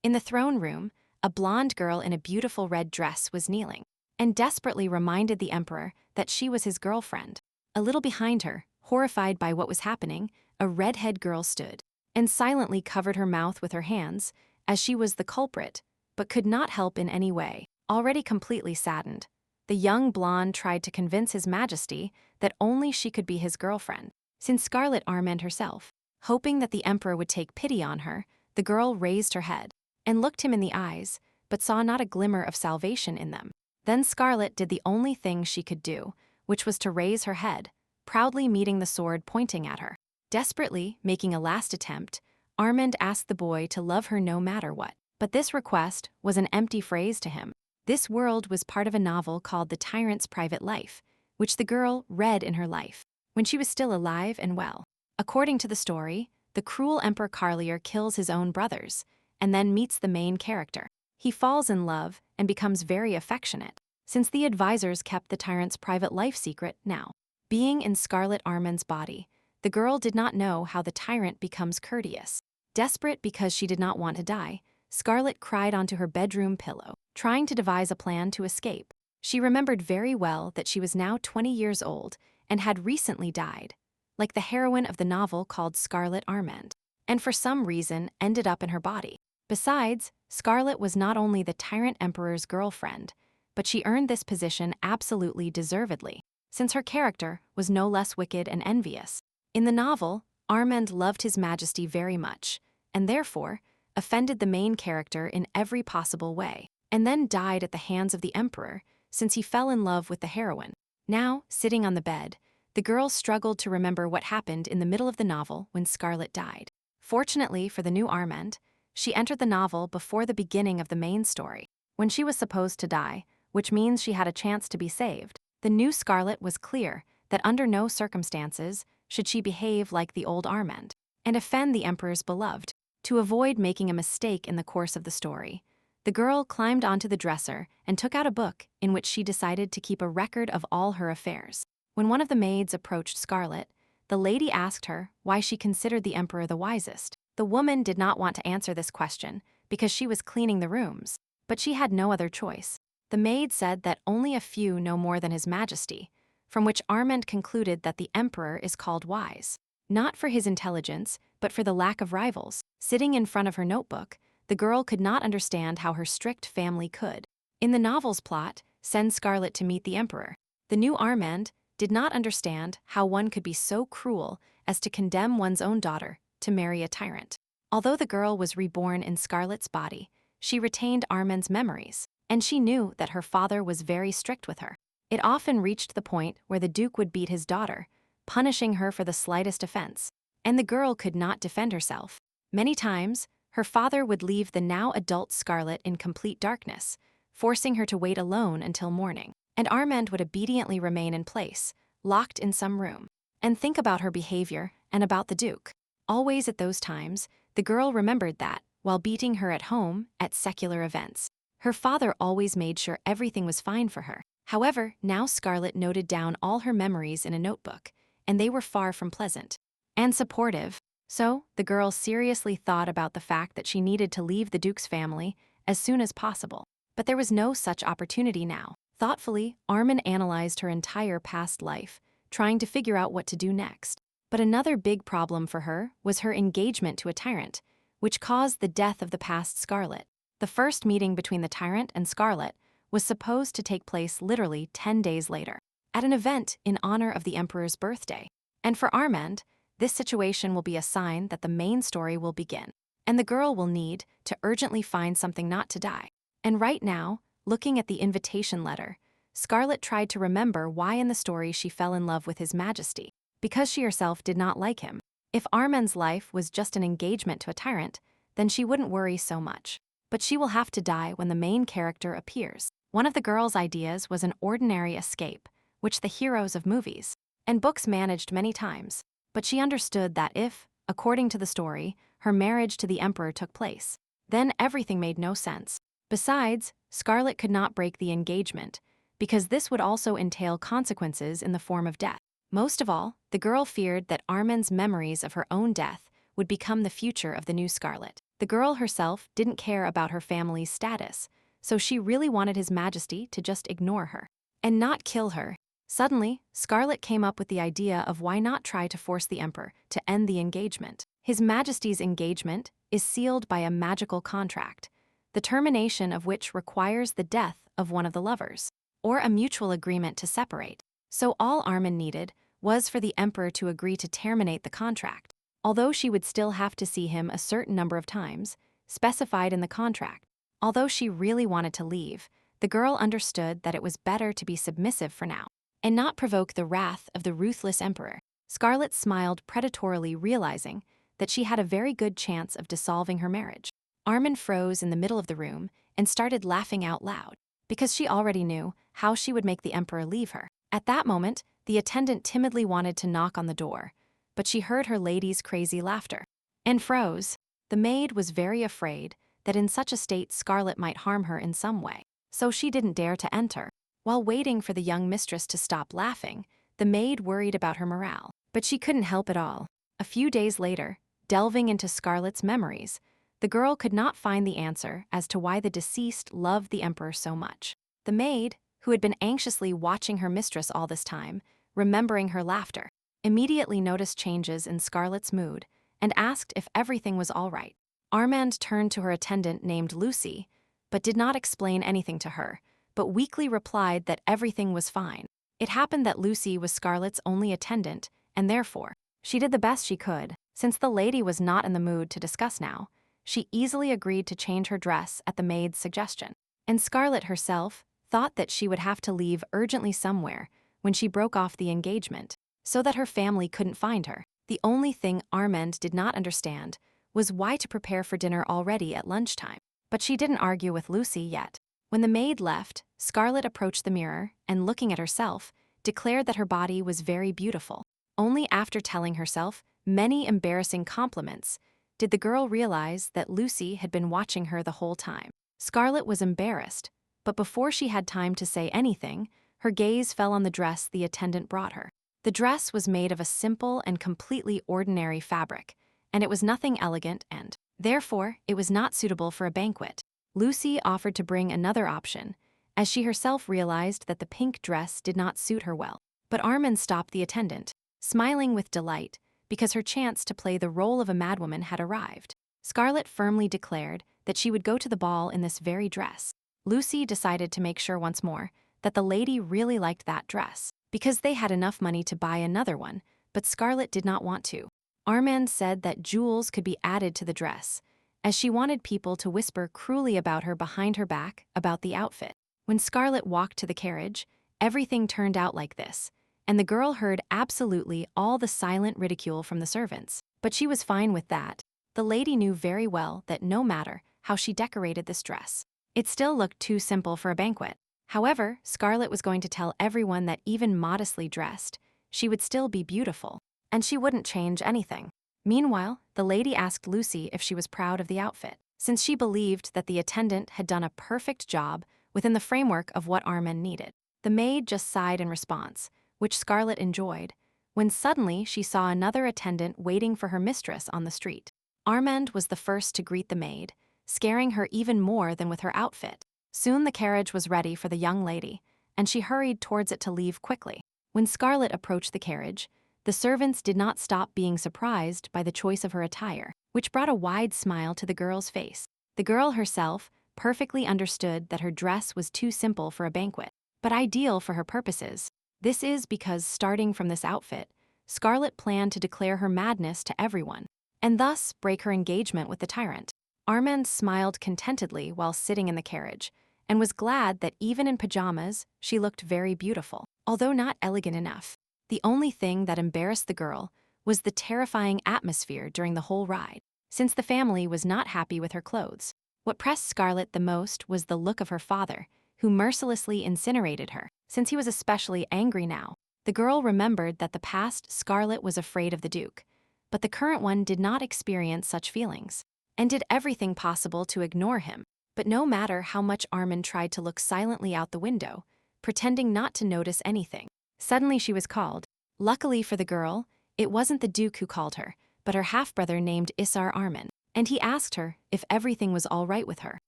In the throne room, a blonde girl in a beautiful red dress was kneeling and desperately reminded the emperor that she was his girlfriend. A little behind her, horrified by what was happening, a redhead girl stood and silently covered her mouth with her hands, as she was the culprit, but could not help in any way. Already completely saddened, the young blonde tried to convince His Majesty that only she could be his girlfriend. Since Scarlet Armand herself, hoping that the emperor would take pity on her, the girl raised her head and looked him in the eyes, but saw not a glimmer of salvation in them. Then Scarlet did the only thing she could do, which was to raise her head, proudly meeting the sword pointing at her. Desperately, making a last attempt, Armand asked the boy to love her no matter what. But this request was an empty phrase to him. This world was part of a novel called The Tyrant's Private Life, which the girl read in her life, when she was still alive and well. According to the story, the cruel Emperor Carlier kills his own brothers, and then meets the main character. He falls in love and becomes very affectionate. Since the advisors kept the tyrant's private life secret now, being in Scarlet Armand's body, the girl did not know how the tyrant becomes courteous. Desperate because she did not want to die, Scarlet cried onto her bedroom pillow, trying to devise a plan to escape. She remembered very well that she was now 20 years old and had recently died, like the heroine of the novel called Scarlet Armand, and for some reason ended up in her body. Besides, Scarlet was not only the tyrant emperor's girlfriend, but she earned this position absolutely deservedly, since her character was no less wicked and envious. In the novel, Armand loved His Majesty very much, and therefore offended the main character in every possible way, and then died at the hands of the emperor since he fell in love with the heroine. Now, sitting on the bed, the girl struggled to remember what happened in the middle of the novel when Scarlet died. Fortunately for the new Armand, she entered the novel before the beginning of the main story, when she was supposed to die, which means she had a chance to be saved. The new Scarlet was clear that under no circumstances should she behave like the old Armand and offend the emperor's beloved. To avoid making a mistake in the course of the story, the girl climbed onto the dresser and took out a book in which she decided to keep a record of all her affairs. When one of the maids approached Scarlet, the lady asked her why she considered the emperor the wisest. The woman did not want to answer this question because she was cleaning the rooms, but she had no other choice. The maid said that only a few know more than His Majesty, from which Armand concluded that the emperor is called wise, not for his intelligence, but for the lack of rivals. Sitting in front of her notebook, the girl could not understand how her strict family could, in the novel's plot, send Scarlet to meet the emperor. The new Armand did not understand how one could be so cruel as to condemn one's own daughter to marry a tyrant. Although the girl was reborn in Scarlet's body, she retained Armand's memories, and she knew that her father was very strict with her. It often reached the point where the Duke would beat his daughter, punishing her for the slightest offense, and the girl could not defend herself. Many times, her father would leave the now adult Scarlet in complete darkness, forcing her to wait alone until morning, and Armand would obediently remain in place, locked in some room, and think about her behavior and about the Duke. Always at those times, the girl remembered that, while beating her at home, at secular events, her father always made sure everything was fine for her. However, now Scarlet noted down all her memories in a notebook, and they were far from pleasant and supportive. So, the girl seriously thought about the fact that she needed to leave the Duke's family as soon as possible. But there was no such opportunity now. Thoughtfully, Armand analyzed her entire past life, trying to figure out what to do next. But another big problem for her was her engagement to a tyrant, which caused the death of the past Scarlet. The first meeting between the tyrant and Scarlet was supposed to take place literally 10 days later, at an event in honor of the emperor's birthday. And for Armand, this situation will be a sign that the main story will begin, and the girl will need to urgently find something not to die. And right now, looking at the invitation letter, Scarlet tried to remember why in the story she fell in love with His Majesty, because she herself did not like him. If Armand's life was just an engagement to a tyrant, then she wouldn't worry so much. But she will have to die when the main character appears. One of the girl's ideas was an ordinary escape, which the heroes of movies and books managed many times. But she understood that if, according to the story, her marriage to the emperor took place, then everything made no sense. Besides, Scarlet could not break the engagement, because this would also entail consequences in the form of death. Most of all, the girl feared that Armand's memories of her own death would become the future of the new Scarlet. The girl herself didn't care about her family's status, so she really wanted His Majesty to just ignore her and not kill her. Suddenly, Scarlet came up with the idea of why not try to force the Emperor to end the engagement. His Majesty's engagement is sealed by a magical contract, the termination of which requires the death of one of the lovers, or a mutual agreement to separate. So all Armin needed was for the Emperor to agree to terminate the contract, although she would still have to see him a certain number of times, specified in the contract. Although she really wanted to leave, the girl understood that it was better to be submissive for now and not provoke the wrath of the ruthless Emperor. Scarlet smiled predatorily, realizing that she had a very good chance of dissolving her marriage. Armin froze in the middle of the room and started laughing out loud, because she already knew how she would make the Emperor leave her. At that moment, the attendant timidly wanted to knock on the door, but she heard her lady's crazy laughter and froze. The maid was very afraid that in such a state Scarlet might harm her in some way, so she didn't dare to enter. While waiting for the young mistress to stop laughing, the maid worried about her morale, but she couldn't help it all. A few days later, delving into Scarlet's memories, the girl could not find the answer as to why the deceased loved the Emperor so much. The maid, who had been anxiously watching her mistress all this time, remembering her laughter, immediately noticed changes in Scarlet's mood and asked if everything was all right. Armand turned to her attendant named Lucy, but did not explain anything to her, but weakly replied that everything was fine. It happened that Lucy was Scarlet's only attendant, and therefore, she did the best she could. Since the lady was not in the mood to discuss now, she easily agreed to change her dress at the maid's suggestion. And Scarlet herself thought that she would have to leave urgently somewhere when she broke off the engagement, so that her family couldn't find her. The only thing Armand did not understand was why to prepare for dinner already at lunchtime. But she didn't argue with Lucy yet. When the maid left, Scarlet approached the mirror and, looking at herself, declared that her body was very beautiful. Only after telling herself many embarrassing compliments did the girl realize that Lucy had been watching her the whole time. Scarlet was embarrassed, but before she had time to say anything, her gaze fell on the dress the attendant brought her. The dress was made of a simple and completely ordinary fabric, and it was nothing elegant and, therefore, it was not suitable for a banquet. Lucy offered to bring another option, as she herself realized that the pink dress did not suit her well. But Armin stopped the attendant, smiling with delight, because her chance to play the role of a madwoman had arrived. Scarlet firmly declared that she would go to the ball in this very dress. Lucy decided to make sure once more that the lady really liked that dress, because they had enough money to buy another one, but Scarlet did not want to. Armand said that jewels could be added to the dress, as she wanted people to whisper cruelly about her behind her back about the outfit. When Scarlet walked to the carriage, everything turned out like this, and the girl heard absolutely all the silent ridicule from the servants. But she was fine with that. The lady knew very well that no matter how she decorated this dress, it still looked too simple for a banquet. However, Scarlet was going to tell everyone that even modestly dressed, she would still be beautiful, and she wouldn't change anything. Meanwhile, the lady asked Lucy if she was proud of the outfit, since she believed that the attendant had done a perfect job within the framework of what Armand needed. The maid just sighed in response, which Scarlet enjoyed, when suddenly she saw another attendant waiting for her mistress on the street. Armand was the first to greet the maid, scaring her even more than with her outfit. Soon the carriage was ready for the young lady, and she hurried towards it to leave quickly. When Scarlet approached the carriage, the servants did not stop being surprised by the choice of her attire, which brought a wide smile to the girl's face. The girl herself perfectly understood that her dress was too simple for a banquet, but ideal for her purposes. This is because, starting from this outfit, Scarlet planned to declare her madness to everyone, and thus break her engagement with the Tyrant. Armand smiled contentedly while sitting in the carriage, and was glad that even in pajamas, she looked very beautiful, although not elegant enough. The only thing that embarrassed the girl was the terrifying atmosphere during the whole ride, since the family was not happy with her clothes. What pressed Scarlet the most was the look of her father, who mercilessly incinerated her, since he was especially angry now. The girl remembered that the past Scarlet was afraid of the Duke, but the current one did not experience such feelings, and did everything possible to ignore him. But no matter how much Armand tried to look silently out the window, pretending not to notice anything, suddenly she was called. Luckily for the girl, it wasn't the Duke who called her, but her half-brother named Isar Armin. and he asked her if everything was all right with her.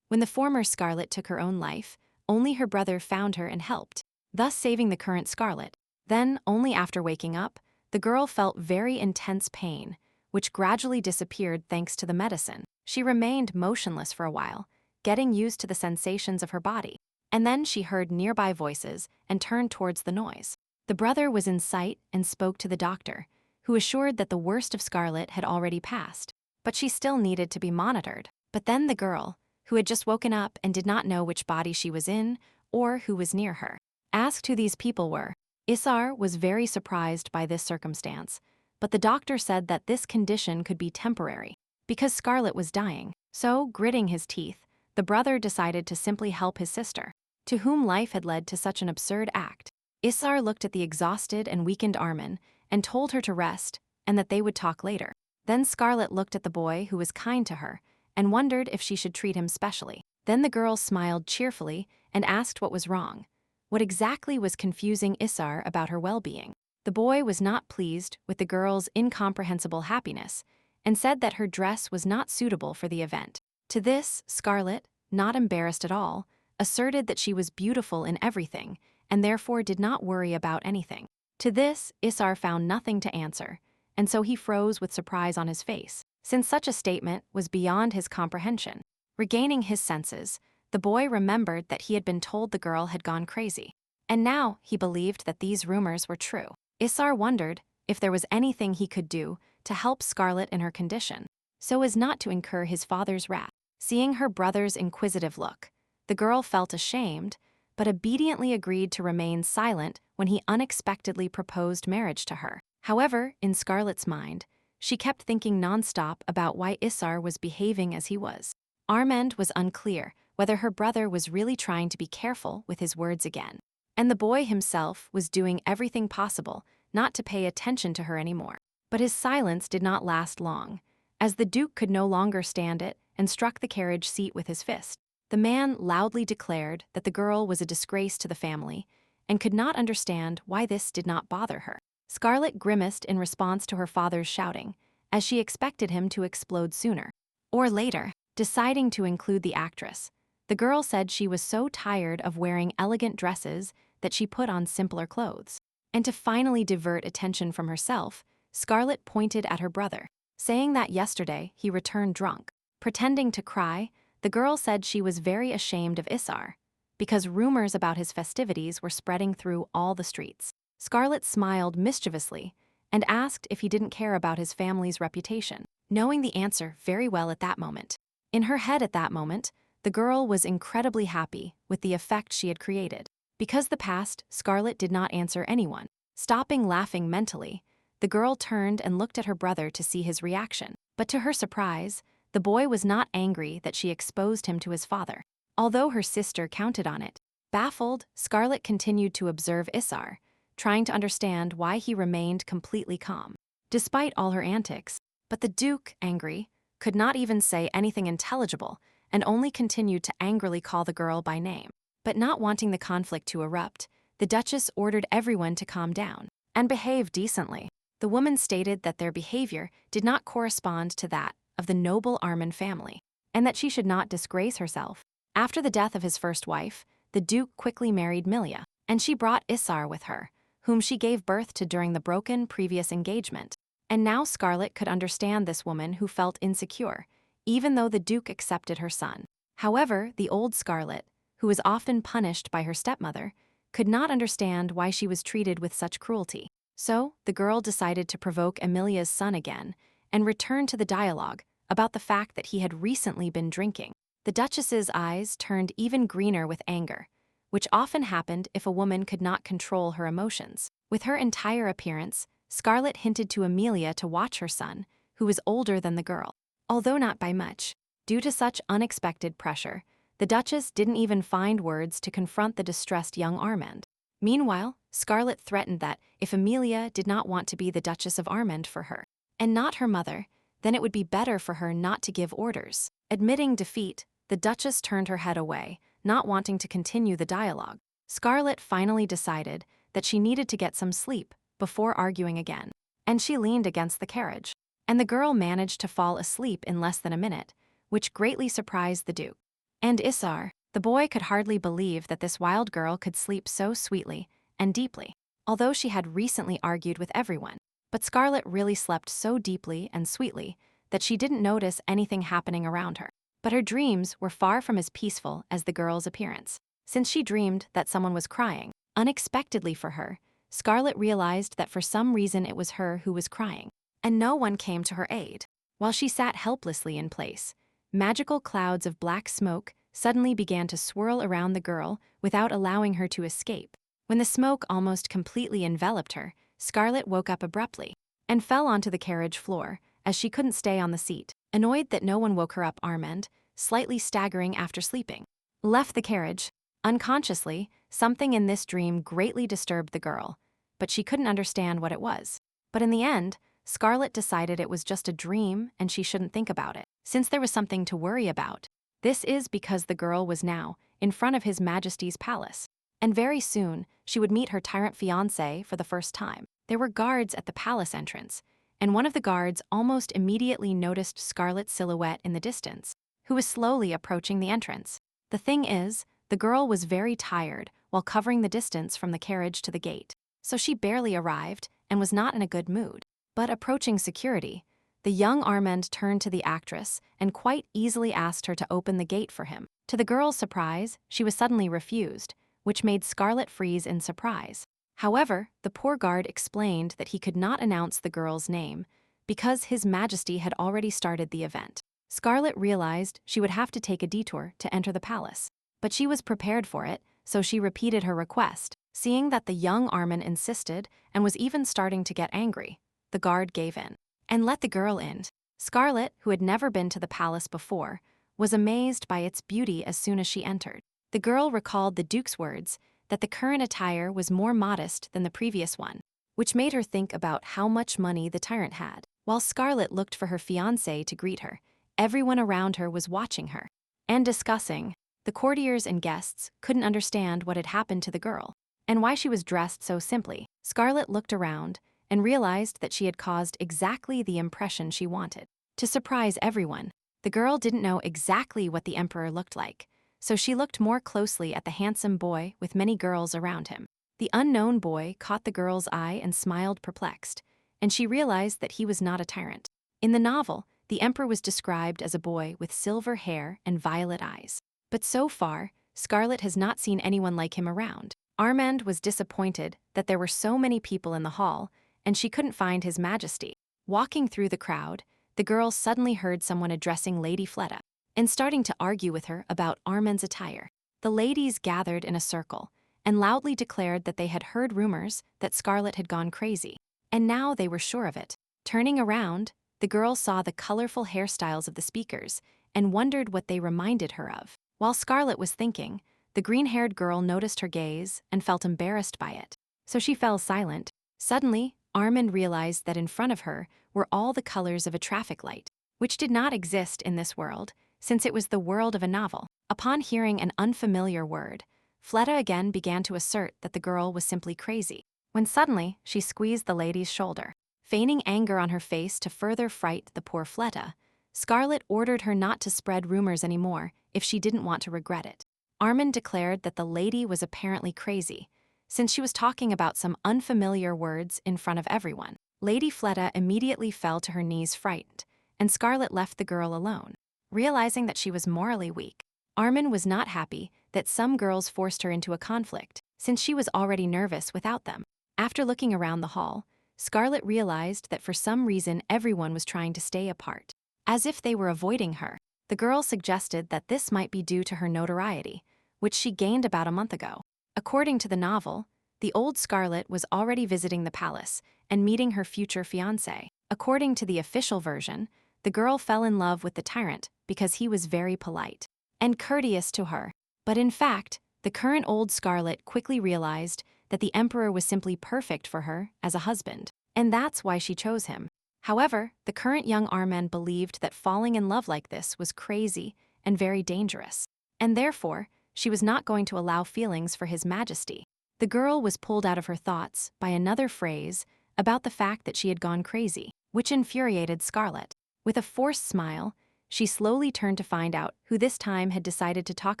When the former Scarlet took her own life, only her brother found her and helped, thus saving the current Scarlet. Then, only after waking up, the girl felt very intense pain, which gradually disappeared thanks to the medicine. She remained motionless for a while, getting used to the sensations of her body. And then she heard nearby voices and turned towards the noise. The brother was in sight and spoke to the doctor, who assured that the worst of Scarlet had already passed, but she still needed to be monitored. But then the girl, who had just woken up and did not know which body she was in or who was near her, asked who these people were. Isar was very surprised by this circumstance, but the doctor said that this condition could be temporary, because Scarlet was dying. So, gritting his teeth, the brother decided to simply help his sister, to whom life had led to such an absurd act. Isar looked at the exhausted and weakened Armin and told her to rest and that they would talk later. Then Scarlet looked at the boy who was kind to her and wondered if she should treat him specially. Then the girl smiled cheerfully and asked what was wrong. What exactly was confusing Isar about her well-being? The boy was not pleased with the girl's incomprehensible happiness and said that her dress was not suitable for the event. To this, Scarlet, not embarrassed at all, asserted that she was beautiful in everything and therefore did not worry about anything. To this, Isar found nothing to answer, and so he froze with surprise on his face, since such a statement was beyond his comprehension. Regaining his senses, the boy remembered that he had been told the girl had gone crazy, and now he believed that these rumors were true. Isar wondered if there was anything he could do to help Scarlet in her condition, so as not to incur his father's wrath. Seeing her brother's inquisitive look, the girl felt ashamed, but obediently agreed to remain silent when he unexpectedly proposed marriage to her. However, in Scarlet's mind, she kept thinking nonstop about why Isar was behaving as he was. Armand was unclear whether her brother was really trying to be careful with his words again, and the boy himself was doing everything possible not to pay attention to her anymore. But his silence did not last long, as the Duke could no longer stand it and struck the carriage seat with his fist. The man loudly declared that the girl was a disgrace to the family and could not understand why this did not bother her. Scarlet grimaced in response to her father's shouting, as she expected him to explode sooner or later. Deciding to include the actress, the girl said she was so tired of wearing elegant dresses that she put on simpler clothes. And to finally divert attention from herself, Scarlet pointed at her brother, saying that yesterday he returned drunk. Pretending to cry, the girl said she was very ashamed of Isar, because rumors about his festivities were spreading through all the streets. Scarlet smiled mischievously and asked if he didn't care about his family's reputation, knowing the answer very well at that moment. In her head at that moment, the girl was incredibly happy with the effect she had created. Because the past, Scarlet did not answer anyone. Stopping laughing mentally, the girl turned and looked at her brother to see his reaction. But to her surprise, the boy was not angry that she exposed him to his father, although her sister counted on it. Baffled, Scarlet continued to observe Isar, trying to understand why he remained completely calm, despite all her antics. But the Duke, angry, could not even say anything intelligible and only continued to angrily call the girl by name. But not wanting the conflict to erupt, the Duchess ordered everyone to calm down and behave decently. The woman stated that their behavior did not correspond to that of the noble Armin family, and that she should not disgrace herself. After the death of his first wife, the Duke quickly married Milia, and she brought Isar with her, whom she gave birth to during the broken previous engagement. And now Scarlet could understand this woman who felt insecure, even though the Duke accepted her son. However, the old Scarlet, who was often punished by her stepmother, could not understand why she was treated with such cruelty. So, the girl decided to provoke Emilia's son again and return to the dialogue about the fact that he had recently been drinking. The Duchess's eyes turned even greener with anger, which often happened if a woman could not control her emotions. With her entire appearance, Scarlet hinted to Emilia to watch her son, who was older than the girl, although not by much. Due to such unexpected pressure, the Duchess didn't even find words to confront the distressed young Armand. Meanwhile, Scarlet threatened that if Emilia did not want to be the Duchess of Armand for her, and not her mother, then it would be better for her not to give orders. Admitting defeat, the Duchess turned her head away, not wanting to continue the dialogue. Scarlet finally decided that she needed to get some sleep before arguing again, and she leaned against the carriage. and the girl managed to fall asleep in less than a minute, which greatly surprised the Duke. And Isar, the boy, could hardly believe that this wild girl could sleep so sweetly and deeply, although she had recently argued with everyone. But Scarlet really slept so deeply and sweetly that she didn't notice anything happening around her. But her dreams were far from as peaceful as the girl's appearance. Since she dreamed that someone was crying, unexpectedly for her, Scarlet realized that for some reason it was her who was crying, and no one came to her aid. While she sat helplessly in place, magical clouds of black smoke suddenly began to swirl around the girl without allowing her to escape. When the smoke almost completely enveloped her, Scarlet woke up abruptly and fell onto the carriage floor as she couldn't stay on the seat. Annoyed that no one woke her up, Armand, slightly staggering after sleeping, left the carriage. Unconsciously, something in this dream greatly disturbed the girl, but she couldn't understand what it was. But in the end, Scarlet decided it was just a dream and she shouldn't think about it, since there was something to worry about. This is because the girl was now in front of His Majesty's palace, and very soon she would meet her tyrant fiancé for the first time. There were guards at the palace entrance, and one of the guards almost immediately noticed Scarlet's silhouette in the distance, who was slowly approaching the entrance. The thing is, the girl was very tired while covering the distance from the carriage to the gate, so she barely arrived and was not in a good mood. But approaching security, the young Armand turned to the actress and quite easily asked her to open the gate for him. To the girl's surprise, she was suddenly refused, which made Scarlet freeze in surprise. However, the poor guard explained that he could not announce the girl's name because His Majesty had already started the event. Scarlet realized she would have to take a detour to enter the palace, but she was prepared for it, so she repeated her request. Seeing that the young Armin insisted and was even starting to get angry, the guard gave in and let the girl in. Scarlet, who had never been to the palace before, was amazed by its beauty as soon as she entered. The girl recalled the Duke's words that the current attire was more modest than the previous one, which made her think about how much money the tyrant had. While Scarlet looked for her fiancé to greet her, everyone around her was watching her and discussing. The courtiers and guests couldn't understand what had happened to the girl and why she was dressed so simply. Scarlet looked around and realized that she had caused exactly the impression she wanted. To surprise everyone, the girl didn't know exactly what the emperor looked like, so she looked more closely at the handsome boy with many girls around him. The unknown boy caught the girl's eye and smiled perplexed, and she realized that he was not a tyrant. In the novel, the emperor was described as a boy with silver hair and violet eyes. But so far, Scarlet has not seen anyone like him around. Armand was disappointed that there were so many people in the hall, and she couldn't find His Majesty. Walking through the crowd, the girl suddenly heard someone addressing Lady Fleta and starting to argue with her about Armand's attire. The ladies gathered in a circle and loudly declared that they had heard rumors that Scarlet had gone crazy, and now they were sure of it. Turning around, the girl saw the colorful hairstyles of the speakers and wondered what they reminded her of. While Scarlet was thinking, the green-haired girl noticed her gaze and felt embarrassed by it, so she fell silent. Suddenly, Armand realized that in front of her were all the colors of a traffic light, which did not exist in this world, since it was the world of a novel. Upon hearing an unfamiliar word, Fleta again began to assert that the girl was simply crazy, when suddenly she squeezed the lady's shoulder. Feigning anger on her face to further fright the poor Fleta, Scarlet ordered her not to spread rumors anymore if she didn't want to regret it. Armand declared that the lady was apparently crazy, since she was talking about some unfamiliar words in front of everyone. Lady Fleta immediately fell to her knees frightened, and Scarlet left the girl alone. Realizing that she was morally weak, Armand was not happy that some girls forced her into a conflict, since she was already nervous without them. After looking around the hall, Scarlet realized that for some reason everyone was trying to stay apart, as if they were avoiding her. The girl suggested that this might be due to her notoriety, which she gained about a month ago. According to the novel, the old Scarlet was already visiting the palace and meeting her future fiancé. According to the official version, the girl fell in love with the tyrant because he was very polite and courteous to her. But in fact, the current old Scarlet quickly realized that the emperor was simply perfect for her as a husband, and that's why she chose him. However, the current young Armand believed that falling in love like this was crazy and very dangerous, and therefore, she was not going to allow feelings for His Majesty. The girl was pulled out of her thoughts by another phrase about the fact that she had gone crazy. which infuriated Scarlet. With a forced smile, she slowly turned to find out who this time had decided to talk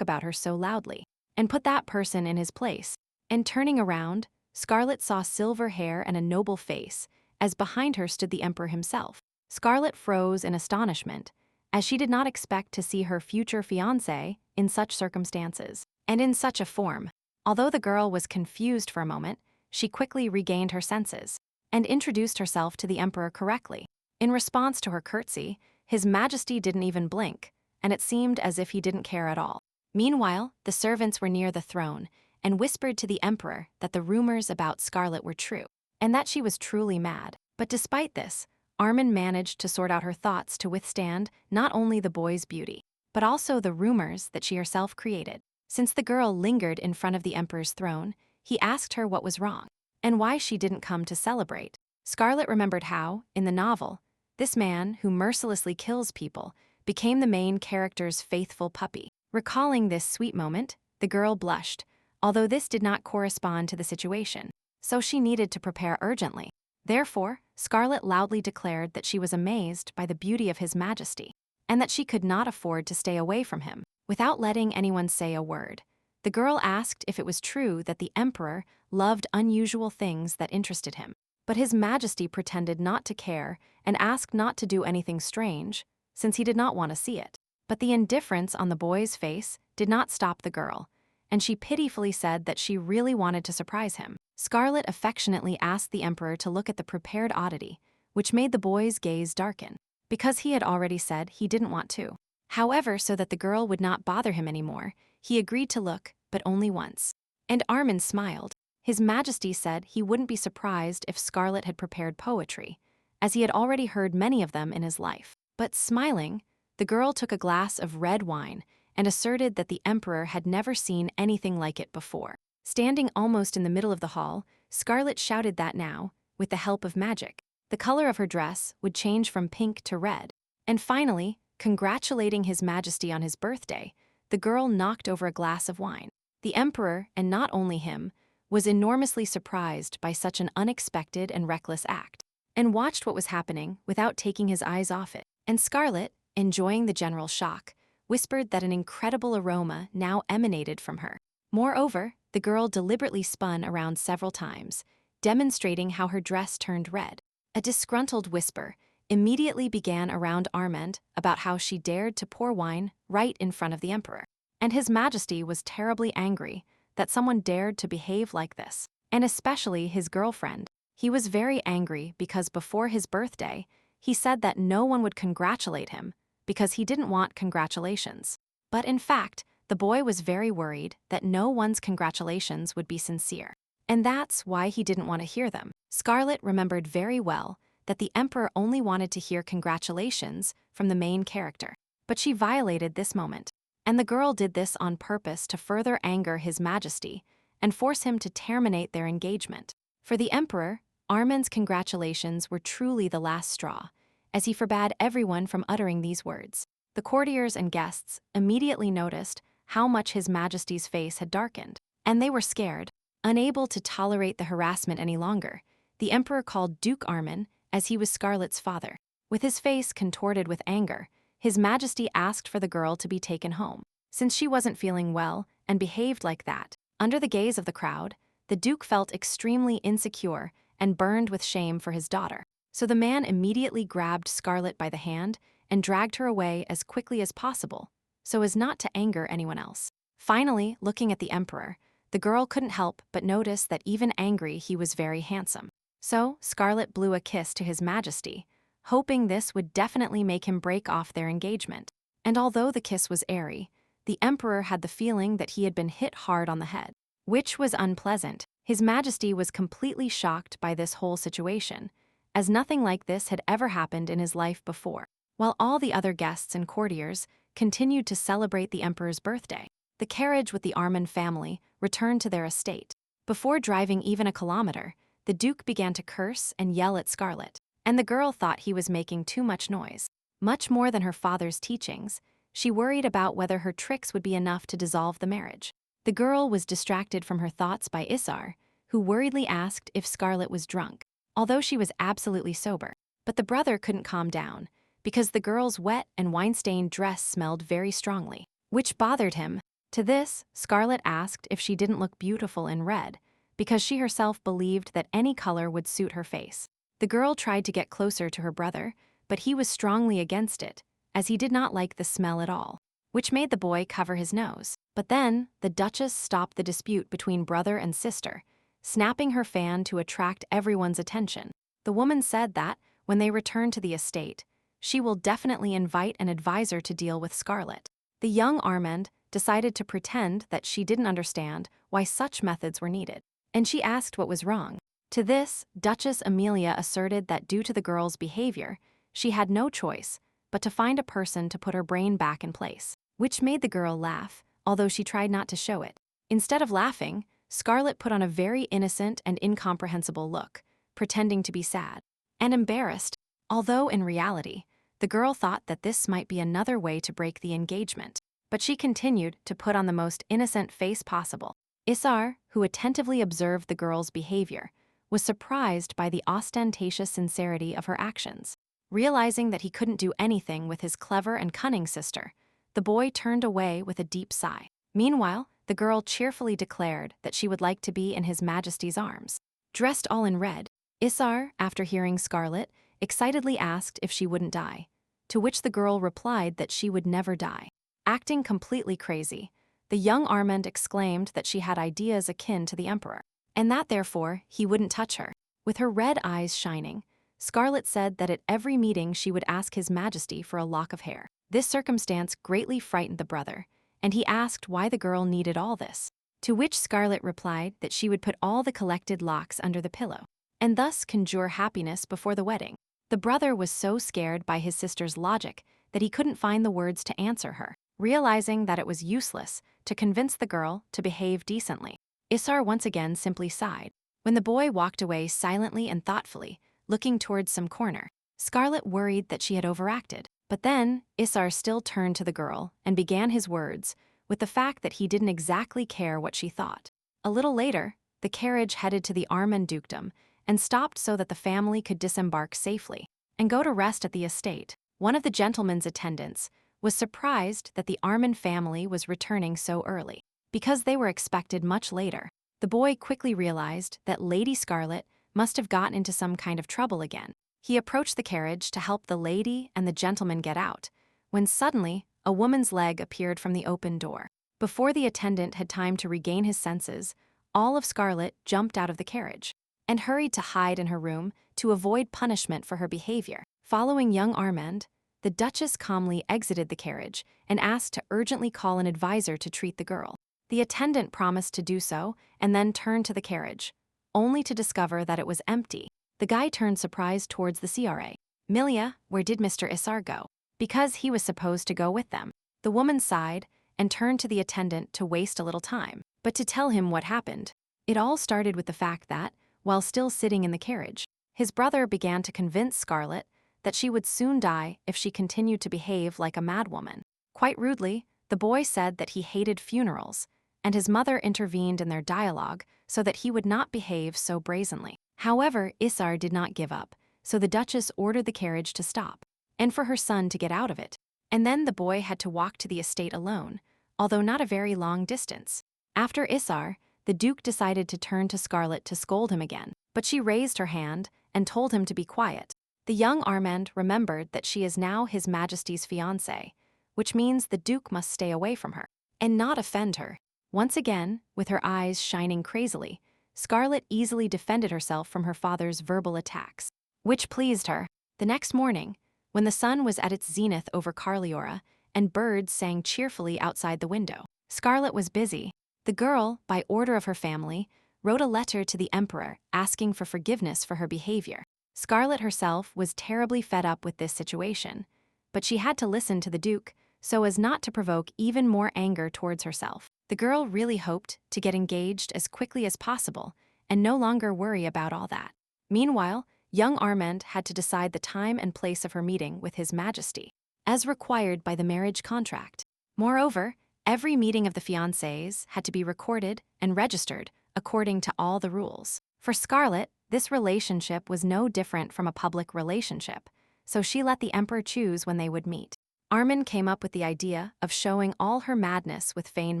about her so loudly, and put that person in his place. And turning around, Scarlet saw silver hair and a noble face, as behind her stood the Emperor himself. Scarlet froze in astonishment, as she did not expect to see her future fiancé in such circumstances, and in such a form. Although the girl was confused for a moment, she quickly regained her senses, and introduced herself to the Emperor correctly. In response to her curtsy, His Majesty didn't even blink, and it seemed as if he didn't care at all. Meanwhile, the servants were near the throne, and whispered to the Emperor that the rumors about Scarlet were true, and that she was truly mad. But despite this, Armin managed to sort out her thoughts to withstand not only the boy's beauty, but also the rumors that she herself created. Since the girl lingered in front of the Emperor's throne, he asked her what was wrong, and why she didn't come to celebrate. Scarlet remembered how, in the novel, this man who mercilessly kills people became the main character's faithful puppy. Recalling this sweet moment, the girl blushed, although this did not correspond to the situation, so she needed to prepare urgently. Therefore, Scarlet loudly declared that she was amazed by the beauty of His Majesty, and that she could not afford to stay away from him. Without letting anyone say a word, the girl asked if it was true that the Emperor loved unusual things that interested him. But His Majesty pretended not to care and asked not to do anything strange, since he did not want to see it. But the indifference on the boy's face did not stop the girl, and she pitifully said that she really wanted to surprise him. Scarlet affectionately asked the Emperor to look at the prepared oddity, which made the boy's gaze darken, because he had already said he didn't want to. However, so that the girl would not bother him anymore, he agreed to look, but only once. And Armin smiled. His Majesty said he wouldn't be surprised if Scarlet had prepared poetry, as he had already heard many of them in his life. But smiling, the girl took a glass of red wine and asserted that the Emperor had never seen anything like it before. Standing almost in the middle of the hall, Scarlet shouted that now, with the help of magic, the color of her dress would change from pink to red. And finally, congratulating His Majesty on his birthday, the girl knocked over a glass of wine. The Emperor, and not only him, was enormously surprised by such an unexpected and reckless act, and watched what was happening without taking his eyes off it. And Scarlet, enjoying the general shock, whispered that an incredible aroma now emanated from her. Moreover, the girl deliberately spun around several times, demonstrating how her dress turned red. A disgruntled whisper immediately began around Armand about how she dared to pour wine right in front of the Emperor. And His Majesty was terribly angry that someone dared to behave like this, and especially his girlfriend. He was very angry because before his birthday, he said that no one would congratulate him because he didn't want congratulations. But in fact, the boy was very worried that no one's congratulations would be sincere, and that's why he didn't want to hear them. Scarlet remembered very well that the Emperor only wanted to hear congratulations from the main character, but she violated this moment. And the girl did this on purpose to further anger His Majesty and force him to terminate their engagement. For the Emperor, Armin's congratulations were truly the last straw, as he forbade everyone from uttering these words. The courtiers and guests immediately noticed how much His Majesty's face had darkened, and they were scared. Unable to tolerate the harassment any longer, the Emperor called Duke Armin, as he was Scarlet's father. With his face contorted with anger, His Majesty asked for the girl to be taken home. Since she wasn't feeling well and behaved like that, under the gaze of the crowd, the Duke felt extremely insecure and burned with shame for his daughter. So the man immediately grabbed Scarlet by the hand and dragged her away as quickly as possible, so as not to anger anyone else. Finally, looking at the Emperor, the girl couldn't help but notice that even angry he was very handsome. So Scarlet blew a kiss to His Majesty, hoping this would definitely make him break off their engagement. And although the kiss was airy, the Emperor had the feeling that he had been hit hard on the head, which was unpleasant. His Majesty was completely shocked by this whole situation, as nothing like this had ever happened in his life before. While all the other guests and courtiers continued to celebrate the Emperor's birthday, the carriage with the Armin family returned to their estate. Before driving even a kilometer, the Duke began to curse and yell at Scarlet, and the girl thought he was making too much noise. Much more than her father's teachings, she worried about whether her tricks would be enough to dissolve the marriage. The girl was distracted from her thoughts by Isar, who worriedly asked if Scarlet was drunk, although she was absolutely sober. But the brother couldn't calm down, because the girl's wet and wine-stained dress smelled very strongly, which bothered him. To this, Scarlett asked if she didn't look beautiful in red, because she herself believed that any color would suit her face. The girl tried to get closer to her brother, but he was strongly against it, as he did not like the smell at all, which made the boy cover his nose. But then, the Duchess stopped the dispute between brother and sister, snapping her fan to attract everyone's attention. The woman said that, when they return to the estate, she will definitely invite an advisor to deal with Scarlett. The young Armand decided to pretend that she didn't understand why such methods were needed, and she asked what was wrong. To this, Duchess Amelia asserted that due to the girl's behavior, she had no choice but to find a person to put her brain back in place, which made the girl laugh, although she tried not to show it. Instead of laughing, Scarlett put on a very innocent and incomprehensible look, pretending to be sad and embarrassed, although in reality, the girl thought that this might be another way to break the engagement. But she continued to put on the most innocent face possible. Isar, who attentively observed the girl's behavior, was surprised by the ostentatious sincerity of her actions. Realizing that he couldn't do anything with his clever and cunning sister, the boy turned away with a deep sigh. Meanwhile, the girl cheerfully declared that she would like to be in His Majesty's arms. Dressed all in red, Isar, after hearing Scarlett, excitedly asked if she wouldn't die, to which the girl replied that she would never die. Acting completely crazy, the young Armand exclaimed that she had ideas akin to the Emperor, and that therefore he wouldn't touch her. With her red eyes shining, Scarlett said that at every meeting she would ask His Majesty for a lock of hair. This circumstance greatly frightened the brother, and he asked why the girl needed all this, to which Scarlett replied that she would put all the collected locks under the pillow, and thus conjure happiness before the wedding. The brother was so scared by his sister's logic that he couldn't find the words to answer her. Realizing that it was useless to convince the girl to behave decently, Isar once again simply sighed. When the boy walked away silently and thoughtfully, looking towards some corner, Scarlett worried that she had overacted. But then, Isar still turned to the girl and began his words with the fact that he didn't exactly care what she thought. A little later, the carriage headed to the Armand dukedom and stopped so that the family could disembark safely and go to rest at the estate. One of the gentleman's attendants was surprised that the Armand family was returning so early, because they were expected much later. The boy quickly realized that Lady Scarlett must have gotten into some kind of trouble again. He approached the carriage to help the lady and the gentleman get out, when suddenly a woman's leg appeared from the open door. Before the attendant had time to regain his senses, all of Scarlett jumped out of the carriage and hurried to hide in her room to avoid punishment for her behavior. Following young Armand, the Duchess calmly exited the carriage and asked to urgently call an advisor to treat the girl. The attendant promised to do so and then turned to the carriage, only to discover that it was empty. The guy turned surprised towards the CRA. "Milia, where did Mr. Isar go?" Because he was supposed to go with them. The woman sighed and turned to the attendant to waste a little time, but to tell him what happened. It all started with the fact that, while still sitting in the carriage, his brother began to convince Scarlett that she would soon die if she continued to behave like a madwoman. Quite rudely, the boy said that he hated funerals, and his mother intervened in their dialogue so that he would not behave so brazenly. However, Isar did not give up, so the Duchess ordered the carriage to stop, and for her son to get out of it. And then the boy had to walk to the estate alone, although not a very long distance. After Isar, the Duke decided to turn to Scarlett to scold him again, but she raised her hand and told him to be quiet. The young Armand remembered that she is now His Majesty's fiancée, which means the Duke must stay away from her and not offend her. Once again, with her eyes shining crazily, Scarlett easily defended herself from her father's verbal attacks, which pleased her. The next morning, when the sun was at its zenith over Carliora and birds sang cheerfully outside the window, Scarlett was busy. The girl, by order of her family, wrote a letter to the Emperor asking for forgiveness for her behavior. Scarlett herself was terribly fed up with this situation, but she had to listen to the Duke so as not to provoke even more anger towards herself. The girl really hoped to get engaged as quickly as possible and no longer worry about all that. Meanwhile, young Armand had to decide the time and place of her meeting with His Majesty, as required by the marriage contract. Moreover, every meeting of the fiancés had to be recorded and registered according to all the rules. For Scarlett, This relationship was no different from a public relationship, so she let the emperor choose when they would meet. Armin came up with the idea of showing all her madness with feigned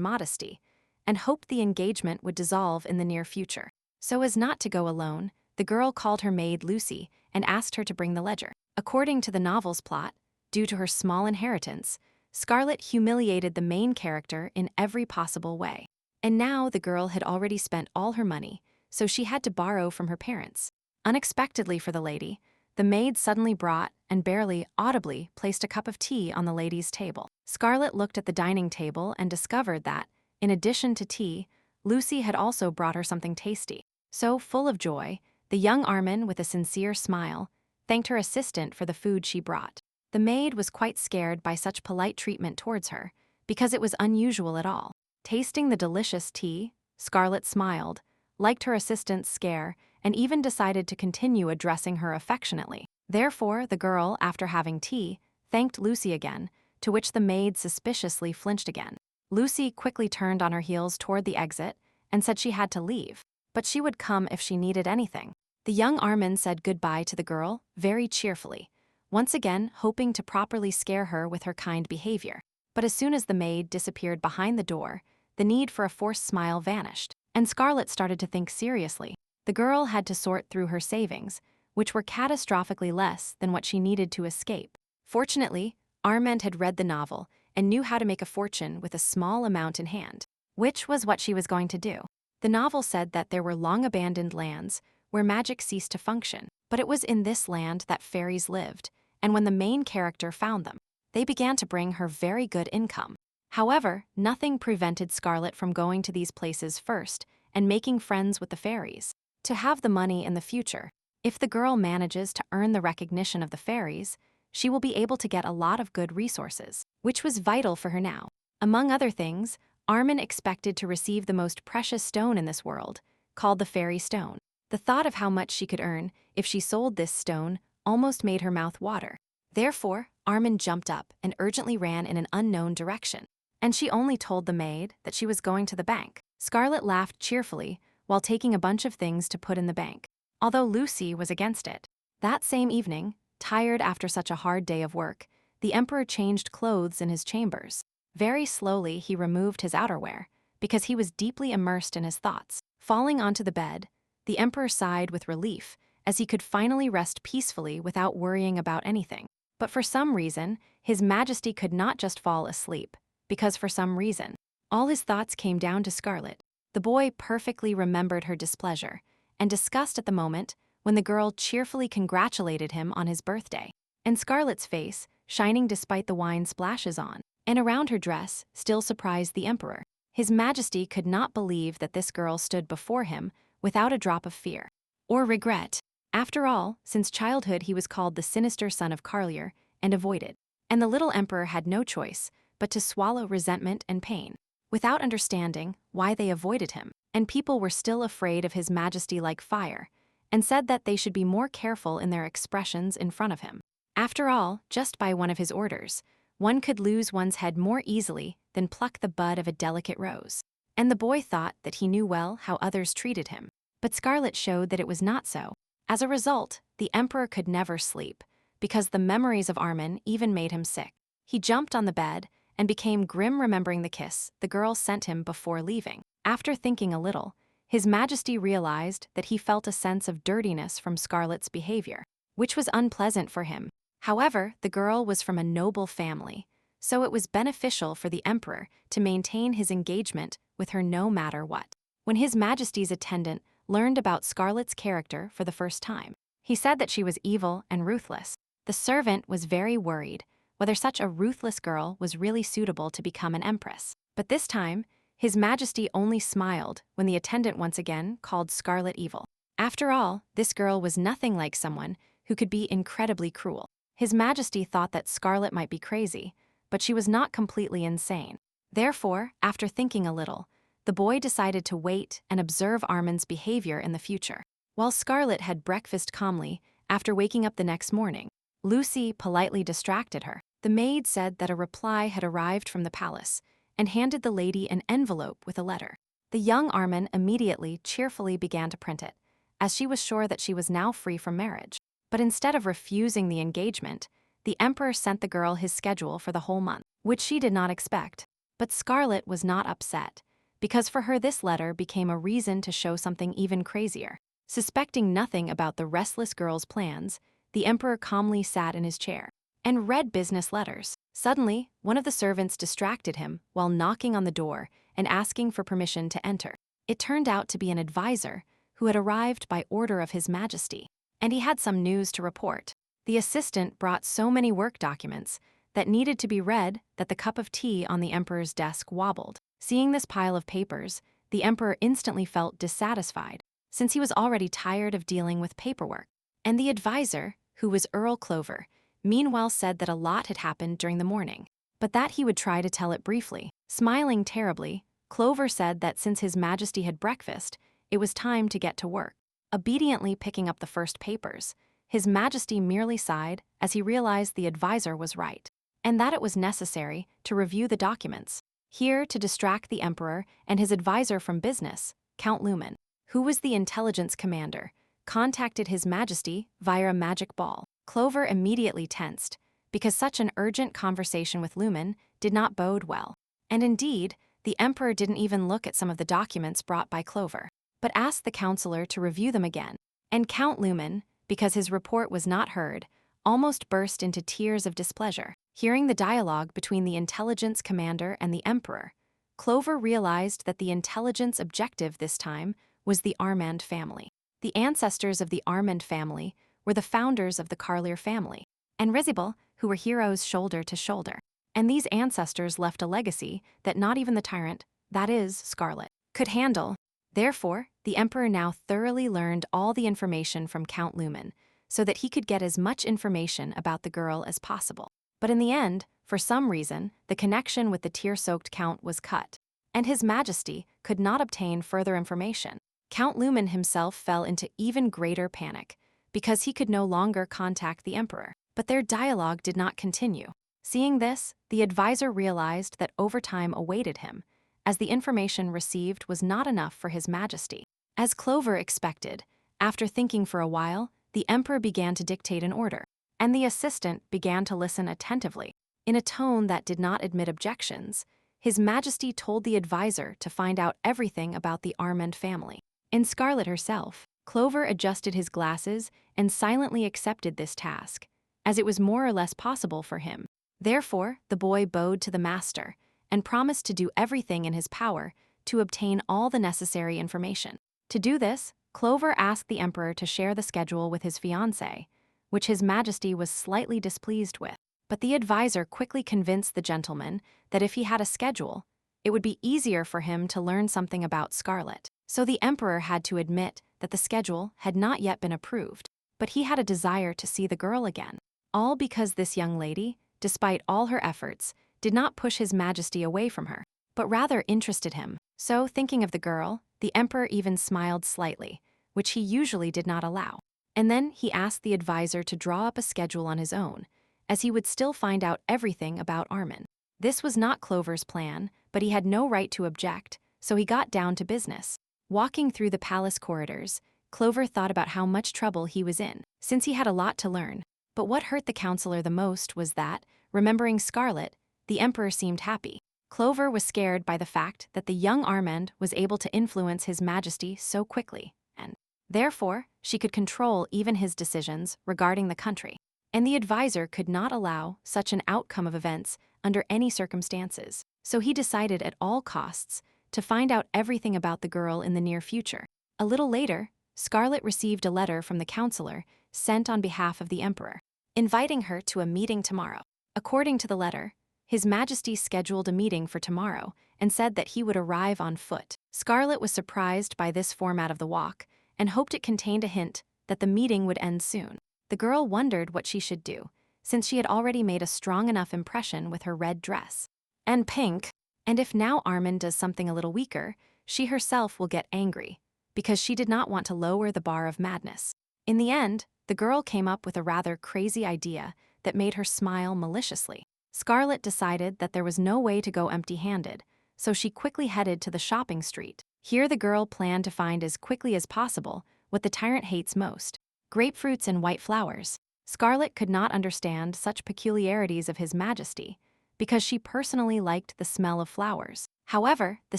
modesty, and hoped the engagement would dissolve in the near future. So as not to go alone, the girl called her maid Lucy and asked her to bring the ledger. According to the novel's plot, due to her small inheritance, Scarlet humiliated the main character in every possible way. And now the girl had already spent all her money, so she had to borrow from her parents. Unexpectedly for the lady, the maid suddenly brought and barely audibly placed a cup of tea on the lady's table. Scarlet looked at the dining table and discovered that, in addition to tea, Lucy had also brought her something tasty. So, full of joy, the young Armin, with a sincere smile, thanked her assistant for the food she brought. The maid was quite scared by such polite treatment towards her, because it was unusual at all. Tasting the delicious tea, Scarlet smiled, liked her assistant's scare, and even decided to continue addressing her affectionately. Therefore, the girl, after having tea, thanked Lucy again, to which the maid suspiciously flinched again. Lucy quickly turned on her heels toward the exit and said she had to leave, but she would come if she needed anything. The young Armin said goodbye to the girl very cheerfully, once again hoping to properly scare her with her kind behavior. But as soon as the maid disappeared behind the door, the need for a forced smile vanished, and Scarlet started to think seriously. The girl had to sort through her savings, which were catastrophically less than what she needed to escape. Fortunately, Armand had read the novel and knew how to make a fortune with a small amount in hand, which was what she was going to do. The novel said that there were long-abandoned lands where magic ceased to function, but it was in this land that fairies lived, and when the main character found them, they began to bring her very good income. However, nothing prevented Scarlet from going to these places first and making friends with the fairies. To have the money in the future, if the girl manages to earn the recognition of the fairies, she will be able to get a lot of good resources, which was vital for her now. Among other things, Armin expected to receive the most precious stone in this world, called the Fairy Stone. The thought of how much she could earn if she sold this stone almost made her mouth water. Therefore, Armin jumped up and urgently ran in an unknown direction, and she only told the maid that she was going to the bank. Scarlet laughed cheerfully while taking a bunch of things to put in the bank, although Lucy was against it. That same evening, tired after such a hard day of work, the emperor changed clothes in his chambers. Very slowly he removed his outerwear, because he was deeply immersed in his thoughts. Falling onto the bed, the emperor sighed with relief, as he could finally rest peacefully without worrying about anything. But for some reason, His Majesty could not just fall asleep, because for some reason, all his thoughts came down to Scarlet. The boy perfectly remembered her displeasure and disgust at the moment when the girl cheerfully congratulated him on his birthday. And Scarlet's face, shining despite the wine splashes on and around her dress, still surprised the emperor. His Majesty could not believe that this girl stood before him without a drop of fear or regret. After all, since childhood he was called the sinister son of Carlier and avoided, and the little emperor had no choice but to swallow resentment and pain, without understanding why they avoided him. And people were still afraid of His Majesty like fire, and said that they should be more careful in their expressions in front of him. After all, just by one of his orders, one could lose one's head more easily than pluck the bud of a delicate rose. And the boy thought that he knew well how others treated him, but Scarlet showed that it was not so. As a result, the emperor could never sleep, because the memories of Armin even made him sick. He jumped on the bed and became grim, remembering the kiss the girl sent him before leaving. After thinking a little, His Majesty realized that he felt a sense of dirtiness from Scarlet's behavior, which was unpleasant for him. However, the girl was from a noble family, so it was beneficial for the emperor to maintain his engagement with her no matter what. When His Majesty's attendant learned about Scarlet's character for the first time, he said that she was evil and ruthless. The servant was very worried whether such a ruthless girl was really suitable to become an empress. But this time, His Majesty only smiled when the attendant once again called Scarlet evil. After all, this girl was nothing like someone who could be incredibly cruel. His Majesty thought that Scarlet might be crazy, but she was not completely insane. Therefore, after thinking a little, the boy decided to wait and observe Armin's behavior in the future. While Scarlet had breakfast calmly after waking up the next morning, Lucy politely distracted her. The maid said that a reply had arrived from the palace and handed the lady an envelope with a letter. The young Armin immediately cheerfully began to print it, as she was sure that she was now free from marriage. But instead of refusing the engagement, the emperor sent the girl his schedule for the whole month, which she did not expect. But Scarlet was not upset, because for her this letter became a reason to show something even crazier. Suspecting nothing about the restless girl's plans, the emperor calmly sat in his chair and read business letters. Suddenly, one of the servants distracted him while knocking on the door and asking for permission to enter. It turned out to be an advisor who had arrived by order of His Majesty, and he had some news to report. The assistant brought so many work documents that needed to be read that the cup of tea on the emperor's desk wobbled. Seeing this pile of papers, the emperor instantly felt dissatisfied, since he was already tired of dealing with paperwork. And the advisor, who was Earl Clover, meanwhile said that a lot had happened during the morning, but that he would try to tell it briefly. Smiling terribly, Clover said that since His Majesty had breakfast, it was time to get to work. Obediently picking up the first papers, His Majesty merely sighed as he realized the advisor was right, and that it was necessary to review the documents. Here, to distract the emperor and his advisor from business, Count Lumen, who was the intelligence commander, contacted His Majesty via a magic ball. Clover immediately tensed, because such an urgent conversation with Lumen did not bode well. And indeed, the emperor didn't even look at some of the documents brought by Clover, but asked the counselor to review them again. And Count Lumen, because his report was not heard, almost burst into tears of displeasure. Hearing the dialogue between the intelligence commander and the emperor, Clover realized that the intelligence objective this time was the Armand family. The ancestors of the Armand family were the founders of the Carlier family, and Risible, who were heroes shoulder to shoulder. And these ancestors left a legacy that not even the Tyrant, that is, Scarlet, could handle. Therefore, the emperor now thoroughly learned all the information from Count Lumen, so that he could get as much information about the girl as possible. But in the end, for some reason, the connection with the tear-soaked Count was cut, and His Majesty could not obtain further information. Count Lumen himself fell into even greater panic, because he could no longer contact the emperor. But their dialogue did not continue. Seeing this, the advisor realized that overtime awaited him, as the information received was not enough for His Majesty. As Clover expected, after thinking for a while, the emperor began to dictate an order, and the assistant began to listen attentively. In a tone that did not admit objections, His Majesty told the advisor to find out everything about the Armand family. In Scarlet herself, Clover adjusted his glasses and silently accepted this task, as it was more or less possible for him. Therefore, the boy bowed to the master and promised to do everything in his power to obtain all the necessary information. To do this, Clover asked the emperor to share the schedule with his fiancée, which His Majesty was slightly displeased with. But the advisor quickly convinced the gentleman that if he had a schedule, it would be easier for him to learn something about Scarlet. So the emperor had to admit that the schedule had not yet been approved, but he had a desire to see the girl again. All because this young lady, despite all her efforts, did not push His Majesty away from her, but rather interested him. So, thinking of the girl, the emperor even smiled slightly, which he usually did not allow. And then he asked the advisor to draw up a schedule on his own, as he would still find out everything about Armin. This was not Clover's plan, but he had no right to object, so he got down to business. Walking through the palace corridors, Clover thought about how much trouble he was in, since he had a lot to learn. But what hurt the counselor the most was that, remembering Scarlet, the emperor seemed happy. Clover was scared by the fact that the young Armand was able to influence His Majesty so quickly, and therefore, she could control even his decisions regarding the country. And the advisor could not allow such an outcome of events under any circumstances. So he decided at all costs to find out everything about the girl in the near future. A little later, Scarlet received a letter from the counselor sent on behalf of the emperor, inviting her to a meeting tomorrow. According to the letter, His Majesty scheduled a meeting for tomorrow and said that he would arrive on foot. Scarlet was surprised by this format of the walk and hoped it contained a hint that the meeting would end soon. The girl wondered what she should do, since she had already made a strong enough impression with her red dress and pink, and if now Armin does something a little weaker, she herself will get angry, because she did not want to lower the bar of madness. In the end, the girl came up with a rather crazy idea that made her smile maliciously. Scarlet decided that there was no way to go empty-handed, so she quickly headed to the shopping street. Here the girl planned to find as quickly as possible what the tyrant hates most: grapefruits and white flowers. Scarlet could not understand such peculiarities of His Majesty, because she personally liked the smell of flowers. However, the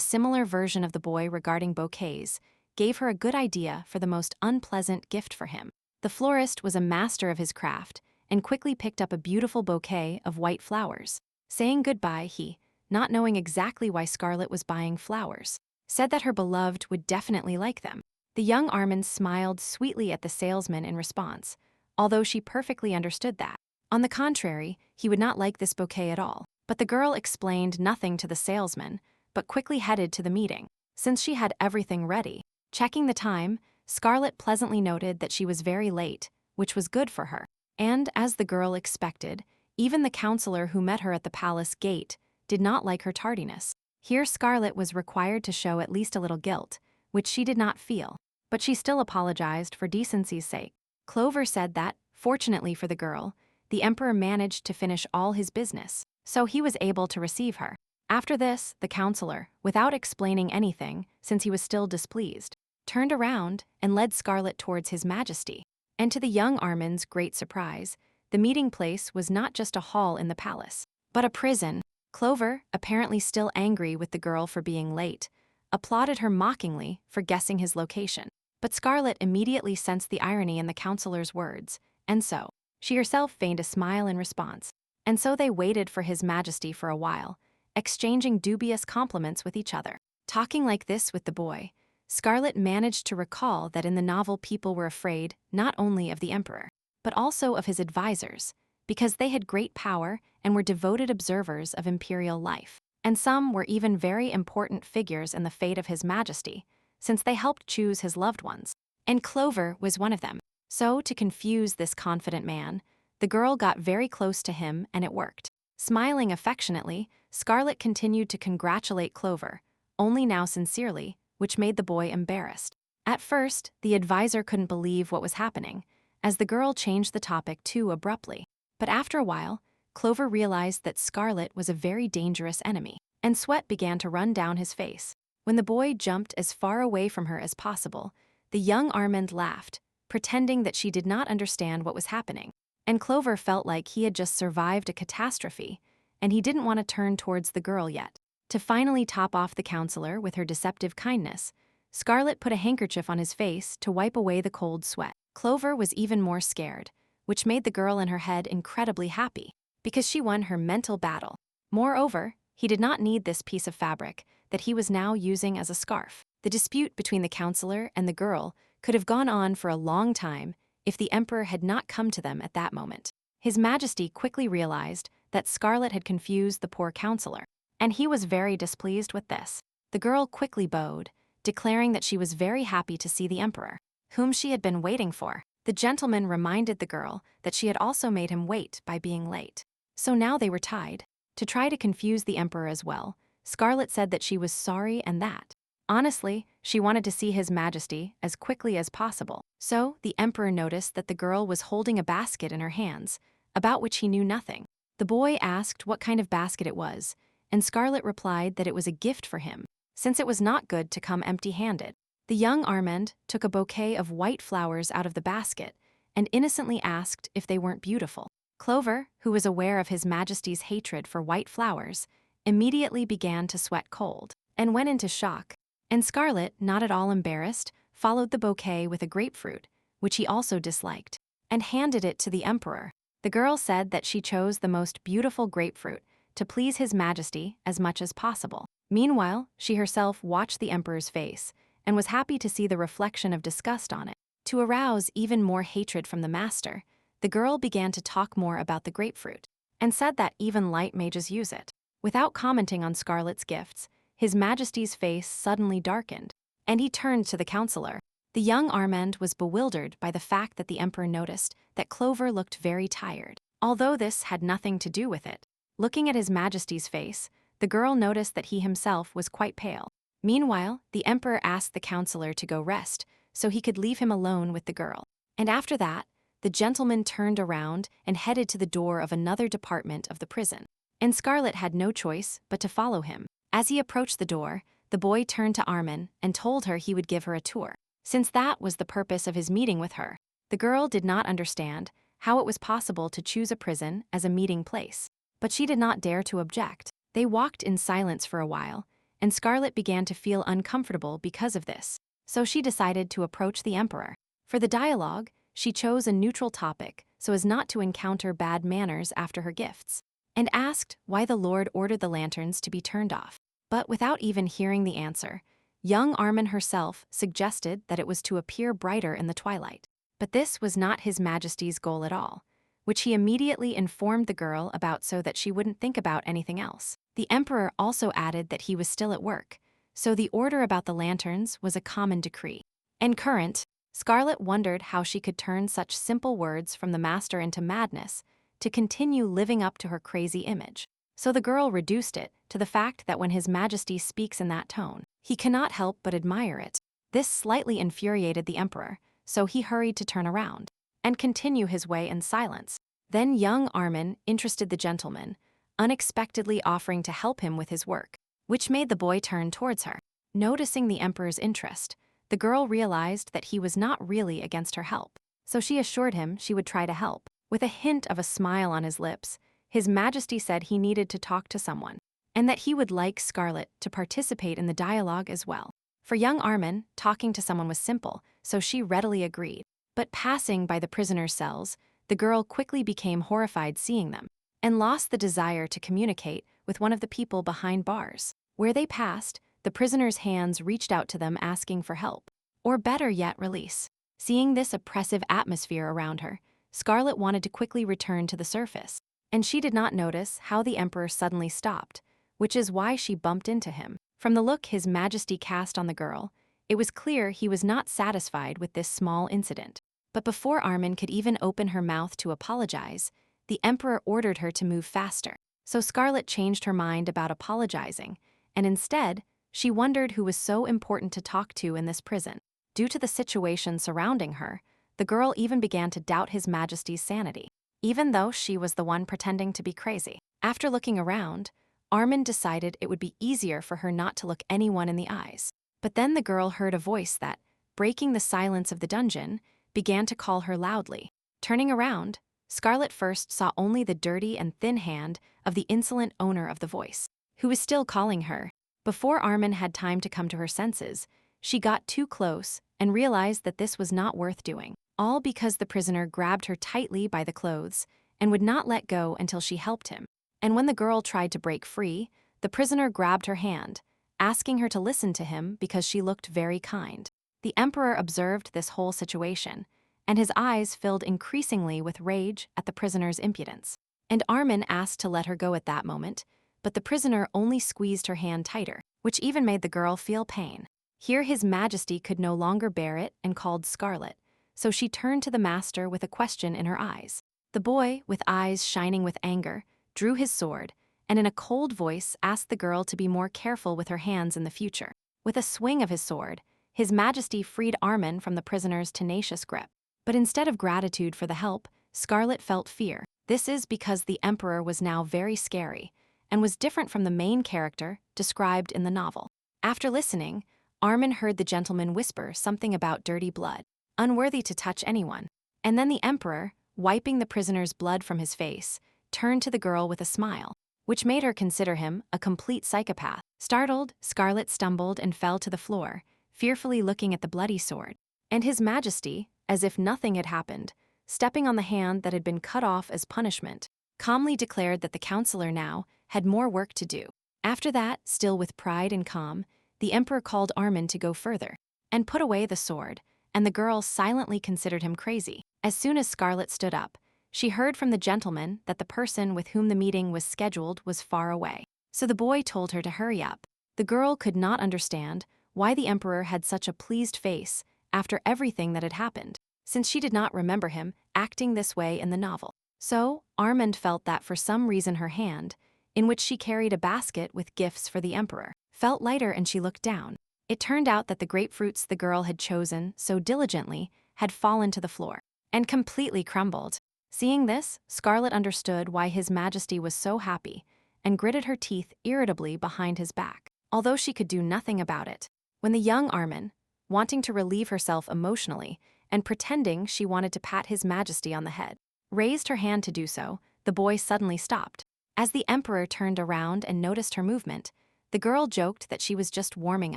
similar version of the boy regarding bouquets gave her a good idea for the most unpleasant gift for him. The florist was a master of his craft and quickly picked up a beautiful bouquet of white flowers. Saying goodbye, he, not knowing exactly why Scarlet was buying flowers, said that her beloved would definitely like them. The young Armin smiled sweetly at the salesman in response, although she perfectly understood that, on the contrary, he would not like this bouquet at all. But the girl explained nothing to the salesman, but quickly headed to the meeting, since she had everything ready. Checking the time, Scarlet pleasantly noted that she was very late, which was good for her. And, as the girl expected, even the counselor who met her at the palace gate did not like her tardiness. Here Scarlet was required to show at least a little guilt, which she did not feel, but she still apologized for decency's sake. Clover said that, fortunately for the girl, the emperor managed to finish all his business, so he was able to receive her. After this, the counselor, without explaining anything, since he was still displeased, turned around and led Scarlet towards His Majesty. And to the young Armin's great surprise, the meeting place was not just a hall in the palace, but a prison. Clover, apparently still angry with the girl for being late, applauded her mockingly for guessing his location. But Scarlet immediately sensed the irony in the counselor's words, and so, she herself feigned a smile in response. And so they waited for His Majesty for a while, exchanging dubious compliments with each other. Talking like this with the boy, Scarlet managed to recall that in the novel people were afraid not only of the emperor, but also of his advisors, because they had great power and were devoted observers of imperial life. And some were even very important figures in the fate of His Majesty, since they helped choose his loved ones. And Clover was one of them. So, to confuse this confident man, the girl got very close to him and it worked. Smiling affectionately, Scarlet continued to congratulate Clover, only now sincerely, which made the boy embarrassed. At first, the advisor couldn't believe what was happening, as the girl changed the topic too abruptly. But after a while, Clover realized that Scarlet was a very dangerous enemy, and sweat began to run down his face. When the boy jumped as far away from her as possible, the young Armand laughed, pretending that she did not understand what was happening. And Clover felt like he had just survived a catastrophe, and he didn't want to turn towards the girl yet. To finally top off the counselor with her deceptive kindness, Scarlet put a handkerchief on his face to wipe away the cold sweat. Clover was even more scared, which made the girl in her head incredibly happy, because she won her mental battle. Moreover, he did not need this piece of fabric that he was now using as a scarf. The dispute between the counselor and the girl could have gone on for a long time if the emperor had not come to them at that moment. His Majesty quickly realized that Scarlet had confused the poor counselor, and he was very displeased with this. The girl quickly bowed, declaring that she was very happy to see the emperor, whom she had been waiting for. The gentleman reminded the girl that she had also made him wait by being late. So now they were tied. To try to confuse the emperor as well, Scarlet said that she was sorry and that, honestly, she wanted to see His Majesty as quickly as possible. So, the emperor noticed that the girl was holding a basket in her hands, about which he knew nothing. The boy asked what kind of basket it was, and Scarlet replied that it was a gift for him, since it was not good to come empty-handed. The young Armand took a bouquet of white flowers out of the basket and innocently asked if they weren't beautiful. Clover, who was aware of His Majesty's hatred for white flowers, immediately began to sweat cold and went into shock. And Scarlet, not at all embarrassed, followed the bouquet with a grapefruit, which he also disliked, and handed it to the emperor. The girl said that she chose the most beautiful grapefruit to please His Majesty as much as possible. Meanwhile, she herself watched the emperor's face and was happy to see the reflection of disgust on it. To arouse even more hatred from the master, the girl began to talk more about the grapefruit, and said that even light mages use it. Without commenting on Scarlet's gifts, His Majesty's face suddenly darkened, and he turned to the counselor. The young Armand was bewildered by the fact that the emperor noticed that Clover looked very tired, although this had nothing to do with it. Looking at His Majesty's face, the girl noticed that he himself was quite pale. Meanwhile, the emperor asked the counselor to go rest so he could leave him alone with the girl. And after that, the gentleman turned around and headed to the door of another department of the prison. And Scarlet had no choice but to follow him. As he approached the door, the boy turned to Armin and told her he would give her a tour. since that was the purpose of his meeting with her. The girl did not understand how it was possible to choose a prison as a meeting place, but she did not dare to object. They walked in silence for a while, and Scarlet began to feel uncomfortable because of this, so she decided to approach the Emperor. For the dialogue, she chose a neutral topic so as not to encounter bad manners after her gifts, and asked why the Lord ordered the lanterns to be turned off. But without even hearing the answer, young Armin herself suggested that it was to appear brighter in the twilight. But this was not His Majesty's goal at all, which he immediately informed the girl about so that she wouldn't think about anything else. The Emperor also added that he was still at work, so the order about the lanterns was a common decree. And current, Scarlet wondered how she could turn such simple words from the master into madness to continue living up to her crazy image. So the girl reduced it to the fact that when His Majesty speaks in that tone, he cannot help but admire it. This slightly infuriated the Emperor, so he hurried to turn around and continue his way in silence. Then young Armin interested the gentleman, unexpectedly offering to help him with his work, which made the boy turn towards her. Noticing the Emperor's interest, the girl realized that he was not really against her help, so she assured him she would try to help. With a hint of a smile on his lips, His Majesty said he needed to talk to someone, and that he would like Scarlet to participate in the dialogue as well. For young Armin, talking to someone was simple, so she readily agreed. But passing by the prisoners' cells, the girl quickly became horrified seeing them, and lost the desire to communicate with one of the people behind bars. Where they passed, the prisoners' hands reached out to them asking for help, or better yet, release. Seeing this oppressive atmosphere around her, Scarlet wanted to quickly return to the surface, and she did not notice how the Emperor suddenly stopped, which is why she bumped into him. From the look His Majesty cast on the girl, it was clear he was not satisfied with this small incident. But before Armin could even open her mouth to apologize, the Emperor ordered her to move faster. So Scarlet changed her mind about apologizing, and instead, she wondered who was so important to talk to in this prison. Due to the situation surrounding her, the girl even began to doubt His Majesty's sanity, even though she was the one pretending to be crazy. After looking around, Armin decided it would be easier for her not to look anyone in the eyes. But then the girl heard a voice that, breaking the silence of the dungeon, began to call her loudly. Turning around, Scarlet first saw only the dirty and thin hand of the insolent owner of the voice, who was still calling her. Before Armin had time to come to her senses, she got too close and realized that this was not worth doing, all because the prisoner grabbed her tightly by the clothes and would not let go until she helped him. And when the girl tried to break free, the prisoner grabbed her hand, asking her to listen to him because she looked very kind. The Emperor observed this whole situation, and his eyes filled increasingly with rage at the prisoner's impudence. And Armin asked to let her go at that moment, but the prisoner only squeezed her hand tighter, which even made the girl feel pain. Here His Majesty could no longer bear it and called Scarlet, so she turned to the master with a question in her eyes. The boy, with eyes shining with anger, drew his sword, and in a cold voice asked the girl to be more careful with her hands in the future. With a swing of his sword, His Majesty freed Armin from the prisoner's tenacious grip. But instead of gratitude for the help, Scarlet felt fear. This is because the Emperor was now very scary, and was different from the main character described in the novel. After listening, Armin heard the gentleman whisper something about dirty blood, unworthy to touch anyone. And then the Emperor, wiping the prisoner's blood from his face, turned to the girl with a smile, which made her consider him a complete psychopath. Startled, Scarlet stumbled and fell to the floor, fearfully looking at the bloody sword. And His Majesty, as if nothing had happened, stepping on the hand that had been cut off as punishment, calmly declared that the counselor now had more work to do. After that, still with pride and calm, the Emperor called Armin to go further, and put away the sword, and the girl silently considered him crazy. As soon as Scarlet stood up, she heard from the gentleman that the person with whom the meeting was scheduled was far away. So the boy told her to hurry up. The girl could not understand why the Emperor had such a pleased face after everything that had happened, since she did not remember him acting this way in the novel. So Armand felt that for some reason her hand, in which she carried a basket with gifts for the Emperor, felt lighter, and she looked down. It turned out that the grapefruits the girl had chosen so diligently had fallen to the floor and completely crumbled. Seeing this, Scarlet understood why His Majesty was so happy and gritted her teeth irritably behind his back, although she could do nothing about it. When the young Armin, wanting to relieve herself emotionally and pretending she wanted to pat His Majesty on the head. Raised her hand to do so, the boy suddenly stopped. As the emperor turned around and noticed her movement, the girl joked that she was just warming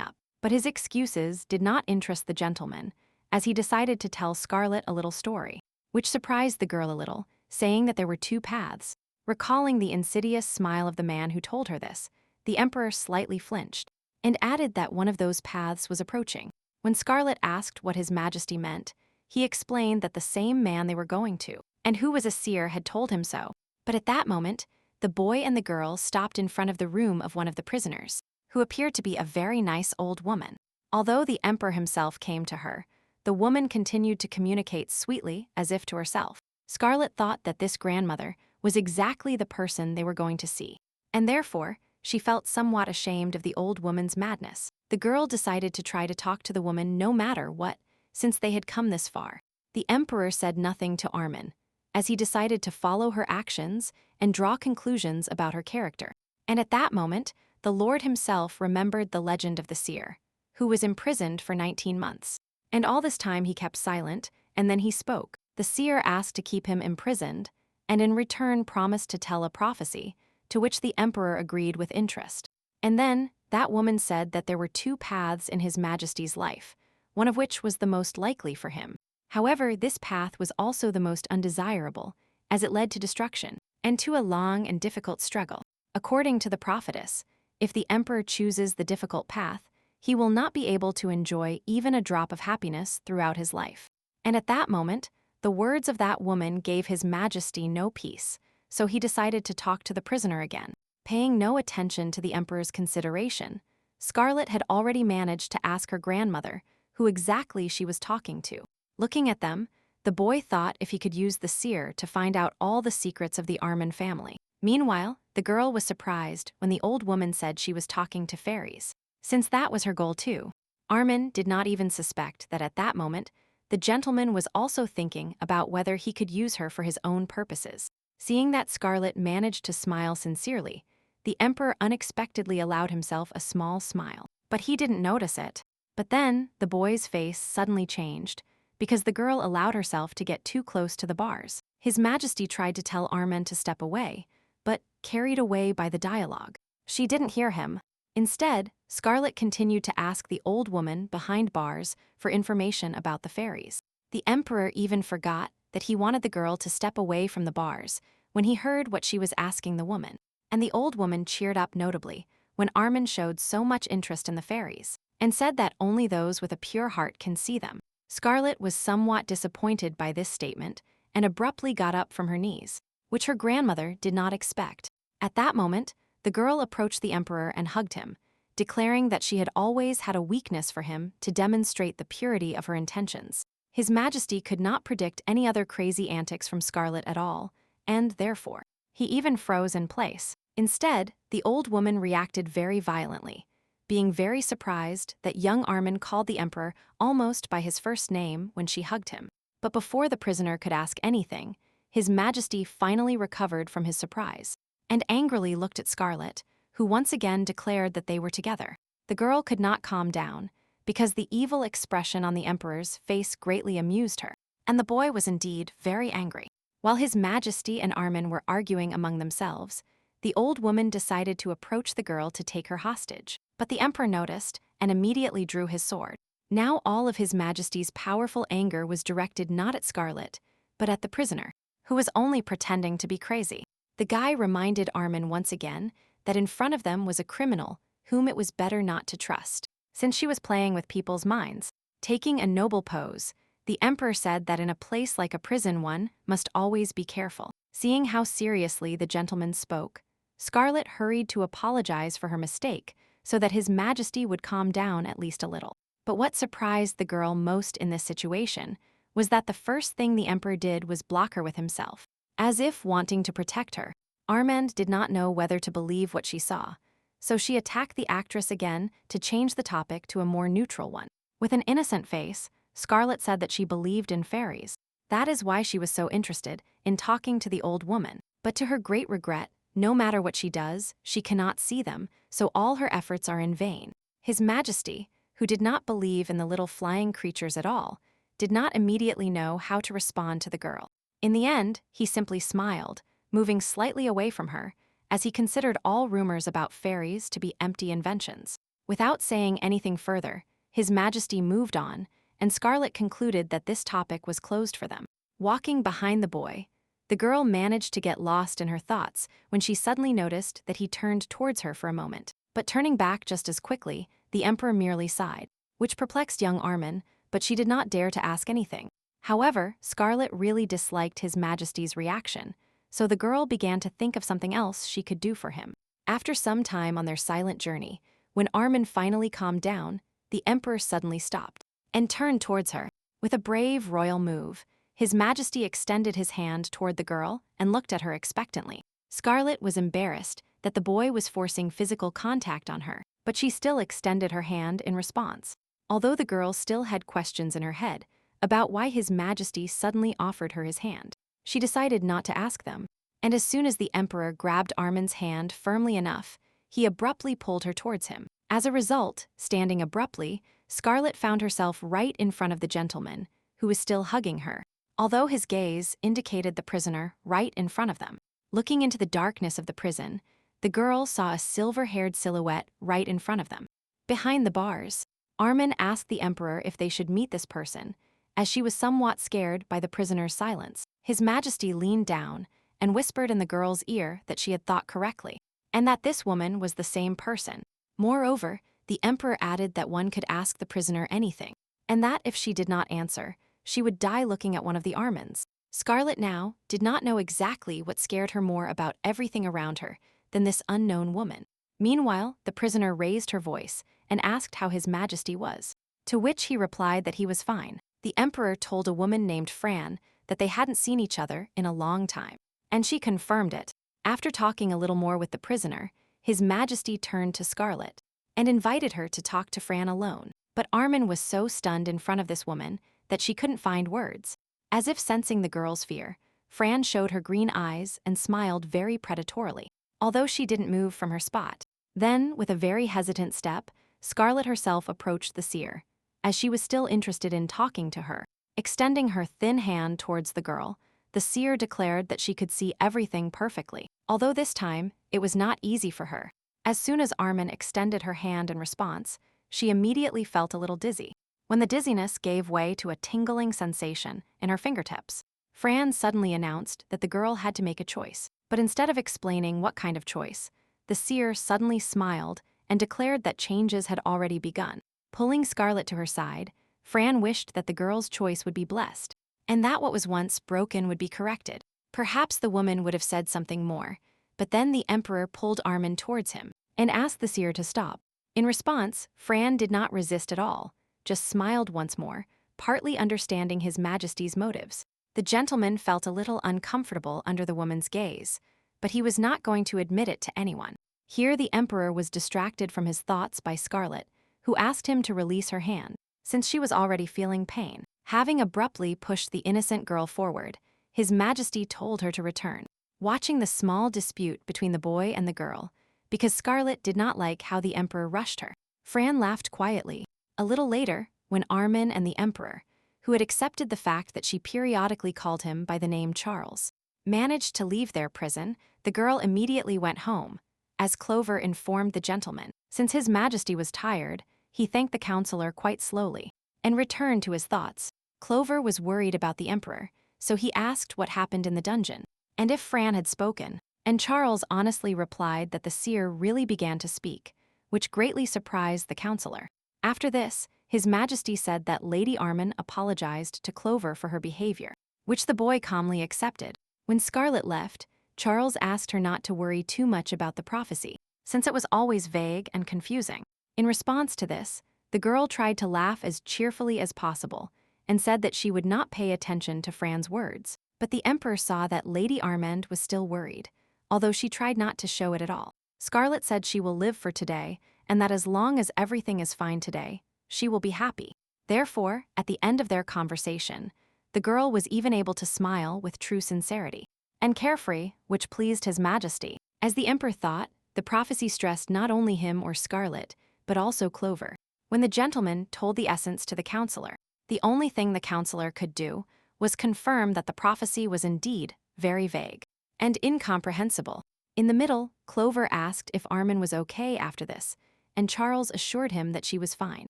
up. But his excuses did not interest the gentleman, as he decided to tell Scarlet a little story, which surprised the girl a little, saying that there were two paths. Recalling the insidious smile of the man who told her this, the emperor slightly flinched, and added that one of those paths was approaching. When Scarlet asked what His Majesty meant, he explained that the same man they were going to, and who was a seer, had told him so. But at that moment, the boy and the girl stopped in front of the room of one of the prisoners, who appeared to be a very nice old woman. Although the emperor himself came to her, the woman continued to communicate sweetly as if to herself. Scarlet thought that this grandmother was exactly the person they were going to see, and therefore she felt somewhat ashamed of the old woman's madness. The girl decided to try to talk to the woman no matter what, since they had come this far. The emperor said nothing to Armin, as he decided to follow her actions and draw conclusions about her character. And at that moment, the Lord himself remembered the legend of the seer, who was imprisoned for 19 months. And all this time he kept silent, and then he spoke. The seer asked to keep him imprisoned, and in return promised to tell a prophecy, to which the emperor agreed with interest. And then, that woman said that there were two paths in His Majesty's life, one of which was the most likely for him. However, this path was also the most undesirable, as it led to destruction, and to a long and difficult struggle. According to the prophetess, if the emperor chooses the difficult path, he will not be able to enjoy even a drop of happiness throughout his life. And at that moment, the words of that woman gave His Majesty no peace, so he decided to talk to the prisoner again. Paying no attention to the emperor's consideration, Scarlet had already managed to ask her grandmother who exactly she was talking to. Looking at them, the boy thought if he could use the seer to find out all the secrets of the Armin family. Meanwhile, the girl was surprised when the old woman said she was talking to fairies, since that was her goal too. Armin did not even suspect that at that moment, the gentleman was also thinking about whether he could use her for his own purposes. Seeing that Scarlet managed to smile sincerely, the emperor unexpectedly allowed himself a small smile. But he didn't notice it. But then, the boy's face suddenly changed, because the girl allowed herself to get too close to the bars. His Majesty tried to tell Armin to step away, but carried away by the dialogue, she didn't hear him. Instead, Scarlet continued to ask the old woman behind bars for information about the fairies. The emperor even forgot that he wanted the girl to step away from the bars when he heard what she was asking the woman. And the old woman cheered up notably when Armin showed so much interest in the fairies, and said that only those with a pure heart can see them. Scarlet was somewhat disappointed by this statement and abruptly got up from her knees, which her grandmother did not expect. At that moment, the girl approached the emperor and hugged him, declaring that she had always had a weakness for him to demonstrate the purity of her intentions. His Majesty could not predict any other crazy antics from Scarlet at all, and therefore, he even froze in place. Instead, the old woman reacted very violently, being very surprised that young Armin called the emperor almost by his first name when she hugged him. But before the prisoner could ask anything, His Majesty finally recovered from his surprise, and angrily looked at Scarlet, who once again declared that they were together. The girl could not calm down, because the evil expression on the emperor's face greatly amused her, and the boy was indeed very angry. While His Majesty and Armin were arguing among themselves, the old woman decided to approach the girl to take her hostage. But the emperor noticed and immediately drew his sword. Now all of His Majesty's powerful anger was directed not at Scarlet, but at the prisoner, who was only pretending to be crazy. The guy reminded Armin once again that in front of them was a criminal whom it was better not to trust, since she was playing with people's minds. Taking a noble pose, the emperor said that in a place like a prison one must always be careful. Seeing how seriously the gentleman spoke, Scarlet hurried to apologize for her mistake so that His Majesty would calm down at least a little. But what surprised the girl most in this situation was that the first thing the emperor did was block her with himself, as if wanting to protect her. Armand did not know whether to believe what she saw, so she attacked the actress again to change the topic to a more neutral one. With an innocent face, Scarlet said that she believed in fairies. That is why she was so interested in talking to the old woman. But to her great regret, no matter what she does, she cannot see them, so all her efforts are in vain. His Majesty, who did not believe in the little flying creatures at all, did not immediately know how to respond to the girl. In the end, he simply smiled, moving slightly away from her, as he considered all rumors about fairies to be empty inventions. Without saying anything further, His Majesty moved on, and Scarlet concluded that this topic was closed for them. Walking behind the boy, the girl managed to get lost in her thoughts when she suddenly noticed that he turned towards her for a moment. But turning back just as quickly, the Emperor merely sighed, which perplexed young Armin, but she did not dare to ask anything. However, Scarlet really disliked His Majesty's reaction, so the girl began to think of something else she could do for him. After some time on their silent journey, when Armin finally calmed down, the Emperor suddenly stopped and turned towards her. With a brave royal move, His Majesty extended his hand toward the girl and looked at her expectantly. Scarlet was embarrassed that the boy was forcing physical contact on her, but she still extended her hand in response. Although the girl still had questions in her head about why His Majesty suddenly offered her his hand, she decided not to ask them. And as soon as the Emperor grabbed Armin's hand firmly enough, he abruptly pulled her towards him. As a result, standing abruptly, Scarlet found herself right in front of the gentleman, who was still hugging her, although his gaze indicated the prisoner right in front of them. Looking into the darkness of the prison, the girl saw a silver-haired silhouette right in front of them. Behind the bars, Armin asked the Emperor if they should meet this person, as she was somewhat scared by the prisoner's silence. His Majesty leaned down and whispered in the girl's ear that she had thought correctly, and that this woman was the same person. Moreover, the Emperor added that one could ask the prisoner anything, and that if she did not answer, she would die looking at one of the Armins. Scarlet now did not know exactly what scared her more about everything around her than this unknown woman. Meanwhile, the prisoner raised her voice and asked how His Majesty was, to which he replied that he was fine. The Emperor told a woman named Fran that they hadn't seen each other in a long time, and she confirmed it. After talking a little more with the prisoner, His Majesty turned to Scarlet and invited her to talk to Fran alone. But Armin was so stunned in front of this woman that she couldn't find words. As if sensing the girl's fear, Fran showed her green eyes and smiled very predatorily, although she didn't move from her spot. Then, with a very hesitant step, Scarlet herself approached the seer, as she was still interested in talking to her. Extending her thin hand towards the girl, the seer declared that she could see everything perfectly, although this time, it was not easy for her. As soon as Armin extended her hand in response, she immediately felt a little dizzy. When the dizziness gave way to a tingling sensation in her fingertips, Fran suddenly announced that the girl had to make a choice. But instead of explaining what kind of choice, the seer suddenly smiled and declared that changes had already begun. Pulling Scarlet to her side, Fran wished that the girl's choice would be blessed, and that what was once broken would be corrected. Perhaps the woman would have said something more, but then the Emperor pulled Armin towards him and asked the seer to stop. In response, Fran did not resist at all, just smiled once more, partly understanding His Majesty's motives. The gentleman felt a little uncomfortable under the woman's gaze, but he was not going to admit it to anyone. Here the Emperor was distracted from his thoughts by Scarlet, who asked him to release her hand, since she was already feeling pain. Having abruptly pushed the innocent girl forward, His Majesty told her to return. Watching the small dispute between the boy and the girl, because Scarlet did not like how the Emperor rushed her, Fran laughed quietly. A little later, when Armin and the Emperor, who had accepted the fact that she periodically called him by the name Charles, managed to leave their prison, the girl immediately went home, as Clover informed the gentleman. Since His Majesty was tired, he thanked the counselor quite slowly and returned to his thoughts. Clover was worried about the Emperor, so he asked what happened in the dungeon, and if Fran had spoken, and Charles honestly replied that the seer really began to speak, which greatly surprised the counselor. After this, His Majesty said that Lady Armin apologized to Clover for her behavior, which the boy calmly accepted. When Scarlet left, Charles asked her not to worry too much about the prophecy, since it was always vague and confusing. In response to this, the girl tried to laugh as cheerfully as possible and said that she would not pay attention to Fran's words. But the Emperor saw that Lady Armand was still worried, although she tried not to show it at all. Scarlet said she will live for today, and that as long as everything is fine today, she will be happy. Therefore, at the end of their conversation, the girl was even able to smile with true sincerity and carefree, which pleased His Majesty. As the Emperor thought, the prophecy stressed not only him or Scarlet, but also Clover. When the gentleman told the essence to the counselor, the only thing the counselor could do was confirm that the prophecy was indeed very vague and incomprehensible. In the middle, Clover asked if Armin was okay after this, and Charles assured him that she was fine.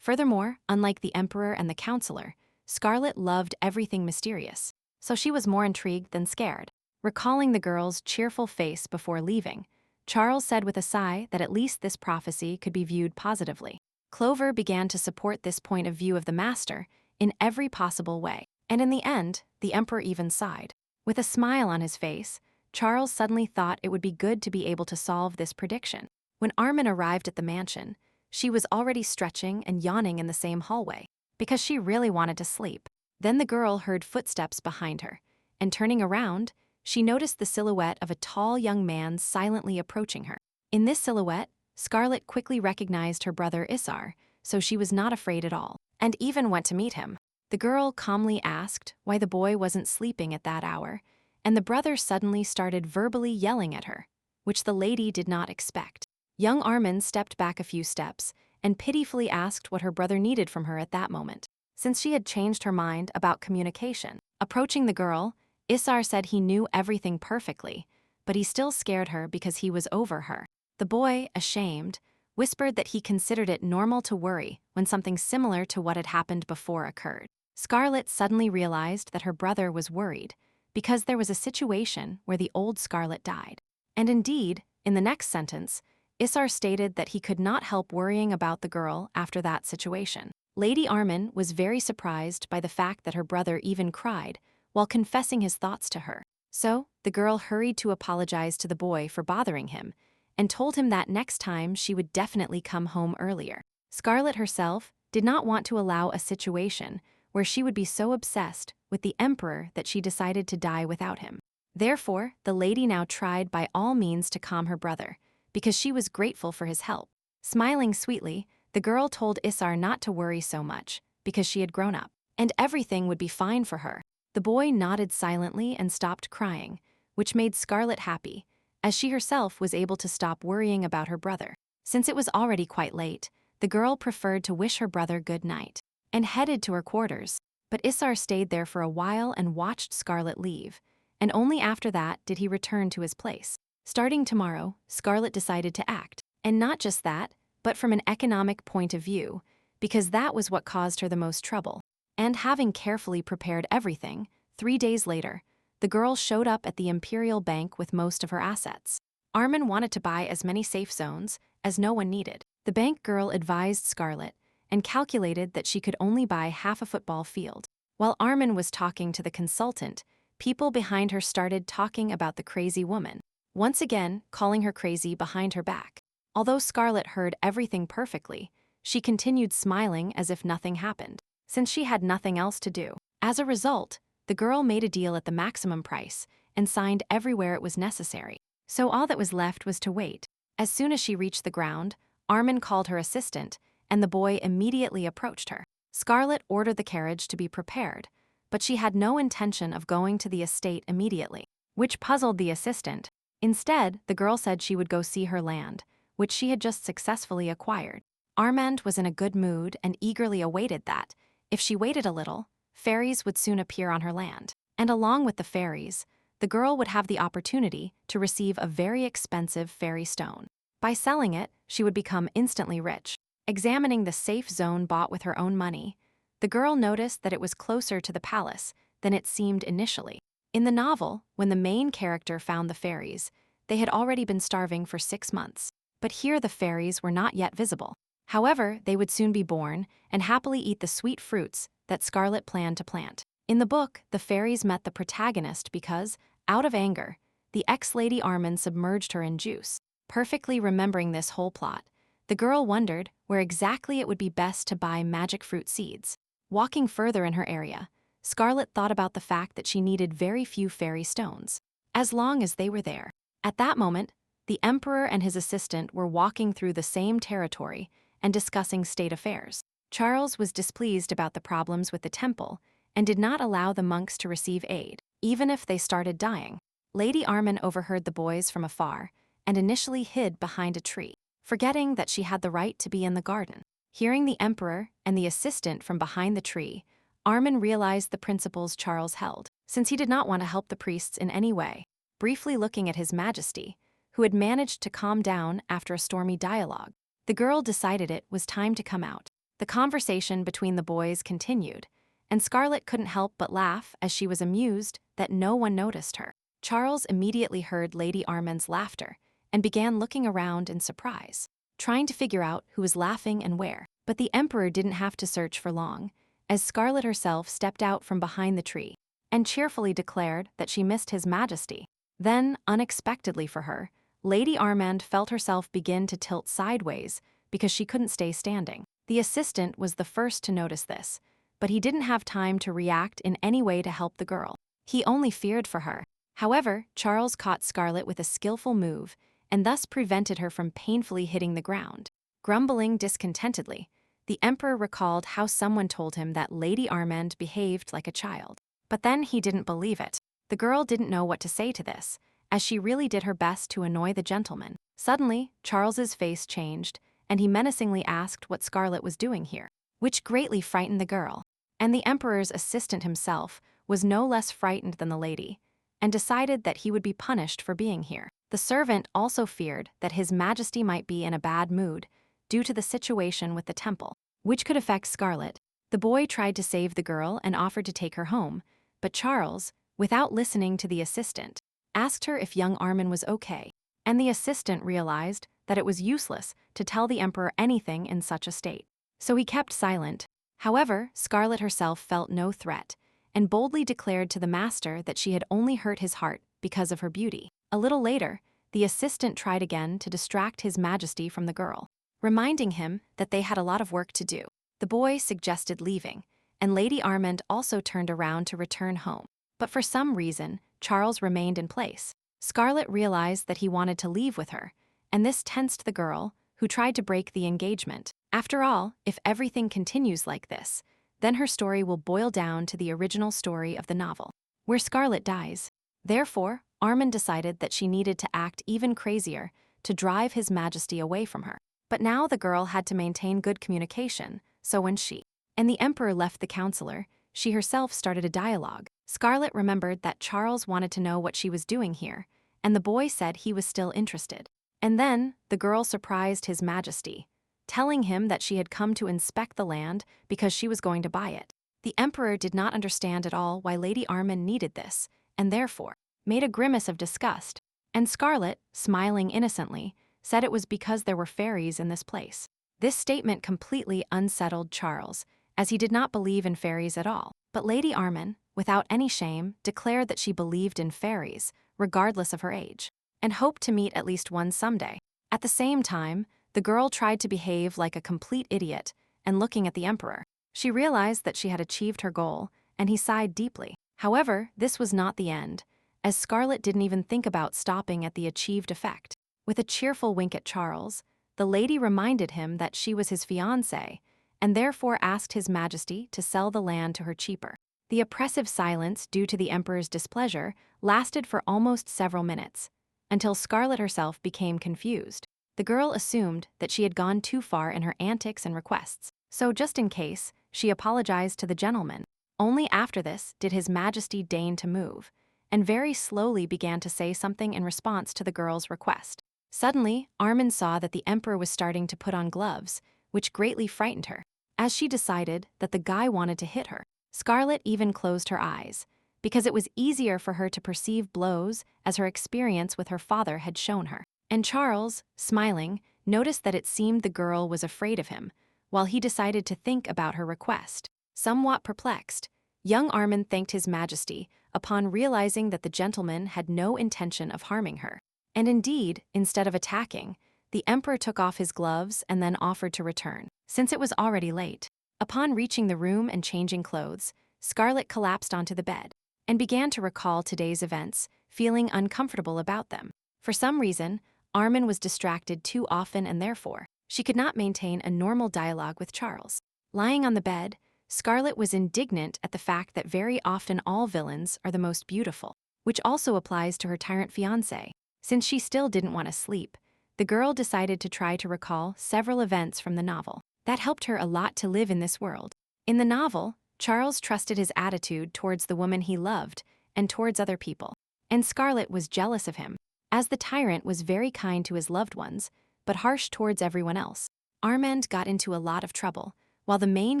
Furthermore, unlike the Emperor and the counselor, Scarlet loved everything mysterious, so she was more intrigued than scared. Recalling the girl's cheerful face before leaving, Charles said with a sigh that at least this prophecy could be viewed positively. Clover began to support this point of view of the master in every possible way, and in the end, the Emperor even sighed. With a smile on his face, Charles suddenly thought it would be good to be able to solve this prediction. When Armin arrived at the mansion, she was already stretching and yawning in the same hallway, because she really wanted to sleep. Then the girl heard footsteps behind her, and turning around, she noticed the silhouette of a tall young man silently approaching her. In this silhouette, Scarlet quickly recognized her brother Isar, so she was not afraid at all, and even went to meet him. The girl calmly asked why the boy wasn't sleeping at that hour, and the brother suddenly started verbally yelling at her, which the lady did not expect. Young Armin stepped back a few steps and pitifully asked what her brother needed from her at that moment, since she had changed her mind about communication. Approaching the girl, Isar said he knew everything perfectly, but he still scared her because he was over her. The boy, ashamed, whispered that he considered it normal to worry when something similar to what had happened before occurred. Scarlet suddenly realized that her brother was worried because there was a situation where the old Scarlet died. And indeed, in the next sentence, Isar stated that he could not help worrying about the girl after that situation. Lady Armin was very surprised by the fact that her brother even cried while confessing his thoughts to her. So, the girl hurried to apologize to the boy for bothering him and told him that next time she would definitely come home earlier. Scarlet herself did not want to allow a situation where she would be so obsessed with the Emperor that she decided to die without him. Therefore, the lady now tried by all means to calm her brother, because she was grateful for his help. Smiling sweetly, the girl told Isar not to worry so much, because she had grown up, and everything would be fine for her. The boy nodded silently and stopped crying, which made Scarlet happy, as she herself was able to stop worrying about her brother. Since it was already quite late, the girl preferred to wish her brother good night and headed to her quarters. But Isar stayed there for a while and watched Scarlet leave, and only after that did he return to his place. Starting tomorrow, Scarlet decided to act, and not just that, but from an economic point of view, because that was what caused her the most trouble. And having carefully prepared everything, 3 days later, the girl showed up at the Imperial Bank with most of her assets. Armin wanted to buy as many safe zones as no one needed. The bank girl advised Scarlet and calculated that she could only buy half a football field. While Armin was talking to the consultant, people behind her started talking about the crazy woman, once again calling her crazy behind her back. Although Scarlet heard everything perfectly, she continued smiling as if nothing happened, since she had nothing else to do. As a result, the girl made a deal at the maximum price and signed everywhere it was necessary. So all that was left was to wait. As soon as she reached the ground, Armin called her assistant, and the boy immediately approached her. Scarlet ordered the carriage to be prepared, but she had no intention of going to the estate immediately, which puzzled the assistant. Instead, the girl said she would go see her land, which she had just successfully acquired. Armand was in a good mood and eagerly awaited that, if she waited a little, fairies would soon appear on her land. And along with the fairies, the girl would have the opportunity to receive a very expensive fairy stone. By selling it, she would become instantly rich. Examining the safe zone bought with her own money, the girl noticed that it was closer to the palace than it seemed initially. In the novel, when the main character found the fairies, they had already been starving for 6 months. But here the fairies were not yet visible. However, they would soon be born and happily eat the sweet fruits that Scarlet planned to plant. In the book, the fairies met the protagonist because, out of anger, the ex-Lady Armin submerged her in juice. Perfectly remembering this whole plot, the girl wondered where exactly it would be best to buy magic fruit seeds. Walking further in her area, Scarlet thought about the fact that she needed very few fairy stones, as long as they were there. At that moment, the Emperor and his assistant were walking through the same territory and discussing state affairs. Charles was displeased about the problems with the temple and did not allow the monks to receive aid, even if they started dying. Lady Armin overheard the boys from afar and initially hid behind a tree, forgetting that she had the right to be in the garden. Hearing the emperor and the assistant from behind the tree, Armin realized the principles Charles held, since he did not want to help the priests in any way. Briefly looking at his majesty, who had managed to calm down after a stormy dialogue, the girl decided it was time to come out. The conversation between the boys continued, and Scarlet couldn't help but laugh as she was amused that no one noticed her. Charles immediately heard Lady Armin's laughter and began looking around in surprise, trying to figure out who was laughing and where. But the emperor didn't have to search for long, as Scarlet herself stepped out from behind the tree and cheerfully declared that she missed his majesty. Then, unexpectedly for her, Lady Armand felt herself begin to tilt sideways because she couldn't stay standing. The assistant was the first to notice this, but he didn't have time to react in any way to help the girl. He only feared for her. However, Charles caught Scarlet with a skillful move and thus prevented her from painfully hitting the ground. Grumbling discontentedly, the emperor recalled how someone told him that Lady Armand behaved like a child. But then he didn't believe it. The girl didn't know what to say to this, as she really did her best to annoy the gentleman. Suddenly, Charles's face changed, and he menacingly asked what Scarlet was doing here, which greatly frightened the girl. And the emperor's assistant himself was no less frightened than the lady, and decided that he would be punished for being here. The servant also feared that his majesty might be in a bad mood due to the situation with the temple, which could affect Scarlet. The boy tried to save the girl and offered to take her home, but Charles, without listening to the assistant, asked her if young Armin was okay, and the assistant realized that it was useless to tell the emperor anything in such a state. So he kept silent. However, Scarlet herself felt no threat, and boldly declared to the master that she had only hurt his heart because of her beauty. A little later, the assistant tried again to distract his majesty from the girl, reminding him that they had a lot of work to do. The boy suggested leaving, and Lady Armand also turned around to return home. But for some reason, Charles remained in place. Scarlet realized that he wanted to leave with her, and this tensed the girl, who tried to break the engagement. After all, if everything continues like this, then her story will boil down to the original story of the novel, where Scarlet dies. Therefore, Armin decided that she needed to act even crazier to drive his majesty away from her. But now the girl had to maintain good communication, so when she and the emperor left the counselor, she herself started a dialogue. Scarlet remembered that Charles wanted to know what she was doing here, and the boy said he was still interested. And then, the girl surprised his majesty, telling him that she had come to inspect the land because she was going to buy it. The emperor did not understand at all why Lady Armin needed this, and therefore made a grimace of disgust. And Scarlet, smiling innocently, said it was because there were fairies in this place. This statement completely unsettled Charles, as he did not believe in fairies at all. But Lady Armin, without any shame, declared that she believed in fairies, regardless of her age, and hoped to meet at least one someday. At the same time, the girl tried to behave like a complete idiot, and looking at the emperor, she realized that she had achieved her goal, and he sighed deeply. However, this was not the end, as Scarlet didn't even think about stopping at the achieved effect. With a cheerful wink at Charles, the lady reminded him that she was his fiancée, and therefore asked his majesty to sell the land to her cheaper. The oppressive silence due to the emperor's displeasure lasted for almost several minutes, until Scarlet herself became confused. The girl assumed that she had gone too far in her antics and requests, so just in case, she apologized to the gentleman. Only after this did his majesty deign to move, and very slowly began to say something in response to the girl's request. Suddenly, Armin saw that the emperor was starting to put on gloves, which greatly frightened her, as she decided that the guy wanted to hit her. Scarlet even closed her eyes, because it was easier for her to perceive blows as her experience with her father had shown her. And Charles, smiling, noticed that it seemed the girl was afraid of him, while he decided to think about her request. Somewhat perplexed, young Armin thanked his majesty upon realizing that the gentleman had no intention of harming her. And indeed, instead of attacking, the emperor took off his gloves and then offered to return, since it was already late. Upon reaching the room and changing clothes, Scarlet collapsed onto the bed and began to recall today's events, feeling uncomfortable about them. For some reason, Armin was distracted too often, and therefore, she could not maintain a normal dialogue with Charles. Lying on the bed, Scarlet was indignant at the fact that very often all villains are the most beautiful, which also applies to her tyrant fiancé. Since she still didn't want to sleep, the girl decided to try to recall several events from the novel. That helped her a lot to live in this world. In the novel, Charles trusted his attitude towards the woman he loved and towards other people. And Scarlet was jealous of him, as the tyrant was very kind to his loved ones, but harsh towards everyone else. Armand got into a lot of trouble, while the main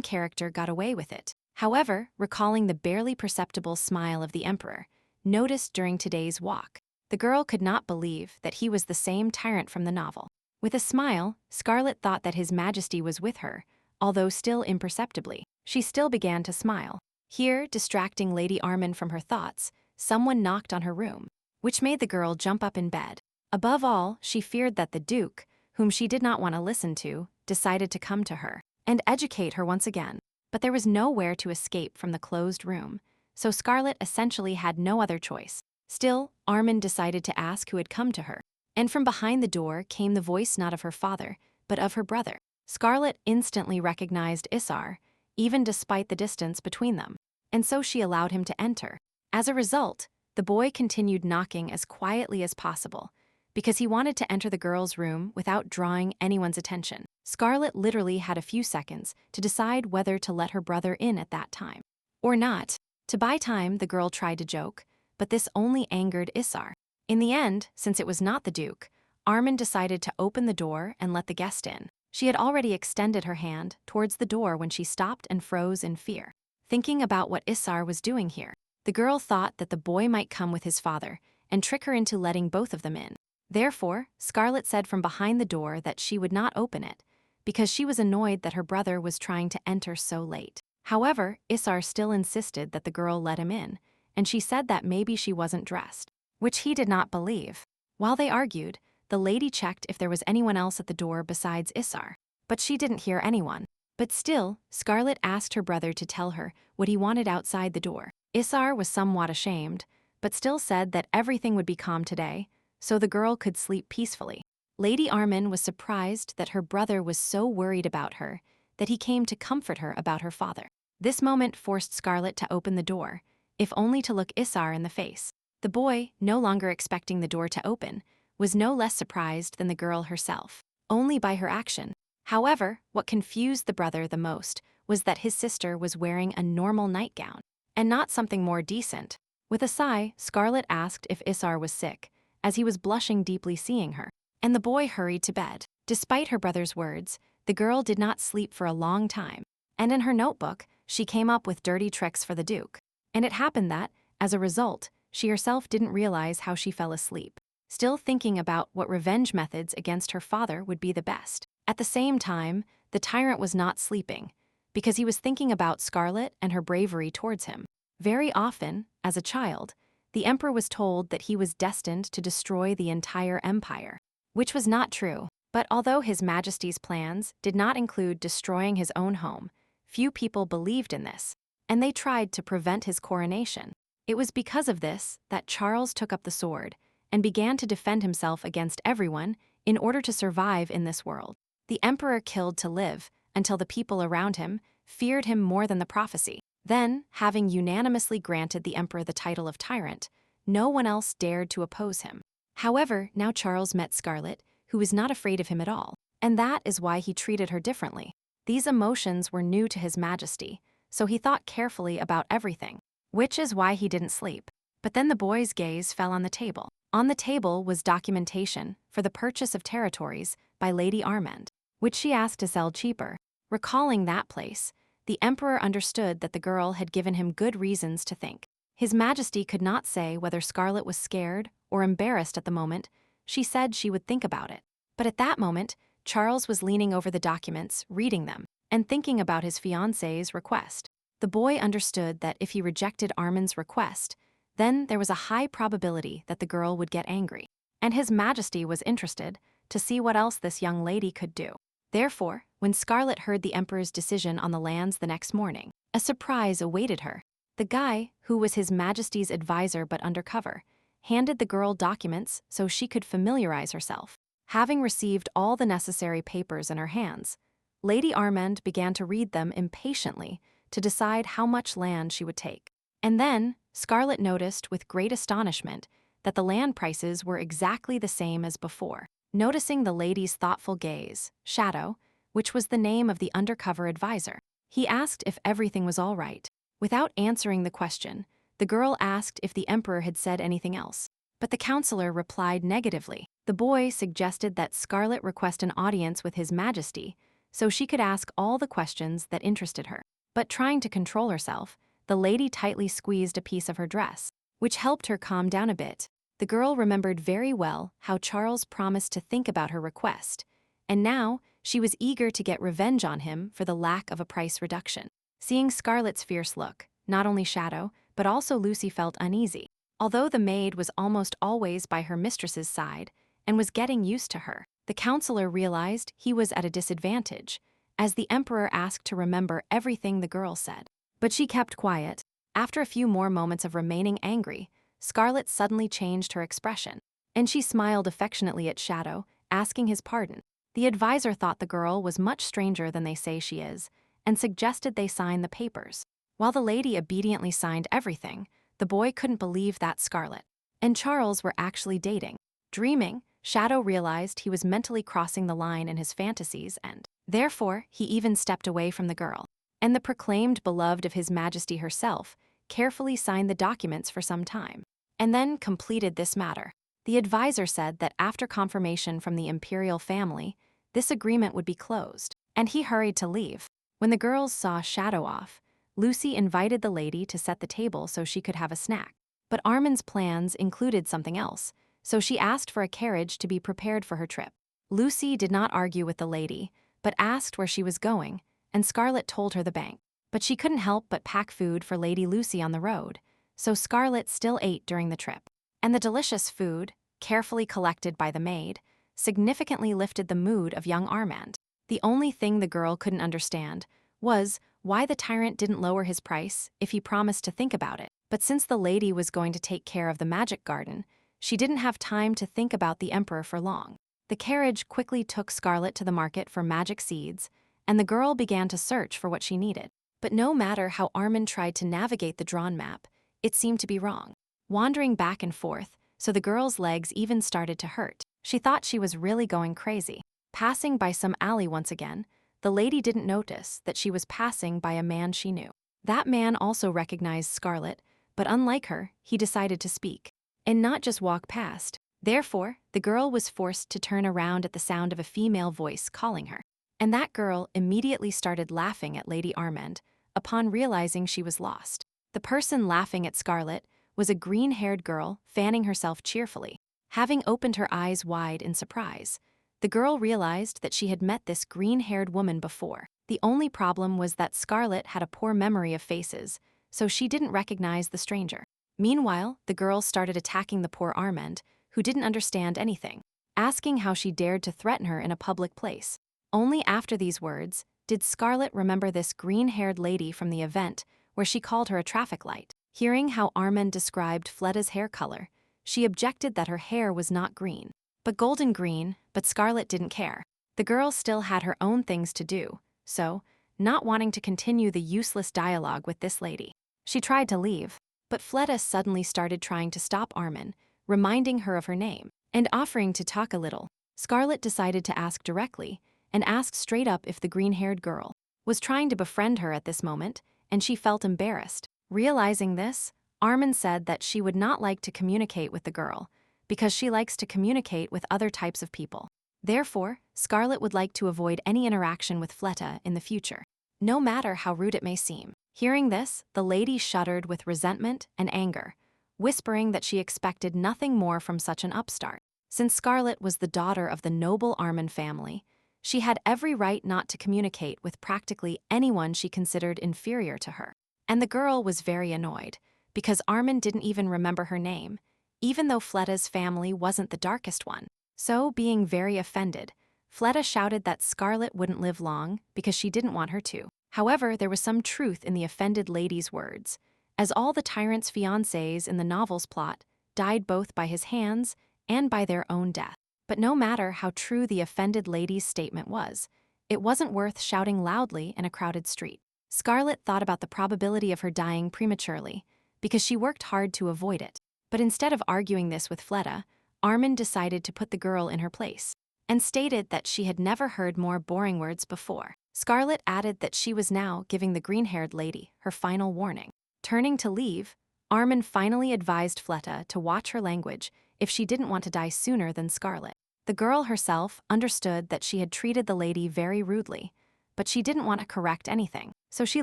character got away with it. However, recalling the barely perceptible smile of the Emperor, noticed during today's walk, the girl could not believe that he was the same tyrant from the novel. With a smile, Scarlet thought that His Majesty was with her, although still imperceptibly. She still began to smile. Here, distracting Lady Armand from her thoughts, someone knocked on her room, which made the girl jump up in bed. Above all, she feared that the Duke, whom she did not want to listen to, decided to come to her and educate her once again. But there was nowhere to escape from the closed room, so Scarlet essentially had no other choice. Still, Armand decided to ask who had come to her. And from behind the door came the voice not of her father, but of her brother. Scarlet instantly recognized Isar, even despite the distance between them, and so she allowed him to enter. As a result, the boy continued knocking as quietly as possible, because he wanted to enter the girl's room without drawing anyone's attention. Scarlet literally had a few seconds to decide whether to let her brother in at that time or not. To buy time, the girl tried to joke, but this only angered Isar. In the end, since it was not the Duke, Armand decided to open the door and let the guest in. She had already extended her hand towards the door when she stopped and froze in fear, thinking about what Isar was doing here. The girl thought that the boy might come with his father and trick her into letting both of them in. Therefore, Scarlet said from behind the door that she would not open it, because she was annoyed that her brother was trying to enter so late. However, Isar still insisted that the girl let him in, and she said that maybe she wasn't dressed, which he did not believe. While they argued, the lady checked if there was anyone else at the door besides Isar, but she didn't hear anyone. But still, Scarlet asked her brother to tell her what he wanted outside the door. Isar was somewhat ashamed, but still said that everything would be calm today, so the girl could sleep peacefully. Lady Armand was surprised that her brother was so worried about her that he came to comfort her about her father. This moment forced Scarlet to open the door, if only to look Isar in the face. The boy, no longer expecting the door to open, was no less surprised than the girl herself, only by her action. However, what confused the brother the most was that his sister was wearing a normal nightgown, and not something more decent. With a sigh, Scarlet asked if Isar was sick, as he was blushing deeply seeing her, and the boy hurried to bed. Despite her brother's words, the girl did not sleep for a long time, and in her notebook, she came up with dirty tricks for the Duke. And it happened that, as a result, she herself didn't realize how she fell asleep, still thinking about what revenge methods against her father would be the best. At the same time, the tyrant was not sleeping, because he was thinking about Scarlet and her bravery towards him. Very often, as a child, the Emperor was told that he was destined to destroy the entire empire, which was not true. But although His Majesty's plans did not include destroying his own home, few people believed in this, and they tried to prevent his coronation. It was because of this that Charles took up the sword and began to defend himself against everyone in order to survive in this world. The Emperor killed to live until the people around him feared him more than the prophecy. Then, having unanimously granted the Emperor the title of Tyrant, no one else dared to oppose him. However, now Charles met Scarlet, who was not afraid of him at all, and that is why he treated her differently. These emotions were new to His Majesty, so he thought carefully about everything, which is why he didn't sleep. But then the boy's gaze fell on the table. On the table was documentation for the purchase of territories by Lady Armand, which she asked to sell cheaper. Recalling that place, the Emperor understood that the girl had given him good reasons to think. His Majesty could not say whether Scarlet was scared or embarrassed at the moment. She said she would think about it. But at that moment, Charles was leaning over the documents, reading them, and thinking about his fiancée's request. The boy understood that if he rejected Armand's request, then there was a high probability that the girl would get angry, and His Majesty was interested to see what else this young lady could do. Therefore, when Scarlet heard the Emperor's decision on the lands the next morning, a surprise awaited her. The guy, who was His Majesty's advisor but undercover, handed the girl documents so she could familiarize herself. Having received all the necessary papers in her hands, Lady Armand began to read them impatiently to decide how much land she would take. And then, Scarlet noticed with great astonishment that the land prices were exactly the same as before. Noticing the lady's thoughtful gaze, Shadow, which was the name of the undercover advisor. He asked if everything was all right. Without answering the question, the girl asked if the emperor had said anything else. But the counselor replied negatively. The boy suggested that Scarlet request an audience with His Majesty so she could ask all the questions that interested her. But trying to control herself, the lady tightly squeezed a piece of her dress, which helped her calm down a bit. The girl remembered very well how Charles promised to think about her request, and now she was eager to get revenge on him for the lack of a price reduction. Seeing Scarlet's fierce look, not only Shadow, but also Lucy felt uneasy. Although the maid was almost always by her mistress's side and was getting used to her, the counselor realized he was at a disadvantage, as the emperor asked to remember everything the girl said. But she kept quiet. After a few more moments of remaining angry, Scarlet suddenly changed her expression, and she smiled affectionately at Shadow, asking his pardon. The advisor thought the girl was much stranger than they say she is, and suggested they sign the papers. While the lady obediently signed everything, the boy couldn't believe that Scarlet and Charles were actually dating. Dreaming, Shadow realized he was mentally crossing the line in his fantasies and, therefore, he even stepped away from the girl. And the proclaimed beloved of His Majesty herself carefully signed the documents for some time, and then completed this matter. The advisor said that after confirmation from the imperial family, this agreement would be closed, and he hurried to leave. When the girls saw Shadow off, Lucy invited the lady to set the table so she could have a snack. But Armin's plans included something else, so she asked for a carriage to be prepared for her trip. Lucy did not argue with the lady, but asked where she was going, and Scarlet told her the bank. But she couldn't help but pack food for Lady Lucy on the road, so Scarlet still ate during the trip. And the delicious food, carefully collected by the maid, significantly lifted the mood of young Armand. The only thing the girl couldn't understand was why the tyrant didn't lower his price if he promised to think about it. But since the lady was going to take care of the magic garden, she didn't have time to think about the emperor for long. The carriage quickly took Scarlet to the market for magic seeds, and the girl began to search for what she needed. But no matter how Armand tried to navigate the drawn map, it seemed to be wrong. Wandering back and forth, so the girl's legs even started to hurt. She thought she was really going crazy. Passing by some alley once again, the lady didn't notice that she was passing by a man she knew. That man also recognized Scarlet, but unlike her, he decided to speak, and not just walk past. Therefore, the girl was forced to turn around at the sound of a female voice calling her. And that girl immediately started laughing at Lady Armand upon realizing she was lost. The person laughing at Scarlet was a green-haired girl fanning herself cheerfully. Having opened her eyes wide in surprise, the girl realized that she had met this green-haired woman before. The only problem was that Scarlet had a poor memory of faces, so she didn't recognize the stranger. Meanwhile, the girl started attacking the poor Armand, who didn't understand anything, asking how she dared to threaten her in a public place. Only after these words did Scarlet remember this green-haired lady from the event where she called her a traffic light. Hearing how Armand described Fleda's hair color, she objected that her hair was not green, but golden green, but Scarlet didn't care. The girl still had her own things to do, so, not wanting to continue the useless dialogue with this lady, she tried to leave. But Fleda suddenly started trying to stop Armand, reminding her of her name, and offering to talk a little. Scarlet decided to ask directly, and asked straight up if the green-haired girl was trying to befriend her at this moment, and she felt embarrassed. Realizing this, Armand said that she would not like to communicate with the girl, because she likes to communicate with other types of people. Therefore, Scarlet would like to avoid any interaction with Fleta in the future, no matter how rude it may seem. Hearing this, the lady shuddered with resentment and anger, whispering that she expected nothing more from such an upstart. Since Scarlet was the daughter of the noble Armand family, she had every right not to communicate with practically anyone she considered inferior to her. And the girl was very annoyed, because Armand didn't even remember her name, even though Fleda's family wasn't the darkest one. So, being very offended, Fleda shouted that Scarlet wouldn't live long because she didn't want her to. However, there was some truth in the offended lady's words, as all the tyrant's fiancés in the novel's plot died both by his hands and by their own death. But no matter how true the offended lady's statement was, it wasn't worth shouting loudly in a crowded street. Scarlet thought about the probability of her dying prematurely, because she worked hard to avoid it. But instead of arguing this with Fleda, Armand decided to put the girl in her place. and stated that she had never heard more boring words before. Scarlet added that she was now giving the green-haired lady her final warning. Turning to leave, Armin finally advised Fleta to watch her language if she didn't want to die sooner than Scarlet. The girl herself understood that she had treated the lady very rudely, but she didn't want to correct anything, so she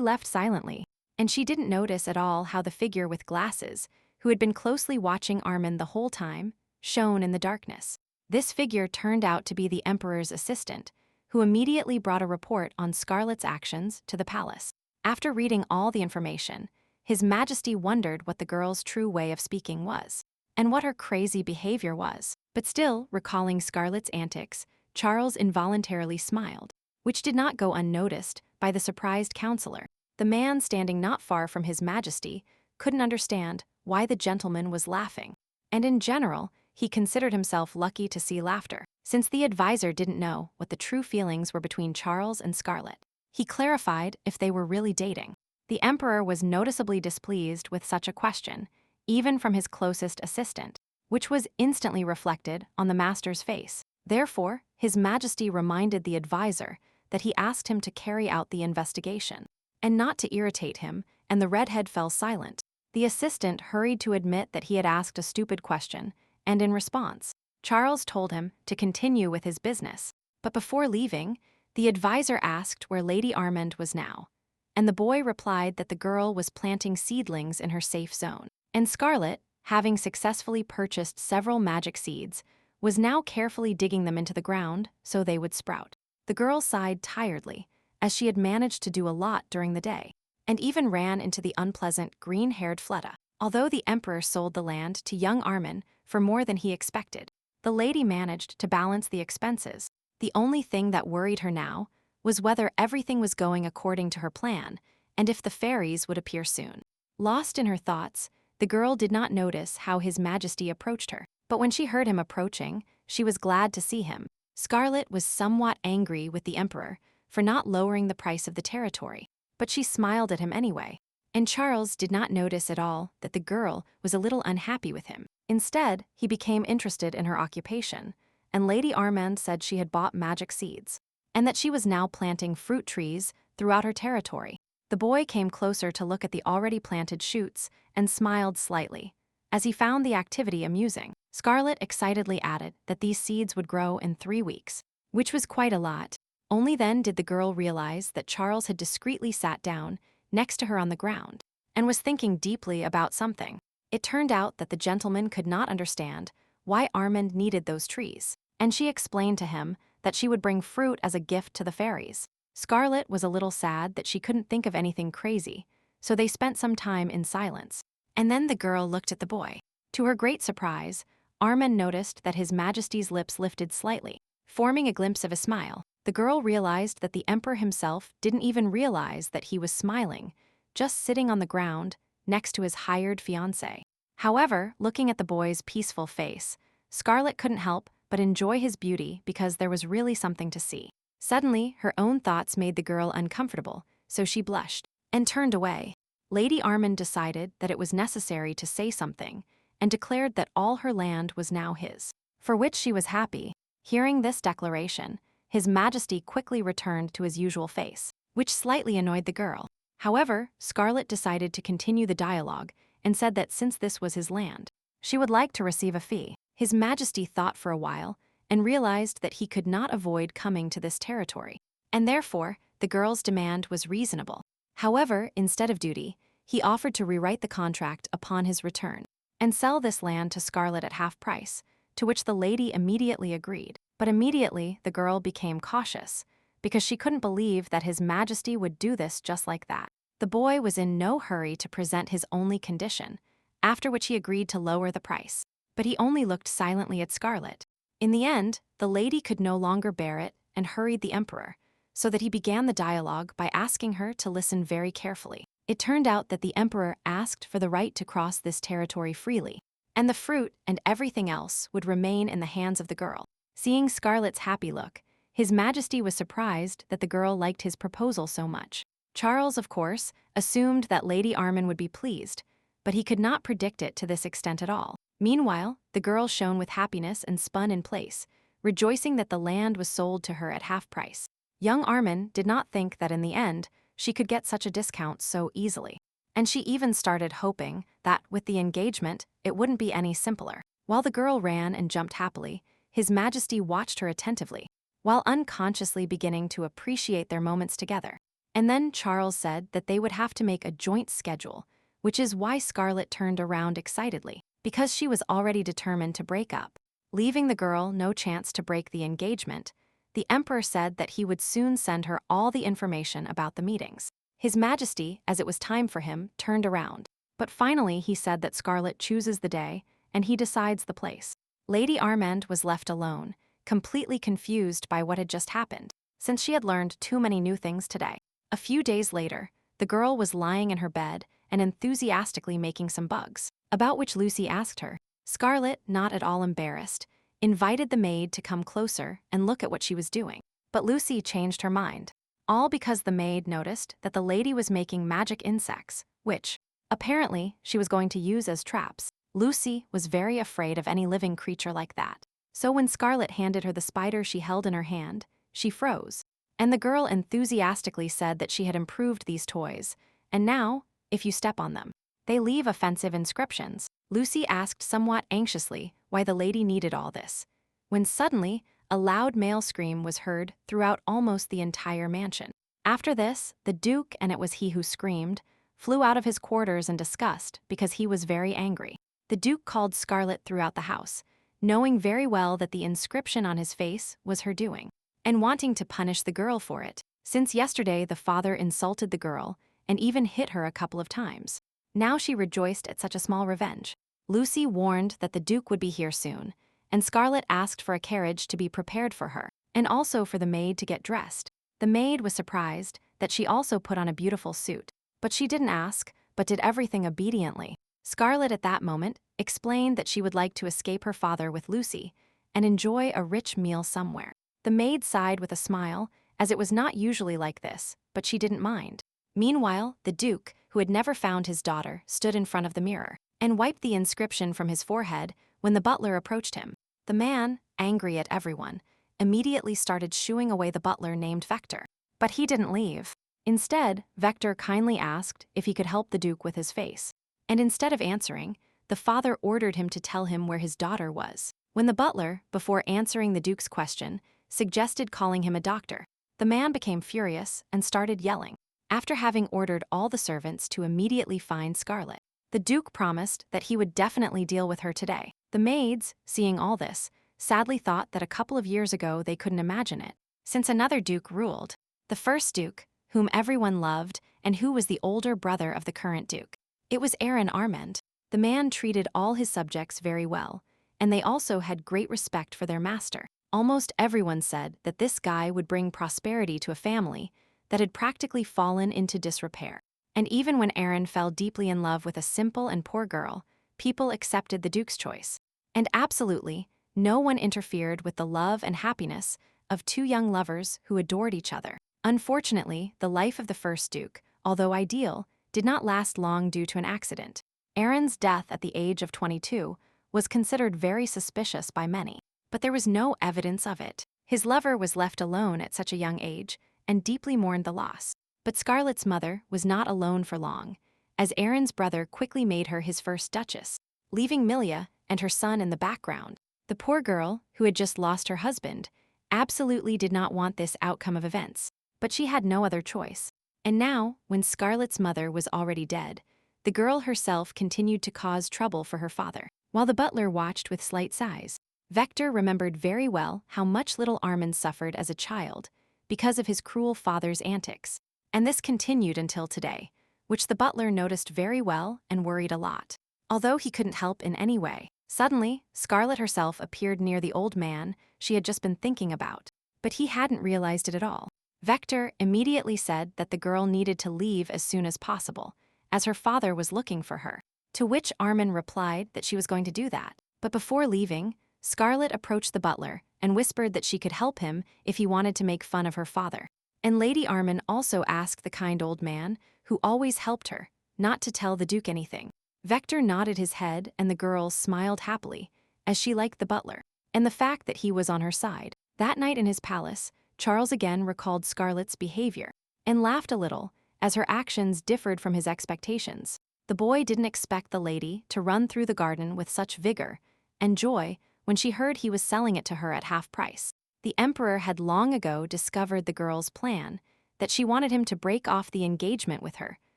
left silently. And she didn't notice at all how the figure with glasses, who had been closely watching Armin the whole time, shone in the darkness. This figure turned out to be the Emperor's assistant, who immediately brought a report on Scarlet's actions to the palace. After reading all the information, His Majesty wondered what the girl's true way of speaking was, and what her crazy behavior was. But still, recalling Scarlet's antics, Charles involuntarily smiled, which did not go unnoticed by the surprised counselor. The man standing not far from His Majesty couldn't understand why the gentleman was laughing, and in general, he considered himself lucky to see laughter, since the advisor didn't know what the true feelings were between Charles and Scarlet. He clarified if they were really dating. The Emperor was noticeably displeased with such a question, even from his closest assistant, which was instantly reflected on the master's face. Therefore, His Majesty reminded the advisor that he asked him to carry out the investigation, and not to irritate him, and the redhead fell silent. The assistant hurried to admit that he had asked a stupid question, and in response, Charles told him to continue with his business. But before leaving, the advisor asked where Lady Armand was now, and the boy replied that the girl was planting seedlings in her safe zone. And Scarlet, having successfully purchased several magic seeds, was now carefully digging them into the ground so they would sprout. The girl sighed tiredly, as she had managed to do a lot during the day, and even ran into the unpleasant green-haired Fleta. Although the Emperor sold the land to young Armin for more than he expected, the lady managed to balance the expenses. The only thing that worried her now was whether everything was going according to her plan and if the fairies would appear soon. Lost in her thoughts, the girl did not notice how His Majesty approached her, but when she heard him approaching, she was glad to see him. Scarlet was somewhat angry with the Emperor for not lowering the price of the territory, but she smiled at him anyway. And Charles did not notice at all that the girl was a little unhappy with him. Instead, he became interested in her occupation, and Lady Armand said she had bought magic seeds, and that she was now planting fruit trees throughout her territory. The boy came closer to look at the already planted shoots and smiled slightly, as he found the activity amusing. Scarlet excitedly added that these seeds would grow in 3 weeks, which was quite a lot. Only then did the girl realize that Charles had discreetly sat down next to her on the ground, and was thinking deeply about something. It turned out that the gentleman could not understand why Armand needed those trees, and she explained to him that she would bring fruit as a gift to the fairies. Scarlet was a little sad that she couldn't think of anything crazy, so they spent some time in silence. And then the girl looked at the boy. To her great surprise, Armand noticed that His Majesty's lips lifted slightly, forming a glimpse of a smile. The girl realized that the Emperor himself didn't even realize that he was smiling, just sitting on the ground next to his hired fiancée. However, looking at the boy's peaceful face, Scarlet couldn't help but enjoy his beauty because there was really something to see. Suddenly, her own thoughts made the girl uncomfortable, so she blushed and turned away. Lady Armand decided that it was necessary to say something and declared that all her land was now his, for which she was happy. Hearing this declaration, His Majesty quickly returned to his usual face, which slightly annoyed the girl. However, Scarlet decided to continue the dialogue and said that since this was his land, she would like to receive a fee. His Majesty thought for a while and realized that he could not avoid coming to this territory, and therefore the girl's demand was reasonable. However, instead of duty, he offered to rewrite the contract upon his return and sell this land to Scarlet at half price, to which the lady immediately agreed. But immediately the girl became cautious, because she couldn't believe that His Majesty would do this just like that. The boy was in no hurry to present his only condition, after which he agreed to lower the price. But he only looked silently at Scarlet. In the end, the lady could no longer bear it and hurried the Emperor, so that he began the dialogue by asking her to listen very carefully. It turned out that the Emperor asked for the right to cross this territory freely, and the fruit and everything else would remain in the hands of the girl. Seeing Scarlet's happy look, His Majesty was surprised that the girl liked his proposal so much. Charles, of course, assumed that Lady Armand would be pleased, but he could not predict it to this extent at all. Meanwhile, the girl shone with happiness and spun in place, rejoicing that the land was sold to her at half price. Young Armin did not think that in the end, she could get such a discount so easily. And she even started hoping that, with the engagement, it wouldn't be any simpler. While the girl ran and jumped happily, His Majesty watched her attentively, while unconsciously beginning to appreciate their moments together. And then Charles said that they would have to make a joint schedule, which is why Scarlett turned around excitedly, because she was already determined to break up. Leaving the girl no chance to break the engagement, the Emperor said that he would soon send her all the information about the meetings. His Majesty, as it was time for him, turned around. But finally he said that Scarlett chooses the day, and he decides the place. Lady Armand was left alone, completely confused by what had just happened, since she had learned too many new things today. A few days later, the girl was lying in her bed and enthusiastically making some bugs, about which Lucy asked her. Scarlett, not at all embarrassed, invited the maid to come closer and look at what she was doing. But Lucy changed her mind, all because the maid noticed that the lady was making magic insects, which, apparently, she was going to use as traps. Lucy was very afraid of any living creature like that. So when Scarlett handed her the spider she held in her hand, she froze. And the girl enthusiastically said that she had improved these toys, and now, if you step on them, they leave offensive inscriptions. Lucy asked somewhat anxiously why the lady needed all this, when suddenly, a loud male scream was heard throughout almost the entire mansion. After this, the Duke, and it was he who screamed, flew out of his quarters in disgust because he was very angry. The Duke called Scarlett throughout the house, knowing very well that the inscription on his face was her doing, and wanting to punish the girl for it, since yesterday the father insulted the girl and even hit her a couple of times. Now she rejoiced at such a small revenge. Lucy warned that the Duke would be here soon, and Scarlett asked for a carriage to be prepared for her, and also for the maid to get dressed. The maid was surprised that she also put on a beautiful suit, but she didn't ask, but did everything obediently. Scarlett at that moment explained that she would like to escape her father with Lucy and enjoy a rich meal somewhere. The maid sighed with a smile, as it was not usually like this, but she didn't mind. Meanwhile, the Duke, who had never found his daughter, stood in front of the mirror and wiped the inscription from his forehead when the butler approached him. The man, angry at everyone, immediately started shooing away the butler named Vector. But he didn't leave. Instead, Vector kindly asked if he could help the Duke with his face. And instead of answering, the father ordered him to tell him where his daughter was. When the butler, before answering the Duke's question, suggested calling him a doctor, the man became furious and started yelling. After having ordered all the servants to immediately find Scarlett, the Duke promised that he would definitely deal with her today. The maids, seeing all this, sadly thought that a couple of years ago they couldn't imagine it, since another Duke ruled. The first Duke, whom everyone loved and who was the older brother of the current Duke. It was Aaron Armand. The man treated all his subjects very well, and they also had great respect for their master. Almost everyone said that this guy would bring prosperity to a family that had practically fallen into disrepair. And even when Aaron fell deeply in love with a simple and poor girl, people accepted the Duke's choice. And absolutely, no one interfered with the love and happiness of two young lovers who adored each other. Unfortunately, the life of the first Duke, although ideal, did not last long due to an accident. Aaron's death at the age of 22 was considered very suspicious by many, but there was no evidence of it. His lover was left alone at such a young age and deeply mourned the loss. But Scarlett's mother was not alone for long, as Aaron's brother quickly made her his first duchess, leaving Milia and her son in the background. The poor girl, who had just lost her husband, absolutely did not want this outcome of events, but she had no other choice. And now, when Scarlett's mother was already dead, the girl herself continued to cause trouble for her father, while the butler watched with slight sighs. Vector remembered very well how much little Armand suffered as a child because of his cruel father's antics, and this continued until today, which the butler noticed very well and worried a lot. Although he couldn't help in any way, suddenly, Scarlett herself appeared near the old man she had just been thinking about, but he hadn't realized it at all. Vector immediately said that the girl needed to leave as soon as possible, as her father was looking for her, to which Armin replied that she was going to do that. But before leaving, Scarlett approached the butler and whispered that she could help him if he wanted to make fun of her father. And Lady Armin also asked the kind old man, who always helped her, not to tell the Duke anything. Vector nodded his head and the girl smiled happily, as she liked the butler. and the fact that he was on her side. That night in his palace, Charles again recalled Scarlett's behavior and laughed a little, as her actions differed from his expectations. The boy didn't expect the lady to run through the garden with such vigor and joy when she heard he was selling it to her at half price. The emperor had long ago discovered the girl's plan, that she wanted him to break off the engagement with her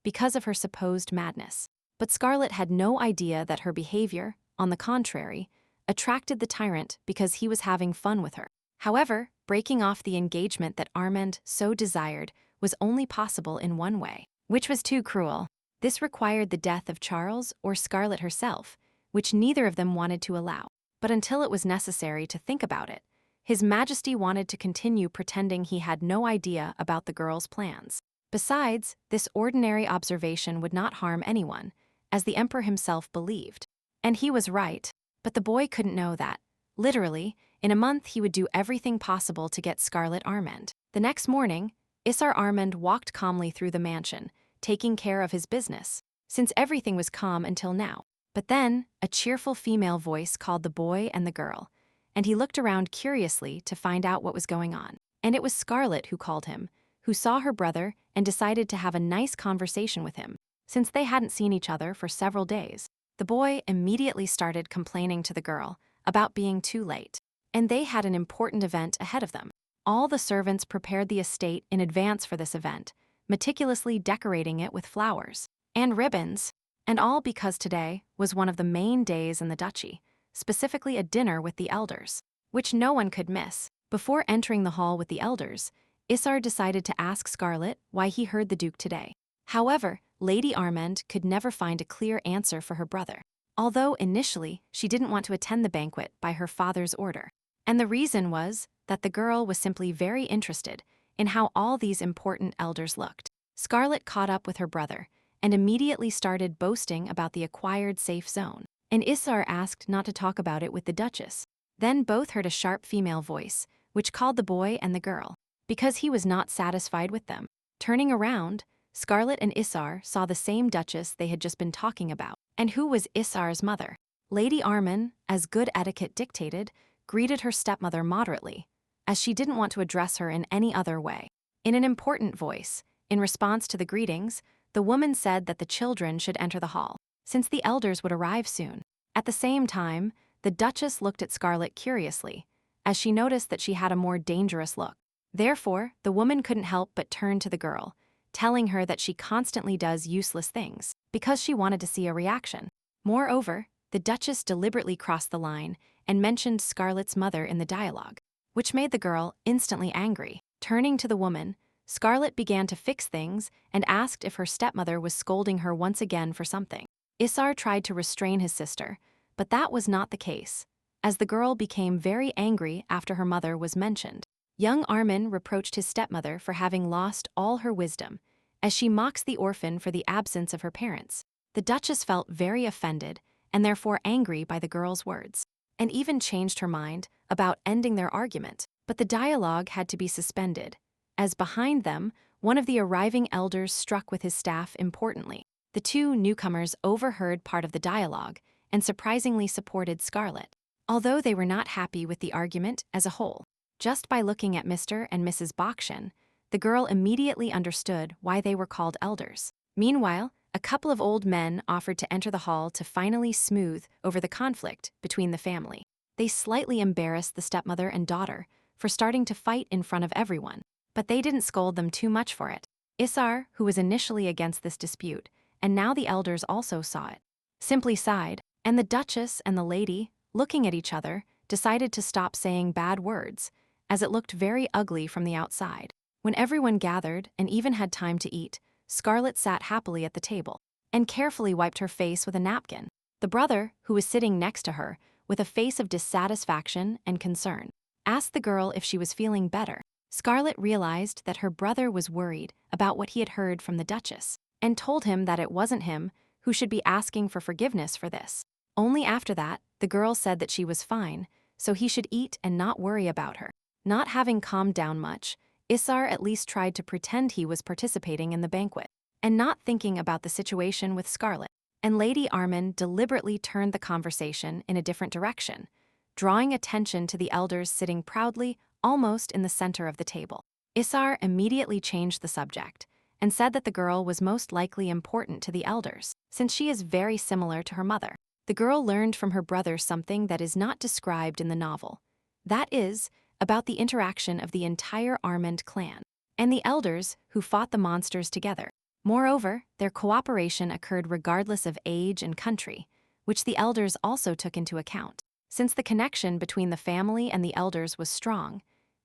because of her supposed madness. But Scarlett had no idea that her behavior, on the contrary, attracted the tyrant because he was having fun with her. However, breaking off the engagement that Armand so desired was only possible in one way, which was too cruel. This required the death of Charles or Scarlett herself, which neither of them wanted to allow. But until it was necessary to think about it, His Majesty wanted to continue pretending he had no idea about the girl's plans. Besides, this ordinary observation would not harm anyone, as the emperor himself believed. And he was right, but the boy couldn't know that. Literally, in a month he would do everything possible to get Scarlett Armand. The next morning, Isar Armand walked calmly through the mansion, taking care of his business, since everything was calm until now. But then, a cheerful female voice called the boy and the girl, and he looked around curiously to find out what was going on. And it was Scarlett who called him, who saw her brother and decided to have a nice conversation with him, since they hadn't seen each other for several days. The boy immediately started complaining to the girl about being too late, and they had an important event ahead of them. All the servants prepared the estate in advance for this event, meticulously decorating it with flowers and ribbons, and all because today was one of the main days in the duchy, specifically a dinner with the elders, which no one could miss. Before entering the hall with the elders, Isar decided to ask Scarlett why he heard the Duke today. However, Lady Armand could never find a clear answer for her brother, although initially she didn't want to attend the banquet by her father's order. And the reason was that the girl was simply very interested in how all these important elders looked. Scarlett caught up with her brother and immediately started boasting about the acquired safe zone, and Isar asked not to talk about it with the Duchess. Then both heard a sharp female voice, which called the boy and the girl, because he was not satisfied with them. Turning around, Scarlett and Isar saw the same Duchess they had just been talking about. And who was Isar's mother? Lady Armand, as good etiquette dictated, greeted her stepmother moderately, as she didn't want to address her in any other way. In an important voice, in response to the greetings, the woman said that the children should enter the hall, since the elders would arrive soon. At the same time, the Duchess looked at Scarlett curiously, as she noticed that she had a more dangerous look. Therefore, the woman couldn't help but turn to the girl, telling her that she constantly does useless things, because she wanted to see a reaction. Moreover, the Duchess deliberately crossed the line and mentioned Scarlett's mother in the dialogue, which made the girl instantly angry. Turning to the woman, Scarlett began to fix things and asked if her stepmother was scolding her once again for something. Isar tried to restrain his sister, but that was not the case, as the girl became very angry after her mother was mentioned. Young Armin reproached his stepmother for having lost all her wisdom, as she mocks the orphan for the absence of her parents. The Duchess felt very offended and therefore angry by the girl's words, and even changed her mind about ending their argument. But the dialogue had to be suspended, as behind them, one of the arriving elders struck with his staff importantly. The two newcomers overheard part of the dialogue and surprisingly supported Scarlett, although they were not happy with the argument as a whole. Just by looking at Mr. and Mrs. Bakshin, the girl immediately understood why they were called elders. Meanwhile, a couple of old men offered to enter the hall to finally smooth over the conflict between the family. They slightly embarrassed the stepmother and daughter for starting to fight in front of everyone, but they didn't scold them too much for it. Isar, who was initially against this dispute, and now the elders also saw it, simply sighed, and the Duchess and the lady, looking at each other, decided to stop saying bad words, as it looked very ugly from the outside. When everyone gathered and even had time to eat, Scarlett sat happily at the table and carefully wiped her face with a napkin. The brother, who was sitting next to her, with a face of dissatisfaction and concern, asked the girl if she was feeling better. Scarlett realized that her brother was worried about what he had heard from the Duchess, and told him that it wasn't him who should be asking for forgiveness for this. Only after that, the girl said that she was fine, so he should eat and not worry about her. Not having calmed down much, Isar at least tried to pretend he was participating in the banquet, and not thinking about the situation with Scarlett. And Lady Armand deliberately turned the conversation in a different direction, drawing attention to the elders sitting proudly almost in the center of the table. Isar immediately changed the subject and said that the girl was most likely important to the elders, since she is very similar to her mother. The girl learned from her brother something that is not described in the novel. That is, about the interaction of the entire Armand clan and the elders who fought the monsters together. Moreover, their cooperation occurred regardless of age and country, which the elders also took into account. Since the connection between the family and the elders was strong,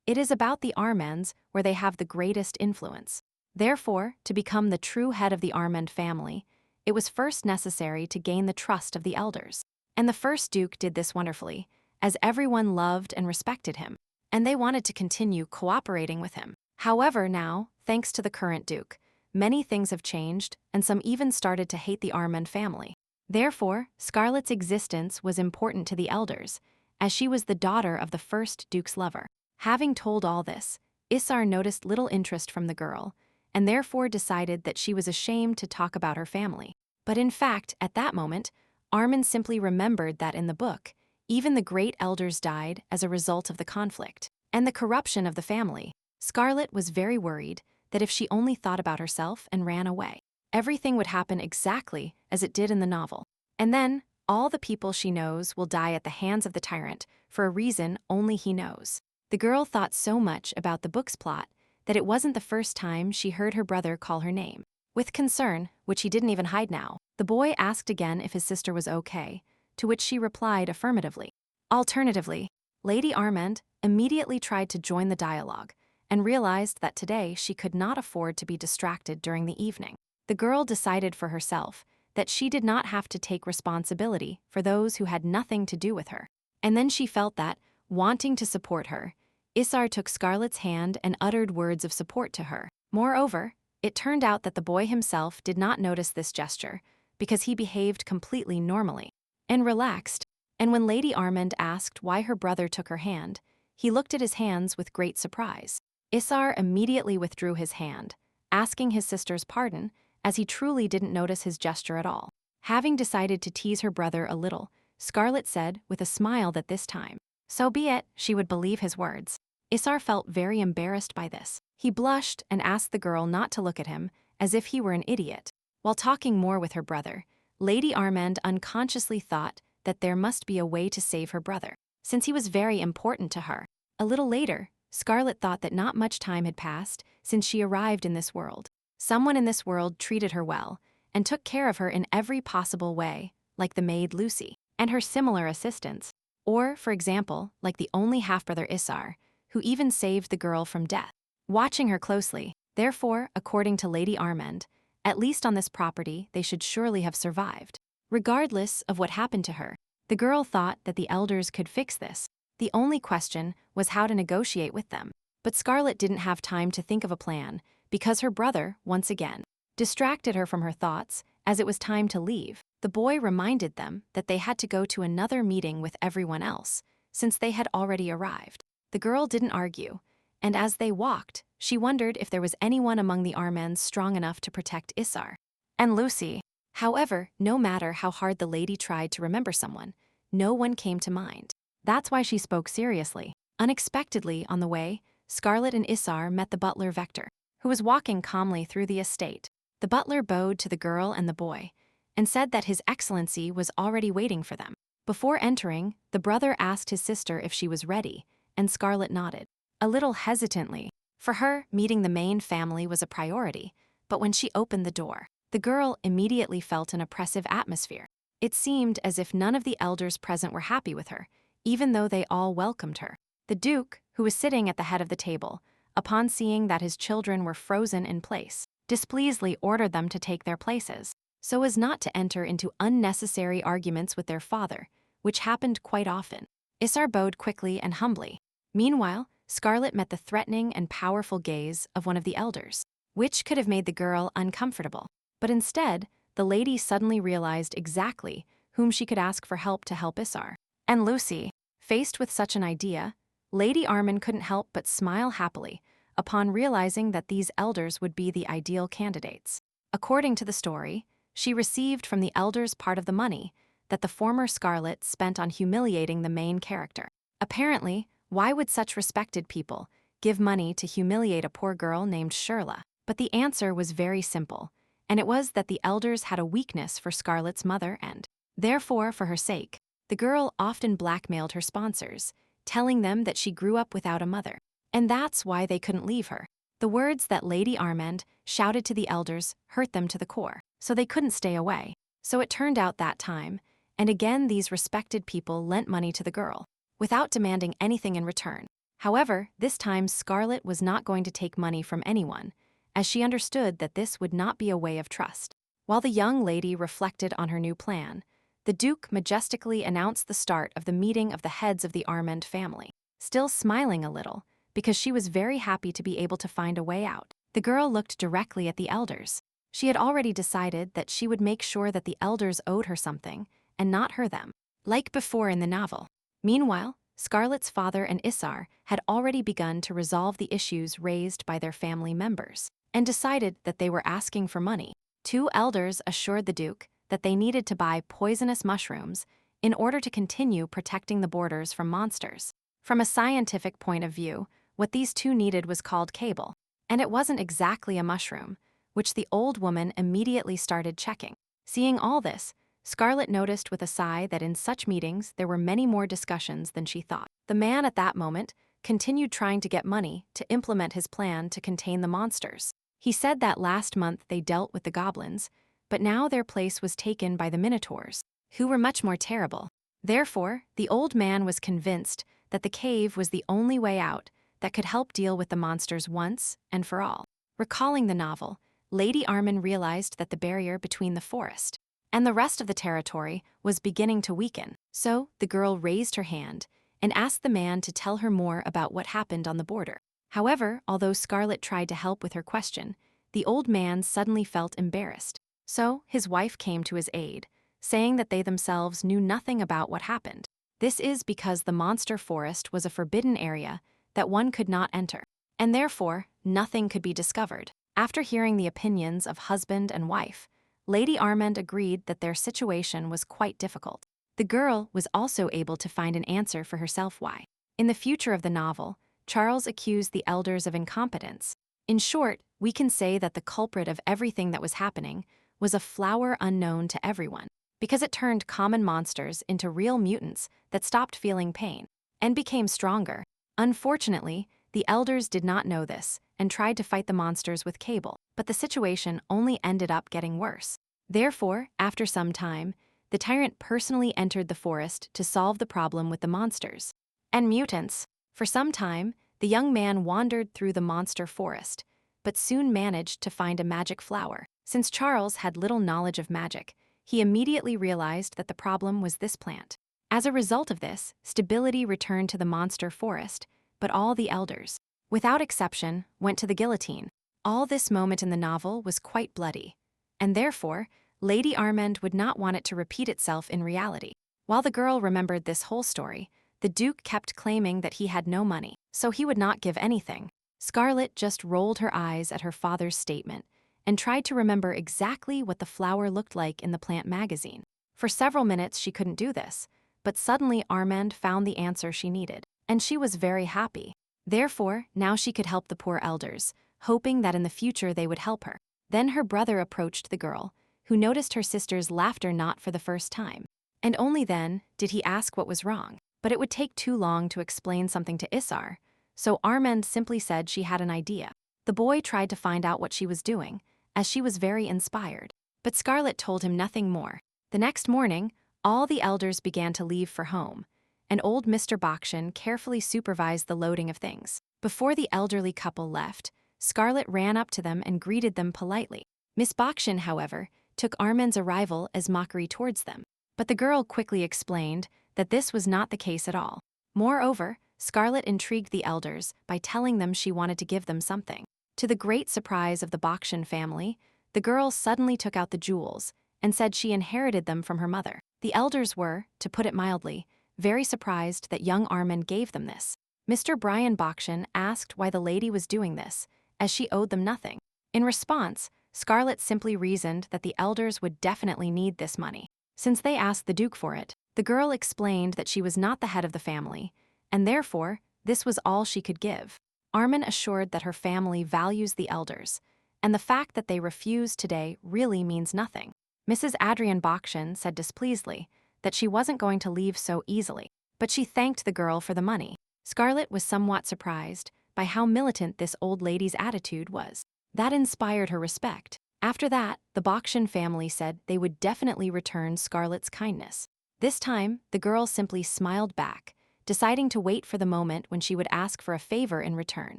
it is about the Armands where they have the greatest influence. Therefore, to become the true head of the Armand family, it was first necessary to gain the trust of the elders. And the first duke did this wonderfully, as everyone loved and respected him, and they wanted to continue cooperating with him. However, now, thanks to the current duke, many things have changed, and some even started to hate the Armand family. Therefore, Scarlett's existence was important to the elders, as she was the daughter of the first duke's lover. Having told all this, Isar noticed little interest from the girl, and therefore decided that she was ashamed to talk about her family. But in fact, at that moment, Armand simply remembered that in the book, even the great elders died as a result of the conflict and the corruption of the family. Scarlett was very worried that if she only thought about herself and ran away, everything would happen exactly as it did in the novel. And then, all the people she knows will die at the hands of the tyrant for a reason only he knows. The girl thought so much about the book's plot that it wasn't the first time she heard her brother call her name. With concern, which he didn't even hide now, the boy asked again if his sister was okay, to which she replied affirmatively. Alternatively, Lady Armand immediately tried to join the dialogue and realized that today she could not afford to be distracted during the evening. The girl decided for herself that she did not have to take responsibility for those who had nothing to do with her. And then she felt that, wanting to support her, Isar took Scarlett's hand and uttered words of support to her. Moreover, it turned out that the boy himself did not notice this gesture because he behaved completely normally and relaxed, and when Lady Armand asked why her brother took her hand, he looked at his hands with great surprise. Isar immediately withdrew his hand, asking his sister's pardon, as he truly didn't notice his gesture at all. Having decided to tease her brother a little, Scarlett said, with a smile that this time, so be it, she would believe his words. Isar felt very embarrassed by this. He blushed and asked the girl not to look at him, as if he were an idiot. While talking more with her brother, Lady Armand unconsciously thought that there must be a way to save her brother, since he was very important to her. A little later, Scarlett thought that not much time had passed since she arrived in this world. Someone in this world treated her well and took care of her in every possible way, like the maid Lucy and her similar assistants, or, for example, like the only half-brother Isar, who even saved the girl from death. Watching her closely, therefore, according to Lady Armand, at least on this property they should surely have survived. Regardless of what happened to her, the girl thought that the elders could fix this. The only question was how to negotiate with them. But Scarlett didn't have time to think of a plan because her brother, once again, distracted her from her thoughts. As it was time to leave, the boy reminded them that they had to go to another meeting with everyone else, since they had already arrived. The girl didn't argue, and as they walked, she wondered if there was anyone among the Armands strong enough to protect Isar and Lucy. However, no matter how hard the lady tried to remember someone, no one came to mind. That's why she spoke seriously. Unexpectedly, on the way, Scarlett and Isar met the butler Vector, who was walking calmly through the estate. The butler bowed to the girl and the boy, and said that His Excellency was already waiting for them. Before entering, the brother asked his sister if she was ready, and Scarlett nodded, a little hesitantly. For her, meeting the main family was a priority, but when she opened the door, the girl immediately felt an oppressive atmosphere. It seemed as if none of the elders present were happy with her, even though they all welcomed her. The Duke, who was sitting at the head of the table, upon seeing that his children were frozen in place, displeasedly ordered them to take their places, so as not to enter into unnecessary arguments with their father, which happened quite often. Isar bowed quickly and humbly. Meanwhile, Scarlett met the threatening and powerful gaze of one of the elders, which could have made the girl uncomfortable. But instead, the lady suddenly realized exactly whom she could ask for help to help Isar and Lucy. Faced with such an idea, Lady Armand couldn't help but smile happily upon realizing that these elders would be the ideal candidates. According to the story, she received from the elders part of the money that the former Scarlet spent on humiliating the main character. Apparently, why would such respected people give money to humiliate a poor girl named Shirla? But the answer was very simple, and it was that the elders had a weakness for Scarlet's mother and, therefore, for her sake, the girl often blackmailed her sponsors, telling them that she grew up without a mother. And that's why they couldn't leave her. The words that Lady Armand shouted to the elders hurt them to the core, so they couldn't stay away. So it turned out that time, and again these respected people lent money to the girl, without demanding anything in return. However, this time Scarlet was not going to take money from anyone, as she understood that this would not be a way of trust. While the young lady reflected on her new plan, the Duke majestically announced the start of the meeting of the heads of the Armand family, still smiling a little, because she was very happy to be able to find a way out. The girl looked directly at the elders. She had already decided that she would make sure that the elders owed her something, and not her them, like before in the novel. Meanwhile, Scarlet's father and Isar had already begun to resolve the issues raised by their family members, and decided that they were asking for money. Two elders assured the Duke that they needed to buy poisonous mushrooms in order to continue protecting the borders from monsters. From a scientific point of view, what these two needed was called cable, and it wasn't exactly a mushroom, which the old woman immediately started checking. Seeing all this, Scarlet noticed with a sigh that in such meetings there were many more discussions than she thought. The man at that moment continued trying to get money to implement his plan to contain the monsters. He said that last month they dealt with the goblins, but now their place was taken by the minotaurs, who were much more terrible. Therefore, the old man was convinced that the cave was the only way out that could help deal with the monsters once and for all. Recalling the novel, Lady Armand realized that the barrier between the forest and the rest of the territory was beginning to weaken. So, the girl raised her hand and asked the man to tell her more about what happened on the border. However, although Scarlet tried to help with her question, the old man suddenly felt embarrassed. So, his wife came to his aid, saying that they themselves knew nothing about what happened. This is because the monster forest was a forbidden area that one could not enter, and therefore, nothing could be discovered. After hearing the opinions of husband and wife, Lady Armand agreed that their situation was quite difficult. The girl was also able to find an answer for herself why. In the future of the novel, Charles accused the elders of incompetence. In short, we can say that the culprit of everything that was happening was a flower unknown to everyone, because it turned common monsters into real mutants that stopped feeling pain and became stronger. Unfortunately, the elders did not know this and tried to fight the monsters with cable, but the situation only ended up getting worse. Therefore, after some time, the Tyrant personally entered the forest to solve the problem with the monsters and mutants. For some time, the young man wandered through the monster forest, but soon managed to find a magic flower. Since Charles had little knowledge of magic, he immediately realized that the problem was this plant. As a result of this, stability returned to the monster forest, but all the elders, without exception, went to the guillotine. All this moment in the novel was quite bloody, and therefore, Lady Armand would not want it to repeat itself in reality. While the girl remembered this whole story, the Duke kept claiming that he had no money, so he would not give anything. Scarlet just rolled her eyes at her father's statement and tried to remember exactly what the flower looked like in the plant magazine. For several minutes she couldn't do this, but suddenly Armand found the answer she needed, and she was very happy. Therefore, now she could help the poor elders, hoping that in the future they would help her. Then her brother approached the girl, who noticed her sister's laughter not for the first time. And only then did he ask what was wrong. But it would take too long to explain something to Isar, so Armand simply said she had an idea. The boy tried to find out what she was doing, as she was very inspired. But Scarlet told him nothing more. The next morning, all the elders began to leave for home, and old Mr. Bakshin carefully supervised the loading of things. Before the elderly couple left, Scarlet ran up to them and greeted them politely. Miss Bakshin, however, took Armand's arrival as mockery towards them. But the girl quickly explained that this was not the case at all. Moreover, Scarlet intrigued the elders by telling them she wanted to give them something. To the great surprise of the Bakshin family, the girl suddenly took out the jewels and said she inherited them from her mother. The elders were, to put it mildly, very surprised that young Armand gave them this. Mr. Brian Bakshin asked why the lady was doing this, as she owed them nothing. In response, Scarlet simply reasoned that the elders would definitely need this money. since they asked the Duke for it. The girl explained that she was not the head of the family, and therefore, this was all she could give. Armin assured that her family values the elders, and the fact that they refused today really means nothing. Mrs. Adrian Bakshin said displeasedly that she wasn't going to leave so easily, but she thanked the girl for the money. Scarlett was somewhat surprised by how militant this old lady's attitude was. That inspired her respect. After that, the Bakshin family said they would definitely return Scarlett's kindness. This time, the girl simply smiled back, deciding to wait for the moment when she would ask for a favor in return.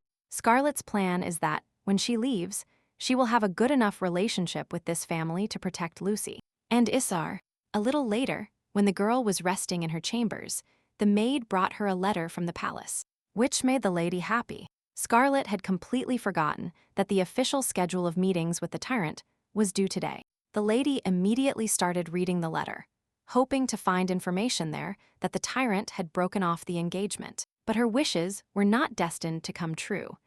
Scarlett's plan is that, when she leaves, she will have a good enough relationship with this family to protect Lucy and Isar. A little later, when the girl was resting in her chambers, the maid brought her a letter from the palace, which made the lady happy. Scarlett had completely forgotten that the official schedule of meetings with the Tyrant was due today. The lady immediately started reading the letter, hoping to find information there that the Tyrant had broken off the engagement. But her wishes were not destined to come true,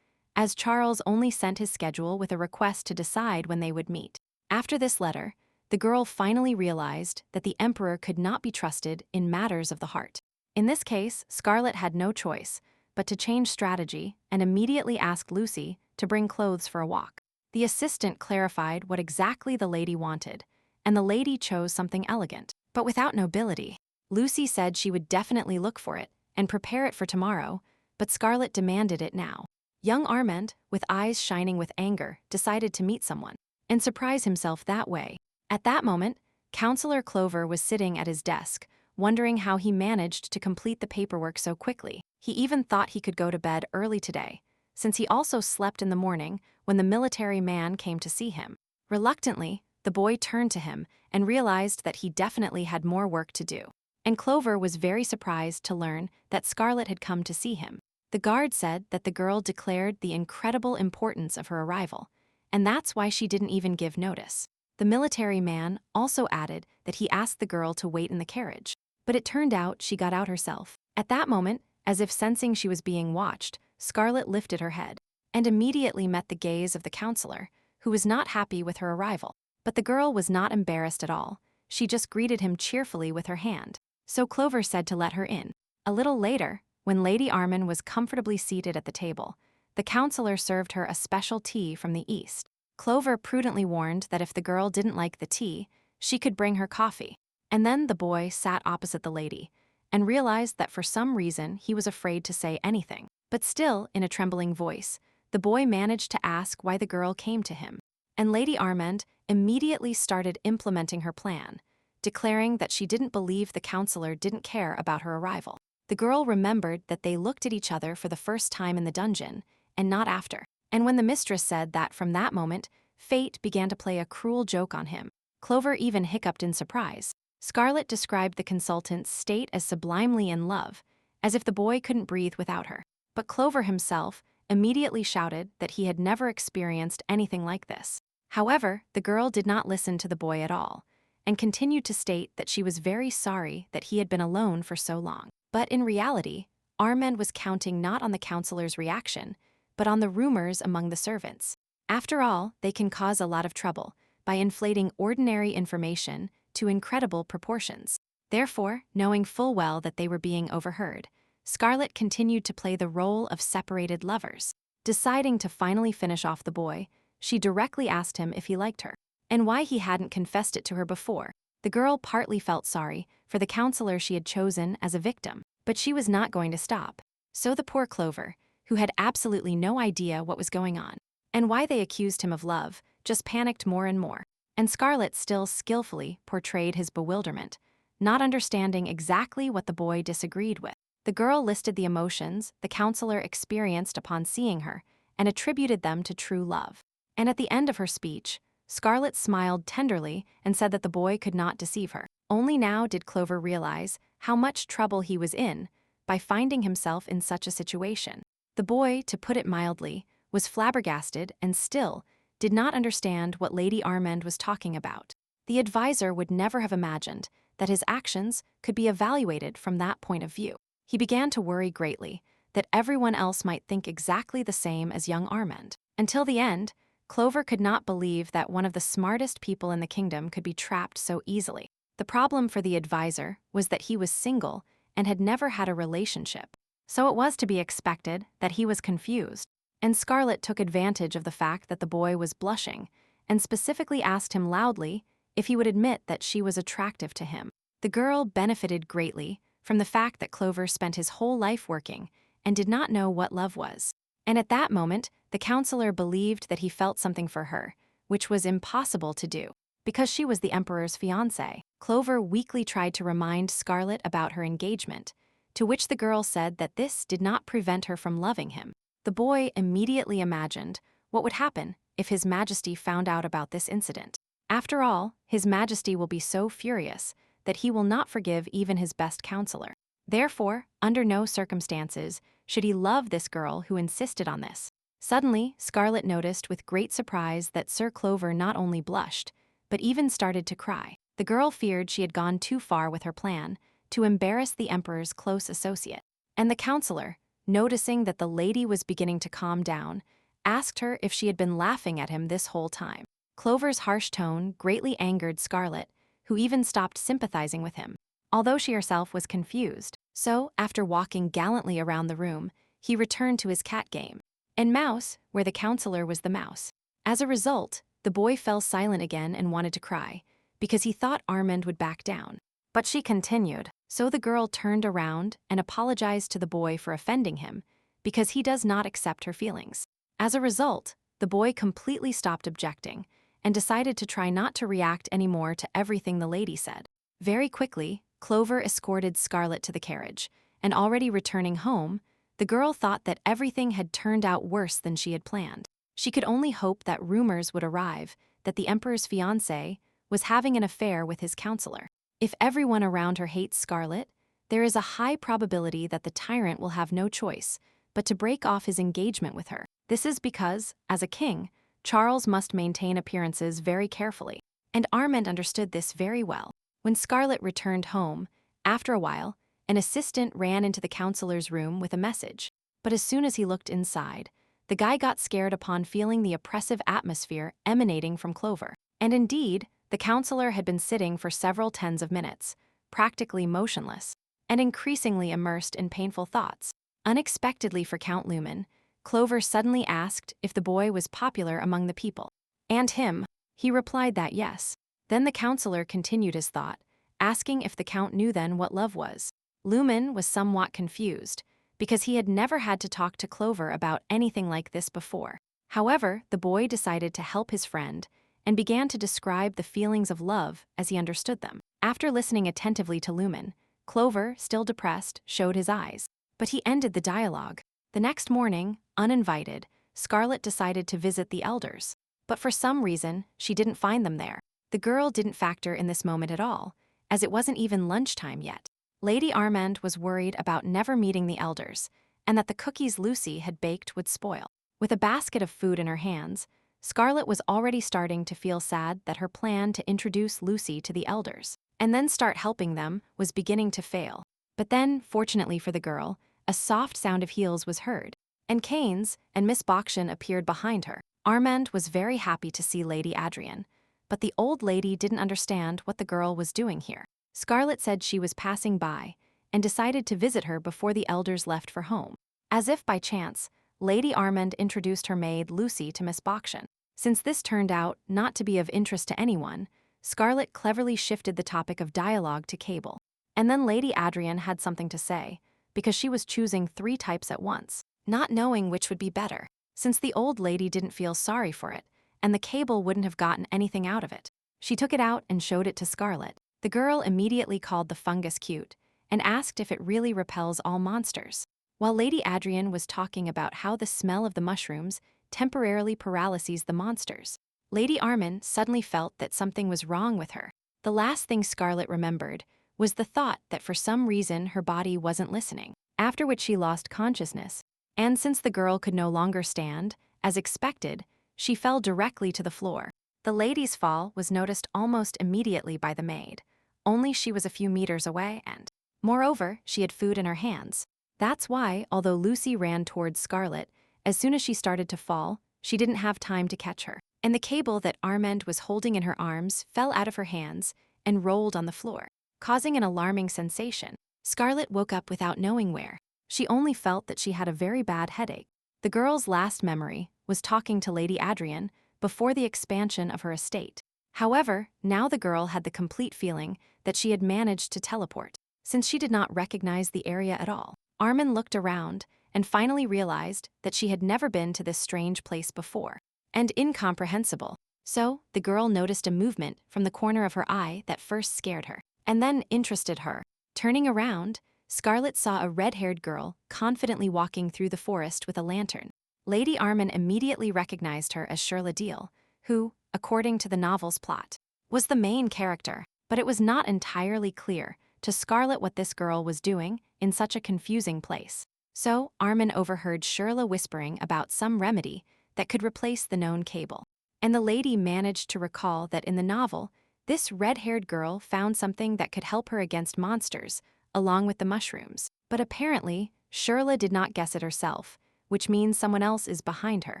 as Charles only sent his schedule with a request to decide when they would meet. After this letter, the girl finally realized that the Emperor could not be trusted in matters of the heart. In this case, Scarlett had no choice but to change strategy and immediately asked Lucy to bring clothes for a walk. The assistant clarified what exactly the lady wanted, and the lady chose something elegant, but without nobility. Lucy said she would definitely look for it and prepare it for tomorrow, but Scarlett demanded it now. Young Armand, with eyes shining with anger, decided to meet someone and surprise himself that way. At that moment, Counselor Clover was sitting at his desk, wondering how he managed to complete the paperwork so quickly. He even thought he could go to bed early today, since he also slept in the morning when the military man came to see him. Reluctantly, the boy turned to him and realized that he definitely had more work to do. And Clover was very surprised to learn that Scarlett had come to see him. The guard said that the girl declared the incredible importance of her arrival, and that's why she didn't even give notice. The military man also added that he asked the girl to wait in the carriage, but it turned out she got out herself. At that moment, as if sensing she was being watched, Scarlett lifted her head and immediately met the gaze of the counselor, who was not happy with her arrival. But the girl was not embarrassed at all. She just greeted him cheerfully with her hand. So Clover said to let her in. A little later, when Lady Armin was comfortably seated at the table, the counselor served her a special tea from the east. Clover prudently warned that if the girl didn't like the tea, she could bring her coffee. And then the boy sat opposite the lady and realized that for some reason he was afraid to say anything. But still, in a trembling voice, the boy managed to ask why the girl came to him. And Lady Armand immediately started implementing her plan, declaring that she didn't believe the counselor didn't care about her arrival. The girl remembered that they looked at each other for the first time in the dungeon, and not after. And when the mistress said that from that moment, fate began to play a cruel joke on him, Clover even hiccuped in surprise. Scarlett described the consultant's state as sublimely in love, as if the boy couldn't breathe without her. But Clover himself immediately shouted that he had never experienced anything like this. However, the girl did not listen to the boy at all, and continued to state that she was very sorry that he had been alone for so long. But in reality, Armand was counting not on the counselor's reaction, but on the rumors among the servants. After all, they can cause a lot of trouble by inflating ordinary information to incredible proportions. Therefore, knowing full well that they were being overheard, Scarlett continued to play the role of separated lovers. Deciding to finally finish off the boy, she directly asked him if he liked her, and why he hadn't confessed it to her before. The girl partly felt sorry for the counselor she had chosen as a victim, but she was not going to stop. So the poor Clover, who had absolutely no idea what was going on and why they accused him of love, just panicked more and more. And Scarlett still skillfully portrayed his bewilderment, not understanding exactly what the boy disagreed with. The girl listed the emotions the counselor experienced upon seeing her and attributed them to true love. And at the end of her speech, Scarlett smiled tenderly and said that the boy could not deceive her. Only now did Clover realize how much trouble he was in by finding himself in such a situation. The boy, to put it mildly, was flabbergasted and still did not understand what Lady Armand was talking about. The advisor would never have imagined that his actions could be evaluated from that point of view. He began to worry greatly that everyone else might think exactly the same as young Armand. Until the end, Clover could not believe that one of the smartest people in the kingdom could be trapped so easily. The problem for the advisor was that he was single and had never had a relationship. So it was to be expected that he was confused, and Scarlett took advantage of the fact that the boy was blushing and specifically asked him loudly if he would admit that she was attractive to him. The girl benefited greatly from the fact that Clover spent his whole life working and did not know what love was. And at that moment, the counselor believed that he felt something for her, which was impossible to do, because she was the Emperor's fiancée. Clover weakly tried to remind Scarlett about her engagement, to which the girl said that this did not prevent her from loving him. The boy immediately imagined what would happen if His Majesty found out about this incident. After all, His Majesty will be so furious that he will not forgive even his best counselor. Therefore, under no circumstances should he love this girl who insisted on this. Suddenly, Scarlett noticed with great surprise that Sir Clover not only blushed, but even started to cry. The girl feared she had gone too far with her plan to embarrass the Emperor's close associate. And the counselor, noticing that the lady was beginning to calm down, asked her if she had been laughing at him this whole time. Clover's harsh tone greatly angered Scarlett, who even stopped sympathizing with him, although she herself was confused. So, after walking gallantly around the room, he returned to his cat game, and mouse, where the counselor was the mouse. As a result, the boy fell silent again and wanted to cry, because he thought Armand would back down. But she continued, so the girl turned around and apologized to the boy for offending him, because he does not accept her feelings. As a result, the boy completely stopped objecting and decided to try not to react anymore to everything the lady said. Very quickly, Clover escorted Scarlett to the carriage, and already returning home, the girl thought that everything had turned out worse than she had planned. She could only hope that rumors would arrive that the Emperor's fiancé was having an affair with his counselor. If everyone around her hates Scarlett, there is a high probability that the Tyrant will have no choice but to break off his engagement with her. This is because, as a king, Charles must maintain appearances very carefully, and Armand understood this very well. When Scarlett returned home, after a while, an assistant ran into the counselor's room with a message. But as soon as he looked inside, the guy got scared upon feeling the oppressive atmosphere emanating from Clover. And indeed, the counselor had been sitting for several tens of minutes, practically motionless, and increasingly immersed in painful thoughts. Unexpectedly for Count Lumen, Clover suddenly asked if the boy was popular among the people. And him. He replied that yes. Then the counselor continued his thought, asking if the count knew then what love was. Lumen was somewhat confused, because he had never had to talk to Clover about anything like this before. However, the boy decided to help his friend and began to describe the feelings of love as he understood them. After listening attentively to Lumen, Clover, still depressed, showed his eyes. But he ended the dialogue. The next morning, uninvited, Scarlett decided to visit the elders. But for some reason, she didn't find them there. The girl didn't factor in this moment at all, as it wasn't even lunchtime yet. Lady Armand was worried about never meeting the elders, and that the cookies Lucy had baked would spoil. With a basket of food in her hands, Scarlett was already starting to feel sad that her plan to introduce Lucy to the elders, and then start helping them, was beginning to fail. But then, fortunately for the girl, a soft sound of heels was heard, and Keynes and Miss Bauction appeared behind her. Armand was very happy to see Lady Adrienne, but the old lady didn't understand what the girl was doing here. Scarlett said she was passing by, and decided to visit her before the elders left for home. As if by chance, Lady Armand introduced her maid Lucy to Miss Bauction. Since this turned out not to be of interest to anyone, Scarlett cleverly shifted the topic of dialogue to cable. And then Lady Adrienne had something to say, because she was choosing 3 types at once, not knowing which would be better, since the old lady didn't feel sorry for it, and the cable wouldn't have gotten anything out of it. She took it out and showed it to Scarlett. The girl immediately called the fungus cute, and asked if it really repels all monsters. While Lady Adrienne was talking about how the smell of the mushrooms temporarily paralyzes the monsters, Lady Armand suddenly felt that something was wrong with her. The last thing Scarlett remembered was the thought that for some reason her body wasn't listening, after which she lost consciousness. And since the girl could no longer stand, as expected, she fell directly to the floor. The lady's fall was noticed almost immediately by the maid, only she was a few meters away and, moreover, she had food in her hands. That's why, although Lucy ran towards Scarlett, as soon as she started to fall, she didn't have time to catch her. And the cable that Armand was holding in her arms fell out of her hands and rolled on the floor, causing an alarming sensation. Scarlett woke up without knowing where. She only felt that she had a very bad headache. The girl's last memory was talking to Lady Adrian before the expansion of her estate. However, now the girl had the complete feeling that she had managed to teleport, since she did not recognize the area at all. Armin looked around and finally realized that she had never been to this strange place before, and incomprehensible. So, the girl noticed a movement from the corner of her eye that first scared her, and then interested her. Turning around, Scarlett saw a red-haired girl confidently walking through the forest with a lantern. Lady Armin immediately recognized her as Shirley Deal, who, according to the novel's plot, was the main character, but it was not entirely clear to Scarlett what this girl was doing in such a confusing place. So, Armin overheard Shirley whispering about some remedy that could replace the known cable. And the lady managed to recall that in the novel, this red-haired girl found something that could help her against monsters, along with the mushrooms. But apparently, Shirley did not guess it herself, which means someone else is behind her.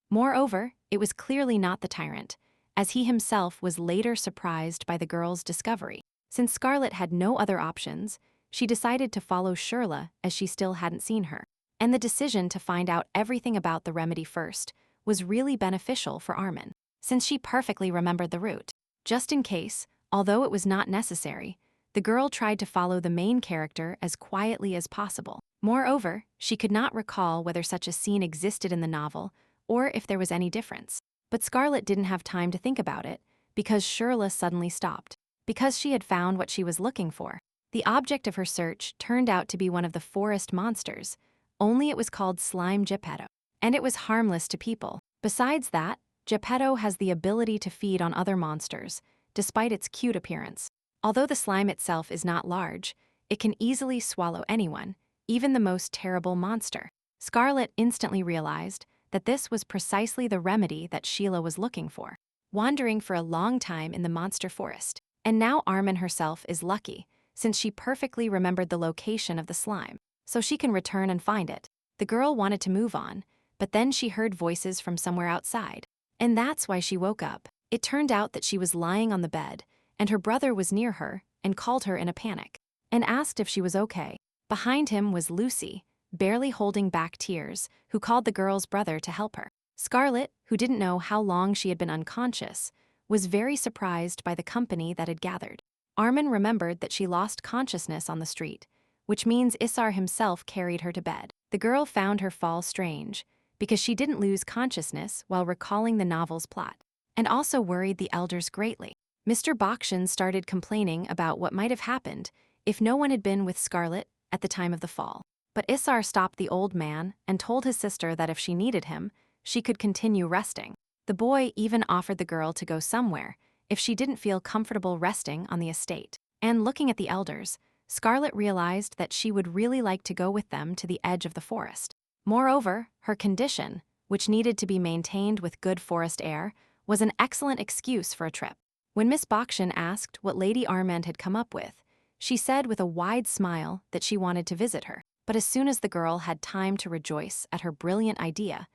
Moreover, it was clearly not the Tyrant, as he himself was later surprised by the girl's discovery. Since Scarlett had no other options, she decided to follow Shirley as she still hadn't seen her. And the decision to find out everything about the remedy first was really beneficial for Armin, since she perfectly remembered the route. Just in case, although it was not necessary, the girl tried to follow the main character as quietly as possible. Moreover, she could not recall whether such a scene existed in the novel or if there was any difference. But Scarlett didn't have time to think about it because Shirley suddenly stopped, because she had found what she was looking for. The object of her search turned out to be one of the forest monsters, only it was called Slime Geppetto, and it was harmless to people. Besides that, Geppetto has the ability to feed on other monsters, despite its cute appearance. Although the slime itself is not large, it can easily swallow anyone, even the most terrible monster. Scarlett instantly realized that this was precisely the remedy that Sheila was looking for, wandering for a long time in the monster forest. And now Armin herself is lucky, since she perfectly remembered the location of the slime, so she can return and find it. The girl wanted to move on, but then she heard voices from somewhere outside. And that's why she woke up. It turned out that she was lying on the bed, and her brother was near her and called her in a panic, and asked if she was okay. Behind him was Lucy, barely holding back tears, who called the girl's brother to help her. Scarlett, who didn't know how long she had been unconscious, was very surprised by the company that had gathered. Armin remembered that she lost consciousness on the street, which means Isar himself carried her to bed. The girl found her fall strange, because she didn't lose consciousness while recalling the novel's plot, and also worried the elders greatly. Mr. Bakshin started complaining about what might have happened if no one had been with Scarlett at the time of the fall. But Isar stopped the old man and told his sister that if she needed him, she could continue resting. The boy even offered the girl to go somewhere if she didn't feel comfortable resting on the estate. And looking at the elders, Scarlett realized that she would really like to go with them to the edge of the forest. Moreover, her condition, which needed to be maintained with good forest air, was an excellent excuse for a trip. When Miss Bakshin asked what Lady Armand had come up with, she said with a wide smile that she wanted to visit her. But as soon as the girl had time to rejoice at her brilliant idea,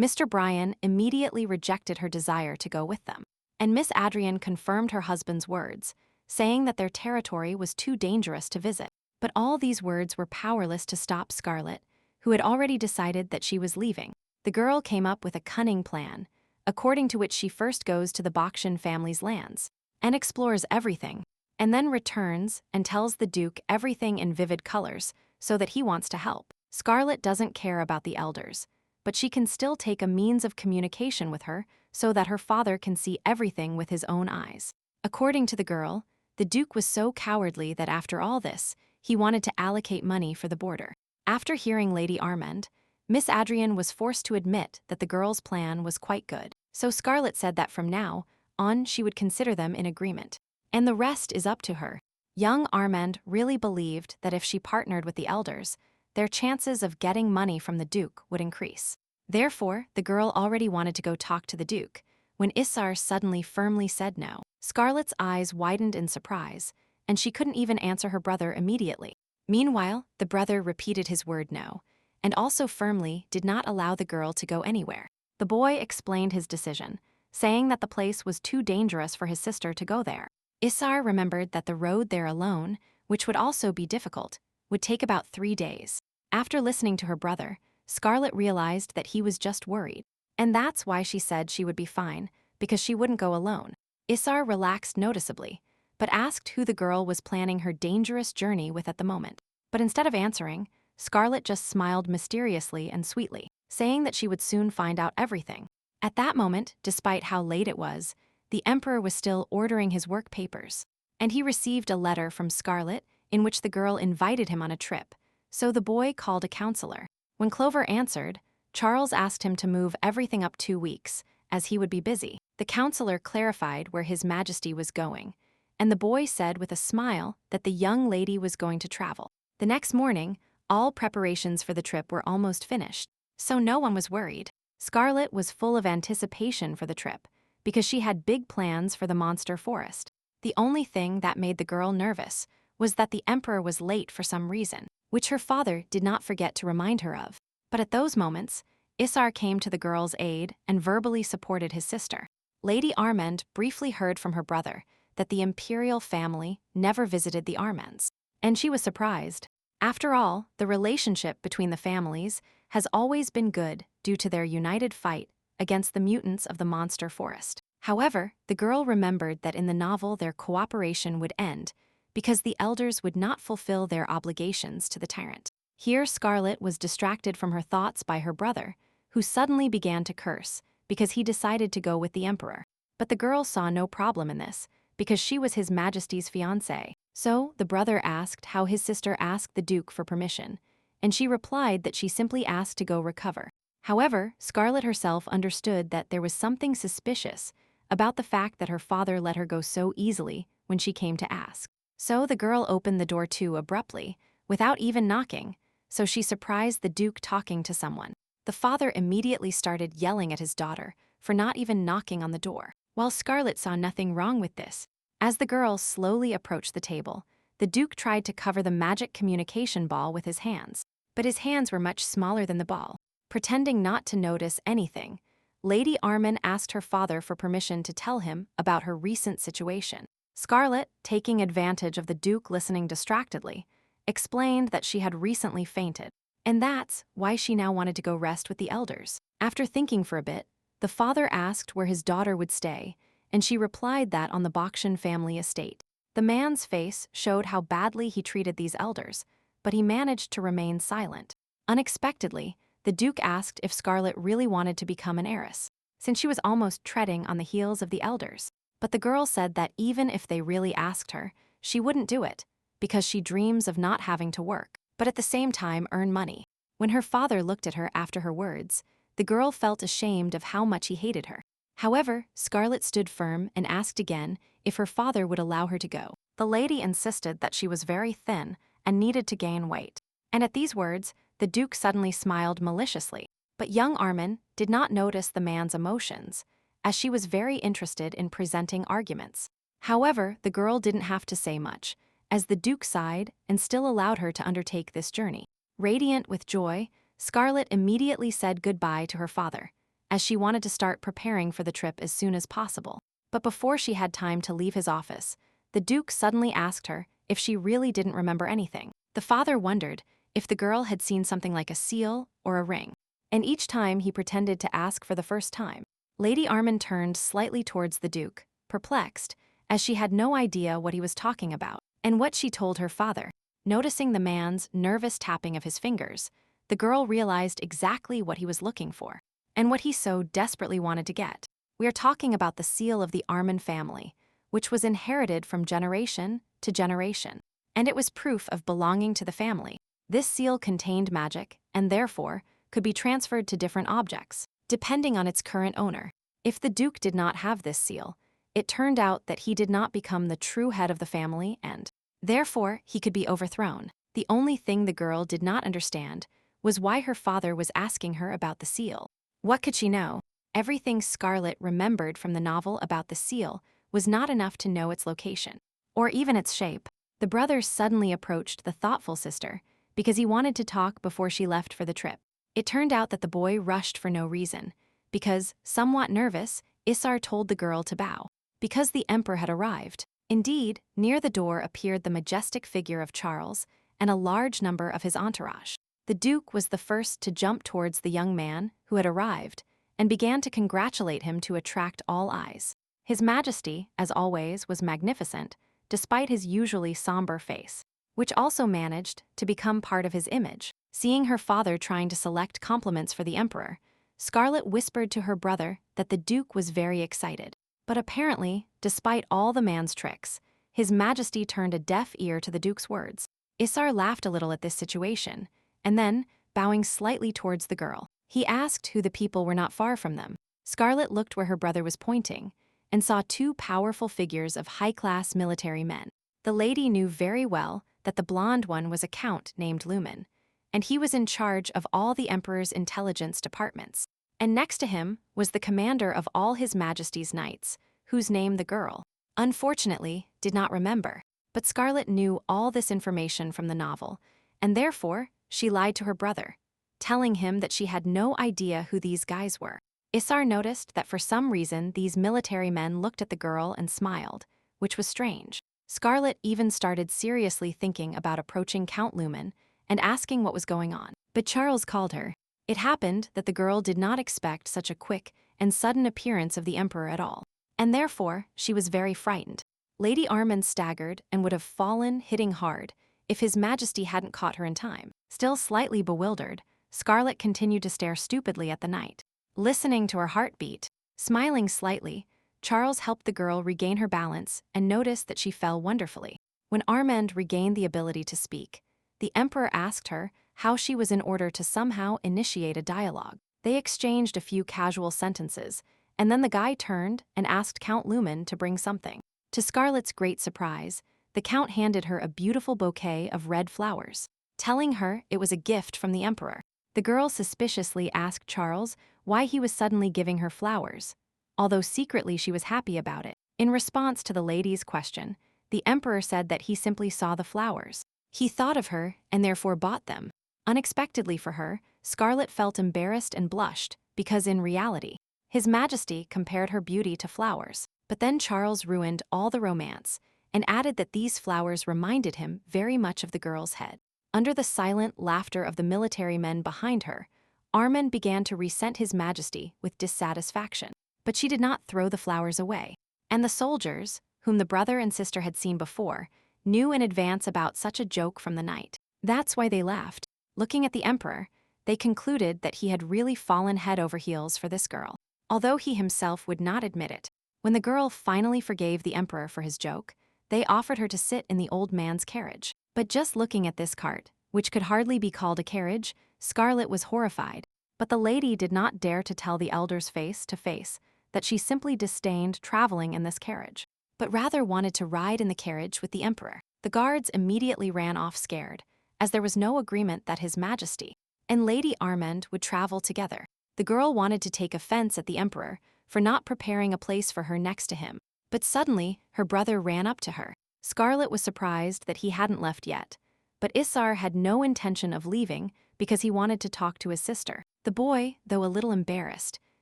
Mr. Bryan immediately rejected her desire to go with them. And Miss Adrian confirmed her husband's words, saying that their territory was too dangerous to visit. But all these words were powerless to stop Scarlett, who had already decided that she was leaving. The girl came up with a cunning plan, according to which she first goes to the Bakshin family's lands and explores everything, and then returns and tells the Duke everything in vivid colors so that he wants to help. Scarlett doesn't care about the elders, but she can still take a means of communication with her so that her father can see everything with his own eyes. According to the girl, the Duke was so cowardly that after all this, he wanted to allocate money for the border. After hearing Lady Armand, Miss Adrian was forced to admit that the girl's plan was quite good. So Scarlett said that from now on she would consider them in agreement. And the rest is up to her. Young Armand really believed that if she partnered with the elders, their chances of getting money from the Duke would increase. Therefore, the girl already wanted to go talk to the Duke, when Isar suddenly firmly said no. Scarlett's eyes widened in surprise, and she couldn't even answer her brother immediately. Meanwhile, the brother repeated his word no, and also firmly did not allow the girl to go anywhere. The boy explained his decision, saying that the place was too dangerous for his sister to go there. Isar remembered that the road there alone, which would also be difficult, would take about 3 days. After listening to her brother, Scarlett realized that he was just worried. And that's why she said she would be fine, because she wouldn't go alone. Isar relaxed noticeably, but asked who the girl was planning her dangerous journey with at the moment. But instead of answering, Scarlett just smiled mysteriously and sweetly, saying that she would soon find out everything. At that moment, despite how late it was, the Emperor was still ordering his work papers, and he received a letter from Scarlett in which the girl invited him on a trip, so the boy called a counselor. When Clover answered, Charles asked him to move everything up 2 weeks, as he would be busy. The counselor clarified where His Majesty was going, and the boy said with a smile that the young lady was going to travel. The next morning, all preparations for the trip were almost finished, so no one was worried. Scarlett was full of anticipation for the trip, because she had big plans for the monster forest. The only thing that made the girl nervous was that the Emperor was late for some reason, which her father did not forget to remind her of. But at those moments, Isar came to the girl's aid and verbally supported his sister. Lady Armand briefly heard from her brother that the imperial family never visited the Armands, and she was surprised. After all, the relationship between the families has always been good due to their united fight against the mutants of the monster forest. However, the girl remembered that in the novel their cooperation would end because the elders would not fulfill their obligations to the Tyrant. Here Scarlett was distracted from her thoughts by her brother, who suddenly began to curse because he decided to go with the Emperor. But the girl saw no problem in this, because she was His Majesty's fiancée. So the brother asked how his sister asked the Duke for permission, and she replied that she simply asked to go recover. However, Scarlett herself understood that there was something suspicious about the fact that her father let her go so easily when she came to ask. So the girl opened the door too abruptly, without even knocking, so she surprised the Duke talking to someone. The father immediately started yelling at his daughter for not even knocking on the door, while Scarlett saw nothing wrong with this. As the girl slowly approached the table, the Duke tried to cover the magic communication ball with his hands, but his hands were much smaller than the ball. Pretending not to notice anything, Lady Armand asked her father for permission to tell him about her recent situation. Scarlett, taking advantage of the Duke listening distractedly, explained that she had recently fainted, and that's why she now wanted to go rest with the elders. After thinking for a bit, the father asked where his daughter would stay, and she replied that on the Bakshan family estate. The man's face showed how badly he treated these elders, but he managed to remain silent. Unexpectedly, the Duke asked if Scarlett really wanted to become an heiress, since she was almost treading on the heels of the elders. But the girl said that even if they really asked her, she wouldn't do it, because she dreams of not having to work, but at the same time earn money. When her father looked at her after her words, the girl felt ashamed of how much he hated her. However, Scarlett stood firm and asked again if her father would allow her to go. The lady insisted that she was very thin and needed to gain weight. And at these words, the Duke suddenly smiled maliciously. But young Armin did not notice the man's emotions, as she was very interested in presenting arguments. However, the girl didn't have to say much, as the Duke sighed and still allowed her to undertake this journey. Radiant with joy, Scarlett immediately said goodbye to her father, as she wanted to start preparing for the trip as soon as possible. But before she had time to leave his office, the Duke suddenly asked her if she really didn't remember anything. The father wondered if the girl had seen something like a seal or a ring, and each time he pretended to ask for the first time. Lady Armand turned slightly towards the Duke, perplexed, as she had no idea what he was talking about, and what she told her father. Noticing the man's nervous tapping of his fingers, the girl realized exactly what he was looking for, and what he so desperately wanted to get. We are talking about the seal of the Armand family, which was inherited from generation to generation, and it was proof of belonging to the family. This seal contained magic, and therefore could be transferred to different objects, depending on its current owner. If the Duke did not have this seal, it turned out that he did not become the true head of the family, and therefore he could be overthrown. The only thing the girl did not understand was why her father was asking her about the seal. What could she know? Everything Scarlett remembered from the novel about the seal was not enough to know its location, or even its shape. The brother suddenly approached the thoughtful sister because he wanted to talk before she left for the trip. It turned out that the boy rushed for no reason, because, somewhat nervous, Isar told the girl to bow, because the Emperor had arrived. Indeed, near the door appeared the majestic figure of Charles and a large number of his entourage. The Duke was the first to jump towards the young man who had arrived and began to congratulate him to attract all eyes. His Majesty, as always, was magnificent, despite his usually somber face, which also managed to become part of his image. Seeing her father trying to select compliments for the Emperor, Scarlet whispered to her brother that the Duke was very excited. But apparently, despite all the man's tricks, His Majesty turned a deaf ear to the Duke's words. Isar laughed a little at this situation, and then, bowing slightly towards the girl, he asked who the people were not far from them. Scarlet looked where her brother was pointing, and saw two powerful figures of high-class military men. The lady knew very well that the blonde one was a count named Lumen, and he was in charge of all the Emperor's intelligence departments. And next to him was the commander of all His Majesty's knights, whose name the girl, unfortunately, did not remember. But Scarlet knew all this information from the novel, and therefore she lied to her brother, telling him that she had no idea who these guys were. Isar noticed that for some reason these military men looked at the girl and smiled, which was strange. Scarlet even started seriously thinking about approaching Count Lumen and asking what was going on. But Charles called her. It happened that the girl did not expect such a quick and sudden appearance of the Emperor at all, and therefore she was very frightened. Lady Armand staggered and would have fallen, hitting hard, if His Majesty hadn't caught her in time. Still slightly bewildered, Scarlet continued to stare stupidly at the knight. Listening to her heartbeat, smiling slightly, Charles helped the girl regain her balance and noticed that she fell wonderfully. When Armand regained the ability to speak, the Emperor asked her how she was in order to somehow initiate a dialogue. They exchanged a few casual sentences, and then the guy turned and asked Count Lumen to bring something. To Scarlet's great surprise, the Count handed her a beautiful bouquet of red flowers, telling her it was a gift from the Emperor. The girl suspiciously asked Charles why he was suddenly giving her flowers, although secretly she was happy about it. In response to the lady's question, the Emperor said that he simply saw the flowers. He thought of her and therefore bought them. Unexpectedly for her, Scarlet felt embarrassed and blushed because in reality, His Majesty compared her beauty to flowers. But then Charles ruined all the romance and added that these flowers reminded him very much of the girl's head. Under the silent laughter of the military men behind her, Armand began to resent His Majesty with dissatisfaction. But she did not throw the flowers away. And the soldiers, whom the brother and sister had seen before, knew in advance about such a joke from the knight. That's why they laughed. Looking at the Emperor, they concluded that he had really fallen head over heels for this girl, although he himself would not admit it. When the girl finally forgave the Emperor for his joke, they offered her to sit in the old man's carriage. But just looking at this cart, which could hardly be called a carriage, Scarlet was horrified. But the lady did not dare to tell the elders face to face that she simply disdained traveling in this carriage, but rather wanted to ride in the carriage with the Emperor. The guards immediately ran off scared, as there was no agreement that His Majesty and Lady Armand would travel together. The girl wanted to take offense at the Emperor for not preparing a place for her next to him, but suddenly her brother ran up to her. Scarlet was surprised that he hadn't left yet, but Isar had no intention of leaving because he wanted to talk to his sister. The boy, though a little embarrassed,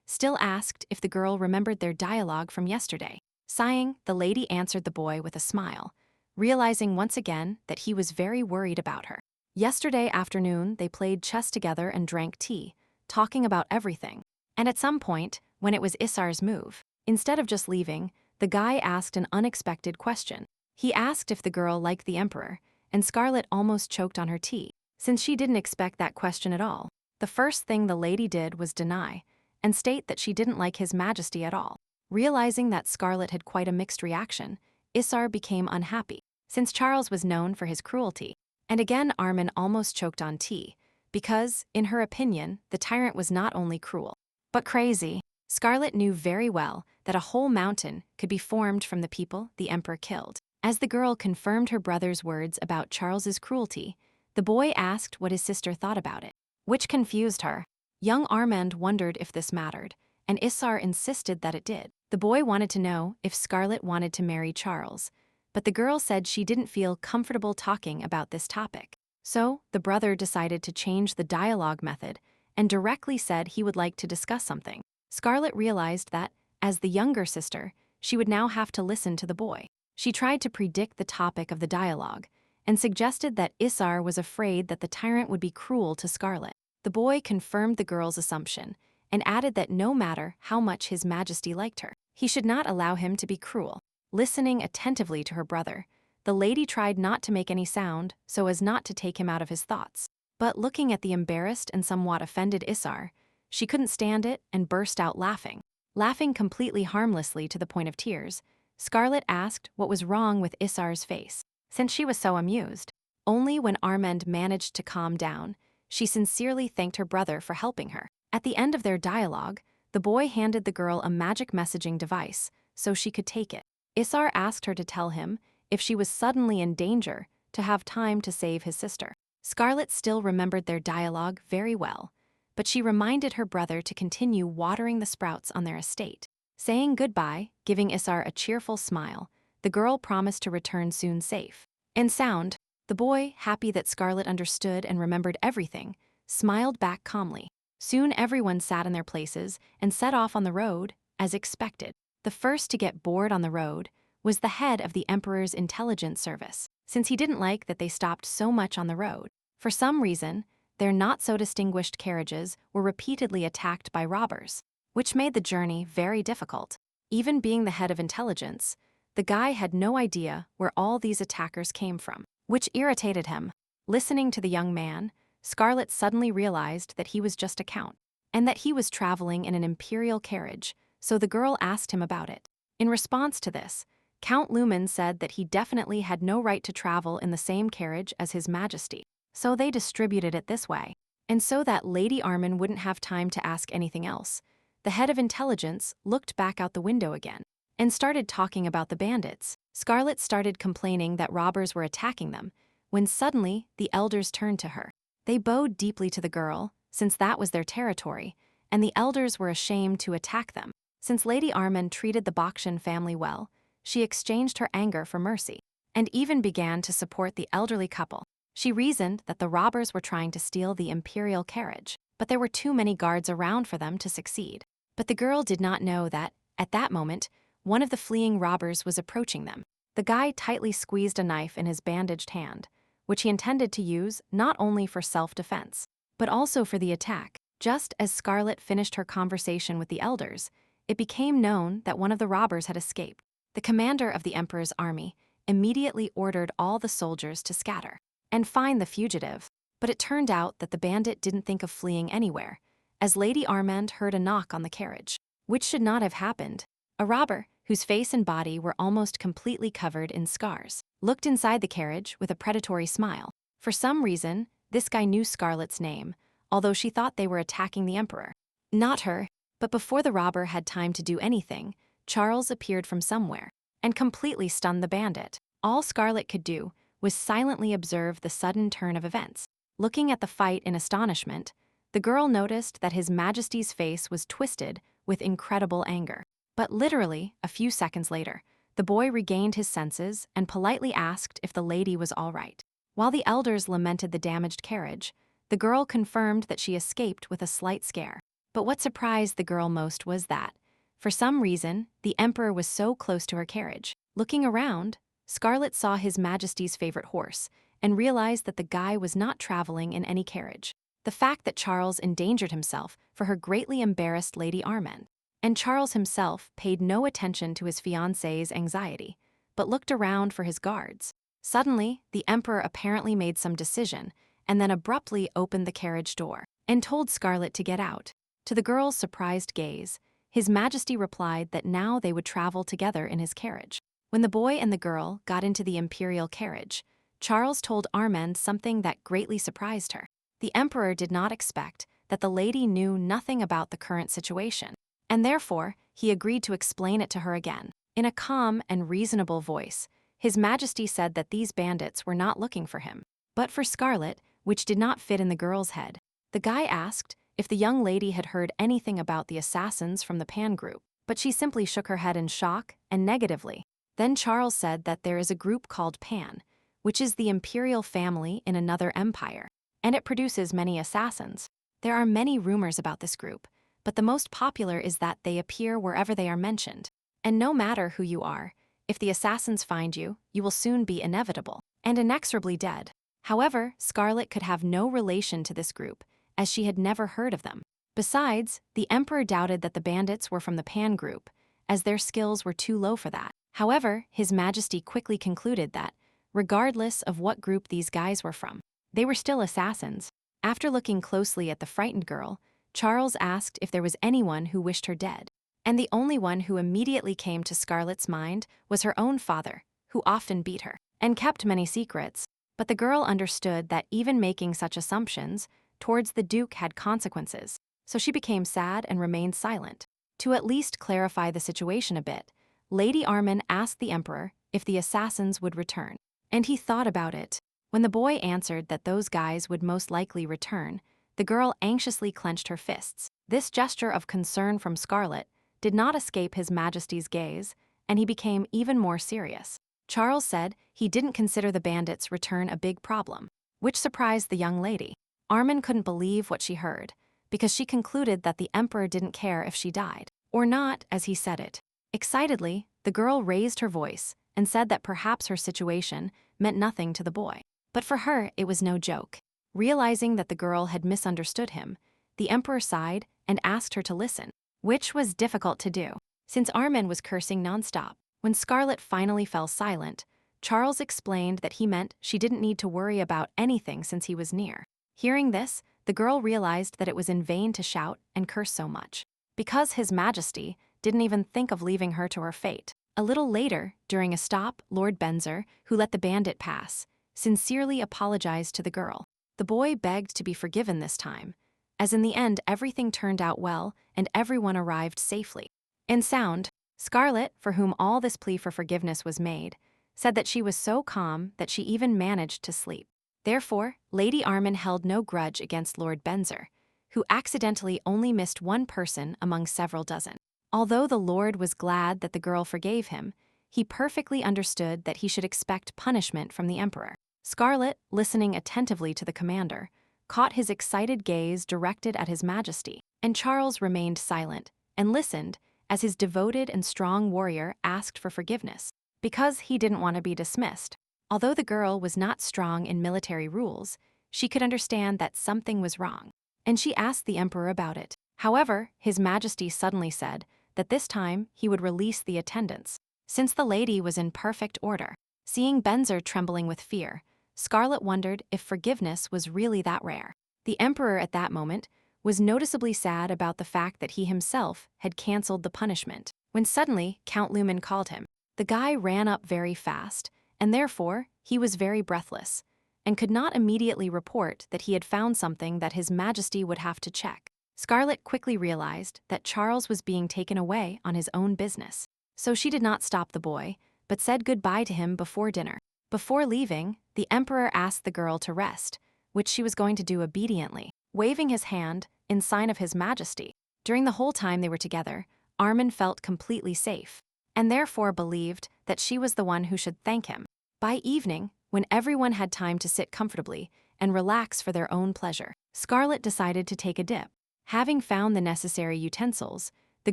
still asked if the girl remembered their dialogue from yesterday. Sighing, the lady answered the boy with a smile, realizing once again that he was very worried about her. Yesterday afternoon, they played chess together and drank tea, talking about everything. And at some point, when it was Isar's move, instead of just leaving, the guy asked an unexpected question. He asked if the girl liked the Emperor, and Scarlet almost choked on her tea, since she didn't expect that question at all. The first thing the lady did was deny, and state that she didn't like His Majesty at all. Realizing that Scarlet had quite a mixed reaction, Isar became unhappy, since Charles was known for his cruelty. And again Armand almost choked on tea, because, in her opinion, the tyrant was not only cruel, but crazy. Scarlet knew very well that a whole mountain could be formed from the people the Emperor killed. As the girl confirmed her brother's words about Charles's cruelty, the boy asked what his sister thought about it, which confused her. Young Armand wondered if this mattered, and Isar insisted that it did. The boy wanted to know if Scarlet wanted to marry Charles, but the girl said she didn't feel comfortable talking about this topic. So, the brother decided to change the dialogue method and directly said he would like to discuss something. Scarlet realized that, as the younger sister, she would now have to listen to the boy. She tried to predict the topic of the dialogue and suggested that Isar was afraid that the tyrant would be cruel to Scarlet. The boy confirmed the girl's assumption and added that no matter how much His Majesty liked her, he should not allow him to be cruel. Listening attentively to her brother, the lady tried not to make any sound so as not to take him out of his thoughts. But looking at the embarrassed and somewhat offended Isar, she couldn't stand it and burst out laughing. Laughing completely harmlessly to the point of tears, Scarlet asked what was wrong with Isar's face, since she was so amused. Only when Armand managed to calm down, she sincerely thanked her brother for helping her. At the end of their dialogue, the boy handed the girl a magic messaging device so she could take it. Isar asked her to tell him if she was suddenly in danger to have time to save his sister. Scarlet still remembered their dialogue very well, but she reminded her brother to continue watering the sprouts on their estate. Saying goodbye, giving Isar a cheerful smile, the girl promised to return soon safe and sound. The boy, happy that Scarlet understood and remembered everything, smiled back calmly. Soon everyone sat in their places and set off on the road, as expected. The first to get bored on the road was the head of the Emperor's intelligence service, since he didn't like that they stopped so much on the road. For some reason, their not-so-distinguished carriages were repeatedly attacked by robbers, which made the journey very difficult. Even being the head of intelligence, the guy had no idea where all these attackers came from, which irritated him. Listening to the young man, Scarlet suddenly realized that he was just a count, and that he was traveling in an imperial carriage, so the girl asked him about it. In response to this, Count Lumen said that he definitely had no right to travel in the same carriage as His Majesty, so they distributed it this way. And so that Lady Armin wouldn't have time to ask anything else, the head of intelligence looked back out the window again and started talking about the bandits. Scarlet started complaining that robbers were attacking them, when suddenly the elders turned to her. They bowed deeply to the girl, since that was their territory, and the elders were ashamed to attack them. Since Lady Armin treated the Bakshan family well, she exchanged her anger for mercy, and even began to support the elderly couple. She reasoned that the robbers were trying to steal the imperial carriage, but there were too many guards around for them to succeed. But the girl did not know that, at that moment, one of the fleeing robbers was approaching them. The guy tightly squeezed a knife in his bandaged hand, which he intended to use not only for self-defense, but also for the attack. Just as Scarlet finished her conversation with the elders, it became known that one of the robbers had escaped. The commander of the Emperor's army immediately ordered all the soldiers to scatter and find the fugitive. But it turned out that the bandit didn't think of fleeing anywhere, as Lady Armand heard a knock on the carriage, which should not have happened. A robber, whose face and body were almost completely covered in scars, looked inside the carriage with a predatory smile. For some reason, this guy knew Scarlet's name, although she thought they were attacking the Emperor. Not her, but before the robber had time to do anything, Charles appeared from somewhere and completely stunned the bandit. All Scarlet could do was silently observe the sudden turn of events. Looking at the fight in astonishment, the girl noticed that His Majesty's face was twisted with incredible anger. But literally, a few seconds later, the boy regained his senses and politely asked if the lady was all right. While the elders lamented the damaged carriage, the girl confirmed that she escaped with a slight scare. But what surprised the girl most was that, for some reason, the Emperor was so close to her carriage. Looking around, Scarlet saw His Majesty's favorite horse and realized that the guy was not traveling in any carriage. The fact that Charles endangered himself for her greatly embarrassed Lady Armand. And Charles himself paid no attention to his fiancée's anxiety, but looked around for his guards. Suddenly, the Emperor apparently made some decision and then abruptly opened the carriage door and told Scarlet to get out. To the girl's surprised gaze, His Majesty replied that now they would travel together in his carriage. When the boy and the girl got into the imperial carriage, Charles told Armand something that greatly surprised her. The Emperor did not expect that the lady knew nothing about the current situation, and therefore he agreed to explain it to her again. In a calm and reasonable voice, His Majesty said that these bandits were not looking for him, but for Scarlet, which did not fit in the girl's head. The guy asked if the young lady had heard anything about the assassins from the Pan group, but she simply shook her head in shock and negatively. Then Charles said that there is a group called Pan, which is the imperial family in another empire, and it produces many assassins. There are many rumors about this group, but the most popular is that they appear wherever they are mentioned. And no matter who you are, If the assassins find you, you will soon be inevitable and inexorably dead. However, Scarlet could have no relation to this group, as she had never heard of them. Besides, the Emperor doubted that the bandits were from the Pan group, as their skills were too low for that. However, His Majesty quickly concluded that, regardless of what group these guys were from, they were still assassins. After looking closely at the frightened girl, Charles asked if there was anyone who wished her dead. And the only one who immediately came to Scarlet's mind was her own father, who often beat her and kept many secrets. But the girl understood that even making such assumptions towards the Duke had consequences, so she became sad and remained silent. To at least clarify the situation a bit, Lady Armin asked the Emperor if the assassins would return, and he thought about it. When the boy answered that those guys would most likely return, the girl anxiously clenched her fists. This gesture of concern from Scarlet did not escape His Majesty's gaze, and he became even more serious. Charles said he didn't consider the bandits' return a big problem, which surprised the young lady. Armin couldn't believe what she heard, because she concluded that the Emperor didn't care if she died, or not, as he said it. Excitedly, the girl raised her voice and said that perhaps her situation meant nothing to the boy. But for her, it was no joke. Realizing that the girl had misunderstood him, the Emperor sighed and asked her to listen, which was difficult to do, since Armin was cursing nonstop. When Scarlet finally fell silent, Charles explained that he meant she didn't need to worry about anything since he was near. Hearing this, the girl realized that it was in vain to shout and curse so much, because His Majesty didn't even think of leaving her to her fate. A little later, during a stop, Lord Benzer, who let the bandit pass, sincerely apologized to the girl. The boy begged to be forgiven this time, as in the end everything turned out well and everyone arrived safely and sound. Scarlet, for whom all this plea for forgiveness was made, said that she was so calm that she even managed to sleep. Therefore, Lady Armin held no grudge against Lord Benzer, who accidentally only missed one person among several dozen. Although the Lord was glad that the girl forgave him, he perfectly understood that he should expect punishment from the Emperor. Scarlet, listening attentively to the commander, caught his excited gaze directed at His Majesty, and Charles remained silent and listened as his devoted and strong warrior asked for forgiveness, because he didn't want to be dismissed. Although the girl was not strong in military rules, she could understand that something was wrong, and she asked the Emperor about it. However, His Majesty suddenly said that this time he would release the attendants, since the lady was in perfect order. Seeing Benzer trembling with fear, Scarlet wondered if forgiveness was really that rare. The Emperor at that moment was noticeably sad about the fact that he himself had cancelled the punishment, when suddenly Count Lumen called him. The guy ran up very fast, and therefore he was very breathless, and could not immediately report that he had found something that His Majesty would have to check. Scarlet quickly realized that Charles was being taken away on his own business, so she did not stop the boy, but said goodbye to him before dinner. Before leaving, the Emperor asked the girl to rest, which she was going to do obediently, waving his hand in sign of His Majesty. During the whole time they were together, Armin felt completely safe, and therefore believed that she was the one who should thank him. By evening, when everyone had time to sit comfortably and relax for their own pleasure, Scarlet decided to take a dip. Having found the necessary utensils, the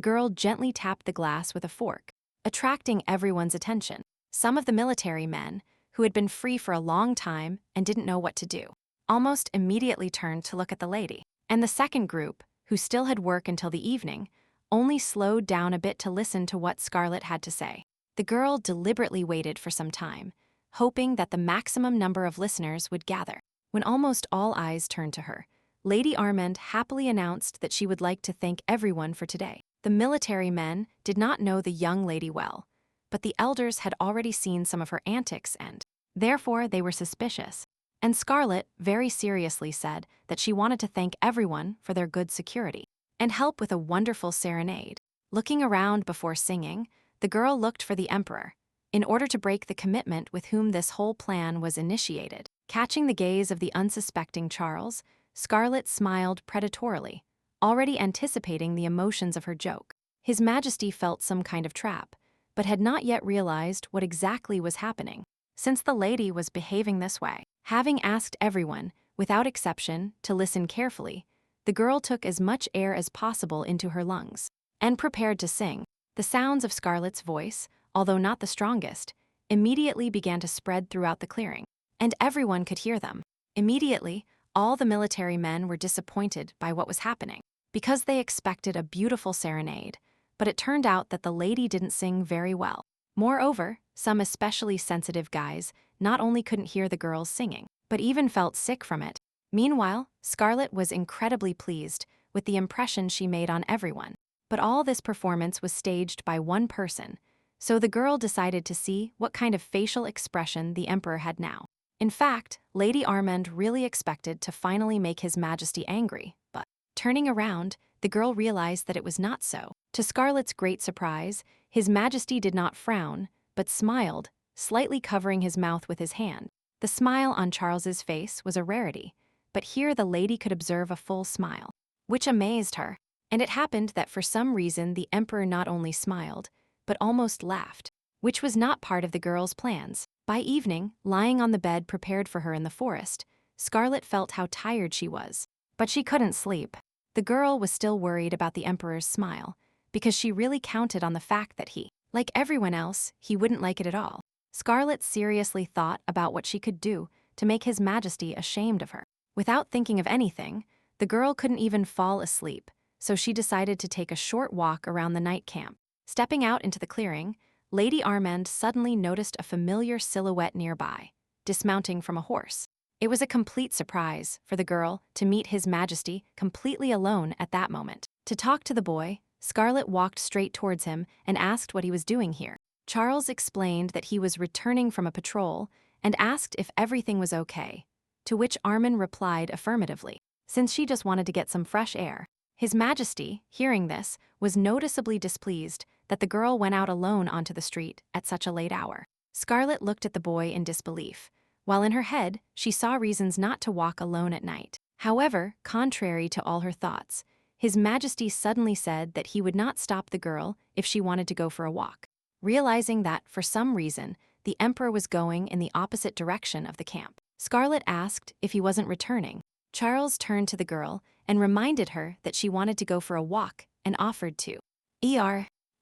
girl gently tapped the glass with a fork, attracting everyone's attention. Some of the military men, who had been free for a long time and didn't know what to do, almost immediately turned to look at the lady. And the second group, who still had work until the evening, only slowed down a bit to listen to what Scarlet had to say. The girl deliberately waited for some time, hoping that the maximum number of listeners would gather. When almost all eyes turned to her, Lady Armand happily announced that she would like to thank everyone for today. The military men did not know the young lady well, but the elders had already seen some of her antics and, therefore, they were suspicious. And Scarlet very seriously said that she wanted to thank everyone for their good security and help with a wonderful serenade. Looking around before singing, the girl looked for the Emperor, in order to break the commitment with whom this whole plan was initiated. Catching the gaze of the unsuspecting Charles, Scarlet smiled predatorily, already anticipating the emotions of her joke. His Majesty felt some kind of trap, but had not yet realized what exactly was happening, since the lady was behaving this way. Having asked everyone, without exception, to listen carefully, the girl took as much air as possible into her lungs and prepared to sing. The sounds of Scarlet's voice although not the strongest, immediately began to spread throughout the clearing, and everyone could hear them. Immediately, all the military men were disappointed by what was happening, because they expected a beautiful serenade, but it turned out that the lady didn't sing very well. Moreover, some especially sensitive guys not only couldn't hear the girls singing, but even felt sick from it. Meanwhile, Scarlett was incredibly pleased with the impression she made on everyone. But all this performance was staged by one person, so the girl decided to see what kind of facial expression the emperor had now. In fact, Lady Armand really expected to finally make His Majesty angry, but turning around, the girl realized that it was not so. To Scarlett's great surprise, His Majesty did not frown, but smiled, slightly covering his mouth with his hand. The smile on Charles's face was a rarity, but here the lady could observe a full smile, which amazed her. And it happened that for some reason the emperor not only smiled, but almost laughed, which was not part of the girl's plans. By evening, lying on the bed prepared for her in the forest, Scarlett felt how tired she was, but she couldn't sleep. The girl was still worried about the emperor's smile, because she really counted on the fact that like everyone else, he wouldn't like it at all. Scarlett seriously thought about what she could do to make His Majesty ashamed of her. Without thinking of anything, the girl couldn't even fall asleep, so she decided to take a short walk around the night camp. Stepping out into the clearing, Lady Armand suddenly noticed a familiar silhouette nearby, dismounting from a horse. It was a complete surprise for the girl to meet His Majesty completely alone at that moment. To talk to the boy, Scarlett walked straight towards him and asked what he was doing here. Charles explained that he was returning from a patrol and asked if everything was okay, to which Armand replied affirmatively, since she just wanted to get some fresh air. His Majesty, hearing this, was noticeably displeased that the girl went out alone onto the street at such a late hour. Scarlett looked at the boy in disbelief, while in her head she saw reasons not to walk alone at night. However, contrary to all her thoughts, His Majesty suddenly said that he would not stop the girl if she wanted to go for a walk. Realizing that, for some reason, the emperor was going in the opposite direction of the camp, Scarlett asked if he wasn't returning. Charles turned to the girl and reminded her that she wanted to go for a walk and offered to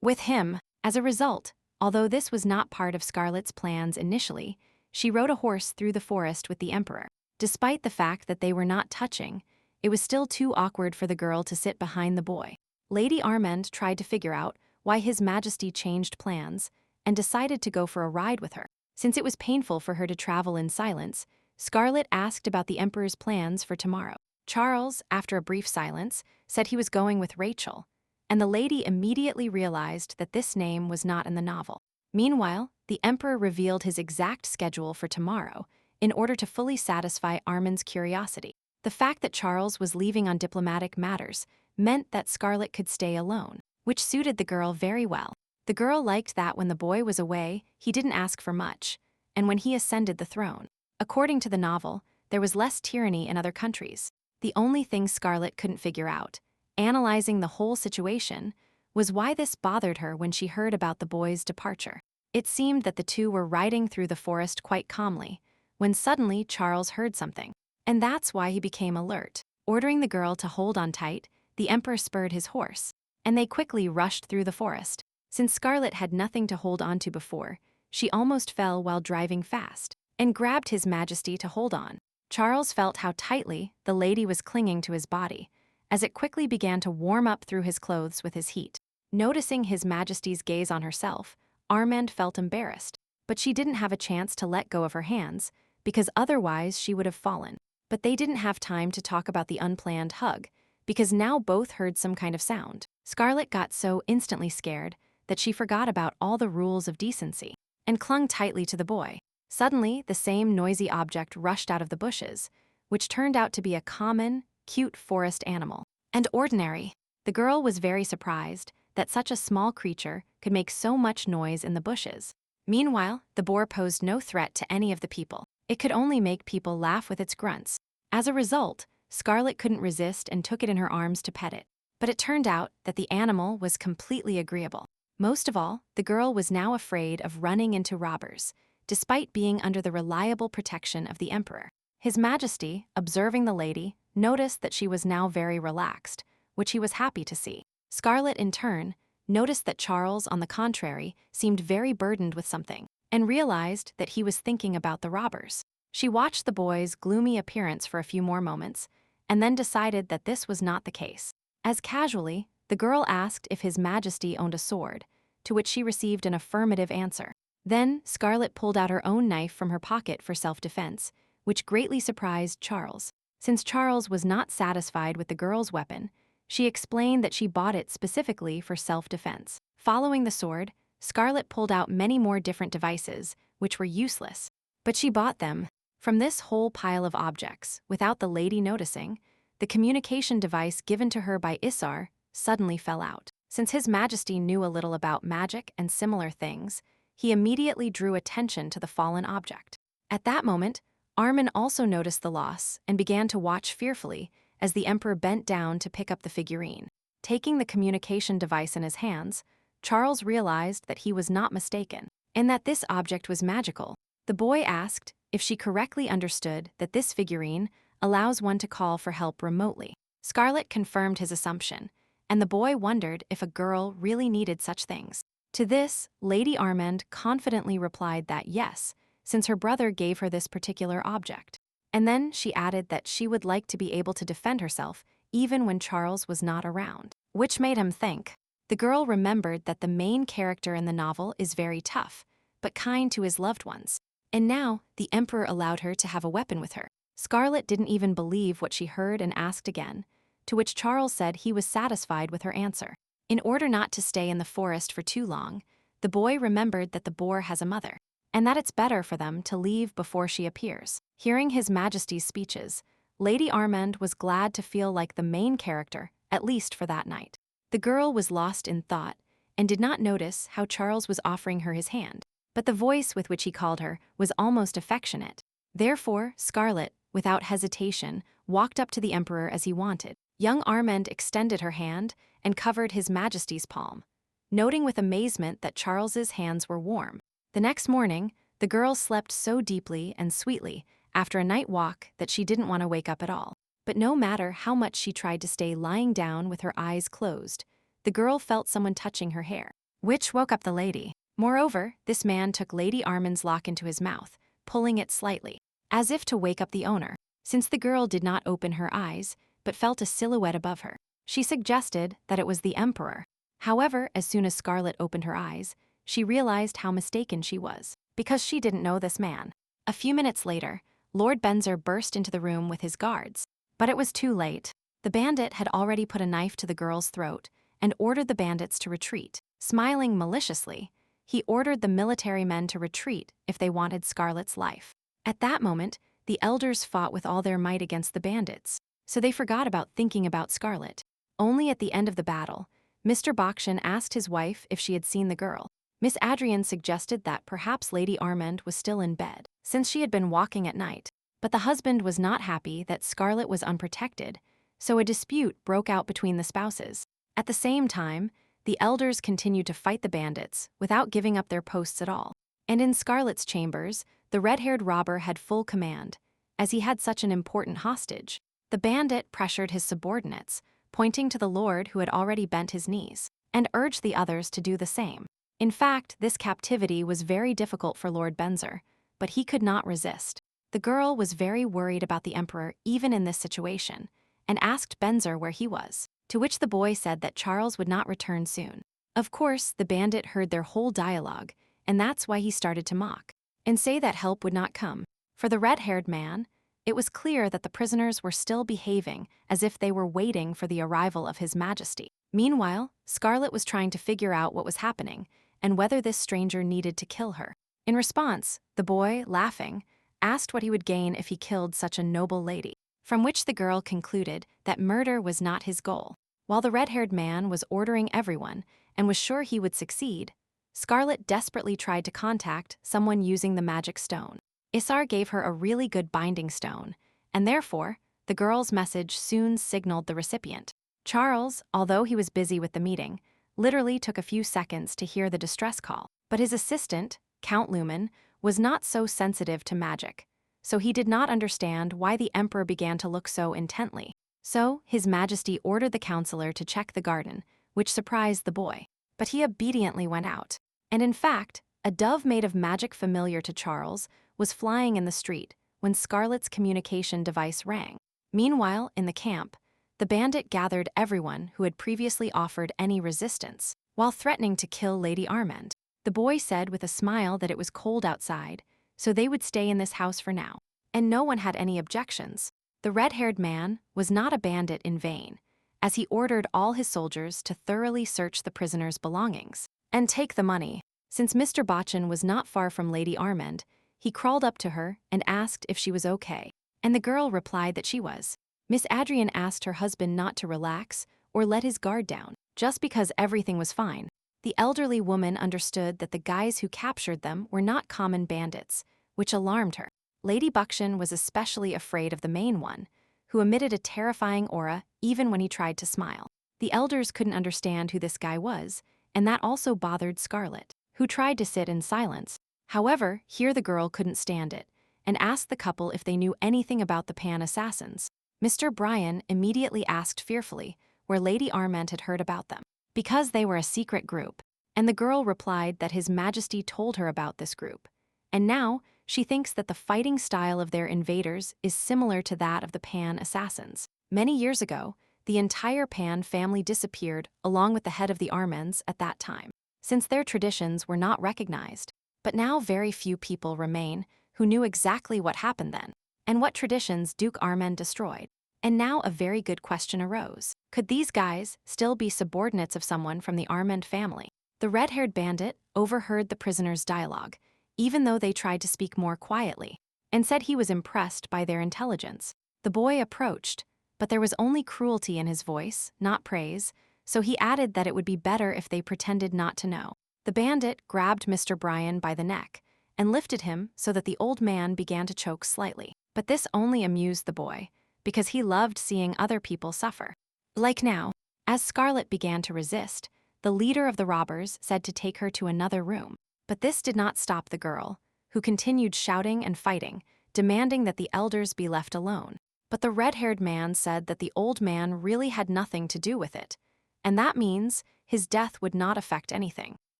with him. As a result, although this was not part of Scarlett's plans initially, she rode a horse through the forest with the emperor. Despite the fact that they were not touching, it was still too awkward for the girl to sit behind the boy. Lady Armand tried to figure out why His Majesty changed plans and decided to go for a ride with her. Since it was painful for her to travel in silence, Scarlett asked about the emperor's plans for tomorrow. Charles, after a brief silence, said he was going with Rachel, and the lady immediately realized that this name was not in the novel. Meanwhile, the emperor revealed his exact schedule for tomorrow in order to fully satisfy Armand's curiosity. The fact that Charles was leaving on diplomatic matters meant that Scarlett could stay alone, which suited the girl very well. The girl liked that when the boy was away, he didn't ask for much, and when he ascended the throne. According to the novel, there was less tyranny in other countries. The only thing Scarlett couldn't figure out, analyzing the whole situation, was why this bothered her when she heard about the boy's departure. It seemed that the two were riding through the forest quite calmly, when suddenly Charles heard something. And that's why he became alert. Ordering the girl to hold on tight, the emperor spurred his horse, and they quickly rushed through the forest. Since Scarlett had nothing to hold on to before, she almost fell while driving fast, and grabbed His Majesty to hold on. Charles felt how tightly the lady was clinging to his body, as it quickly began to warm up through his clothes with his heat. Noticing His Majesty's gaze on herself, Armand felt embarrassed, but she didn't have a chance to let go of her hands, because otherwise she would have fallen. But they didn't have time to talk about the unplanned hug, because now both heard some kind of sound. Scarlett got so instantly scared that she forgot about all the rules of decency, and clung tightly to the boy. Suddenly, the same noisy object rushed out of the bushes, which turned out to be a common, cute forest animal. And ordinary. The girl was very surprised that such a small creature could make so much noise in the bushes. Meanwhile, the boar posed no threat to any of the people. It could only make people laugh with its grunts. As a result, Scarlett couldn't resist and took it in her arms to pet it. But it turned out that the animal was completely agreeable. Most of all, the girl was now afraid of running into robbers, despite being under the reliable protection of the emperor. His Majesty, observing the lady, noticed that she was now very relaxed, which he was happy to see. Scarlett, in turn, noticed that Charles, on the contrary, seemed very burdened with something, and realized that he was thinking about the robbers. She watched the boy's gloomy appearance for a few more moments, and then decided that this was not the case. As casually, the girl asked if His Majesty owned a sword, to which she received an affirmative answer. Then, Scarlet pulled out her own knife from her pocket for self-defense, which greatly surprised Charles. Since Charles was not satisfied with the girl's weapon, she explained that she bought it specifically for self-defense. Following the sword, Scarlet pulled out many more different devices, which were useless. But she bought them. From this whole pile of objects, without the lady noticing, the communication device given to her by Isar suddenly fell out. Since His Majesty knew a little about magic and similar things, he immediately drew attention to the fallen object. At that moment, Armin also noticed the loss and began to watch fearfully as the Emperor bent down to pick up the figurine. Taking the communication device in his hands, Charles realized that he was not mistaken, and that this object was magical. The boy asked if she correctly understood that this figurine allows one to call for help remotely. Scarlet confirmed his assumption, and the boy wondered if a girl really needed such things. To this, Lady Armand confidently replied that yes, since her brother gave her this particular object. And then she added that she would like to be able to defend herself even when Charles was not around, which made him think. The girl remembered that the main character in the novel is very tough, but kind to his loved ones. And now, the Emperor allowed her to have a weapon with her. Scarlet didn't even believe what she heard and asked again, to which Charles said he was satisfied with her answer. In order not to stay in the forest for too long, the boy remembered that the boar has a mother, and that it's better for them to leave before she appears. Hearing His Majesty's speeches, Lady Armand was glad to feel like the main character, at least for that night. The girl was lost in thought and did not notice how Charles was offering her his hand, but the voice with which he called her was almost affectionate. Therefore, Scarlet, without hesitation, walked up to the Emperor as he wanted. Young Armand extended her hand and covered His Majesty's palm, noting with amazement that Charles's hands were warm. The next morning, the girl slept so deeply and sweetly after a night walk that she didn't want to wake up at all. But no matter how much she tried to stay lying down with her eyes closed, the girl felt someone touching her hair, which woke up the lady. Moreover, this man took Lady Armand's lock into his mouth, pulling it slightly, as if to wake up the owner. Since the girl did not open her eyes, but felt a silhouette above her, she suggested that it was the Emperor. However, as soon as Scarlet opened her eyes, she realized how mistaken she was, because she didn't know this man. A few minutes later, Lord Benzer burst into the room with his guards. But it was too late. The bandit had already put a knife to the girl's throat and ordered the bandits to retreat. Smiling maliciously, he ordered the military men to retreat if they wanted Scarlet's life. At that moment, the elders fought with all their might against the bandits, so they forgot about thinking about Scarlet. Only at the end of the battle, Mr. Bakshin asked his wife if she had seen the girl. Miss Adrian suggested that perhaps Lady Armand was still in bed, since she had been walking at night. But the husband was not happy that Scarlet was unprotected, so a dispute broke out between the spouses. At the same time, the elders continued to fight the bandits without giving up their posts at all. And in Scarlet's chambers, the red-haired robber had full command, as he had such an important hostage. The bandit pressured his subordinates, pointing to the lord who had already bent his knees, and urged the others to do the same. In fact, this captivity was very difficult for Lord Benzer, but he could not resist. The girl was very worried about the Emperor even in this situation, and asked Benzer where he was, to which the boy said that Charles would not return soon. Of course, the bandit heard their whole dialogue, and that's why he started to mock, and say that help would not come. For the red-haired man, it was clear that the prisoners were still behaving as if they were waiting for the arrival of His Majesty. Meanwhile, Scarlet was trying to figure out what was happening and whether this stranger needed to kill her. In response, the boy, laughing, asked what he would gain if he killed such a noble lady, from which the girl concluded that murder was not his goal. While the red-haired man was ordering everyone and was sure he would succeed, Scarlet desperately tried to contact someone using the magic stone. Isar gave her a really good binding stone, and therefore, the girl's message soon signaled the recipient. Charles, although he was busy with the meeting, literally took a few seconds to hear the distress call, but his assistant, Count Lumen, was not so sensitive to magic, so he did not understand why the Emperor began to look so intently. So, His Majesty ordered the counselor to check the garden, which surprised the boy. but he obediently went out. And in fact, a dove made of magic familiar to Charles was flying in the street when Scarlet's communication device rang. Meanwhile, in the camp, the bandit gathered everyone who had previously offered any resistance, while threatening to kill Lady Armand. The boy said with a smile that it was cold outside, so they would stay in this house for now. And no one had any objections. The red-haired man was not a bandit in vain, as he ordered all his soldiers to thoroughly search the prisoner's belongings and take the money. Since Mr. Botchin was not far from Lady Armand, he crawled up to her and asked if she was okay, and the girl replied that she was. Miss Adrian asked her husband not to relax or let his guard down, just because everything was fine. The elderly woman understood that the guys who captured them were not common bandits, which alarmed her. Lady Buckshin was especially afraid of the main one, who emitted a terrifying aura even when he tried to smile. The elders couldn't understand who this guy was, and that also bothered Scarlet, who tried to sit in silence. However, here the girl couldn't stand it, and asked the couple if they knew anything about the Pan assassins. Mr. Bryan immediately asked fearfully where Lady Armand had heard about them, because they were a secret group, and the girl replied that His Majesty told her about this group. And now, she thinks that the fighting style of their invaders is similar to that of the Pan assassins. Many years ago, the entire Pan family disappeared along with the head of the Armands at that time, since their traditions were not recognized. But now very few people remain who knew exactly what happened then, and what traditions Duke Armand destroyed. And now a very good question arose. Could these guys still be subordinates of someone from the Armand family? The red-haired bandit overheard the prisoners' dialogue, even though they tried to speak more quietly, and said he was impressed by their intelligence. The boy approached, but there was only cruelty in his voice, not praise, so he added that it would be better if they pretended not to know. The bandit grabbed Mr. Bryan by the neck and lifted him so that the old man began to choke slightly. But this only amused the boy, because he loved seeing other people suffer. Like now, as Scarlet began to resist, the leader of the robbers said to take her to another room. But this did not stop the girl, who continued shouting and fighting, demanding that the elders be left alone. But the red-haired man said that the old man really had nothing to do with it, and that means his death would not affect anything.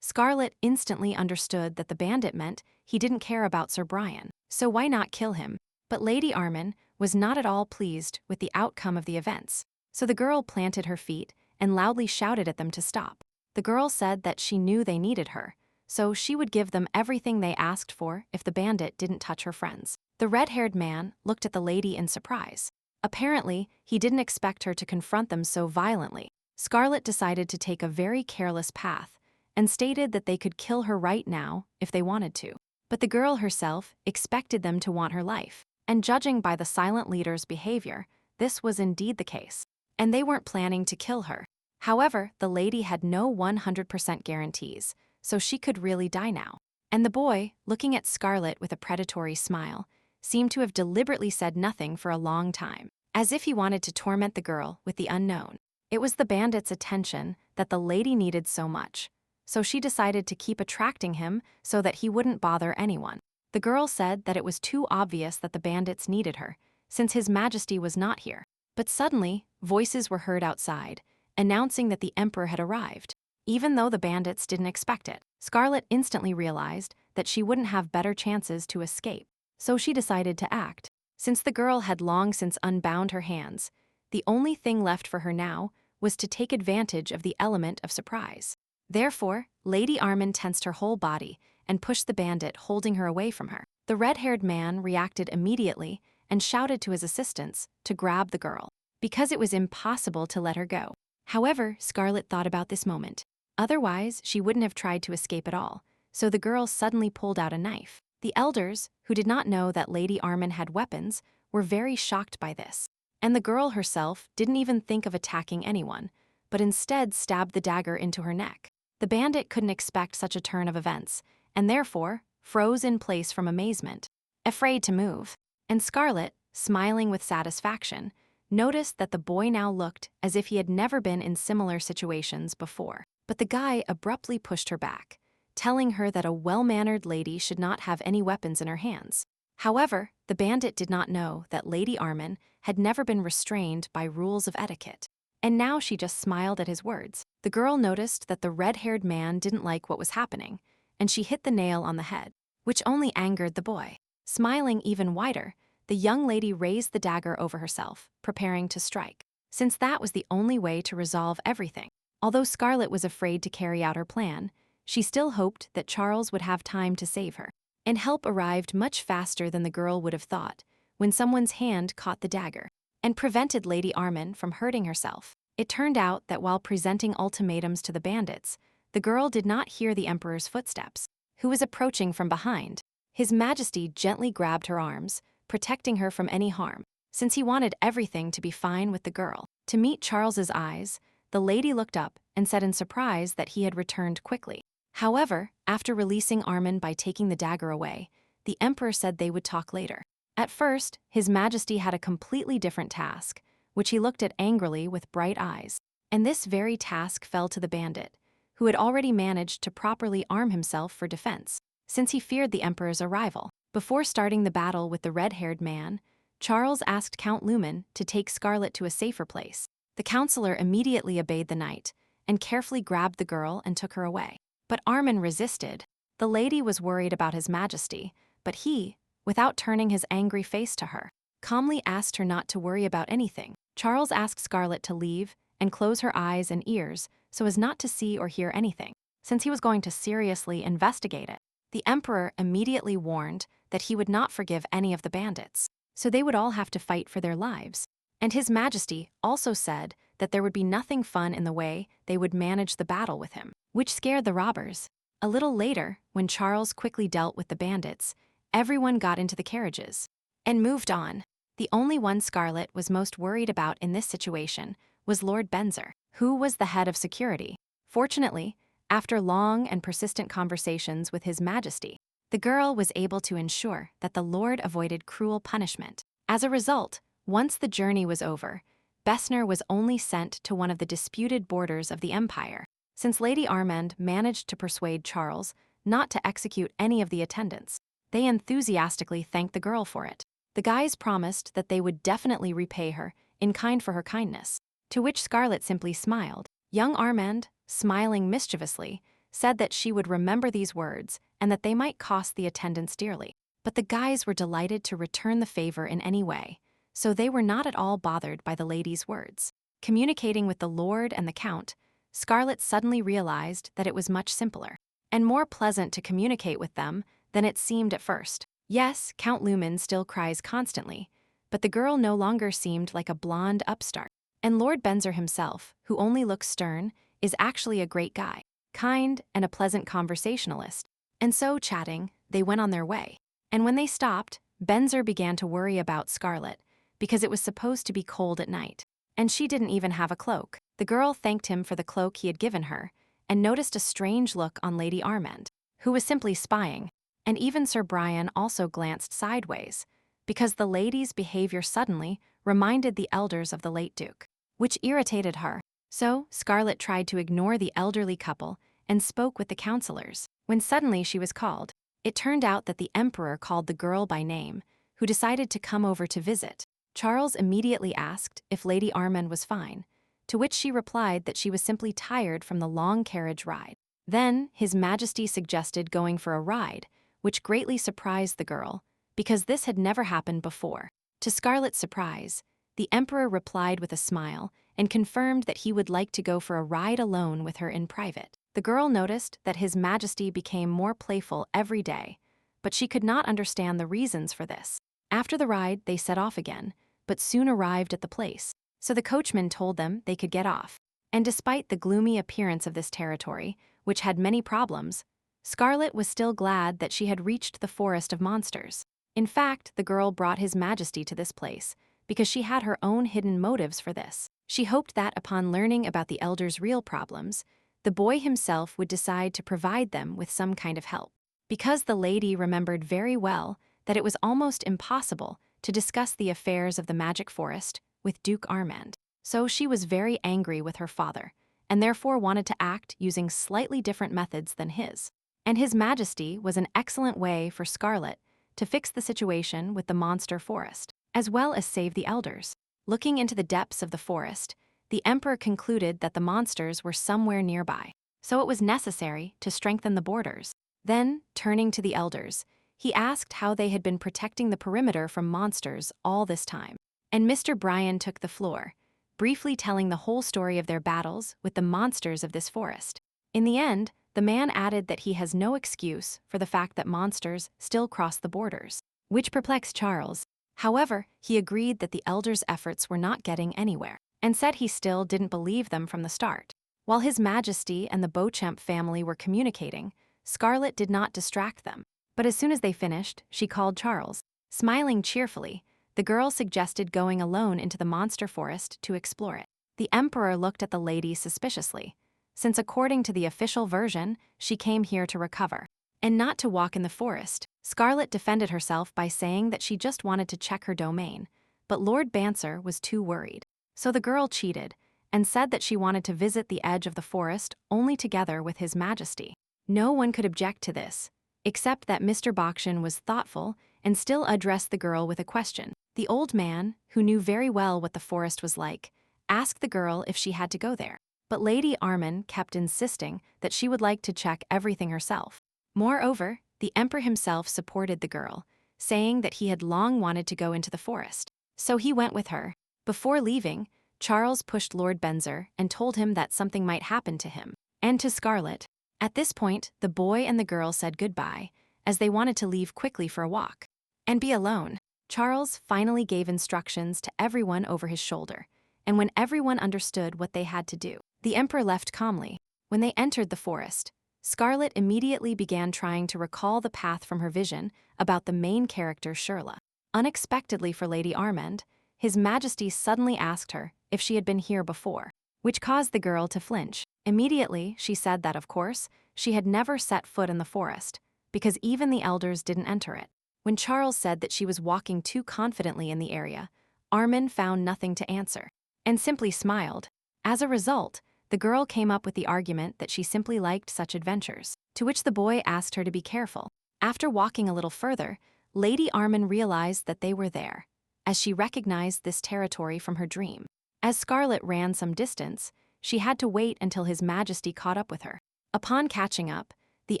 Scarlet instantly understood that the bandit meant he didn't care about Sir Bryan, so why not kill him? But Lady Armand was not at all pleased with the outcome of the events, so the girl planted her feet and loudly shouted at them to stop. The girl said that she knew they needed her, so she would give them everything they asked for if the bandit didn't touch her friends. The red-haired man looked at the lady in surprise. Apparently, he didn't expect her to confront them so violently. Scarlet decided to take a very careless path and stated that they could kill her right now if they wanted to. But the girl herself expected them to want her life, and judging by the silent leader's behavior, this was indeed the case. And they weren't planning to kill her. However, the lady had no 100% guarantees, so she could really die now. And the boy, looking at Scarlet with a predatory smile, seemed to have deliberately said nothing for a long time, as if he wanted to torment the girl with the unknown. It was the bandit's attention that the lady needed so much, so she decided to keep attracting him so that he wouldn't bother anyone. The girl said that it was too obvious that the bandits needed her, since His Majesty was not here. But suddenly, voices were heard outside, announcing that the Emperor had arrived. Even though the bandits didn't expect it, Scarlet instantly realized that she wouldn't have better chances to escape, so she decided to act. Since the girl had long since unbound her hands, the only thing left for her now was to take advantage of the element of surprise. Therefore, Lady Armand tensed her whole body and pushed the bandit holding her away from her. The red-haired man reacted immediately and shouted to his assistants to grab the girl, because it was impossible to let her go. However, Scarlet thought about this moment. Otherwise, she wouldn't have tried to escape at all, so the girl suddenly pulled out a knife. The elders, who did not know that Lady Armand had weapons, were very shocked by this. And the girl herself didn't even think of attacking anyone, but instead stabbed the dagger into her neck. The bandit couldn't expect such a turn of events, and therefore froze in place from amazement, afraid to move. And Scarlet, smiling with satisfaction, noticed that the boy now looked as if he had never been in similar situations before. But the guy abruptly pushed her back, telling her that a well-mannered lady should not have any weapons in her hands. However, the bandit did not know that Lady Armand had never been restrained by rules of etiquette, and now she just smiled at his words. the girl noticed that the red-haired man didn't like what was happening, and she hit the nail on the head, which only angered the boy. Smiling even wider, the young lady raised the dagger over herself, preparing to strike, since that was the only way to resolve everything. Although Scarlet was afraid to carry out her plan, she still hoped that Charles would have time to save her. And help arrived much faster than the girl would have thought, when someone's hand caught the dagger and prevented Lady Armin from hurting herself. It turned out that while presenting ultimatums to the bandits, the girl did not hear the Emperor's footsteps, who was approaching from behind. His Majesty gently grabbed her arms, protecting her from any harm, since he wanted everything to be fine with the girl. To meet Charles's eyes, the lady looked up and said in surprise that he had returned quickly. However, after releasing Armin by taking the dagger away, the Emperor said they would talk later. At first, His Majesty had a completely different task, which he looked at angrily with bright eyes. And this very task fell to the bandit, who had already managed to properly arm himself for defense, since he feared the Emperor's arrival. Before starting the battle with the red-haired man, Charles asked Count Lumen to take Scarlet to a safer place. The counselor immediately obeyed the knight, and carefully grabbed the girl and took her away. But Armin resisted. The lady was worried about His Majesty, but he, without turning his angry face to her, calmly asked her not to worry about anything. Charles asked Scarlet to leave and close her eyes and ears so as not to see or hear anything, since he was going to seriously investigate it. The Emperor immediately warned that he would not forgive any of the bandits, so they would all have to fight for their lives. And His Majesty also said that there would be nothing fun in the way they would manage the battle with him, which scared the robbers. A little later, when Charles quickly dealt with the bandits, everyone got into the carriages and moved on. The only one Scarlet was most worried about in this situation was Lord Benzer, who was the head of security. Fortunately, after long and persistent conversations with His Majesty, the girl was able to ensure that the Lord avoided cruel punishment. As a result, once the journey was over, Bessner was only sent to one of the disputed borders of the Empire, since Lady Armand managed to persuade Charles not to execute any of the attendants. They enthusiastically thanked the girl for it. The guys promised that they would definitely repay her in kind for her kindness, to which Scarlet simply smiled. Young Armand, smiling mischievously, said that she would remember these words and that they might cost the attendants dearly. But the guys were delighted to return the favor in any way, so they were not at all bothered by the lady's words. Communicating with the Lord and the Count, Scarlet suddenly realized that it was much simpler and more pleasant to communicate with them than it seemed at first. Yes, Count Lumen still cries constantly, but the girl no longer seemed like a blonde upstart. And Lord Benzer himself, who only looks stern, is actually a great guy, kind and a pleasant conversationalist. And so, chatting, they went on their way. And when they stopped, Benzer began to worry about Scarlet, because it was supposed to be cold at night, and she didn't even have a cloak. The girl thanked him for the cloak he had given her, and noticed a strange look on Lady Armand, who was simply spying. And even Sir Brian also glanced sideways, because the lady's behavior suddenly reminded the elders of the late Duke, which irritated her. So, Scarlet tried to ignore the elderly couple and spoke with the counselors, when suddenly she was called. It turned out that the Emperor called the girl by name, who decided to come over to visit. Charles immediately asked if Lady Armand was fine, to which she replied that she was simply tired from the long carriage ride. Then, His Majesty suggested going for a ride, which greatly surprised the girl, because this had never happened before. To Scarlet's surprise, the Emperor replied with a smile and confirmed that he would like to go for a ride alone with her in private. The girl noticed that His Majesty became more playful every day, but she could not understand the reasons for this. After the ride, they set off again, but soon arrived at the place, so the coachman told them they could get off. And despite the gloomy appearance of this territory, which had many problems, Scarlet was still glad that she had reached the forest of monsters. In fact, the girl brought His Majesty to this place because she had her own hidden motives for this. She hoped that upon learning about the elders' real problems, the boy himself would decide to provide them with some kind of help. Because the lady remembered very well that it was almost impossible to discuss the affairs of the magic forest with Duke Armand. So she was very angry with her father, and therefore wanted to act using slightly different methods than his. And His Majesty was an excellent way for Scarlet to fix the situation with the monster forest, as well as save the elders. Looking into the depths of the forest, the emperor concluded that the monsters were somewhere nearby, so it was necessary to strengthen the borders. Then, turning to the elders, he asked how they had been protecting the perimeter from monsters all this time. And Mr. Bryan took the floor, briefly telling the whole story of their battles with the monsters of this forest. In the end, the man added that he has no excuse for the fact that monsters still cross the borders, which perplexed Charles. However, he agreed that the elders' efforts were not getting anywhere, and said he still didn't believe them from the start. While His Majesty and the Beauchamp family were communicating, Scarlet did not distract them. But as soon as they finished, she called Charles. Smiling cheerfully, the girl suggested going alone into the monster forest to explore it. The emperor looked at the lady suspiciously, since according to the official version, she came here to recover, and not to walk in the forest. Scarlet defended herself by saying that she just wanted to check her domain, but Lord Bancer was too worried. So the girl cheated, and said that she wanted to visit the edge of the forest only together with His Majesty. No one could object to this, except that Mr. Bokshin was thoughtful and still addressed the girl with a question. The old man, who knew very well what the forest was like, asked the girl if she had to go there. But Lady Armin kept insisting that she would like to check everything herself. Moreover, the emperor himself supported the girl, saying that he had long wanted to go into the forest. So he went with her. Before leaving, Charles pushed Lord Benzer and told him that something might happen to him, and to Scarlet. At this point, the boy and the girl said goodbye, as they wanted to leave quickly for a walk and be alone. Charles finally gave instructions to everyone over his shoulder, and when everyone understood what they had to do, the emperor left calmly. When they entered the forest, Scarlet immediately began trying to recall the path from her vision about the main character Shirla. Unexpectedly for Lady Armand, His Majesty suddenly asked her if she had been here before, which caused the girl to flinch. Immediately, she said that, of course, she had never set foot in the forest, because even the elders didn't enter it. When Charles said that she was walking too confidently in the area, Armin found nothing to answer, and simply smiled. As a result, the girl came up with the argument that she simply liked such adventures, to which the boy asked her to be careful. After walking a little further, Lady Armin realized that they were there, as she recognized this territory from her dream. As Scarlet ran some distance, she had to wait until His Majesty caught up with her. Upon catching up, the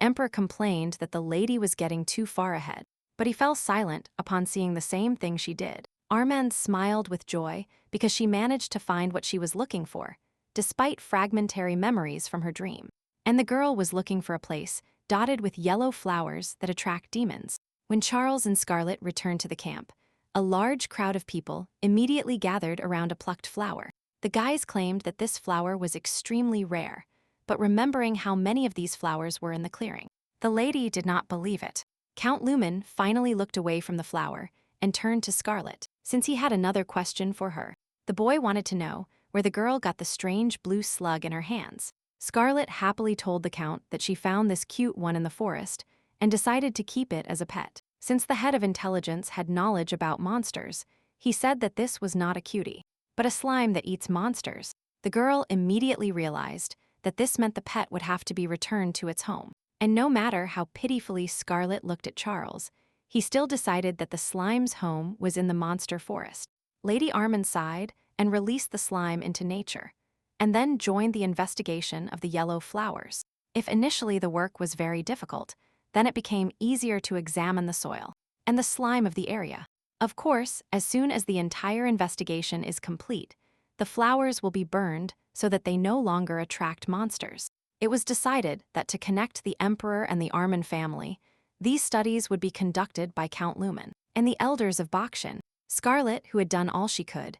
emperor complained that the lady was getting too far ahead, but he fell silent upon seeing the same thing she did. Armand smiled with joy because she managed to find what she was looking for, despite fragmentary memories from her dream. And the girl was looking for a place dotted with yellow flowers that attract demons. When Charles and Scarlet returned to the camp, a large crowd of people immediately gathered around a plucked flower. The guys claimed that this flower was extremely rare, but remembering how many of these flowers were in the clearing, the lady did not believe it. Count Lumen finally looked away from the flower and turned to Scarlet, since he had another question for her. The boy wanted to know where the girl got the strange blue slug in her hands. Scarlet happily told the Count that she found this cute one in the forest and decided to keep it as a pet. Since the head of intelligence had knowledge about monsters, he said that this was not a cutie, but a slime that eats monsters. The girl immediately realized that this meant the pet would have to be returned to its home. And no matter how pitifully Scarlet looked at Charles, he still decided that the slime's home was in the monster forest. Lady Armin sighed and released the slime into nature, and then joined the investigation of the yellow flowers. If initially the work was very difficult, then it became easier to examine the soil and the slime of the area. Of course, as soon as the entire investigation is complete, the flowers will be burned so that they no longer attract monsters. It was decided that to connect the Emperor and the Armin family, these studies would be conducted by Count Lumen and the elders of Bakshin. Scarlet, who had done all she could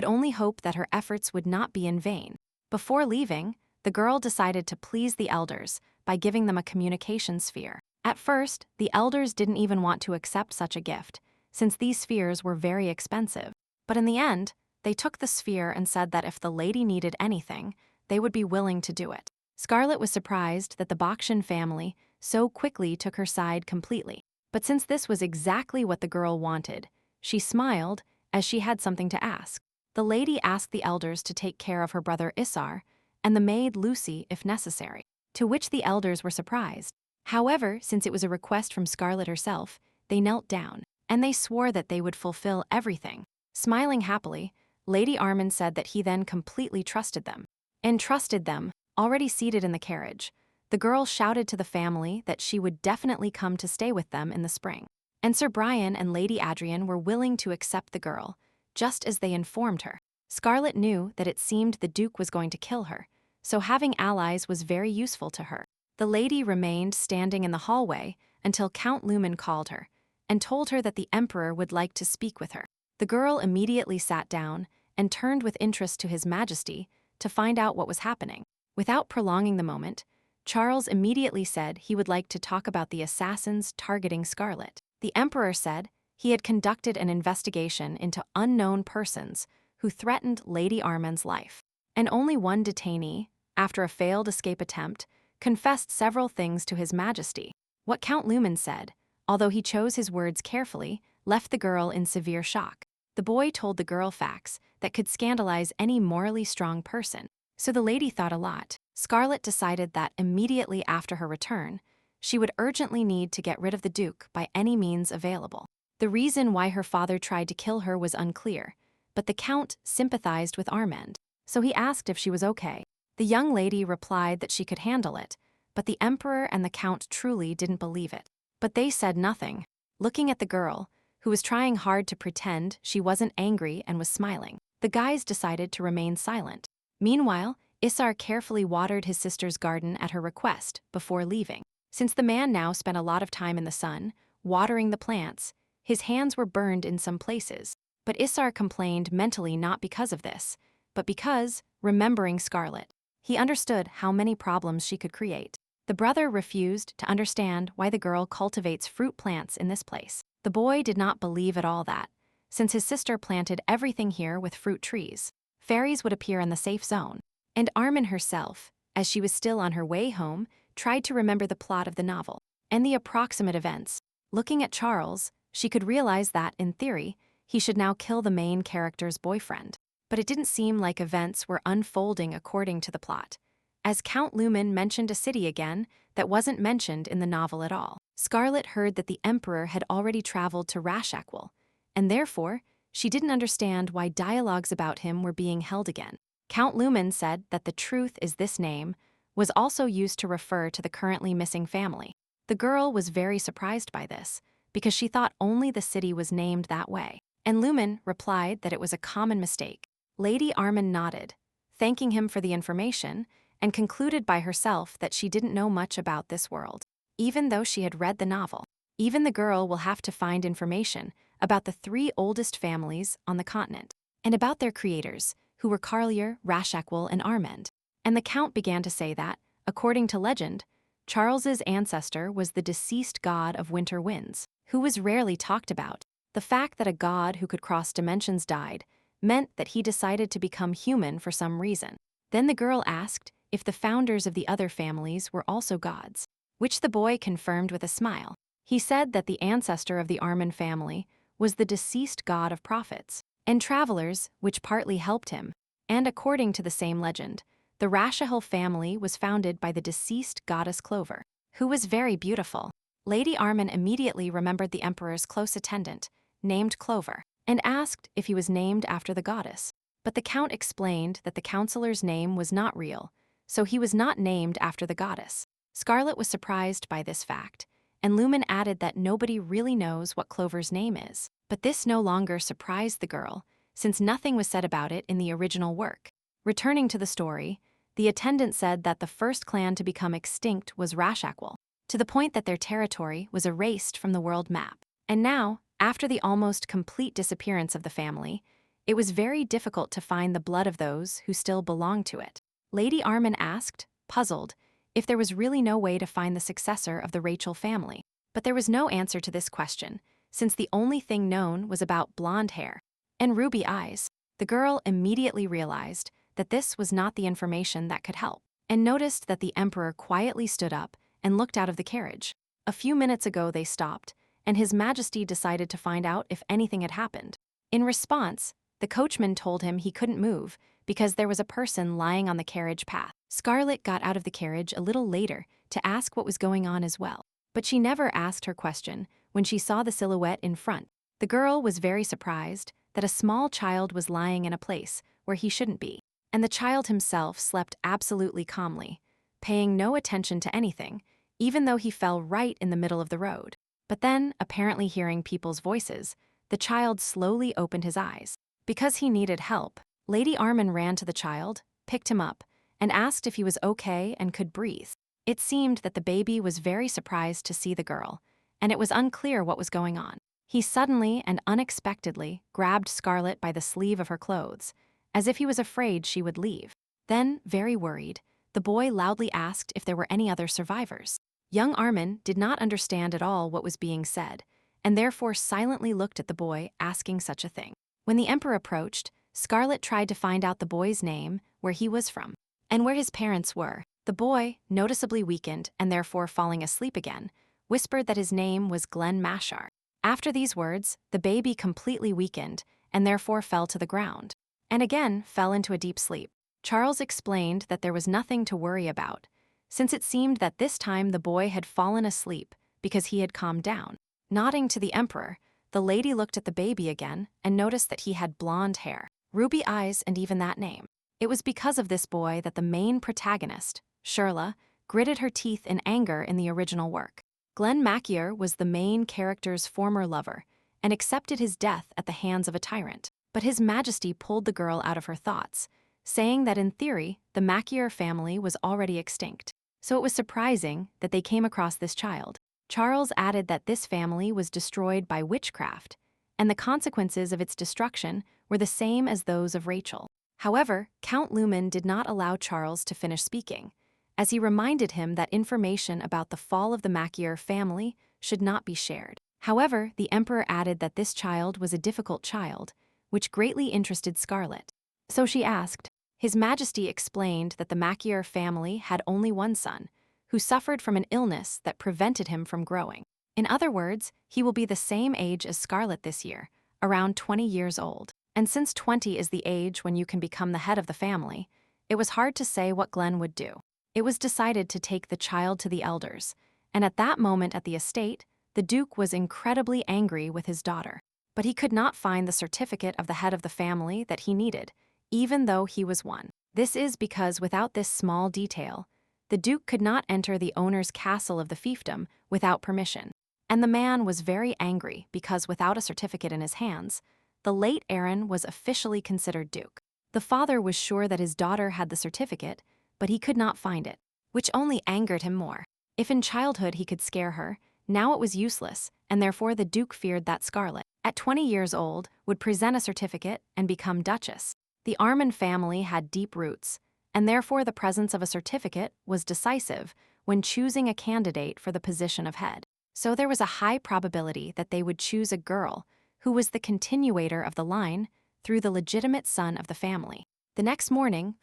only hope that her efforts would not be in vain. Before leaving, the girl decided to please the elders by giving them a communication sphere. At first, the elders didn't even want to accept such a gift, since these spheres were very expensive. But in the end, they took the sphere and said that if the lady needed anything, they would be willing to do it. Scarlet was surprised that the Bakshin family so quickly took her side completely. But since this was exactly what the girl wanted, she smiled as she had something to ask. The lady asked the elders to take care of her brother Isar and the maid Lucy if necessary, to which the elders were surprised. However, since it was a request from Scarlet herself, they knelt down, and they swore that they would fulfill everything. Smiling happily, Lady Armin said that he then completely trusted them. And trusted them, already seated in the carriage. The girl shouted to the family that she would definitely come to stay with them in the spring. And Sir Brian and Lady Adrian were willing to accept the girl, just as they informed her. Scarlet knew that it seemed the Duke was going to kill her, so having allies was very useful to her. The lady remained standing in the hallway until Count Lumen called her and told her that the Emperor would like to speak with her. The girl immediately sat down and turned with interest to His Majesty to find out what was happening. Without prolonging the moment, Charles immediately said he would like to talk about the assassins targeting Scarlet. The Emperor said he had conducted an investigation into unknown persons who threatened Lady Armin's life. And only one detainee, after a failed escape attempt, confessed several things to His Majesty. What Count Lumen said, although he chose his words carefully, left the girl in severe shock. The boy told the girl facts that could scandalize any morally strong person, so the lady thought a lot. Scarlet decided that immediately after her return, she would urgently need to get rid of the Duke by any means available. The reason why her father tried to kill her was unclear, but the Count sympathized with Armand, so he asked if she was okay. The young lady replied that she could handle it, but the Emperor and the Count truly didn't believe it. But they said nothing, looking at the girl, who was trying hard to pretend she wasn't angry and was smiling. The guys decided to remain silent. Meanwhile, Isar carefully watered his sister's garden at her request before leaving. Since the man now spent a lot of time in the sun, watering the plants, his hands were burned in some places. But Isar complained mentally not because of this, but because, remembering Scarlet, he understood how many problems she could create. The brother refused to understand why the girl cultivates fruit plants in this place. The boy did not believe at all that, since his sister planted everything here with fruit trees, fairies would appear in the safe zone. And Armin herself, as she was still on her way home, tried to remember the plot of the novel and the approximate events. Looking at Charles, she could realize that, in theory, he should now kill the main character's boyfriend. But it didn't seem like events were unfolding according to the plot, as Count Lumen mentioned a city again that wasn't mentioned in the novel at all. Scarlet heard that the Emperor had already traveled to Rashakwal, and therefore, she didn't understand why dialogues about him were being held again. Count Lumen said that the truth is this name was also used to refer to the currently missing family. The girl was very surprised by this, because she thought only the city was named that way, and Lumen replied that it was a common mistake. Lady Armin nodded, thanking him for the information, and concluded by herself that she didn't know much about this world, even though she had read the novel. Even the girl will have to find information about the 3 oldest families on the continent, and about their creators, who were Carlier, Rashakwal, and Armand. And the Count began to say that, according to legend, Charles's ancestor was the deceased god of winter winds, who was rarely talked about. The fact that a god who could cross dimensions died meant that he decided to become human for some reason. Then the girl asked if the founders of the other families were also gods, which the boy confirmed with a smile. He said that the ancestor of the Armin family was the deceased god of prophets and travelers, which partly helped him. And according to the same legend, the Rashahil family was founded by the deceased goddess Clover, who was very beautiful. Lady Armin immediately remembered the Emperor's close attendant, named Clover, and asked if he was named after the goddess. But the Count explained that the counselor's name was not real, so he was not named after the goddess. Scarlet was surprised by this fact, and Lumen added that nobody really knows what Clover's name is. But this no longer surprised the girl, since nothing was said about it in the original work. Returning to the story, the attendant said that the first clan to become extinct was Rashakwal, to the point that their territory was erased from the world map. And now, after the almost complete disappearance of the family, it was very difficult to find the blood of those who still belonged to it. Lady Armin asked, puzzled, if there was really no way to find the successor of the Rachel family. But there was no answer to this question, since the only thing known was about blonde hair and ruby eyes. The girl immediately realized that this was not the information that could help, and noticed that the Emperor quietly stood up and looked out of the carriage. A few minutes ago they stopped, and His Majesty decided to find out if anything had happened. In response, the coachman told him he couldn't move because there was a person lying on the carriage path. Scarlet got out of the carriage a little later to ask what was going on as well, but she never asked her question when she saw the silhouette in front. The girl was very surprised that a small child was lying in a place where he shouldn't be, and the child himself slept absolutely calmly, paying no attention to anything, even though he fell right in the middle of the road. But then, apparently hearing people's voices, the child slowly opened his eyes. Because he needed help, Lady Armin ran to the child, picked him up, and asked if he was okay and could breathe. It seemed that the baby was very surprised to see the girl, and it was unclear what was going on. He suddenly and unexpectedly grabbed Scarlet by the sleeve of her clothes, as if he was afraid she would leave. Then, very worried, the boy loudly asked if there were any other survivors. Young Armin did not understand at all what was being said, and therefore silently looked at the boy asking such a thing. When the emperor approached, Scarlet tried to find out the boy's name, where he was from, and where his parents were. The boy, noticeably weakened and therefore falling asleep again, whispered that his name was Glenn Mashar. After these words, the baby completely weakened and therefore fell to the ground, and again fell into a deep sleep. Charles explained that there was nothing to worry about, since it seemed that this time the boy had fallen asleep because he had calmed down. Nodding to the emperor, the lady looked at the baby again and noticed that he had blonde hair, ruby eyes, and even that name. It was because of this boy that the main protagonist, Shirla, gritted her teeth in anger in the original work. Glenn Macier was the main character's former lover and accepted his death at the hands of a tyrant. But His Majesty pulled the girl out of her thoughts, saying that in theory, the Macier family was already extinct. So it was surprising that they came across this child. Charles added that this family was destroyed by witchcraft, and the consequences of its destruction were the same as those of Rachel. However, Count Lumen did not allow Charles to finish speaking, as he reminded him that information about the fall of the Macier family should not be shared. However, the emperor added that this child was a difficult child, which greatly interested Scarlet. So she asked. His Majesty explained that the Macier family had only one son, who suffered from an illness that prevented him from growing. In other words, he will be the same age as Scarlet this year, around 20 years old. And since 20 is the age when you can become the head of the family, it was hard to say what Glenn would do. It was decided to take the child to the elders, and at that moment at the estate, the Duke was incredibly angry with his daughter. But he could not find the certificate of the head of the family that he needed, even though he was one. This is because without this small detail, the Duke could not enter the owner's castle of the fiefdom without permission. And the man was very angry because without a certificate in his hands, the late Aaron was officially considered Duke. The father was sure that his daughter had the certificate, but he could not find it, which only angered him more. If in childhood he could scare her, now it was useless, and therefore the Duke feared that Scarlet, at 20 years old, would present a certificate and become Duchess. The Armin family had deep roots, and therefore the presence of a certificate was decisive when choosing a candidate for the position of head. So there was a high probability that they would choose a girl who was the continuator of the line through the legitimate son of the family. The next morning,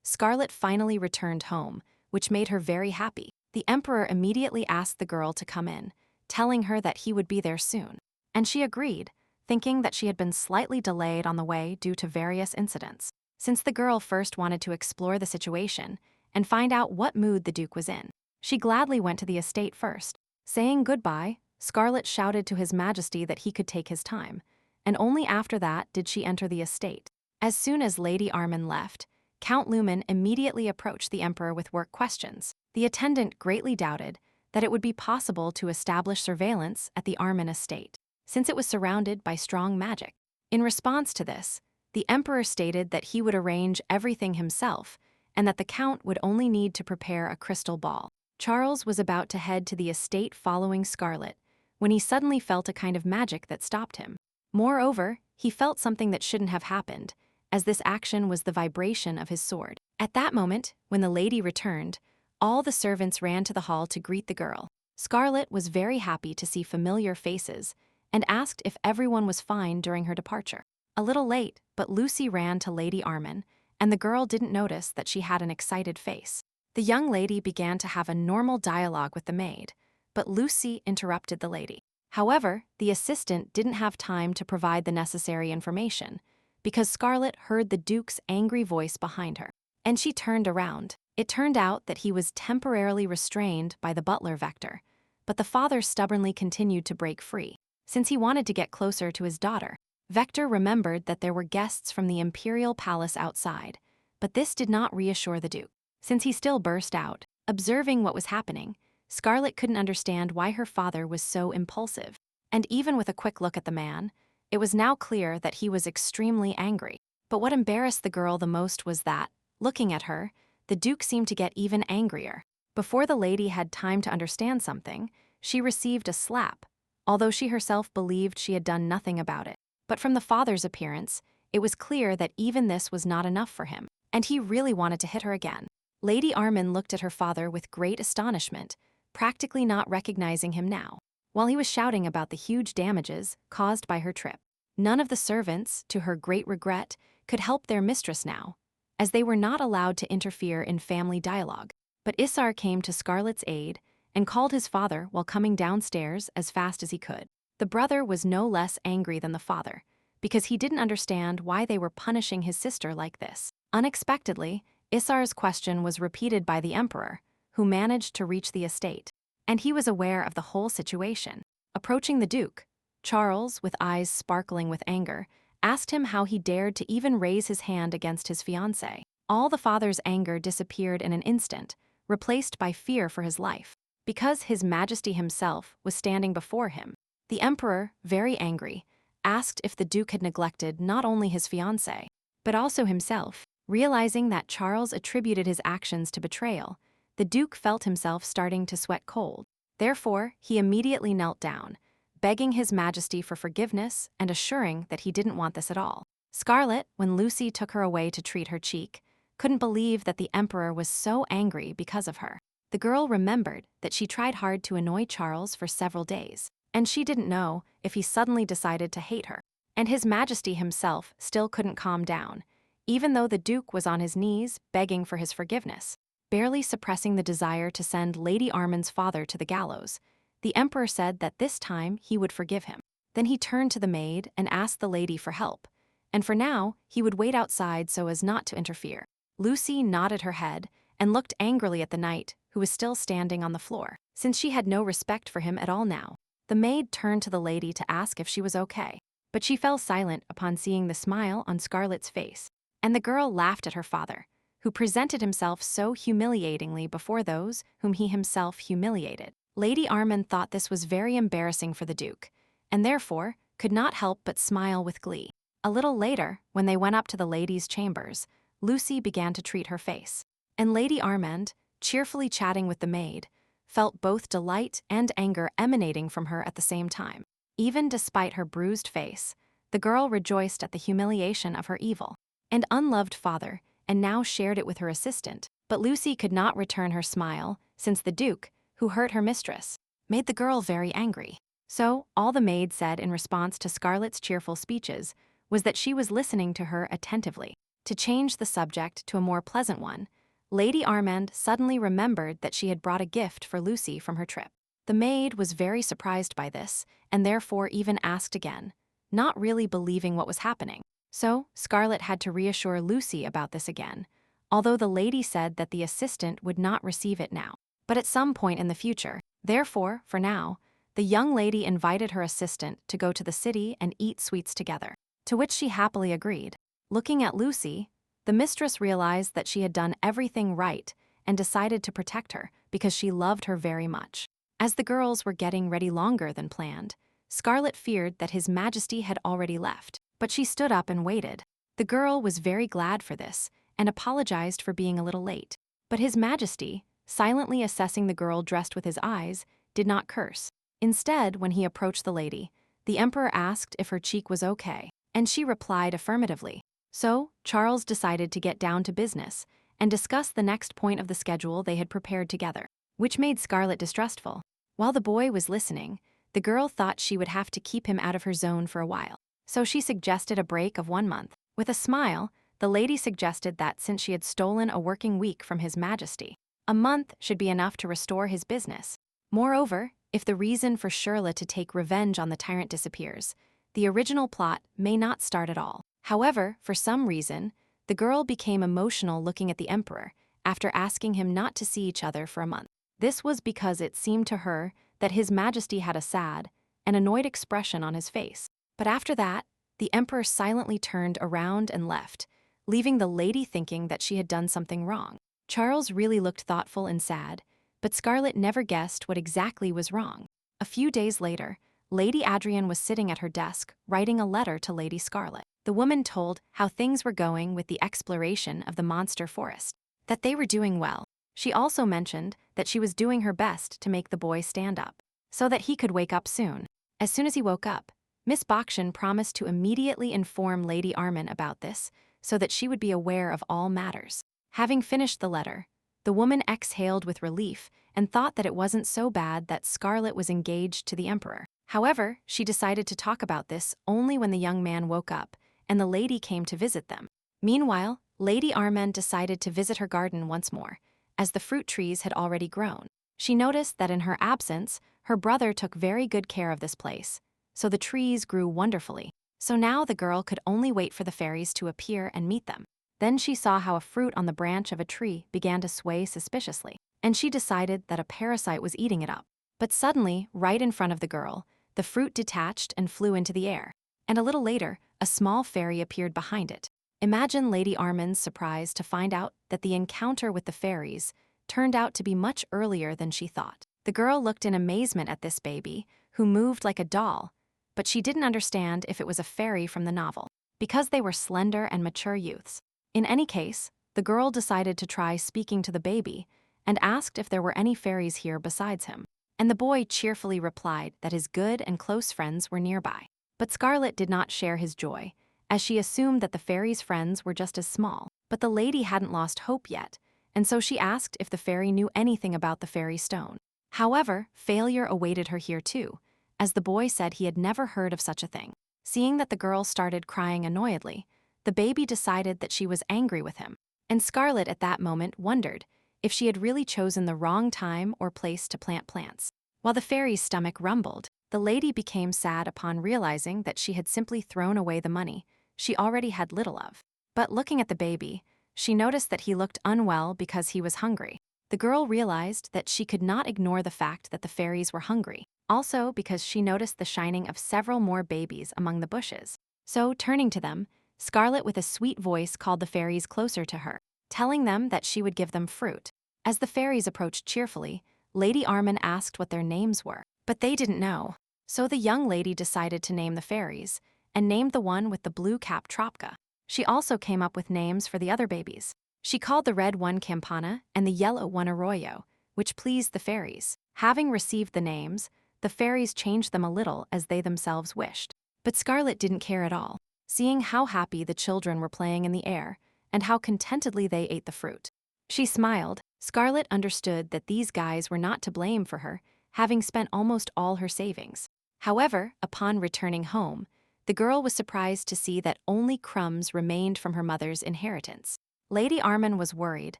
Scarlet finally returned home, which made her very happy. The emperor immediately asked the girl to come in, telling her that he would be there soon. And she agreed, thinking that she had been slightly delayed on the way due to various incidents. Since the girl first wanted to explore the situation and find out what mood the Duke was in, she gladly went to the estate first. Saying goodbye, Scarlet shouted to His Majesty that he could take his time, and only after that did she enter the estate. As soon as Lady Armin left, Count Lumen immediately approached the emperor with work questions. The attendant greatly doubted that it would be possible to establish surveillance at the Armin estate, since it was surrounded by strong magic. In response to this, the emperor stated that he would arrange everything himself and that the count would only need to prepare a crystal ball. Charles was about to head to the estate following Scarlet when he suddenly felt a kind of magic that stopped him. Moreover, he felt something that shouldn't have happened, as this action was the vibration of his sword. At that moment, when the lady returned, all the servants ran to the hall to greet the girl. Scarlet was very happy to see familiar faces and asked if everyone was fine during her departure. A little late, but Lucy ran to Lady Armin, and the girl didn't notice that she had an excited face. The young lady began to have a normal dialogue with the maid, but Lucy interrupted the lady. However, the assistant didn't have time to provide the necessary information because Scarlet heard the Duke's angry voice behind her, and she turned around. It turned out that he was temporarily restrained by the butler Vector, but the father stubbornly continued to break free, since he wanted to get closer to his daughter. Vector remembered that there were guests from the imperial palace outside, but this did not reassure the Duke. Since he still burst out, observing what was happening, Scarlet couldn't understand why her father was so impulsive. And even with a quick look at the man, it was now clear that he was extremely angry. But what embarrassed the girl the most was that, looking at her, the Duke seemed to get even angrier. Before the lady had time to understand something, she received a slap, although she herself believed she had done nothing about it. But from the father's appearance, it was clear that even this was not enough for him, and he really wanted to hit her again. Lady Armin looked at her father with great astonishment, practically not recognizing him now, while he was shouting about the huge damages caused by her trip. None of the servants, to her great regret, could help their mistress now, as they were not allowed to interfere in family dialogue. But Isar came to Scarlet's aid and called his father while coming downstairs as fast as he could. The brother was no less angry than the father, because he didn't understand why they were punishing his sister like this. Unexpectedly, Isar's question was repeated by the emperor, who managed to reach the estate, and he was aware of the whole situation. Approaching the Duke, Charles, with eyes sparkling with anger, asked him how he dared to even raise his hand against his fiancée. All the father's anger disappeared in an instant, replaced by fear for his life. Because His Majesty himself was standing before him, the emperor, very angry, asked if the Duke had neglected not only his fiancée, but also himself. Realizing that Charles attributed his actions to betrayal, the Duke felt himself starting to sweat cold. Therefore, he immediately knelt down, begging His Majesty for forgiveness and assuring that he didn't want this at all. Scarlet, when Lucy took her away to treat her cheek, couldn't believe that the emperor was so angry because of her. The girl remembered that she tried hard to annoy Charles for several days, and she didn't know if he suddenly decided to hate her. And His Majesty himself still couldn't calm down, even though the Duke was on his knees begging for his forgiveness. Barely suppressing the desire to send Lady Armin's father to the gallows, the emperor said that this time he would forgive him. Then he turned to the maid and asked the lady for help, and for now he would wait outside so as not to interfere. Lucy nodded her head and looked angrily at the knight, who was still standing on the floor, since she had no respect for him at all now. The maid turned to the lady to ask if she was okay, but she fell silent upon seeing the smile on Scarlet's face, and the girl laughed at her father, who presented himself so humiliatingly before those whom he himself humiliated. Lady Armin thought this was very embarrassing for the Duke, and therefore could not help but smile with glee. A little later, when they went up to the ladies' chambers, Lucy began to treat her face, and Lady Armand, cheerfully chatting with the maid, felt both delight and anger emanating from her at the same time. Even despite her bruised face, the girl rejoiced at the humiliation of her evil and unloved father, and now shared it with her assistant. But Lucy could not return her smile, since the Duke, who hurt her mistress, made the girl very angry. So, all the maid said in response to Scarlet's cheerful speeches was that she was listening to her attentively. To change the subject to a more pleasant one, Lady Armand suddenly remembered that she had brought a gift for Lucy from her trip. The maid was very surprised by this, and therefore even asked again, not really believing what was happening. So, Scarlet had to reassure Lucy about this again, although the lady said that the assistant would not receive it now, but at some point in the future. Therefore, for now, the young lady invited her assistant to go to the city and eat sweets together, to which she happily agreed. Looking at Lucy, the mistress realized that she had done everything right and decided to protect her because she loved her very much. As the girls were getting ready longer than planned, Scarlet feared that His Majesty had already left, but she stood up and waited. The girl was very glad for this and apologized for being a little late. But His Majesty, silently assessing the girl dressed with his eyes, did not curse. Instead, when he approached the lady, the emperor asked if her cheek was okay, and she replied affirmatively. So, Charles decided to get down to business and discuss the next point of the schedule they had prepared together, which made Scarlet distrustful. While the boy was listening, the girl thought she would have to keep him out of her zone for a while, so she suggested a break of 1 month. With a smile, the lady suggested that since she had stolen a working week from His Majesty, a month should be enough to restore his business. Moreover, if the reason for Shirley to take revenge on the tyrant disappears, the original plot may not start at all. However, for some reason, the girl became emotional looking at the emperor after asking him not to see each other for a month. This was because it seemed to her that His Majesty had a sad and annoyed expression on his face. But after that, the emperor silently turned around and left, leaving the lady thinking that she had done something wrong. Charles really looked thoughtful and sad, but Scarlet never guessed what exactly was wrong. A few days later, Lady Adrian was sitting at her desk, writing a letter to Lady Scarlet. The woman told how things were going with the exploration of the monster forest, that they were doing well. She also mentioned that she was doing her best to make the boy stand up, so that he could wake up soon. As soon as he woke up, Miss Bakshin promised to immediately inform Lady Armin about this, so that she would be aware of all matters. Having finished the letter, the woman exhaled with relief and thought that it wasn't so bad that Scarlet was engaged to the emperor. However, she decided to talk about this only when the young man woke up and the lady came to visit them. Meanwhile, Lady Armin decided to visit her garden once more, as the fruit trees had already grown. She noticed that in her absence, her brother took very good care of this place, so the trees grew wonderfully. So now the girl could only wait for the fairies to appear and meet them. Then she saw how a fruit on the branch of a tree began to sway suspiciously, and she decided that a parasite was eating it up. But suddenly, right in front of the girl, the fruit detached and flew into the air, and a little later, a small fairy appeared behind it. Imagine Lady Armin's surprise to find out that the encounter with the fairies turned out to be much earlier than she thought. The girl looked in amazement at this baby, who moved like a doll, but she didn't understand if it was a fairy from the novel, because they were slender and mature youths. In any case, the girl decided to try speaking to the baby and asked if there were any fairies here besides him. And the boy cheerfully replied that his good and close friends were nearby. But Scarlet did not share his joy, as she assumed that the fairy's friends were just as small. But the lady hadn't lost hope yet, and so she asked if the fairy knew anything about the fairy stone. However, failure awaited her here too, as the boy said he had never heard of such a thing. Seeing that the girl started crying annoyedly, the baby decided that she was angry with him, and Scarlet at that moment wondered if she had really chosen the wrong time or place to plant plants. While the fairy's stomach rumbled, the lady became sad upon realizing that she had simply thrown away the money she already had little of. But looking at the baby, she noticed that he looked unwell because he was hungry. The girl realized that she could not ignore the fact that the fairies were hungry, also because she noticed the shining of several more babies among the bushes. So, turning to them, Scarlet with a sweet voice called the fairies closer to her, telling them that she would give them fruit. As the fairies approached cheerfully, Lady Armin asked what their names were, but they didn't know. So the young lady decided to name the fairies, and named the one with the blue cap Tropka. She also came up with names for the other babies. She called the red one Campana and the yellow one Arroyo, which pleased the fairies. Having received the names, the fairies changed them a little as they themselves wished. But Scarlet didn't care at all, seeing how happy the children were playing in the air and how contentedly they ate the fruit. She smiled. Scarlet understood that these guys were not to blame for her, having spent almost all her savings. However, upon returning home, the girl was surprised to see that only crumbs remained from her mother's inheritance. Lady Armin was worried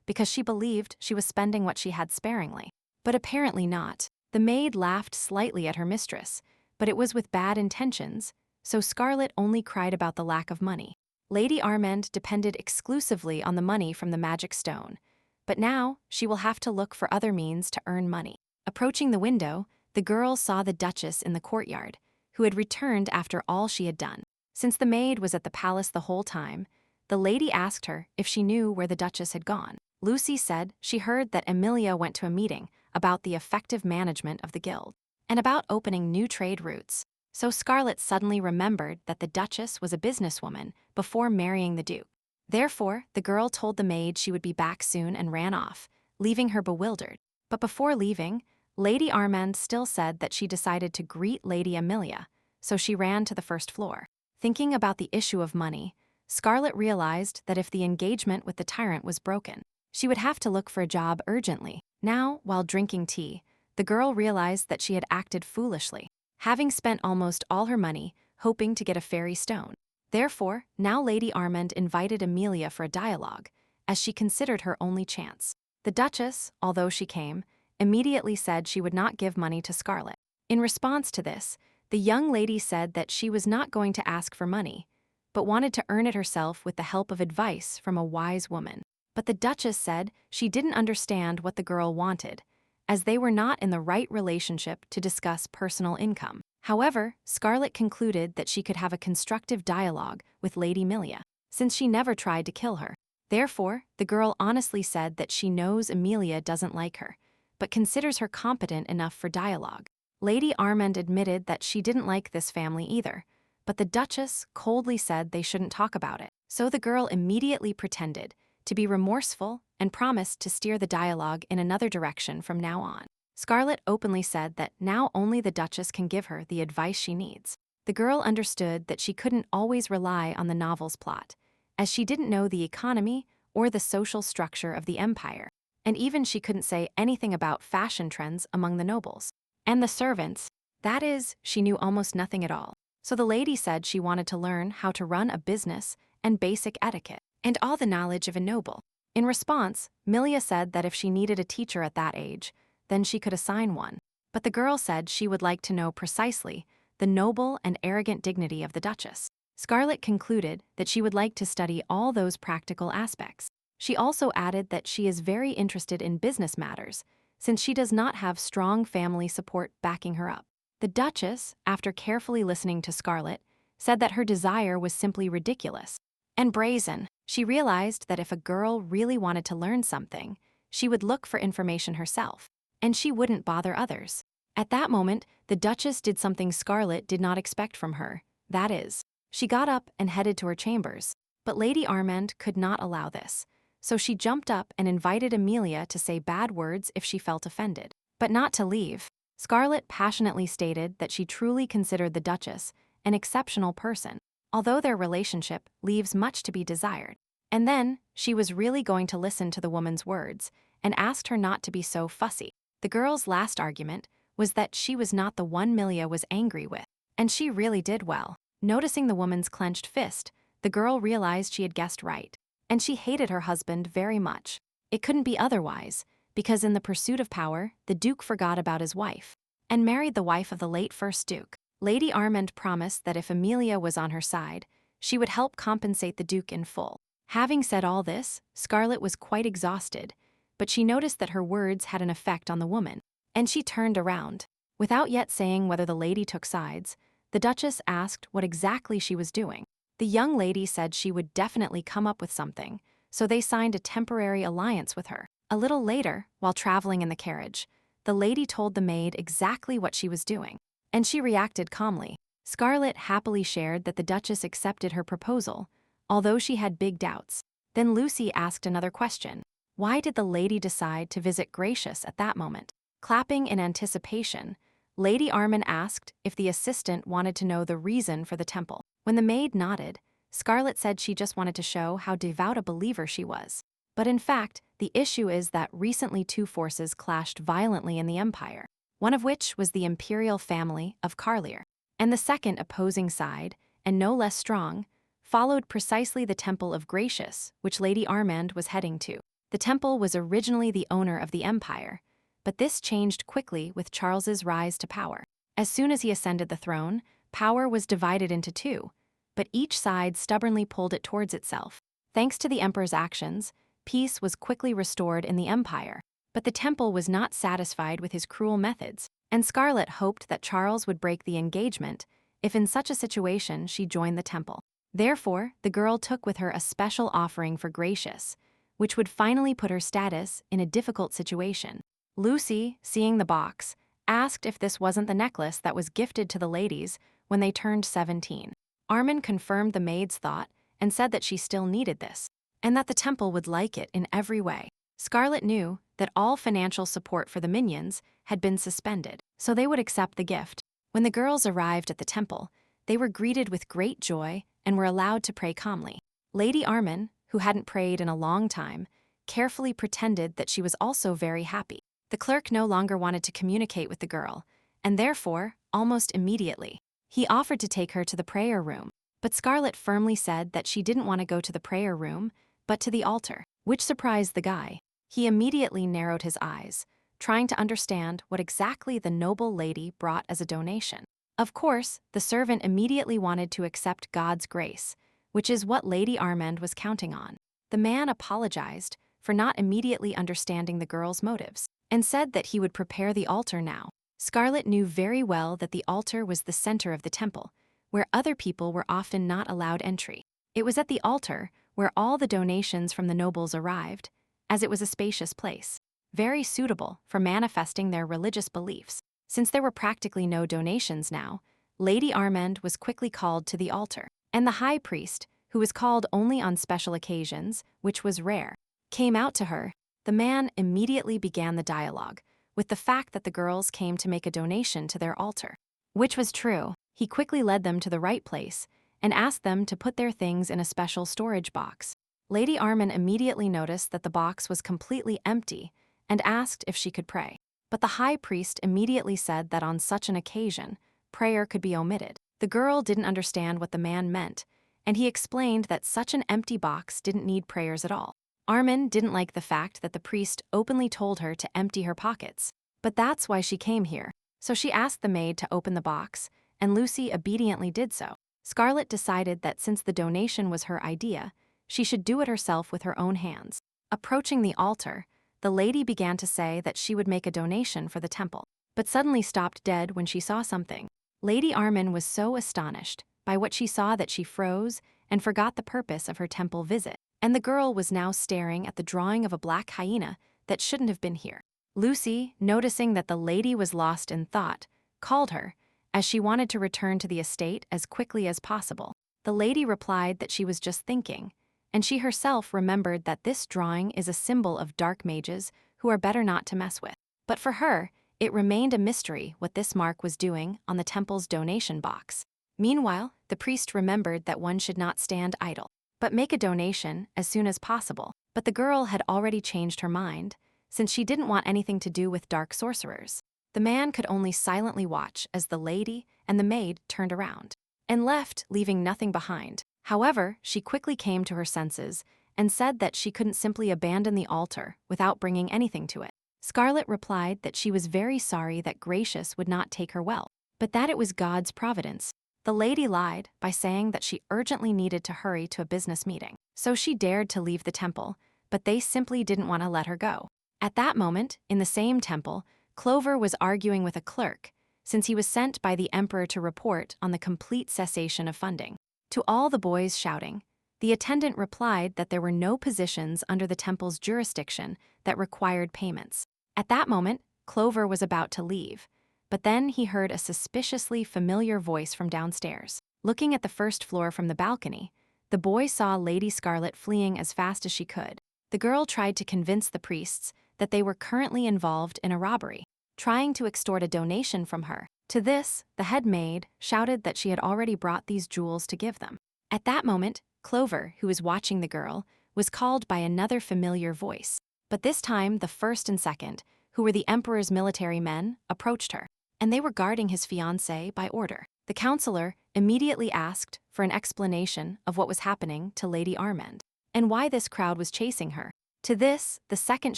because she believed she was spending what she had sparingly. But apparently not. The maid laughed slightly at her mistress, but it was with bad intentions, so Scarlet only cried about the lack of money. Lady Armand depended exclusively on the money from the magic stone, but now she will have to look for other means to earn money. Approaching the window, the girl saw the Duchess in the courtyard, who had returned after all she had done. Since the maid was at the palace the whole time, the lady asked her if she knew where the Duchess had gone. Lucy said she heard that Emilia went to a meeting about the effective management of the guild and about opening new trade routes. So Scarlet suddenly remembered that the Duchess was a businesswoman before marrying the Duke. Therefore, the girl told the maid she would be back soon and ran off, leaving her bewildered. But before leaving, Lady Armand still said that she decided to greet Lady Emilia, so she ran to the first floor. Thinking about the issue of money, Scarlet realized that if the engagement with the Tyrant was broken, she would have to look for a job urgently. Now, while drinking tea, the girl realized that she had acted foolishly, having spent almost all her money hoping to get a fairy stone. Therefore, now Lady Armand invited Emilia for a dialogue, as she considered her only chance. The Duchess, although she came, immediately said she would not give money to Scarlet. In response to this, the young lady said that she was not going to ask for money, but wanted to earn it herself with the help of advice from a wise woman. But the Duchess said she didn't understand what the girl wanted, as they were not in the right relationship to discuss personal income. However, Scarlet concluded that she could have a constructive dialogue with Lady Amelia, since she never tried to kill her. Therefore, the girl honestly said that she knows Amelia doesn't like her, but considers her competent enough for dialogue. Lady Armand admitted that she didn't like this family either, but the Duchess coldly said they shouldn't talk about it. So the girl immediately pretended to be remorseful and promised to steer the dialogue in another direction from now on. Scarlet openly said that now only the Duchess can give her the advice she needs. The girl understood that she couldn't always rely on the novel's plot, as she didn't know the economy or the social structure of the empire, and even she couldn't say anything about fashion trends among the nobles. And the servants, that is, she knew almost nothing at all. So the lady said she wanted to learn how to run a business and basic etiquette, and all the knowledge of a noble. In response, Milia said that if she needed a teacher at that age, then she could assign one. But the girl said she would like to know precisely the noble and arrogant dignity of the Duchess. Scarlet concluded that she would like to study all those practical aspects. She also added that she is very interested in business matters, since she does not have strong family support backing her up. The Duchess, after carefully listening to Scarlet, said that her desire was simply ridiculous and brazen. She realized that if a girl really wanted to learn something, she would look for information herself, and she wouldn't bother others. At that moment, the Duchess did something Scarlet did not expect from her. That is, she got up and headed to her chambers. But Lady Armand could not allow this, so she jumped up and invited Amelia to say bad words if she felt offended, but not to leave. Scarlet passionately stated that she truly considered the Duchess an exceptional person, although their relationship leaves much to be desired. And then, she was really going to listen to the woman's words and asked her not to be so fussy. The girl's last argument was that she was not the one Milia was angry with, and she really did well. Noticing the woman's clenched fist, the girl realized she had guessed right, and she hated her husband very much. It couldn't be otherwise, because in the pursuit of power, the Duke forgot about his wife and married the wife of the late first Duke. Lady Armand promised that if Amelia was on her side, she would help compensate the Duke in full. Having said all this, Scarlet was quite exhausted, but she noticed that her words had an effect on the woman, and she turned around. Without yet saying whether the lady took sides, the Duchess asked what exactly she was doing. The young lady said she would definitely come up with something, so they signed a temporary alliance with her. A little later, while traveling in the carriage, the lady told the maid exactly what she was doing, and she reacted calmly. Scarlet happily shared that the Duchess accepted her proposal, although she had big doubts. Then Lucy asked another question. Why did the lady decide to visit Gracious at that moment? Clapping in anticipation, Lady Armand asked if the assistant wanted to know the reason for the temple. When the maid nodded, Scarlet said she just wanted to show how devout a believer she was. But in fact, the issue is that recently two forces clashed violently in the empire, one of which was the imperial family of Carlier, and the second opposing side, and no less strong, followed precisely the Temple of Gracious, which Lady Armand was heading to. The temple was originally the owner of the empire, but this changed quickly with Charles's rise to power. As soon as he ascended the throne, power was divided into two, but each side stubbornly pulled it towards itself. Thanks to the emperor's actions, peace was quickly restored in the empire, but the temple was not satisfied with his cruel methods, and Scarlet hoped that Charles would break the engagement if in such a situation she joined the temple. Therefore, the girl took with her a special offering for Gracious, which would finally put her status in a difficult situation. Lucy, seeing the box, asked if this wasn't the necklace that was gifted to the ladies when they turned 17. Armand confirmed the maid's thought and said that she still needed this, and that the temple would like it in every way. Scarlet knew that all financial support for the minions had been suspended, so they would accept the gift. When the girls arrived at the temple, they were greeted with great joy and were allowed to pray calmly. Lady Armand, who hadn't prayed in a long time, carefully pretended that she was also very happy. The clerk no longer wanted to communicate with the girl, and therefore, almost immediately, he offered to take her to the prayer room. But Scarlet firmly said that she didn't want to go to the prayer room, but to the altar, which surprised the guy. He immediately narrowed his eyes, trying to understand what exactly the noble lady brought as a donation. Of course, the servant immediately wanted to accept God's grace, which is what Lady Armand was counting on. The man apologized for not immediately understanding the girl's motives, and said that he would prepare the altar now. Scarlet knew very well that the altar was the center of the temple, where other people were often not allowed entry. It was at the altar where all the donations from the nobles arrived, as it was a spacious place, very suitable for manifesting their religious beliefs. Since there were practically no donations now, Lady Armand was quickly called to the altar, and the high priest, who was called only on special occasions, which was rare, came out to her. The man immediately began the dialogue with the fact that the girls came to make a donation to their altar, which was true. He quickly led them to the right place and asked them to put their things in a special storage box. Lady Armand immediately noticed that the box was completely empty and asked if she could pray. But the high priest immediately said that on such an occasion, prayer could be omitted. The girl didn't understand what the man meant, and he explained that such an empty box didn't need prayers at all. Armand didn't like the fact that the priest openly told her to empty her pockets, but that's why she came here. So she asked the maid to open the box, and Lucy obediently did so. Scarlet decided that since the donation was her idea, she should do it herself with her own hands. Approaching the altar, the lady began to say that she would make a donation for the temple, but suddenly stopped dead when she saw something. Lady Armand was so astonished by what she saw that she froze and forgot the purpose of her temple visit, and the girl was now staring at the drawing of a black hyena that shouldn't have been here. Lucy, noticing that the lady was lost in thought, called her, as she wanted to return to the estate as quickly as possible. The lady replied that she was just thinking, and she herself remembered that this drawing is a symbol of dark mages who are better not to mess with. But for her, it remained a mystery what this mark was doing on the temple's donation box. Meanwhile, the priest remembered that one should not stand idle, but make a donation as soon as possible. But the girl had already changed her mind, since she didn't want anything to do with dark sorcerers. The man could only silently watch as the lady and the maid turned around and left, leaving nothing behind. However, she quickly came to her senses and said that she couldn't simply abandon the altar without bringing anything to it. Scarlet replied that she was very sorry that Gracious would not take her well, but that it was God's providence. The lady lied by saying that she urgently needed to hurry to a business meeting, so she dared to leave the temple, but they simply didn't want to let her go. At that moment, in the same temple, Clover was arguing with a clerk, since he was sent by the emperor to report on the complete cessation of funding. To all the boys shouting, the attendant replied that there were no positions under the temple's jurisdiction that required payments. At that moment, Clover was about to leave, but then he heard a suspiciously familiar voice from downstairs. Looking at the first floor from the balcony, the boy saw Lady Scarlet fleeing as fast as she could. The girl tried to convince the priests that they were currently involved in a robbery, trying to extort a donation from her. To this, the head maid shouted that she had already brought these jewels to give them. At that moment, Clover, who was watching the girl, was called by another familiar voice. But this time, the first and second, who were the emperor's military men, approached her, and they were guarding his fiancée by order. The counselor immediately asked for an explanation of what was happening to Lady Armand, and why this crowd was chasing her. To this, the second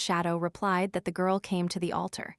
shadow replied that the girl came to the altar,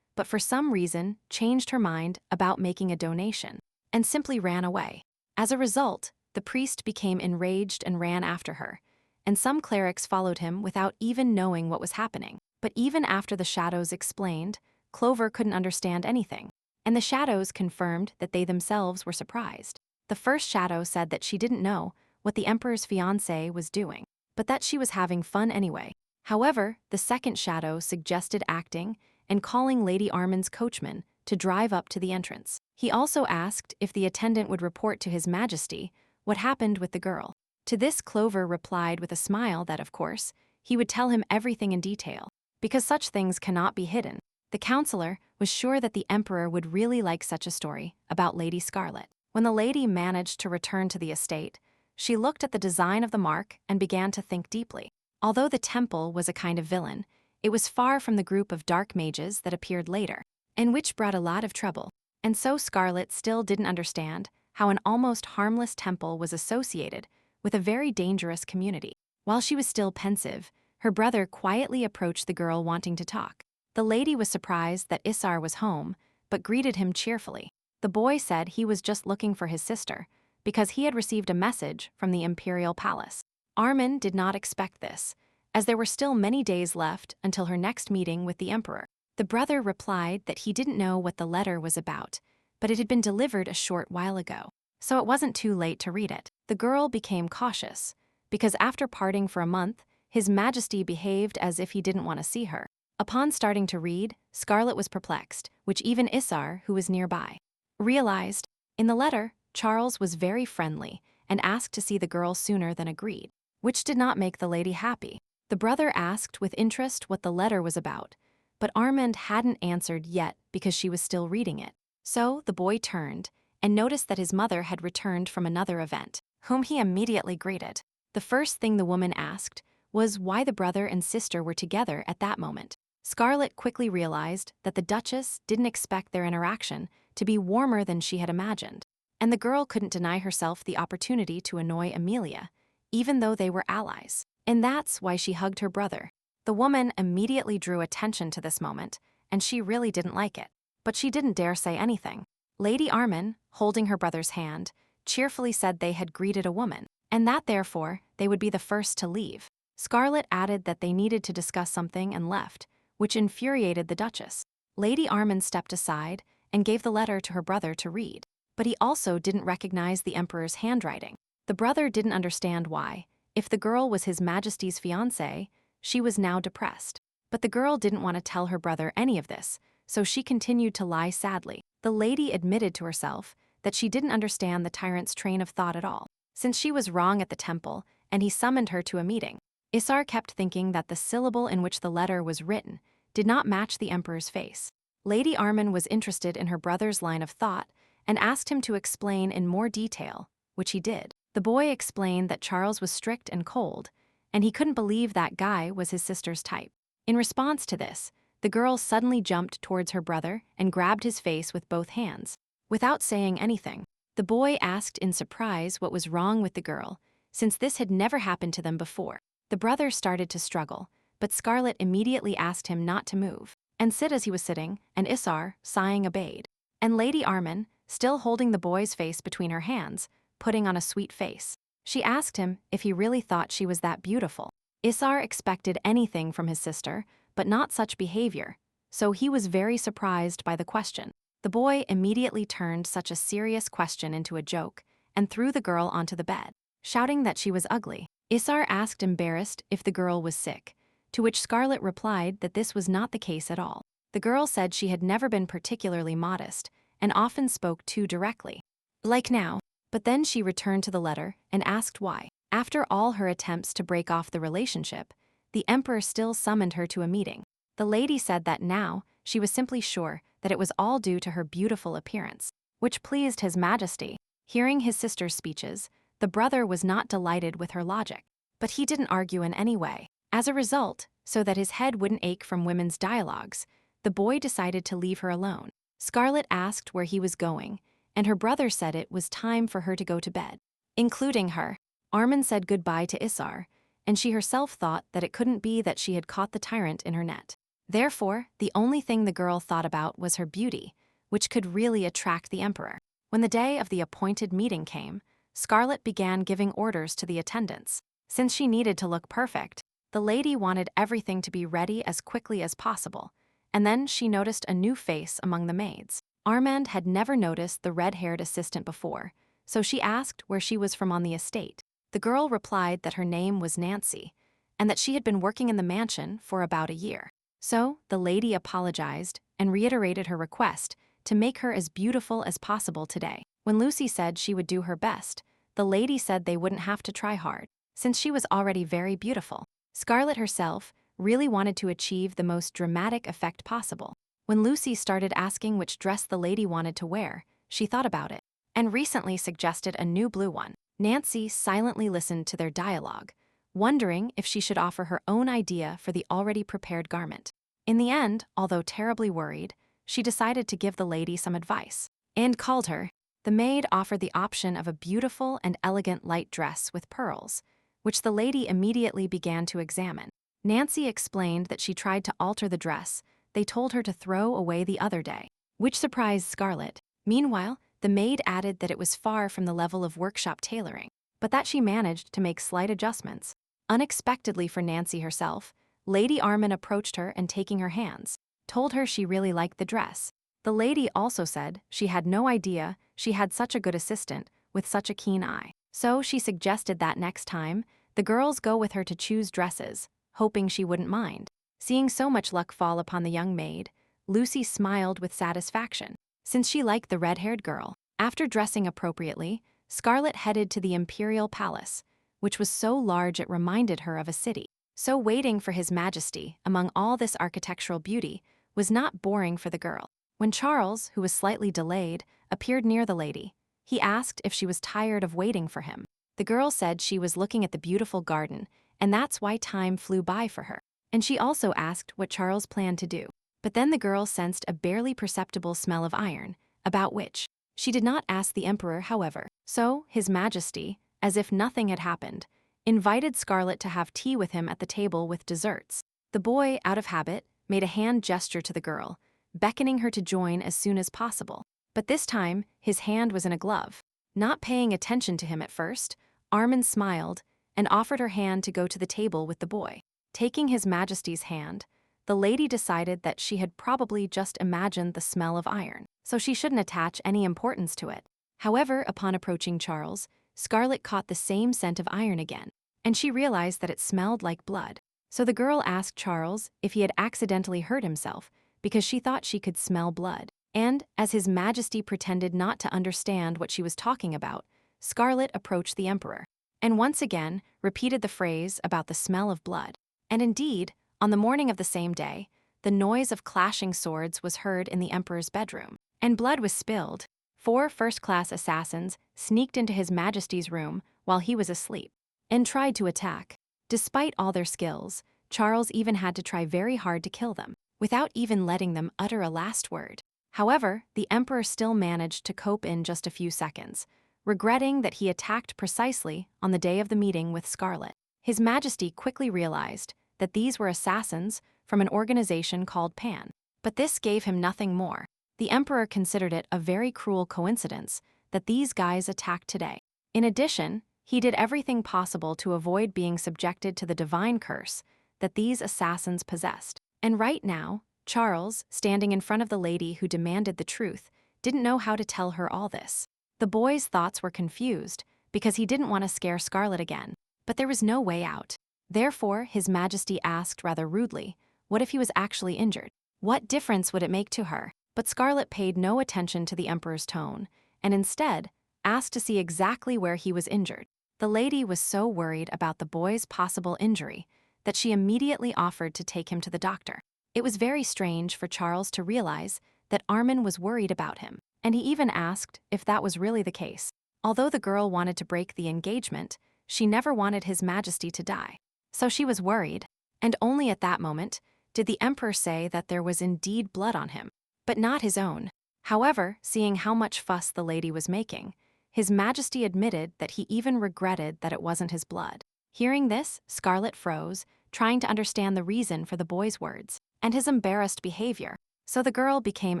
but for some reason changed her mind about making a donation, and simply ran away. As a result, the priest became enraged and ran after her, and some clerics followed him without even knowing what was happening. But even after the shadows explained, Clover couldn't understand anything, and the shadows confirmed that they themselves were surprised. The first shadow said that she didn't know what the emperor's fiancée was doing, but that she was having fun anyway. However, the second shadow suggested acting and calling Lady Armand's coachman to drive up to the entrance. He also asked if the attendant would report to His Majesty what happened with the girl. To this, Clover replied with a smile that, of course, he would tell him everything in detail, because such things cannot be hidden. The counselor was sure that the emperor would really like such a story about Lady Scarlet. When the lady managed to return to the estate, she looked at the design of the mark and began to think deeply. Although the temple was a kind of villain, it was far from the group of dark mages that appeared later, and which brought a lot of trouble. And so Scarlet still didn't understand how an almost harmless temple was associated with a very dangerous community. While she was still pensive, her brother quietly approached the girl wanting to talk. The lady was surprised that Isar was home, but greeted him cheerfully. The boy said he was just looking for his sister, because he had received a message from the imperial palace. Armand did not expect this, as there were still many days left until her next meeting with the emperor. The brother replied that he didn't know what the letter was about, but it had been delivered a short while ago, so it wasn't too late to read it. The girl became cautious, because after parting for a month, His Majesty behaved as if he didn't want to see her. Upon starting to read, Scarlet was perplexed, which even Isar, who was nearby, realized. In the letter, Charles was very friendly and asked to see the girl sooner than agreed, which did not make the lady happy. The brother asked with interest what the letter was about, but Armand hadn't answered yet because she was still reading it. So the boy turned and noticed that his mother had returned from another event, whom he immediately greeted. The first thing the woman asked was why the brother and sister were together at that moment. Scarlet quickly realized that the Duchess didn't expect their interaction to be warmer than she had imagined, and the girl couldn't deny herself the opportunity to annoy Amelia, even though they were allies. And that's why she hugged her brother. The woman immediately drew attention to this moment, and she really didn't like it. But she didn't dare say anything. Lady Armin, holding her brother's hand, cheerfully said they had greeted a woman, and that therefore they would be the first to leave. Scarlet added that they needed to discuss something and left, which infuriated the Duchess. Lady Armin stepped aside and gave the letter to her brother to read, but he also didn't recognize the Emperor's handwriting. The brother didn't understand why. If the girl was His Majesty's fiancée, she was now depressed. But the girl didn't want to tell her brother any of this, so she continued to lie sadly. The lady admitted to herself that she didn't understand the tyrant's train of thought at all, since she was wrong at the temple and he summoned her to a meeting. Isar kept thinking that the syllable in which the letter was written did not match the Emperor's face. Lady Armin was interested in her brother's line of thought and asked him to explain in more detail, which he did. The boy explained that Charles was strict and cold, and he couldn't believe that guy was his sister's type. In response to this, the girl suddenly jumped towards her brother and grabbed his face with both hands. Without saying anything, the boy asked in surprise what was wrong with the girl, since this had never happened to them before. The brother started to struggle, but Scarlet immediately asked him not to move and sit as he was sitting, and Isar, sighing, obeyed. And Lady Armin, still holding the boy's face between her hands, putting on a sweet face. She asked him if he really thought she was that beautiful. Isar expected anything from his sister, but not such behavior, so he was very surprised by the question. The boy immediately turned such a serious question into a joke and threw the girl onto the bed, shouting that she was ugly. Isar asked embarrassed if the girl was sick, to which Scarlet replied that this was not the case at all. The girl said she had never been particularly modest and often spoke too directly, like now. But then she returned to the letter and asked why. After all her attempts to break off the relationship, the Emperor still summoned her to a meeting. The lady said that now she was simply sure that it was all due to her beautiful appearance, which pleased His Majesty. Hearing his sister's speeches, the brother was not delighted with her logic, but he didn't argue in any way. As a result, so that his head wouldn't ache from women's dialogues, the boy decided to leave her alone. Scarlet asked where he was going, and her brother said it was time for her to go to bed, including her. Armin said goodbye to Isar, and she herself thought that it couldn't be that she had caught the tyrant in her net. Therefore, the only thing the girl thought about was her beauty, which could really attract the Emperor. When the day of the appointed meeting came, Scarlet began giving orders to the attendants. Since she needed to look perfect, the lady wanted everything to be ready as quickly as possible, and then she noticed a new face among the maids. Armand had never noticed the red-haired assistant before, so she asked where she was from on the estate. The girl replied that her name was Nancy, and that she had been working in the mansion for about a year. So the lady apologized and reiterated her request to make her as beautiful as possible today. When Lucy said she would do her best, the lady said they wouldn't have to try hard, since she was already very beautiful. Scarlet herself really wanted to achieve the most dramatic effect possible. When Lucy started asking which dress the lady wanted to wear, she thought about it, and recently suggested a new blue one. Nancy silently listened to their dialogue, wondering if she should offer her own idea for the already prepared garment. In the end, although terribly worried, she decided to give the lady some advice, and called her. The maid offered the option of a beautiful and elegant light dress with pearls, which the lady immediately began to examine. Nancy explained that she tried to alter the dress they told her to throw away the other day, which surprised Scarlet. Meanwhile, the maid added that it was far from the level of workshop tailoring, but that she managed to make slight adjustments. Unexpectedly for Nancy herself, Lady Armin approached her and taking her hands, told her she really liked the dress. The lady also said she had no idea she had such a good assistant with such a keen eye. So she suggested that next time, the girls go with her to choose dresses, hoping she wouldn't mind. Seeing so much luck fall upon the young maid, Lucy smiled with satisfaction, since she liked the red-haired girl. After dressing appropriately, Scarlet headed to the Imperial Palace, which was so large it reminded her of a city. So waiting for His Majesty, among all this architectural beauty, was not boring for the girl. When Charles, who was slightly delayed, appeared near the lady, he asked if she was tired of waiting for him. The girl said she was looking at the beautiful garden, and that's why time flew by for her. And she also asked what Charles planned to do. But then the girl sensed a barely perceptible smell of iron, about which she did not ask the Emperor, however. So His Majesty, as if nothing had happened, invited Scarlet to have tea with him at the table with desserts. The boy, out of habit, made a hand gesture to the girl, beckoning her to join as soon as possible. But this time, his hand was in a glove. Not paying attention to him at first, Armin smiled and offered her hand to go to the table with the boy. Taking His Majesty's hand, the lady decided that she had probably just imagined the smell of iron, so she shouldn't attach any importance to it. However, upon approaching Charles, Scarlet caught the same scent of iron again, and she realized that it smelled like blood. So the girl asked Charles if he had accidentally hurt himself because she thought she could smell blood. And, as His Majesty pretended not to understand what she was talking about, Scarlet approached the Emperor, and once again repeated the phrase about the smell of blood. And indeed, on the morning of the same day, the noise of clashing swords was heard in the Emperor's bedroom, and blood was spilled. 4 first-class assassins sneaked into His Majesty's room while he was asleep, and tried to attack. Despite all their skills, Charles even had to try very hard to kill them, without even letting them utter a last word. However, the Emperor still managed to cope in just a few seconds, regretting that he attacked precisely on the day of the meeting with Scarlet. His Majesty quickly realized that these were assassins from an organization called Pan. But this gave him nothing more. The Emperor considered it a very cruel coincidence that these guys attacked today. In addition, he did everything possible to avoid being subjected to the divine curse that these assassins possessed. And right now, Charles, standing in front of the lady who demanded the truth, didn't know how to tell her all this. The boy's thoughts were confused because he didn't want to scare Scarlet again, but there was no way out. Therefore, His Majesty asked rather rudely, what if he was actually injured? What difference would it make to her? But Scarlet paid no attention to the Emperor's tone, and instead asked to see exactly where he was injured. The lady was so worried about the boy's possible injury that she immediately offered to take him to the doctor. It was very strange for Charles to realize that Armin was worried about him, and he even asked if that was really the case. Although the girl wanted to break the engagement, she never wanted His Majesty to die. So she was worried, and only at that moment did the Emperor say that there was indeed blood on him, but not his own. However, seeing how much fuss the lady was making, His Majesty admitted that he even regretted that it wasn't his blood. Hearing this, Scarlet froze, trying to understand the reason for the boy's words and his embarrassed behavior. So the girl became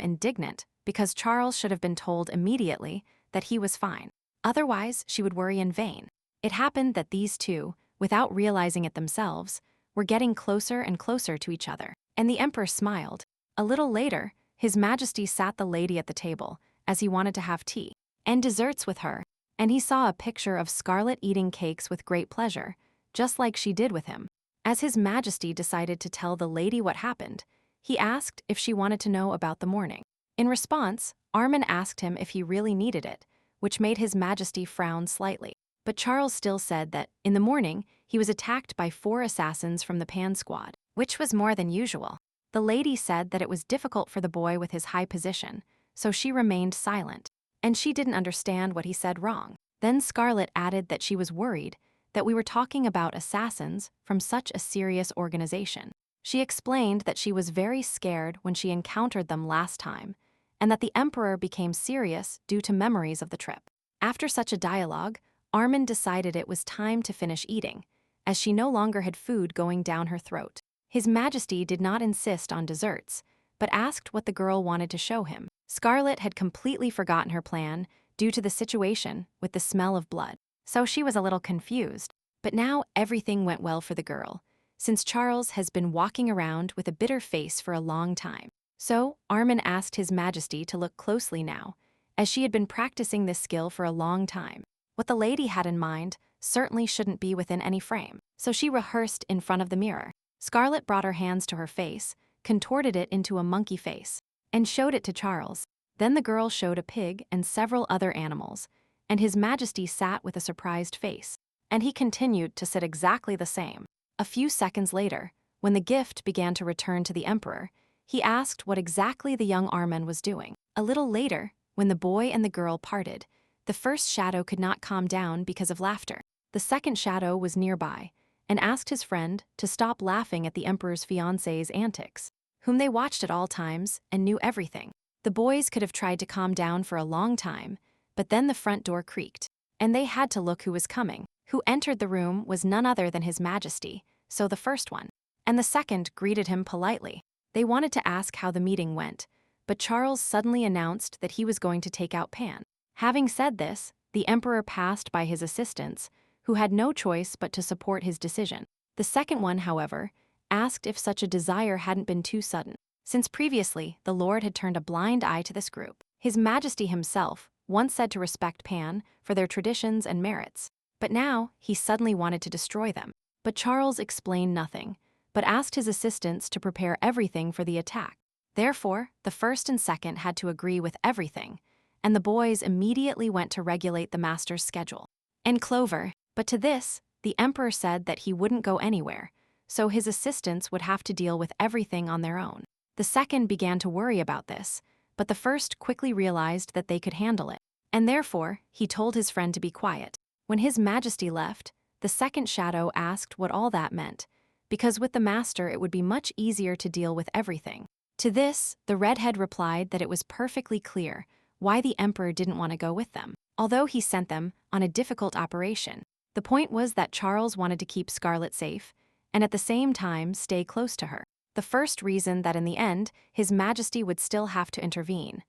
indignant because Charles should have been told immediately that he was fine. Otherwise, she would worry in vain. It happened that these two, without realizing it themselves, were getting closer and closer to each other, and the Emperor smiled. A little later, His Majesty sat the lady at the table, as he wanted to have tea and desserts with her, and he saw a picture of Scarlet eating cakes with great pleasure, just like she did with him. As His Majesty decided to tell the lady what happened, he asked if she wanted to know about the morning. In response, Armin asked him if he really needed it, which made His Majesty frown slightly. But Charles still said that, in the morning, he was attacked by 4 assassins from the Pan Squad, which was more than usual. The lady said that it was difficult for the boy with his high position, so she remained silent, and she didn't understand what he said wrong. Then Scarlet added that she was worried that we were talking about assassins from such a serious organization. She explained that she was very scared when she encountered them last time, and that the Emperor became serious due to memories of the trip. After such a dialogue, Armin decided it was time to finish eating, as she no longer had food going down her throat. His Majesty did not insist on desserts, but asked what the girl wanted to show him. Scarlet had completely forgotten her plan due to the situation with the smell of blood, so she was a little confused. But now everything went well for the girl, since Charles has been walking around with a bitter face for a long time. So, Armin asked His Majesty to look closely now, as she had been practicing this skill for a long time. What the lady had in mind certainly shouldn't be within any frame, so she rehearsed in front of the mirror. Scarlet brought her hands to her face, contorted it into a monkey face, and showed it to Charles. Then the girl showed a pig and several other animals, and His Majesty sat with a surprised face, and he continued to sit exactly the same. A few seconds later, when the gift began to return to the emperor, he asked what exactly the young Armin was doing. A little later, when the boy and the girl parted, the first shadow could not calm down because of laughter. The second shadow was nearby and asked his friend to stop laughing at the emperor's fiancée's antics, whom they watched at all times and knew everything. The boys could have tried to calm down for a long time, but then the front door creaked, and they had to look who was coming. Who entered the room was none other than His Majesty, so the first one, and the second greeted him politely. They wanted to ask how the meeting went, but Charles suddenly announced that he was going to take out Pan. Having said this, the emperor passed by his assistants, who had no choice but to support his decision. The second one, however, asked if such a desire hadn't been too sudden, since previously the Lord had turned a blind eye to this group. His Majesty himself once said to respect Pan for their traditions and merits, but now he suddenly wanted to destroy them. But Charles explained nothing, but asked his assistants to prepare everything for the attack. Therefore, the first and second had to agree with everything, and the boys immediately went to regulate the master's schedule. And Clover, but to this, the emperor said that he wouldn't go anywhere, so his assistants would have to deal with everything on their own. The second began to worry about this, but the first quickly realized that they could handle it, and therefore he told his friend to be quiet. When His Majesty left, the second shadow asked what all that meant, because with the master it would be much easier to deal with everything. To this, the redhead replied that it was perfectly clear why the emperor didn't want to go with them, although he sent them on a difficult operation. The point was that Charles wanted to keep Scarlet safe, and at the same time stay close to her. The first reason that in the end, His Majesty would still have to intervene,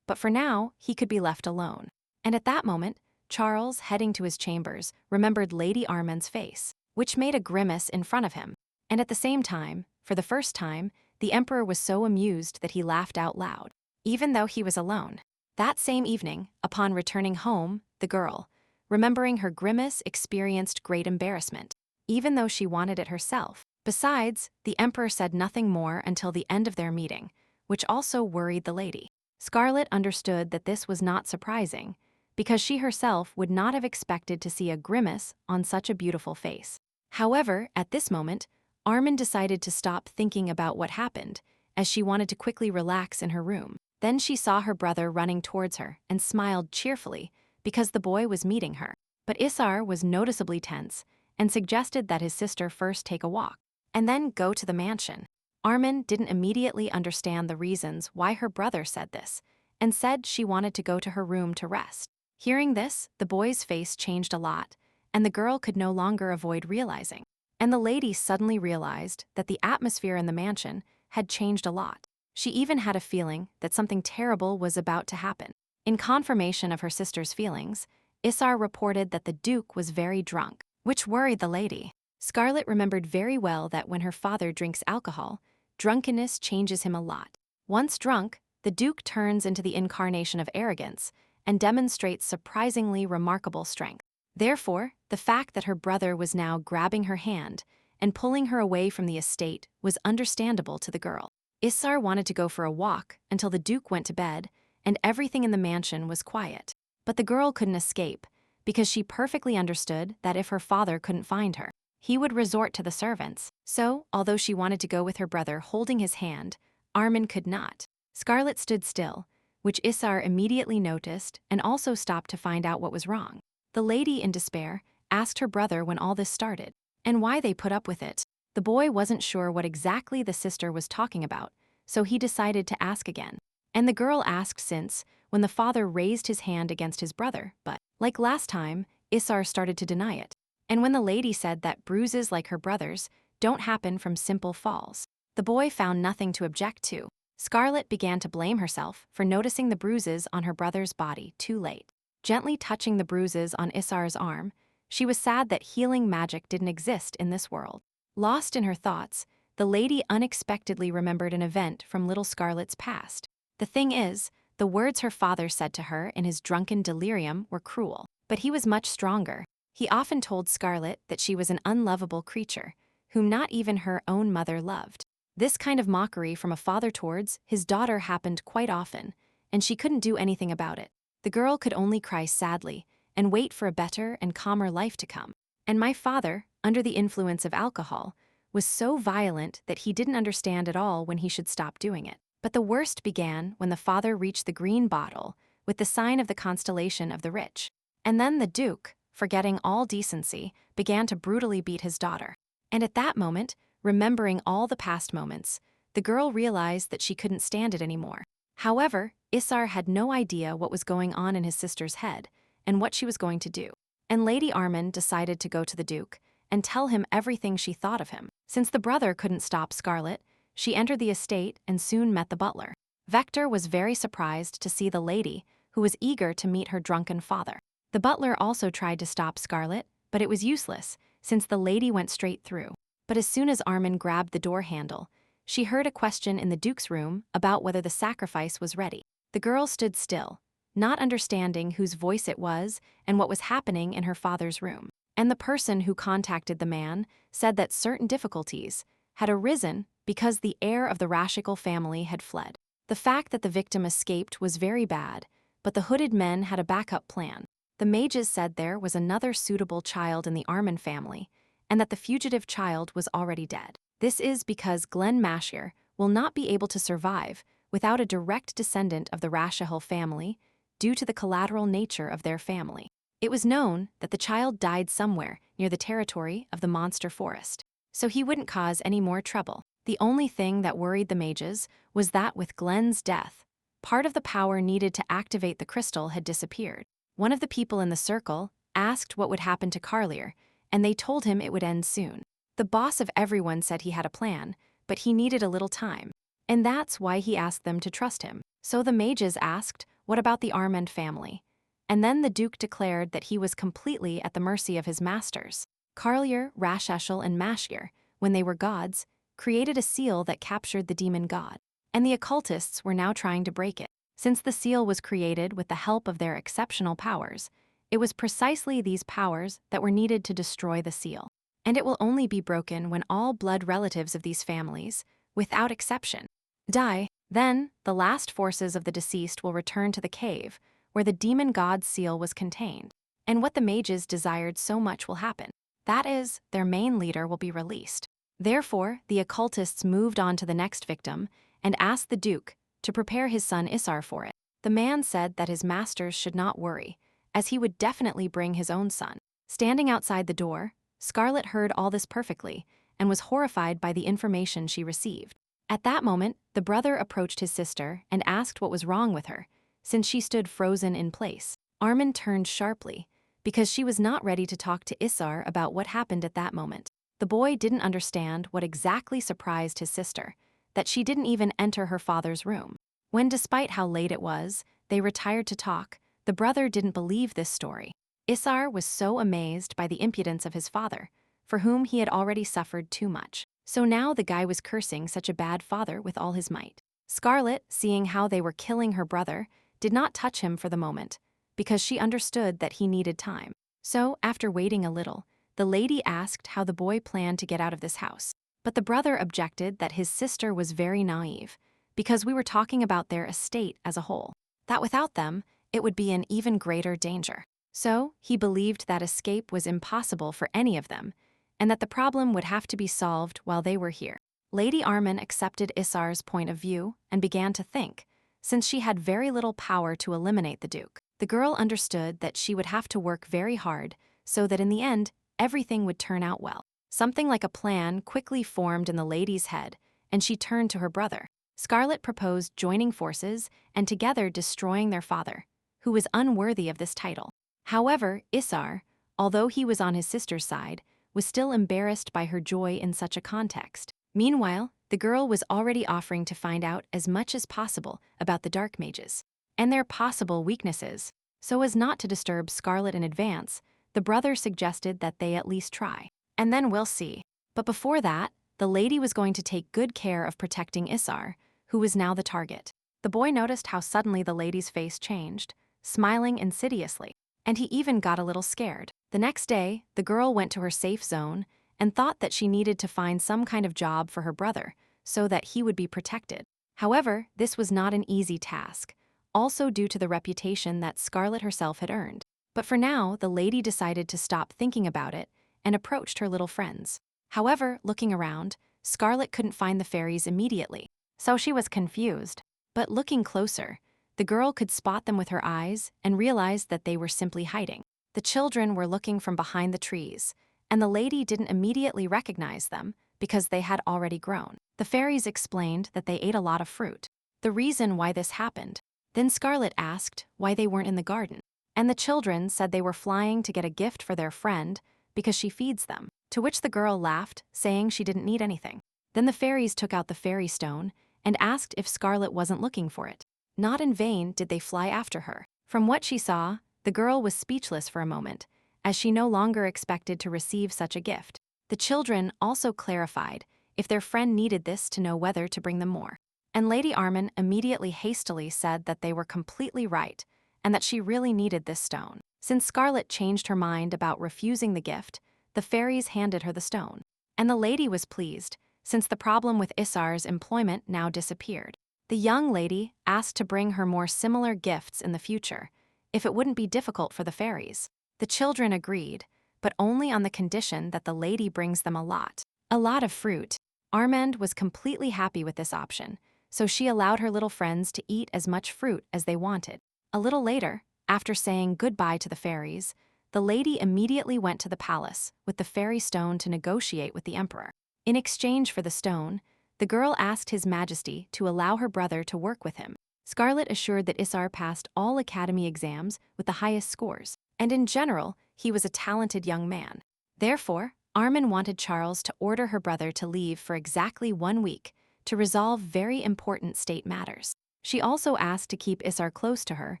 but for now, he could be left alone. And at that moment, Charles, heading to his chambers, remembered Lady Armin's face, which made a grimace in front of him. And at the same time, for the first time, the emperor was so amused that he laughed out loud, even though he was alone. That same evening, upon returning home, the girl, remembering her grimace, experienced great embarrassment, even though she wanted it herself. Besides, the emperor said nothing more until the end of their meeting, which also worried the lady. Scarlet understood that this was not surprising, because she herself would not have expected to see a grimace on such a beautiful face. However, at this moment, Armin decided to stop thinking about what happened, as she wanted to quickly relax in her room. Then she saw her brother running towards her and smiled cheerfully because the boy was meeting her. But Isar was noticeably tense and suggested that his sister first take a walk and then go to the mansion. Armin didn't immediately understand the reasons why her brother said this and said she wanted to go to her room to rest. Hearing this, the boy's face changed a lot, and the girl could no longer avoid realizing. And the lady suddenly realized that the atmosphere in the mansion had changed a lot. She even had a feeling that something terrible was about to happen. In confirmation of her sister's feelings, Isar reported that the Duke was very drunk, which worried the lady. Scarlet remembered very well that when her father drinks alcohol, drunkenness changes him a lot. Once drunk, the Duke turns into the incarnation of arrogance and demonstrates surprisingly remarkable strength. Therefore, the fact that her brother was now grabbing her hand and pulling her away from the estate was understandable to the girl. Isar wanted to go for a walk until the Duke went to bed and everything in the mansion was quiet. But the girl couldn't escape because she perfectly understood that if her father couldn't find her, he would resort to the servants. So, although she wanted to go with her brother holding his hand, Armin could not. Scarlet stood still, which Isar immediately noticed and also stopped to find out what was wrong. The lady, in despair, asked her brother when all this started and why they put up with it. The boy wasn't sure what exactly the sister was talking about, so he decided to ask again. And the girl asked since, when the father raised his hand against his brother, but, like last time, Isar started to deny it. And when the lady said that bruises like her brother's don't happen from simple falls, the boy found nothing to object to. Scarlet began to blame herself for noticing the bruises on her brother's body too late. Gently touching the bruises on Isar's arm, she was sad that healing magic didn't exist in this world. Lost in her thoughts, the lady unexpectedly remembered an event from little Scarlet's past. The thing is, the words her father said to her in his drunken delirium were cruel, but he was much stronger. He often told Scarlet that she was an unlovable creature, whom not even her own mother loved. This kind of mockery from a father towards his daughter happened quite often, and she couldn't do anything about it. The girl could only cry sadly and wait for a better and calmer life to come. And my father, under the influence of alcohol, was so violent that he didn't understand at all when he should stop doing it. But the worst began when the father reached the green bottle with the sign of the constellation of the rich. And then the Duke, forgetting all decency, began to brutally beat his daughter. And at that moment, remembering all the past moments, the girl realized that she couldn't stand it anymore. However, Isar had no idea what was going on in his sister's head and what she was going to do. And Lady Armin decided to go to the Duke and tell him everything she thought of him. Since the brother couldn't stop Scarlet, she entered the estate and soon met the butler. Vector was very surprised to see the lady, who was eager to meet her drunken father. The butler also tried to stop Scarlet, but it was useless, since the lady went straight through. But as soon as Armin grabbed the door handle, she heard a question in the Duke's room about whether the sacrifice was ready. The girl stood still, not understanding whose voice it was and what was happening in her father's room. And the person who contacted the man said that certain difficulties had arisen because the heir of the Rashical family had fled. The fact that the victim escaped was very bad, but the hooded men had a backup plan. The mages said there was another suitable child in the Armin family, and that the fugitive child was already dead. This is because Glen Mashier will not be able to survive without a direct descendant of the Rashical family due to the collateral nature of their family. It was known that the child died somewhere near the territory of the monster forest, so he wouldn't cause any more trouble. The only thing that worried the mages was that with Glen's death, part of the power needed to activate the crystal had disappeared. One of the people in the circle asked what would happen to Carlier, and they told him it would end soon. The boss of everyone said he had a plan, but he needed a little time, and that's why he asked them to trust him. So the mages asked, what about the Armand family? And then the Duke declared that he was completely at the mercy of his masters. Carlier, Rasheshel, and Mashir, when they were gods, created a seal that captured the demon god, and the occultists were now trying to break it. Since the seal was created with the help of their exceptional powers, it was precisely these powers that were needed to destroy the seal. And it will only be broken when all blood relatives of these families, without exception, die. Then, the last forces of the deceased will return to the cave, where the demon god's seal was contained. And what the mages desired so much will happen. That is, their main leader will be released. Therefore, the occultists moved on to the next victim and asked the Duke to prepare his son Isar for it. The man said that his masters should not worry, as he would definitely bring his own son. Standing outside the door, Scarlet heard all this perfectly and was horrified by the information she received. At that moment, the brother approached his sister and asked what was wrong with her, since she stood frozen in place. Armin turned sharply, because she was not ready to talk to Isar about what happened at that moment. The boy didn't understand what exactly surprised his sister, that she didn't even enter her father's room. When, despite how late it was, they retired to talk, the brother didn't believe this story. Isar was so amazed by the impudence of his father, for whom he had already suffered too much. So now the guy was cursing such a bad father with all his might. Scarlet, seeing how they were killing her brother, did not touch him for the moment, because she understood that he needed time. So, after waiting a little, the lady asked how the boy planned to get out of this house. But the brother objected that his sister was very naive, because we were talking about their estate as a whole, that without them, it would be in even greater danger. So, he believed that escape was impossible for any of them, and that the problem would have to be solved while they were here. Lady Armin accepted Isar's point of view and began to think, since she had very little power to eliminate the Duke. The girl understood that she would have to work very hard so that in the end, everything would turn out well. Something like a plan quickly formed in the lady's head, and she turned to her brother. Scarlet proposed joining forces and together destroying their father, who was unworthy of this title. However, Isar, although he was on his sister's side, was still embarrassed by her joy in such a context. Meanwhile, the girl was already offering to find out as much as possible about the dark mages and their possible weaknesses. So as not to disturb Scarlet in advance, the brother suggested that they at least try. And then we'll see. But before that, the lady was going to take good care of protecting Isar, who was now the target. The boy noticed how suddenly the lady's face changed, smiling insidiously, and he even got a little scared. The next day, the girl went to her safe zone and thought that she needed to find some kind of job for her brother so that he would be protected. However, this was not an easy task, also due to the reputation that Scarlet herself had earned. But for now, the lady decided to stop thinking about it and approached her little friends. However, looking around, Scarlet couldn't find the fairies immediately, so she was confused. But looking closer, the girl could spot them with her eyes and realized that they were simply hiding. The children were looking from behind the trees, and the lady didn't immediately recognize them because they had already grown. The fairies explained that they ate a lot of fruit, the reason why this happened. Then Scarlet asked why they weren't in the garden, and the children said they were flying to get a gift for their friend because she feeds them, to which the girl laughed, saying she didn't need anything. Then the fairies took out the fairy stone and asked if Scarlet wasn't looking for it. Not in vain did they fly after her. From what she saw, the girl was speechless for a moment, as she no longer expected to receive such a gift. The children also clarified if their friend needed this to know whether to bring them more. And Lady Armin immediately hastily said that they were completely right and that she really needed this stone. Since Scarlet changed her mind about refusing the gift, the fairies handed her the stone. And the lady was pleased, since the problem with Isar's employment now disappeared. The young lady asked to bring her more similar gifts in the future, if it wouldn't be difficult for the fairies. The children agreed, but only on the condition that the lady brings them a lot of fruit. Armand was completely happy with this option, so she allowed her little friends to eat as much fruit as they wanted. A little later, after saying goodbye to the fairies, the lady immediately went to the palace with the fairy stone to negotiate with the emperor. In exchange for the stone, the girl asked His Majesty to allow her brother to work with him. Scarlet assured that Isar passed all academy exams with the highest scores, and in general, he was a talented young man. Therefore, Armin wanted Charles to order her brother to leave for exactly 1 week to resolve very important state matters. She also asked to keep Isar close to her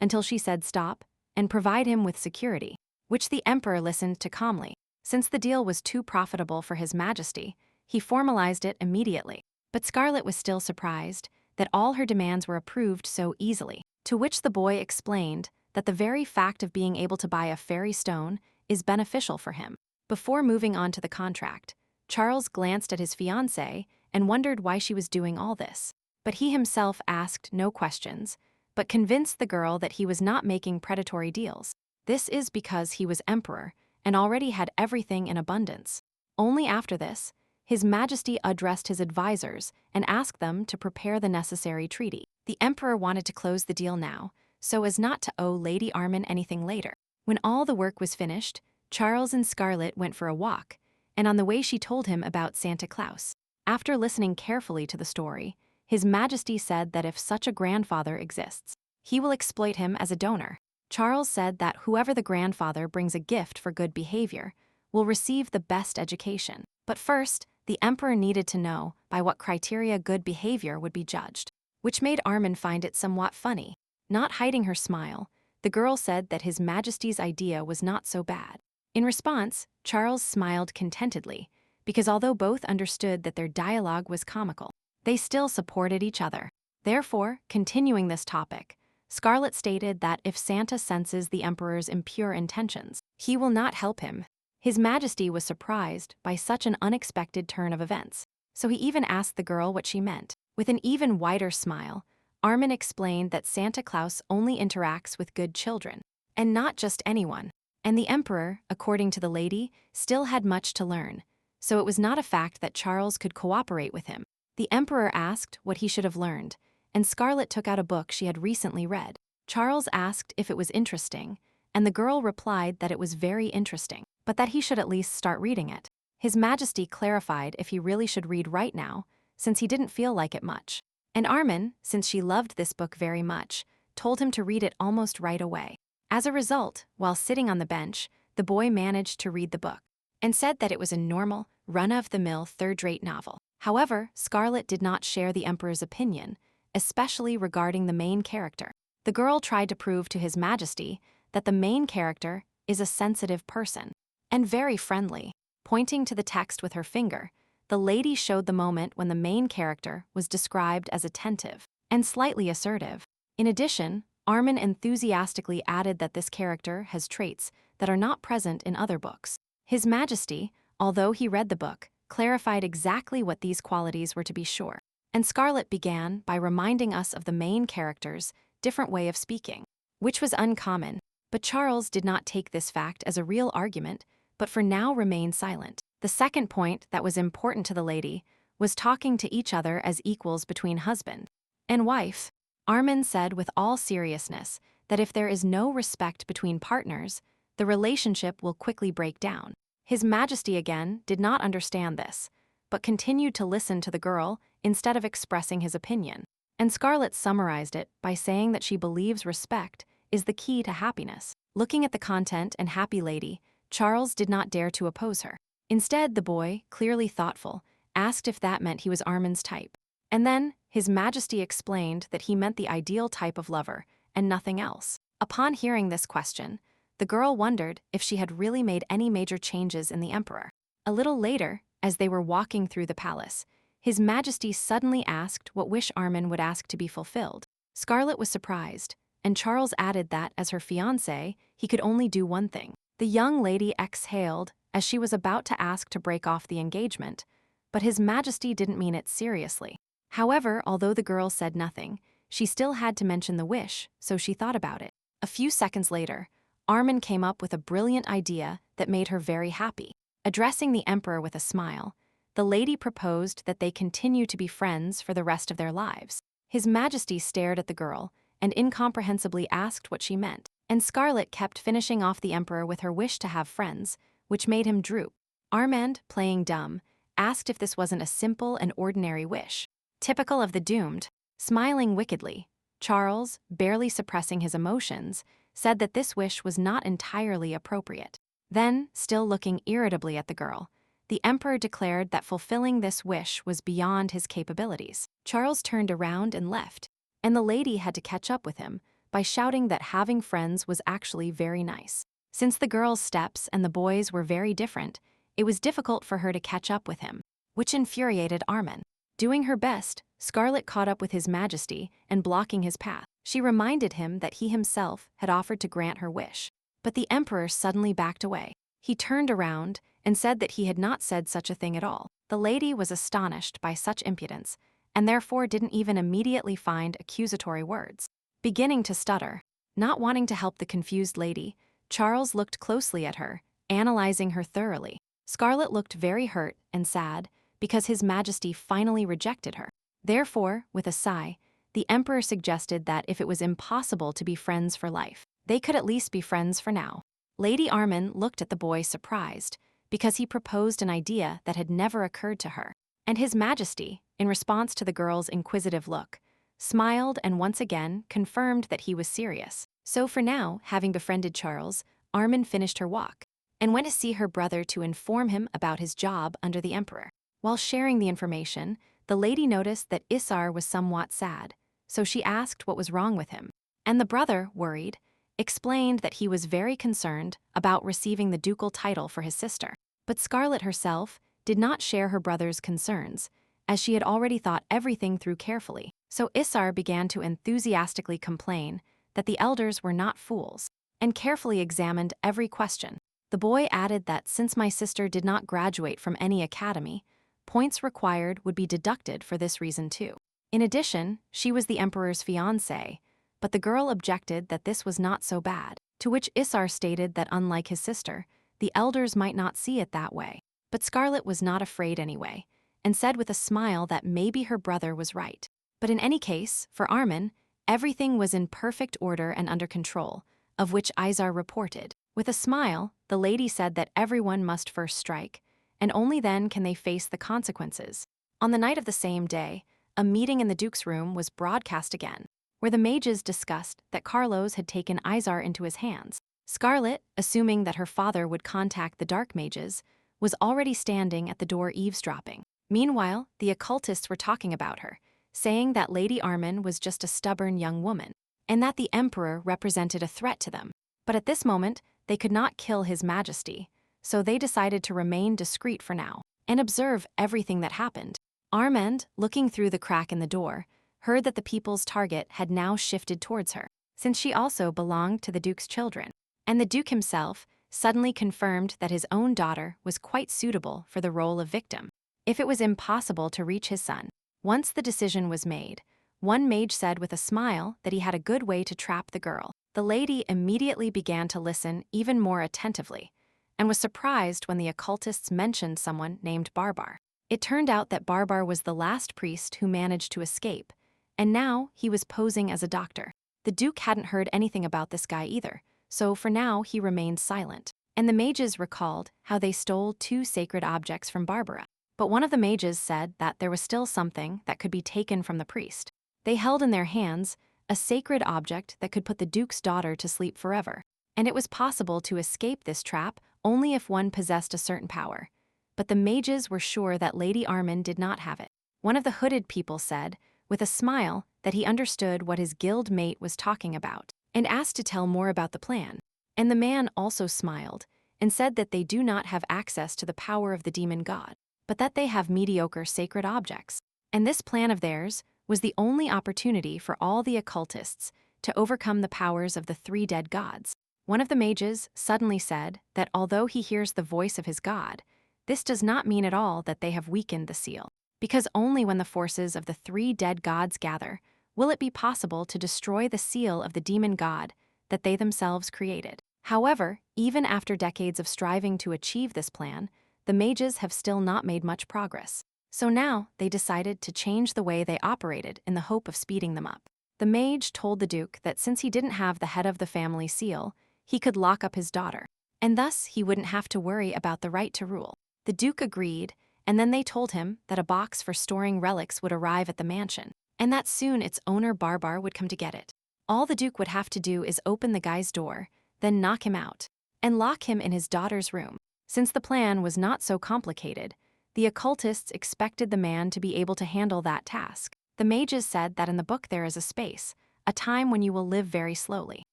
until she said stop and provide him with security, which the emperor listened to calmly. Since the deal was too profitable for His Majesty, he formalized it immediately. But Scarlet was still surprised that all her demands were approved so easily, to which the boy explained that the very fact of being able to buy a fairy stone is beneficial for him. Before moving on to the contract, Charles glanced at his fiancée and wondered why she was doing all this. But he himself asked no questions, but convinced the girl that he was not making predatory deals. This is because he was emperor and already had everything in abundance. Only after this, His Majesty addressed his advisors and asked them to prepare the necessary treaty. The emperor wanted to close the deal now, so as not to owe Lady Armin anything later. When all the work was finished, Charles and Scarlet went for a walk, and on the way she told him about Santa Claus. After listening carefully to the story, His Majesty said that if such a grandfather exists, he will exploit him as a donor. Charles said that whoever the grandfather brings a gift for good behavior will receive the best education. But first, the emperor needed to know by what criteria good behavior would be judged, which made Armin find it somewhat funny. Not hiding her smile, the girl said that His Majesty's idea was not so bad. In response, Charles smiled contentedly, because although both understood that their dialogue was comical, they still supported each other. Therefore, continuing this topic, Scarlet stated that if Santa senses the emperor's impure intentions, he will not help him. His Majesty was surprised by such an unexpected turn of events, so he even asked the girl what she meant. With an even wider smile, Armin explained that Santa Claus only interacts with good children, and not just anyone. And the emperor, according to the lady, still had much to learn, so it was not a fact that Charles could cooperate with him. The emperor asked what he should have learned, and Scarlet took out a book she had recently read. Charles asked if it was interesting, and the girl replied that it was very interesting, but that he should at least start reading it. His Majesty clarified if he really should read right now, since he didn't feel like it much. And Armin, since she loved this book very much, told him to read it almost right away. As a result, while sitting on the bench, the boy managed to read the book, and said that it was a normal, run-of-the-mill third-rate novel. However, Scarlet did not share the emperor's opinion, especially regarding the main character. The girl tried to prove to His Majesty that the main character is a sensitive person and very friendly. Pointing to the text with her finger, the lady showed the moment when the main character was described as attentive and slightly assertive. In addition, Armin enthusiastically added that this character has traits that are not present in other books. His Majesty, although he read the book, clarified exactly what these qualities were to be sure. And Scarlet began by reminding us of the main character's different way of speaking, which was uncommon. But Charles did not take this fact as a real argument, but for now remained silent. The second point that was important to the lady was talking to each other as equals between husband and wife. Armin said with all seriousness that if there is no respect between partners, the relationship will quickly break down. His Majesty again did not understand this, but continued to listen to the girl instead of expressing his opinion. And Scarlet summarized it by saying that she believes respect is the key to happiness. Looking at the content and happy lady, Charles did not dare to oppose her. Instead, the boy, clearly thoughtful, asked if that meant he was Armin's type. And then, His Majesty explained that he meant the ideal type of lover, and nothing else. Upon hearing this question, the girl wondered if she had really made any major changes in the Emperor. A little later, as they were walking through the palace, His Majesty suddenly asked what wish Armin would ask to be fulfilled. Scarlet was surprised, and Charles added that, as her fiancé, he could only do one thing. The young lady exhaled as she was about to ask to break off the engagement, but His Majesty didn't mean it seriously. However, although the girl said nothing, she still had to mention the wish, so she thought about it. A few seconds later, Armin came up with a brilliant idea that made her very happy. Addressing the Emperor with a smile, the lady proposed that they continue to be friends for the rest of their lives. His Majesty stared at the girl and incomprehensibly asked what she meant, and Scarlet kept finishing off the Emperor with her wish to have friends, which made him droop. Armand, playing dumb, asked if this wasn't a simple and ordinary wish. Typical of the doomed, smiling wickedly, Charles, barely suppressing his emotions, said that this wish was not entirely appropriate. Then, still looking irritably at the girl, the Emperor declared that fulfilling this wish was beyond his capabilities. Charles turned around and left, and the lady had to catch up with him by shouting that having friends was actually very nice. Since the girl's steps and the boy's were very different, it was difficult for her to catch up with him, which infuriated Armin. Doing her best, Scarlet caught up with His Majesty and blocking his path. She reminded him that he himself had offered to grant her wish. But the Emperor suddenly backed away. He turned around and said that he had not said such a thing at all. The lady was astonished by such impudence, and therefore didn't even immediately find accusatory words. Beginning to stutter, not wanting to help the confused lady, Charles looked closely at her, analyzing her thoroughly. Scarlet looked very hurt and sad because His Majesty finally rejected her. Therefore, with a sigh, the Emperor suggested that if it was impossible to be friends for life, they could at least be friends for now. Lady Armin looked at the boy surprised, because he proposed an idea that had never occurred to her. And His Majesty, in response to the girl's inquisitive look, smiled and once again confirmed that he was serious. So for now, having befriended Charles, Armin finished her walk, and went to see her brother to inform him about his job under the Emperor. While sharing the information, the lady noticed that Isar was somewhat sad, so she asked what was wrong with him. And the brother, worried, explained that he was very concerned about receiving the ducal title for his sister. But Scarlet herself did not share her brother's concerns, as she had already thought everything through carefully. So Isar began to enthusiastically complain that the elders were not fools, and carefully examined every question. The boy added that since my sister did not graduate from any academy, points required would be deducted for this reason too. In addition, she was the Emperor's fiancée, but the girl objected that this was not so bad, to which Isar stated that unlike his sister, the elders might not see it that way. But Scarlet was not afraid anyway, and said with a smile that maybe her brother was right. But in any case, for Armin, everything was in perfect order and under control, of which Isar reported. With a smile, the lady said that everyone must first strike, and only then can they face the consequences. On the night of the same day, a meeting in the Duke's room was broadcast again, where the mages discussed that Carlos had taken Isar into his hands. Scarlet, assuming that her father would contact the dark mages, was already standing at the door eavesdropping. Meanwhile, the occultists were talking about her, saying that Lady Armin was just a stubborn young woman, and that the Emperor represented a threat to them. But at this moment, they could not kill His Majesty, so they decided to remain discreet for now and observe everything that happened. Armand, looking through the crack in the door, heard that the people's target had now shifted towards her, since she also belonged to the Duke's children. And the Duke himself suddenly confirmed that his own daughter was quite suitable for the role of victim, if it was impossible to reach his son. Once the decision was made, one mage said with a smile that he had a good way to trap the girl. The lady immediately began to listen even more attentively, and was surprised when the occultists mentioned someone named Barbar. It turned out that Barbar was the last priest who managed to escape, and now he was posing as a doctor. The Duke hadn't heard anything about this guy either, so for now he remained silent. And the mages recalled how they stole 2 sacred objects from Barbara. But one of the mages said that there was still something that could be taken from the priest. They held in their hands a sacred object that could put the Duke's daughter to sleep forever, and it was possible to escape this trap only if one possessed a certain power. But the mages were sure that Lady Armin did not have it. One of the hooded people said, with a smile, that he understood what his guild mate was talking about, and asked to tell more about the plan. And the man also smiled, and said that they do not have access to the power of the demon god, but that they have mediocre sacred objects. And this plan of theirs was the only opportunity for all the occultists to overcome the powers of the 3 dead gods. One of the mages suddenly said that although he hears the voice of his god, this does not mean at all that they have weakened the seal, because only when the forces of the 3 dead gods gather will it be possible to destroy the seal of the demon god that they themselves created. However, even after decades of striving to achieve this plan, the mages have still not made much progress. So now they decided to change the way they operated in the hope of speeding them up. The mage told the Duke that since he didn't have the head of the family seal, he could lock up his daughter, and thus he wouldn't have to worry about the right to rule. The Duke agreed, and then they told him that a box for storing relics would arrive at the mansion, and that soon its owner Barbar would come to get it. All the Duke would have to do is open the guy's door, then knock him out, and lock him in his daughter's room. Since the plan was not so complicated, the occultists expected the man to be able to handle that task. The mages said that in the book there is a space, a time when you will live very slowly,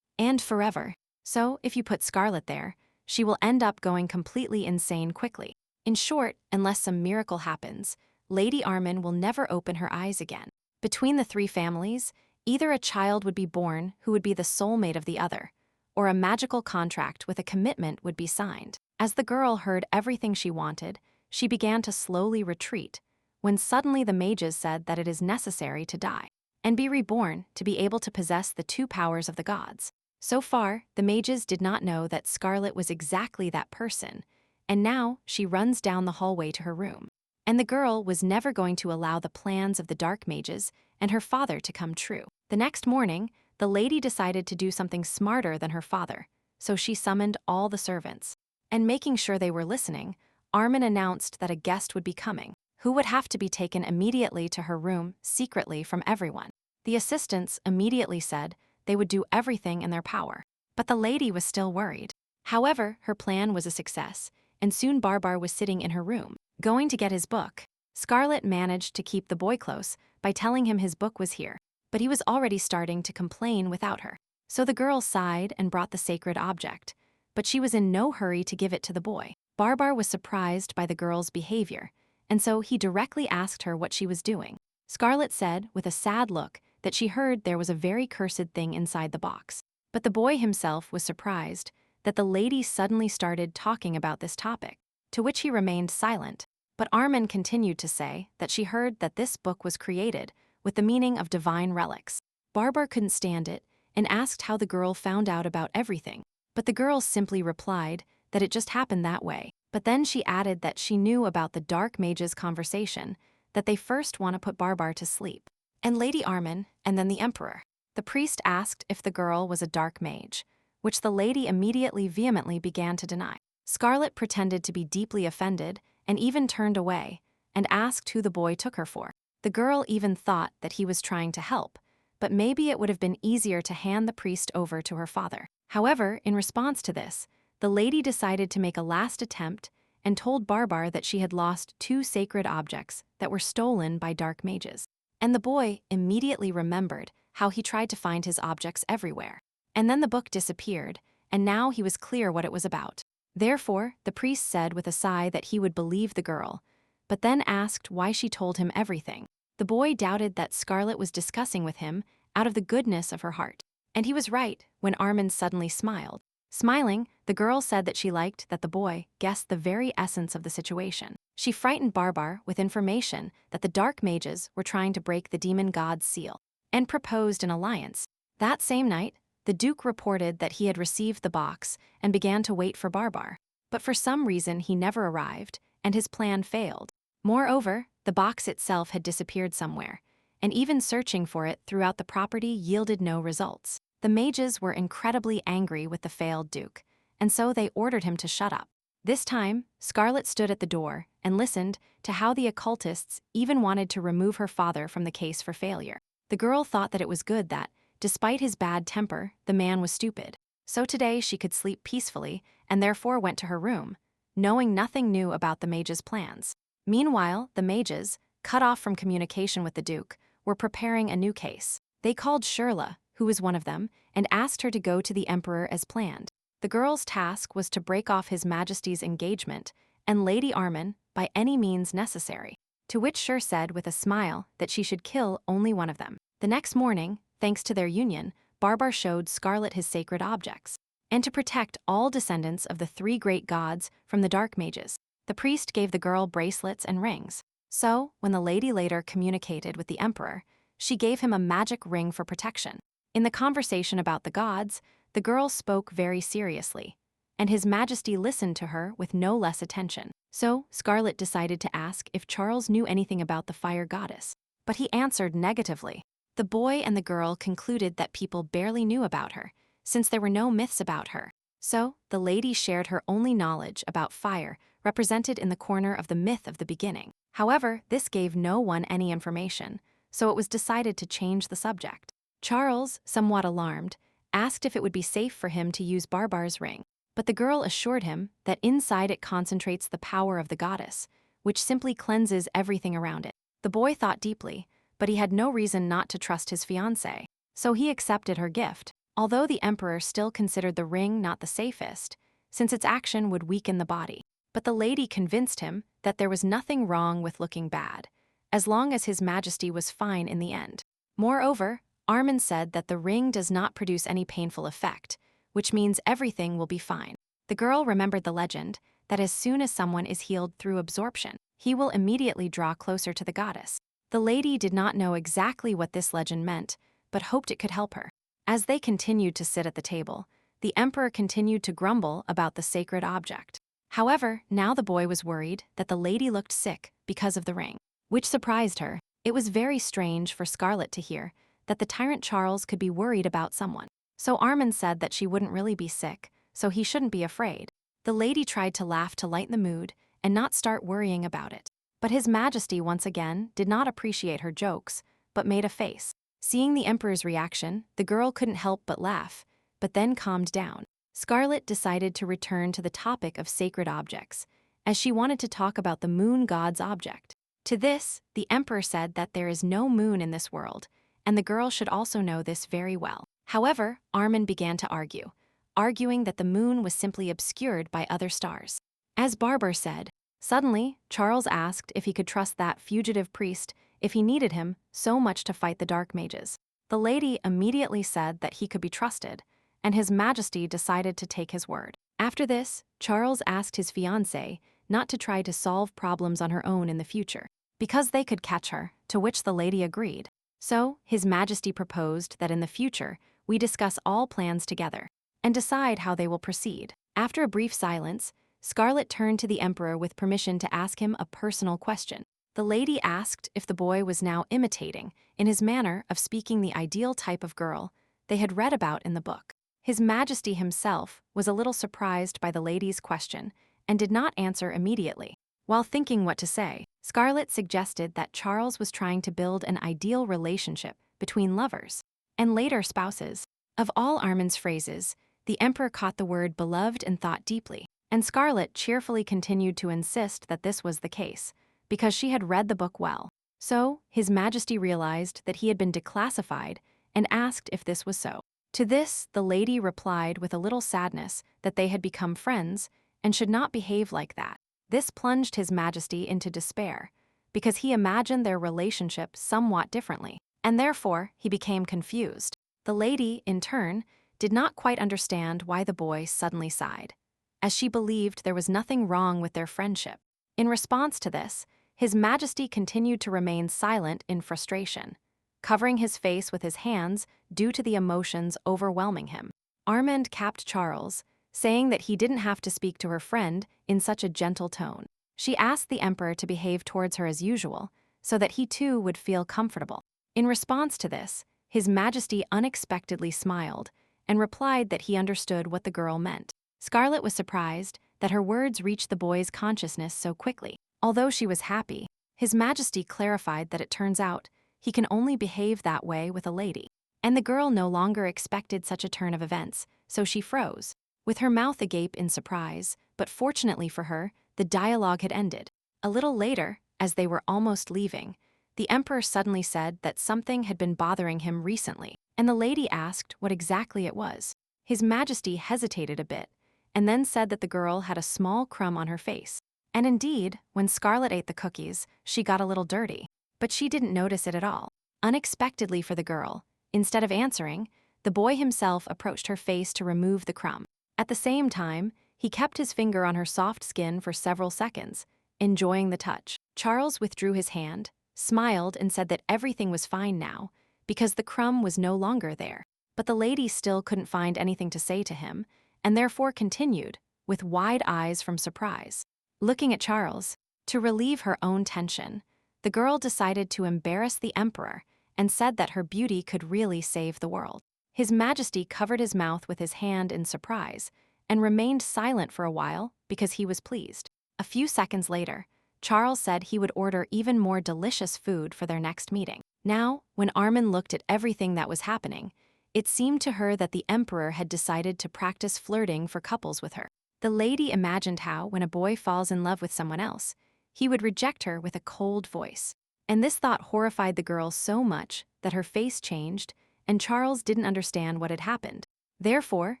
and forever. So if you put Scarlet there, she will end up going completely insane quickly. In short, unless some miracle happens, Lady Armin will never open her eyes again. Between the 3 families, either a child would be born who would be the soulmate of the other, or a magical contract with a commitment would be signed. As the girl heard everything she wanted, she began to slowly retreat, when suddenly the mages said that it is necessary to die and be reborn to be able to possess the 2 powers of the gods. So far, the mages did not know that Scarlet was exactly that person, and now she runs down the hallway to her room. And the girl was never going to allow the plans of the dark mages and her father to come true. The next morning, the lady decided to do something smarter than her father, so she summoned all the servants. And making sure they were listening, Armin announced that a guest would be coming, who would have to be taken immediately to her room secretly from everyone. The assistants immediately said they would do everything in their power, but the lady was still worried. However, her plan was a success, and soon Barbar was sitting in her room, going to get his book. Scarlet managed to keep the boy close by telling him his book was here, but he was already starting to complain without her. So the girl sighed and brought the sacred object, but she was in no hurry to give it to the boy. Barbar was surprised by the girl's behavior, and so he directly asked her what she was doing. Scarlet said, with a sad look, that she heard there was a very cursed thing inside the box. But the boy himself was surprised that the lady suddenly started talking about this topic, to which he remained silent. But Armin continued to say that she heard that this book was created with the meaning of divine relics. Barbar couldn't stand it and asked how the girl found out about everything, but the girl simply replied that it just happened that way. But then she added that she knew about the dark mages' conversation, that they first want to put Barbar to sleep, and Lady Armin, and then the Emperor. The priest asked if the girl was a dark mage, which the lady immediately vehemently began to deny. Scarlet pretended to be deeply offended and even turned away, and asked who the boy took her for. The girl even thought that he was trying to help, but maybe it would have been easier to hand the priest over to her father. However, in response to this, the lady decided to make a last attempt and told Barbar that she had lost 2 sacred objects that were stolen by dark mages. And the boy immediately remembered how he tried to find his objects everywhere. And then the book disappeared, and now he was clear what it was about. Therefore, the priest said with a sigh that he would believe the girl, but then asked why she told him everything. The boy doubted that Scarlet was discussing with him out of the goodness of her heart. And he was right when Armin suddenly smiled. Smiling, the girl said that she liked that the boy guessed the very essence of the situation. She frightened Barbar with information that the dark mages were trying to break the demon god's seal and proposed an alliance. That same night, the Duke reported that he had received the box and began to wait for Barbar. But for some reason he never arrived, and his plan failed. Moreover, the box itself had disappeared somewhere, and even searching for it throughout the property yielded no results. The mages were incredibly angry with the failed Duke, and so they ordered him to shut up. This time, Scarlet stood at the door and listened to how the occultists even wanted to remove her father from the case for failure. The girl thought that it was good that, despite his bad temper, the man was stupid. So today she could sleep peacefully and therefore went to her room, knowing nothing new about the mages' plans. Meanwhile, the mages, cut off from communication with the Duke, were preparing a new case. They called Shirla, who was one of them, and asked her to go to the Emperor as planned. The girl's task was to break off His Majesty's engagement and Lady Armin by any means necessary, to which Shir said with a smile that she should kill only one of them. The next morning, thanks to their union, Barbar showed Scarlet his sacred objects, and to protect all descendants of the three great gods from the dark mages, the priest gave the girl bracelets and rings. So, when the lady later communicated with the Emperor, she gave him a magic ring for protection. In the conversation about the gods, the girl spoke very seriously, and His Majesty listened to her with no less attention. So, Scarlet decided to ask if Charles knew anything about the fire goddess, but he answered negatively. The boy and the girl concluded that people barely knew about her, since there were no myths about her. So, the lady shared her only knowledge about fire represented in the corner of the myth of the beginning. However, this gave no one any information, so it was decided to change the subject. Charles, somewhat alarmed, asked if it would be safe for him to use Barbar's ring, but the girl assured him that inside it concentrates the power of the goddess, which simply cleanses everything around it. The boy thought deeply, but he had no reason not to trust his fiancée, so he accepted her gift, although the Emperor still considered the ring not the safest, since its action would weaken the body. But the lady convinced him that there was nothing wrong with looking bad, as long as His Majesty was fine in the end. Moreover, Armin said that the ring does not produce any painful effect, which means everything will be fine. The girl remembered the legend that as soon as someone is healed through absorption, he will immediately draw closer to the goddess. The lady did not know exactly what this legend meant, but hoped it could help her. As they continued to sit at the table, the Emperor continued to grumble about the sacred object. However, now the boy was worried that the lady looked sick because of the ring, which surprised her. It was very strange for Scarlet to hear that the Tyrant Charles could be worried about someone. So Armin said that she wouldn't really be sick, so he shouldn't be afraid. The lady tried to laugh to lighten the mood and not start worrying about it. But His Majesty once again did not appreciate her jokes, but made a face. Seeing the Emperor's reaction, the girl couldn't help but laugh, but then calmed down. Scarlet decided to return to the topic of sacred objects, as she wanted to talk about the moon god's object. To this, the Emperor said that there is no moon in this world, and the girl should also know this very well. However, Armin began to argue, arguing that the moon was simply obscured by other stars. As Barbar said, suddenly, Charles asked if he could trust that fugitive priest if he needed him so much to fight the dark mages. The lady immediately said that he could be trusted, and His Majesty decided to take his word. After this, Charles asked his fiancée not to try to solve problems on her own in the future, because they could catch her, to which the lady agreed. So, His Majesty proposed that in the future, we discuss all plans together, and decide how they will proceed. After a brief silence, Scarlet turned to the Emperor with permission to ask him a personal question. The lady asked if the boy was now imitating, in his manner of speaking, the ideal type of girl they had read about in the book. His Majesty himself was a little surprised by the lady's question and did not answer immediately. While thinking what to say, Scarlet suggested that Charles was trying to build an ideal relationship between lovers and later spouses. Of all Armin's phrases, the Emperor caught the word beloved and thought deeply, and Scarlet cheerfully continued to insist that this was the case, because she had read the book well. So, His Majesty realized that he had been declassified and asked if this was so. To this, the lady replied with a little sadness that they had become friends and should not behave like that. This plunged His Majesty into despair, because he imagined their relationship somewhat differently, and therefore he became confused. The lady, in turn, did not quite understand why the boy suddenly sighed, as she believed there was nothing wrong with their friendship. In response to this, His Majesty continued to remain silent in frustration, covering his face with his hands due to the emotions overwhelming him. Armand capped Charles, saying that he didn't have to speak to her friend in such a gentle tone. She asked the emperor to behave towards her as usual, so that he too would feel comfortable. In response to this, His Majesty unexpectedly smiled and replied that he understood what the girl meant. Scarlet was surprised that her words reached the boy's consciousness so quickly. Although she was happy, His Majesty clarified that it turns out he can only behave that way with a lady. And the girl no longer expected such a turn of events, so she froze, with her mouth agape in surprise, but fortunately for her, the dialogue had ended. A little later, as they were almost leaving, the emperor suddenly said that something had been bothering him recently, and the lady asked what exactly it was. His Majesty hesitated a bit, and then said that the girl had a small crumb on her face. And indeed, when Scarlet ate the cookies, she got a little dirty. But she didn't notice it at all. Unexpectedly for the girl, instead of answering, the boy himself approached her face to remove the crumb. At the same time, he kept his finger on her soft skin for several seconds, enjoying the touch. Charles withdrew his hand, smiled, and said that everything was fine now, because the crumb was no longer there. But the lady still couldn't find anything to say to him, and therefore continued, with wide eyes from surprise. Looking at Charles, to relieve her own tension, the girl decided to embarrass the emperor and said that her beauty could really save the world. His Majesty covered his mouth with his hand in surprise and remained silent for a while because he was pleased. A few seconds later, Charles said he would order even more delicious food for their next meeting. Now, when Armin looked at everything that was happening, it seemed to her that the emperor had decided to practice flirting for couples with her. The lady imagined how, when a boy falls in love with someone else, he would reject her with a cold voice. And this thought horrified the girl so much that her face changed, and Charles didn't understand what had happened. Therefore,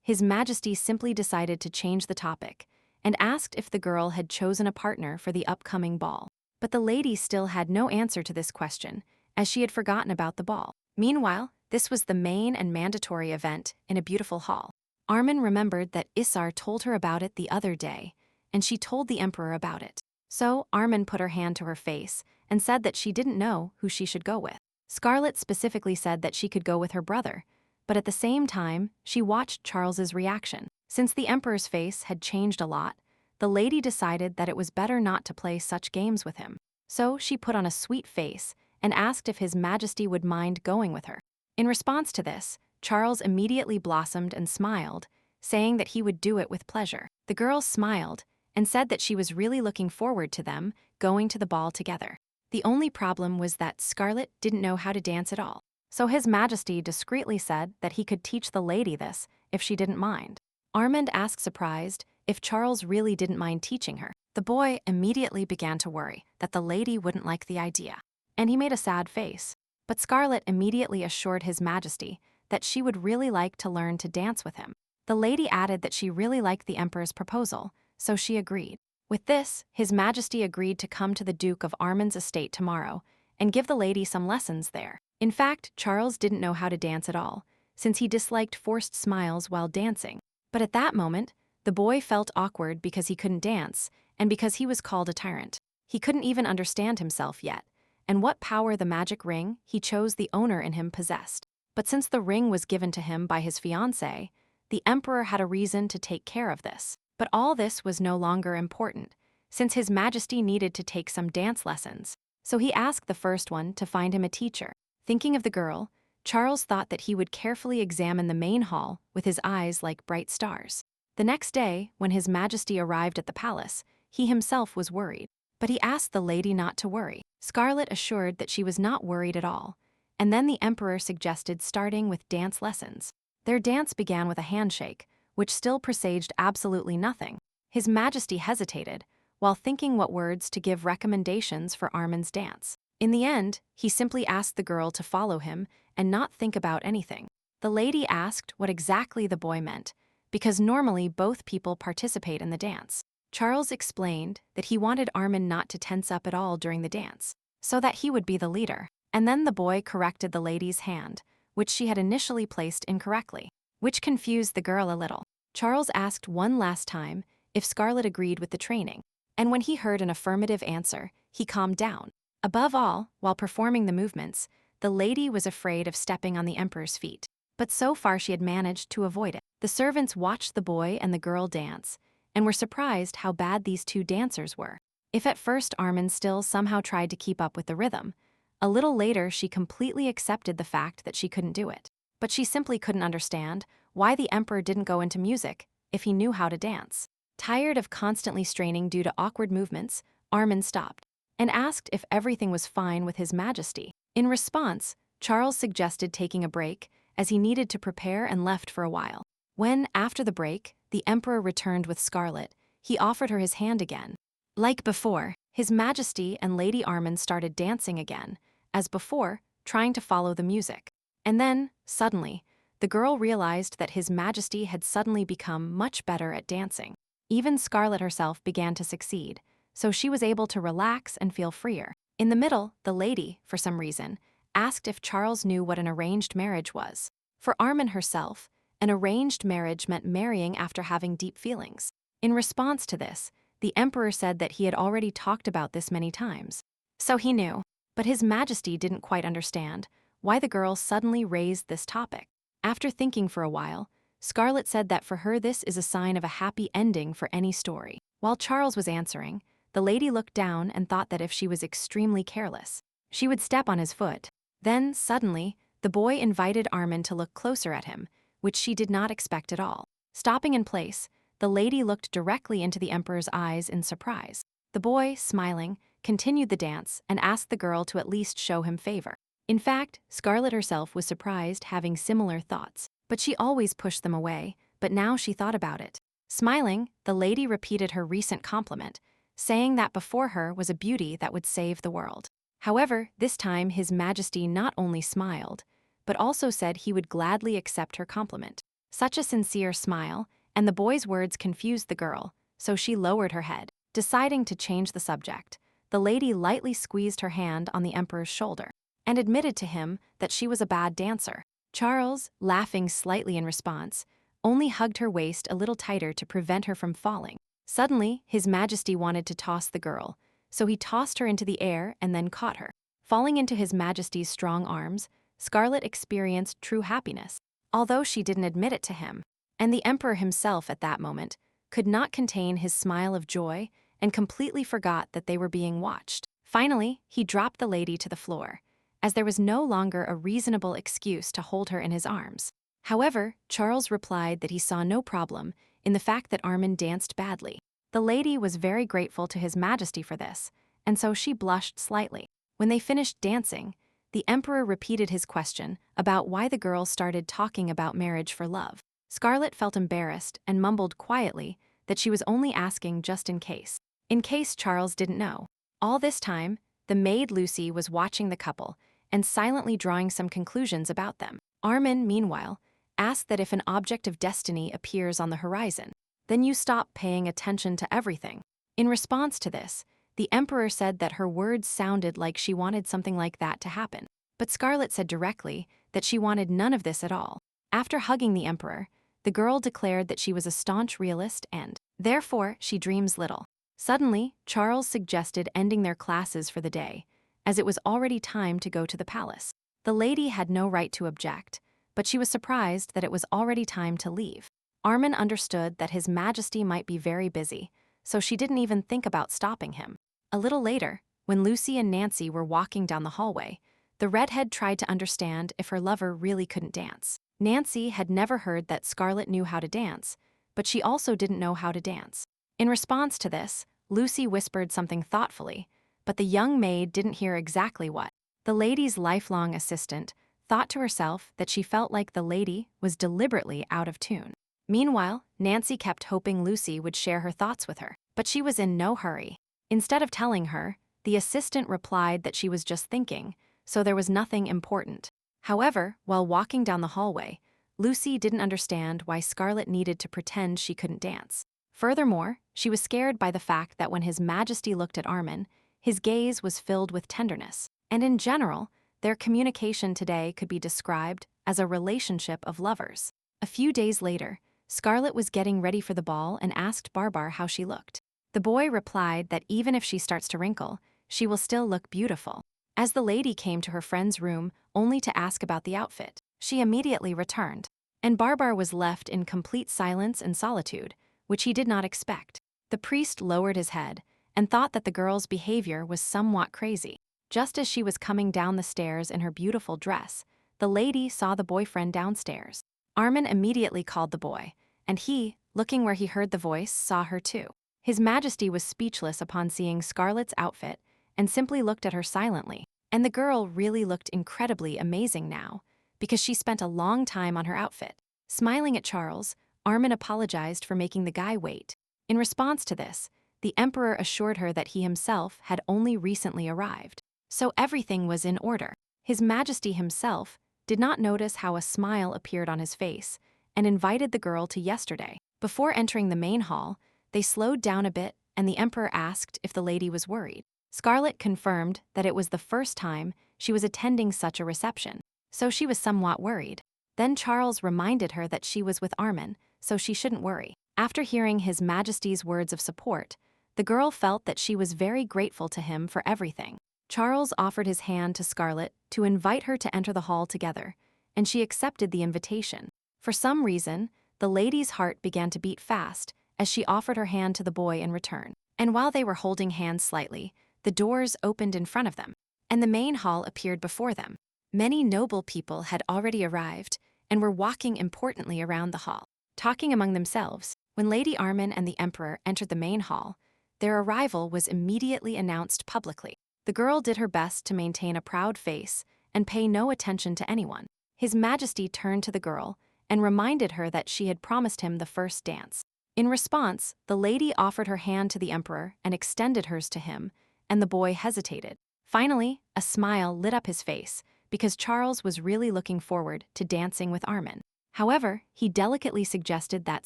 His Majesty simply decided to change the topic and asked if the girl had chosen a partner for the upcoming ball. But the lady still had no answer to this question, as she had forgotten about the ball. Meanwhile, this was the main and mandatory event in a beautiful hall. Armin remembered that Isar told her about it the other day, and she told the emperor about it. So Armin put her hand to her face and said that she didn't know who she should go with. Scarlet specifically said that she could go with her brother, but at the same time, she watched Charles's reaction. Since the emperor's face had changed a lot, the lady decided that it was better not to play such games with him. So she put on a sweet face and asked if His Majesty would mind going with her. In response to this, Charles immediately blossomed and smiled, saying that he would do it with pleasure. The girl smiled and said that she was really looking forward to them going to the ball together. The only problem was that Scarlet didn't know how to dance at all. So His Majesty discreetly said that he could teach the lady this if she didn't mind. Armand asked surprised if Charles really didn't mind teaching her. The boy immediately began to worry that the lady wouldn't like the idea, and he made a sad face. But Scarlet immediately assured His Majesty that she would really like to learn to dance with him. The lady added that she really liked the emperor's proposal, so she agreed. With this, His Majesty agreed to come to the Duke of Armand's estate tomorrow and give the lady some lessons there. In fact, Charles didn't know how to dance at all, since he disliked forced smiles while dancing. But at that moment, the boy felt awkward because he couldn't dance and because he was called a tyrant. He couldn't even understand himself yet, and what power the magic ring he chose the owner in him possessed. But since the ring was given to him by his fiancée, the emperor had a reason to take care of this. But all this was no longer important, since His Majesty needed to take some dance lessons. So he asked the first one to find him a teacher. Thinking of the girl, Charles thought that he would carefully examine the main hall with his eyes like bright stars. The next day, when His Majesty arrived at the palace, he himself was worried. But he asked the lady not to worry. Scarlet assured that she was not worried at all, and then the emperor suggested starting with dance lessons. Their dance began with a handshake, which still presaged absolutely nothing. His Majesty hesitated, while thinking what words to give recommendations for Armin's dance. In the end, he simply asked the girl to follow him and not think about anything. The lady asked what exactly the boy meant, because normally both people participate in the dance. Charles explained that he wanted Armin not to tense up at all during the dance, so that he would be the leader. And then the boy corrected the lady's hand, which she had initially placed incorrectly, which confused the girl a little. Charles asked one last time if Scarlett agreed with the training, and when he heard an affirmative answer, he calmed down. Above all, while performing the movements, the lady was afraid of stepping on the emperor's feet, but so far she had managed to avoid it. The servants watched the boy and the girl dance, and were surprised how bad these two dancers were. If at first Armin still somehow tried to keep up with the rhythm, a little later she completely accepted the fact that she couldn't do it. But she simply couldn't understand why the emperor didn't go into music if he knew how to dance. Tired of constantly straining due to awkward movements, Armin stopped and asked if everything was fine with His Majesty. In response, Charles suggested taking a break as he needed to prepare and left for a while. When, after the break, the emperor returned with Scarlett, he offered her his hand again. Like before, His Majesty and Lady Armin started dancing again, as before, trying to follow the music. And then, suddenly, the girl realized that His Majesty had suddenly become much better at dancing. Even Scarlett herself began to succeed, so she was able to relax and feel freer. In the middle, the lady, for some reason, asked if Charles knew what an arranged marriage was. For Armin herself, an arranged marriage meant marrying after having deep feelings. In response to this, the emperor said that he had already talked about this many times. So he knew, but His Majesty didn't quite understand why the girl suddenly raised this topic. After thinking for a while, Scarlett said that for her this is a sign of a happy ending for any story. While Charles was answering, the lady looked down and thought that if she was extremely careless, she would step on his foot. Then, suddenly, the boy invited Armin to look closer at him, which she did not expect at all. Stopping in place, the lady looked directly into the emperor's eyes in surprise. The boy, smiling, continued the dance and asked the girl to at least show him favor. In fact, Scarlett herself was surprised, having similar thoughts, but she always pushed them away, but now she thought about it. Smiling, the lady repeated her recent compliment, saying that before her was a beauty that would save the world. However, this time His Majesty not only smiled, but also said he would gladly accept her compliment. Such a sincere smile, and the boy's words confused the girl, so she lowered her head. Deciding to change the subject, the lady lightly squeezed her hand on the emperor's shoulder and admitted to him that she was a bad dancer. Charles, laughing slightly in response, only hugged her waist a little tighter to prevent her from falling. Suddenly, His Majesty wanted to toss the girl, so he tossed her into the air and then caught her. Falling into His Majesty's strong arms, Scarlett experienced true happiness, although she didn't admit it to him. And the emperor himself at that moment could not contain his smile of joy and completely forgot that they were being watched. Finally, he dropped the lady to the floor, as there was no longer a reasonable excuse to hold her in his arms. However, Charles replied that he saw no problem in the fact that Armin danced badly. The lady was very grateful to His Majesty for this, and so she blushed slightly. When they finished dancing, the emperor repeated his question about why the girl started talking about marriage for love. Scarlett felt embarrassed and mumbled quietly that she was only asking just in case Charles didn't know. All this time, the maid Lucy was watching the couple and silently drawing some conclusions about them. Armin, meanwhile, asked that if an object of destiny appears on the horizon, then you stop paying attention to everything. In response to this, the emperor said that her words sounded like she wanted something like that to happen. But Scarlett said directly that she wanted none of this at all. After hugging the emperor, the girl declared that she was a staunch realist and, therefore, she dreams little. Suddenly, Charles suggested ending their classes for the day, as it was already time to go to the palace. The lady had no right to object, but she was surprised that it was already time to leave. Armin understood that His Majesty might be very busy, so she didn't even think about stopping him. A little later, when Lucy and Nancy were walking down the hallway, the redhead tried to understand if her lover really couldn't dance. Nancy had never heard that Scarlett knew how to dance, but she also didn't know how to dance. In response to this, Lucy whispered something thoughtfully, but the young maid didn't hear exactly what. The lady's lifelong assistant thought to herself that she felt like the lady was deliberately out of tune. Meanwhile, Nancy kept hoping Lucy would share her thoughts with her, but she was in no hurry. Instead of telling her, the assistant replied that she was just thinking, so there was nothing important. However, while walking down the hallway, Lucy didn't understand why Scarlet needed to pretend she couldn't dance. Furthermore, she was scared by the fact that when His Majesty looked at Armin, his gaze was filled with tenderness. And in general, their communication today could be described as a relationship of lovers. A few days later, Scarlet was getting ready for the ball and asked Barbar how she looked. The boy replied that even if she starts to wrinkle, she will still look beautiful. As the lady came to her friend's room only to ask about the outfit, she immediately returned, and Barbar was left in complete silence and solitude, which he did not expect. The priest lowered his head and thought that the girl's behavior was somewhat crazy. Just as she was coming down the stairs in her beautiful dress, the lady saw the boyfriend downstairs. Armin immediately called the boy, and he, looking where he heard the voice, saw her too. His Majesty was speechless upon seeing Scarlet's outfit and simply looked at her silently. And the girl really looked incredibly amazing now, because she spent a long time on her outfit. Smiling at Charles, Armin apologized for making the guy wait. In response to this, the Emperor assured her that he himself had only recently arrived, so everything was in order. His Majesty himself did not notice how a smile appeared on his face and invited the girl to yesterday. Before entering the main hall, they slowed down a bit and the Emperor asked if the lady was worried. Scarlet confirmed that it was the first time she was attending such a reception, so she was somewhat worried. Then Charles reminded her that she was with Armin, so she shouldn't worry. After hearing His Majesty's words of support, the girl felt that she was very grateful to him for everything. Charles offered his hand to Scarlet to invite her to enter the hall together, and she accepted the invitation. For some reason, the lady's heart began to beat fast as she offered her hand to the boy in return. And while they were holding hands slightly, the doors opened in front of them, and the main hall appeared before them. Many noble people had already arrived and were walking importantly around the hall, talking among themselves. When Lady Armin and the Emperor entered the main hall, their arrival was immediately announced publicly. The girl did her best to maintain a proud face and pay no attention to anyone. His Majesty turned to the girl and reminded her that she had promised him the first dance. In response, the lady offered her hand to the Emperor and extended hers to him, and the boy hesitated. Finally, a smile lit up his face because Charles was really looking forward to dancing with Armin. However, he delicately suggested that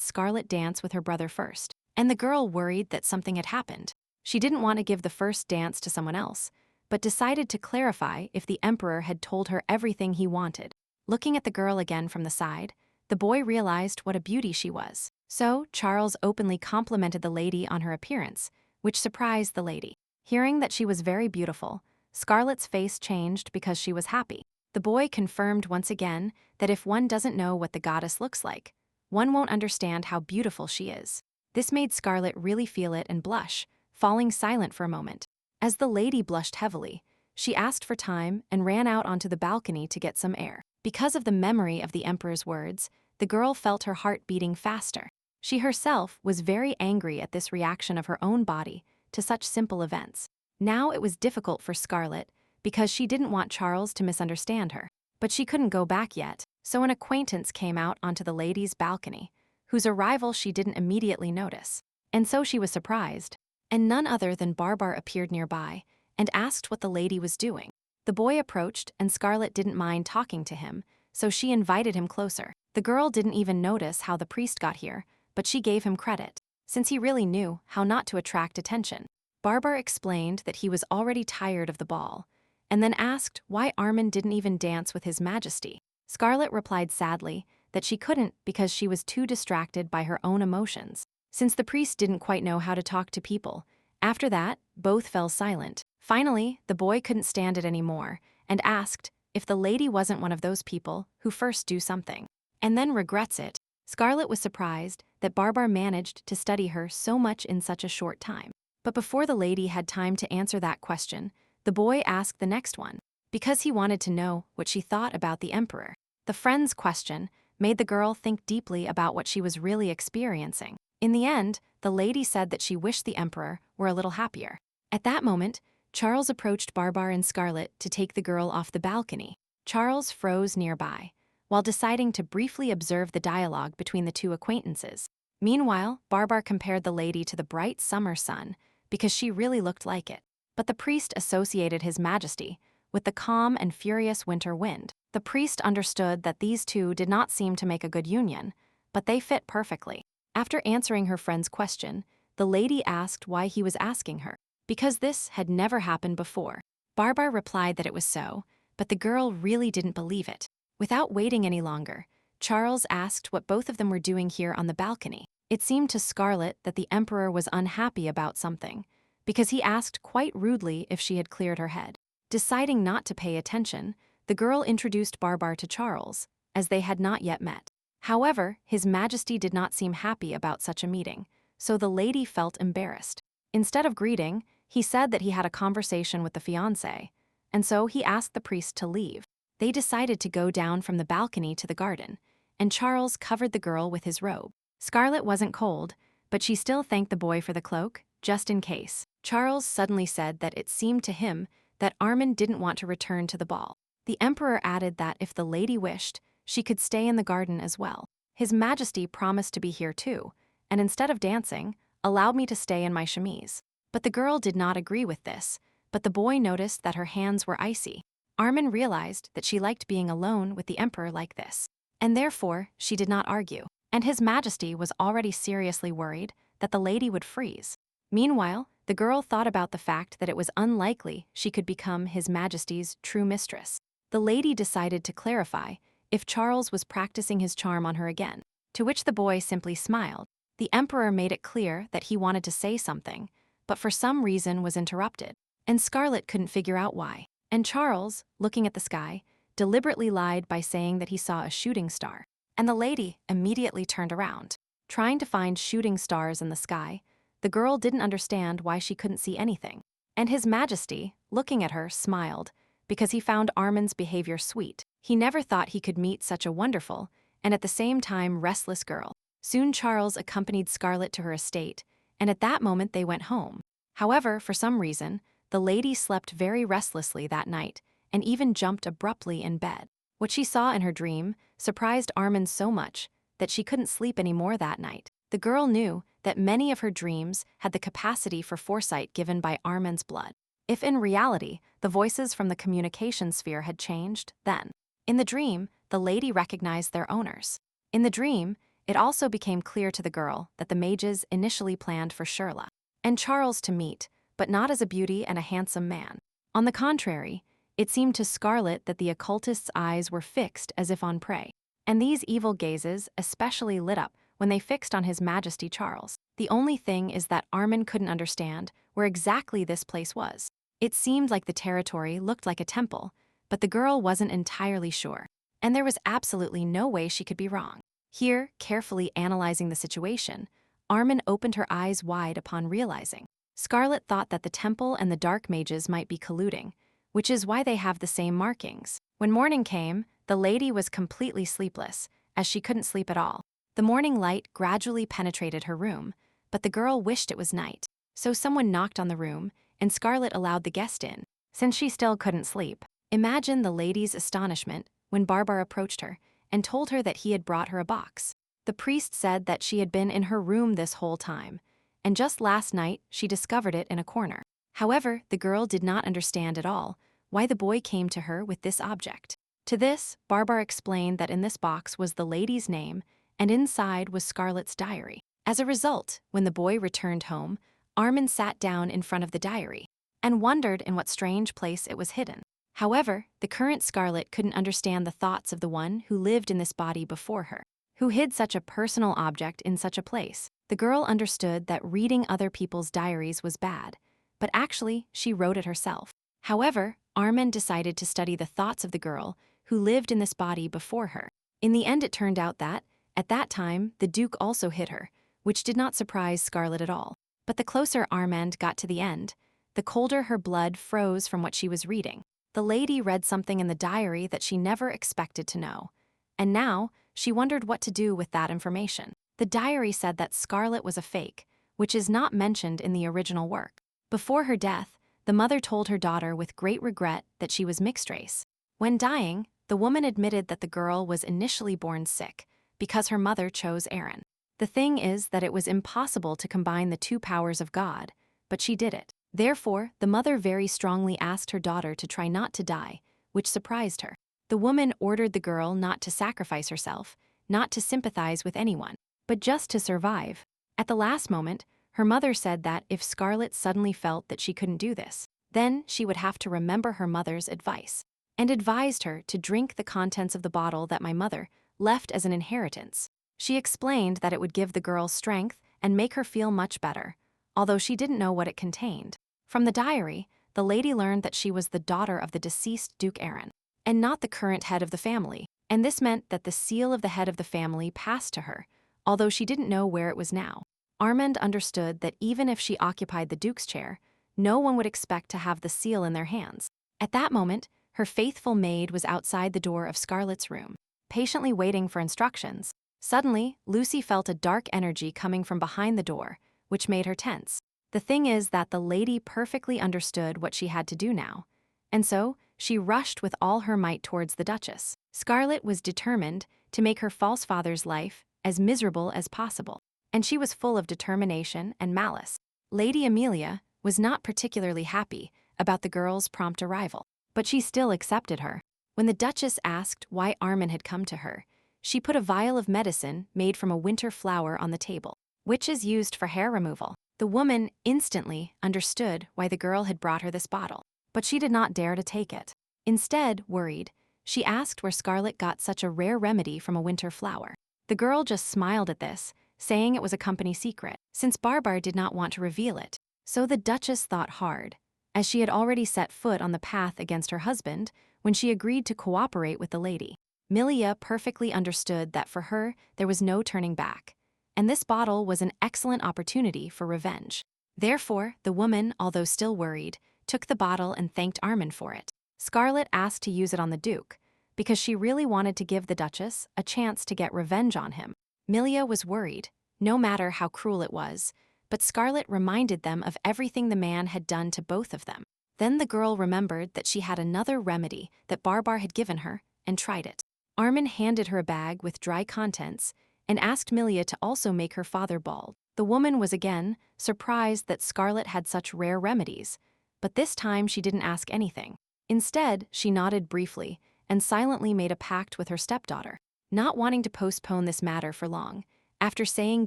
Scarlet dance with her brother first, and the girl worried that something had happened. She didn't want to give the first dance to someone else, but decided to clarify if the Emperor had told her everything he wanted. Looking at the girl again from the side, the boy realized what a beauty she was. So, Charles openly complimented the lady on her appearance, which surprised the lady. Hearing that she was very beautiful, Scarlet's face changed because she was happy. The boy confirmed once again that if one doesn't know what the goddess looks like, one won't understand how beautiful she is. This made Scarlet really feel it and blush, falling silent for a moment. As the lady blushed heavily, she asked for time and ran out onto the balcony to get some air. Because of the memory of the Emperor's words, the girl felt her heart beating faster. She herself was very angry at this reaction of her own body to such simple events. Now it was difficult for Scarlet because she didn't want Charles to misunderstand her. But she couldn't go back yet, so an acquaintance came out onto the lady's balcony, whose arrival she didn't immediately notice. And so she was surprised, and none other than Barbar appeared nearby and asked what the lady was doing. The boy approached and Scarlet didn't mind talking to him, so she invited him closer. The girl didn't even notice how the priest got here, but she gave him credit, since he really knew how not to attract attention. Barbar explained that he was already tired of the ball, and then asked why Armin didn't even dance with His Majesty. Scarlet replied sadly that she couldn't because she was too distracted by her own emotions. Since the priest didn't quite know how to talk to people, after that, both fell silent. Finally, the boy couldn't stand it anymore and asked if the lady wasn't one of those people who first do something and then regrets it. Scarlet was surprised that Barbar managed to study her so much in such a short time. But before the lady had time to answer that question, the boy asked the next one, because he wanted to know what she thought about the Emperor. The friend's question made the girl think deeply about what she was really experiencing. In the end, the lady said that she wished the Emperor were a little happier. At that moment, Charles approached Barbar and Scarlet to take the girl off the balcony. Charles froze nearby, while deciding to briefly observe the dialogue between the two acquaintances. Meanwhile, Barbar compared the lady to the bright summer sun because she really looked like it. But the priest associated His Majesty with the calm and furious winter wind. The priest understood that these two did not seem to make a good union, but they fit perfectly. After answering her friend's question, the lady asked why he was asking her, because this had never happened before. Barbar replied that it was so, but the girl really didn't believe it. Without waiting any longer, Charles asked what both of them were doing here on the balcony. It seemed to Scarlet that the emperor was unhappy about something, because he asked quite rudely if she had cleared her head. Deciding not to pay attention, the girl introduced Barbar to Charles, as they had not yet met. However, His Majesty did not seem happy about such a meeting, so the lady felt embarrassed. Instead of greeting, he said that he had a conversation with the fiancé, and so he asked the priest to leave. They decided to go down from the balcony to the garden, and Charles covered the girl with his robe. Scarlet wasn't cold, but she still thanked the boy for the cloak, just in case. Charles suddenly said that it seemed to him that Armin didn't want to return to the ball. The emperor added that if the lady wished, she could stay in the garden as well. His Majesty promised to be here too, and instead of dancing, allowed me to stay in my chemise. But the girl did not agree with this, but the boy noticed that her hands were icy. Armin realized that she liked being alone with the emperor like this, and therefore she did not argue, and His Majesty was already seriously worried that the lady would freeze. Meanwhile, the girl thought about the fact that it was unlikely she could become His Majesty's true mistress. The lady decided to clarify if Charles was practicing his charm on her again, to which the boy simply smiled. The emperor made it clear that he wanted to say something, but for some reason was interrupted, and Scarlet couldn't figure out why. And Charles, looking at the sky, deliberately lied by saying that he saw a shooting star, and the lady immediately turned around. Trying to find shooting stars in the sky, the girl didn't understand why she couldn't see anything, and His Majesty, looking at her, smiled, because he found Armin's behavior sweet. He never thought he could meet such a wonderful, and at the same time restless girl. Soon Charles accompanied Scarlet to her estate, and at that moment they went home. However, for some reason, the lady slept very restlessly that night, and even jumped abruptly in bed. What she saw in her dream surprised Armin so much that she couldn't sleep anymore that night. The girl knew that many of her dreams had the capacity for foresight given by Armin's blood. If in reality, the voices from the communication sphere had changed, then, in the dream, the lady recognized their owners. In the dream, it also became clear to the girl that the mages initially planned for Shirla and Charles to meet, but not as a beauty and a handsome man. On the contrary, it seemed to Scarlet that the occultist's eyes were fixed as if on prey, and these evil gazes especially lit up when they fixed on His Majesty Charles. The only thing is that Armin couldn't understand where exactly this place was. It seemed like the territory looked like a temple, but the girl wasn't entirely sure, and there was absolutely no way she could be wrong. Here, carefully analyzing the situation, Armin opened her eyes wide upon realizing. Scarlet thought that the temple and the dark mages might be colluding, which is why they have the same markings. When morning came, the lady was completely sleepless, as she couldn't sleep at all. The morning light gradually penetrated her room, but the girl wished it was night. So someone knocked on the room, and Scarlet allowed the guest in, since she still couldn't sleep. Imagine the lady's astonishment when Barbar approached her and told her that he had brought her a box. The priest said that she had been in her room this whole time, and just last night she discovered it in a corner. However, the girl did not understand at all why the boy came to her with this object. To this, Barbar explained that in this box was the lady's name, and inside was Scarlet's diary. As a result, when the boy returned home, Armin sat down in front of the diary and wondered in what strange place it was hidden. However, the current Scarlet couldn't understand the thoughts of the one who lived in this body before her, who hid such a personal object in such a place. The girl understood that reading other people's diaries was bad, but actually she wrote it herself. However, Armin decided to study the thoughts of the girl who lived in this body before her. In the end, it turned out that, at that time, the Duke also hid her, which did not surprise Scarlet at all. But the closer Armand got to the end, the colder her blood froze from what she was reading. The lady read something in the diary that she never expected to know, and now she wondered what to do with that information. The diary said that Scarlet was a fake, which is not mentioned in the original work. Before her death, the mother told her daughter with great regret that she was mixed race. When dying, the woman admitted that the girl was initially born sick because her mother chose Aaron. The thing is that it was impossible to combine the two powers of God, but she did it. Therefore, the mother very strongly asked her daughter to try not to die, which surprised her. The woman ordered the girl not to sacrifice herself, not to sympathize with anyone, but just to survive. At the last moment, her mother said that if Scarlett suddenly felt that she couldn't do this, then she would have to remember her mother's advice, and advised her to drink the contents of the bottle that my mother left as an inheritance. She explained that it would give the girl strength and make her feel much better, although she didn't know what it contained. From the diary, the lady learned that she was the daughter of the deceased Duke Aaron, and not the current head of the family, and this meant that the seal of the head of the family passed to her, although she didn't know where it was now. Armand understood that even if she occupied the Duke's chair, no one would expect to have the seal in their hands. At that moment, her faithful maid was outside the door of Scarlett's room, patiently waiting for instructions. Suddenly, Lucy felt a dark energy coming from behind the door, which made her tense. The thing is that the lady perfectly understood what she had to do now, and so she rushed with all her might towards the Duchess. Scarlett was determined to make her false father's life as miserable as possible, and she was full of determination and malice. Lady Amelia was not particularly happy about the girl's prompt arrival, but she still accepted her. When the Duchess asked why Armand had come to her, she put a vial of medicine made from a winter flower on the table, which is used for hair removal. The woman instantly understood why the girl had brought her this bottle, but she did not dare to take it. Instead, worried, she asked where Scarlett got such a rare remedy from a winter flower. The girl just smiled at this, saying it was a company secret, since Barbar did not want to reveal it. So the Duchess thought hard, as she had already set foot on the path against her husband when she agreed to cooperate with the lady. Milia perfectly understood that for her there was no turning back, and this bottle was an excellent opportunity for revenge. Therefore, the woman, although still worried, took the bottle and thanked Armand for it. Scarlett asked to use it on the Duke, because she really wanted to give the Duchess a chance to get revenge on him. Milia was worried, no matter how cruel it was, but Scarlett reminded them of everything the man had done to both of them. Then the girl remembered that she had another remedy that Barbar had given her, and tried it. Armand handed her a bag with dry contents and asked Milia to also make her father bald. The woman was again surprised that Scarlett had such rare remedies, but this time she didn't ask anything. Instead, she nodded briefly and silently made a pact with her stepdaughter, not wanting to postpone this matter for long. After saying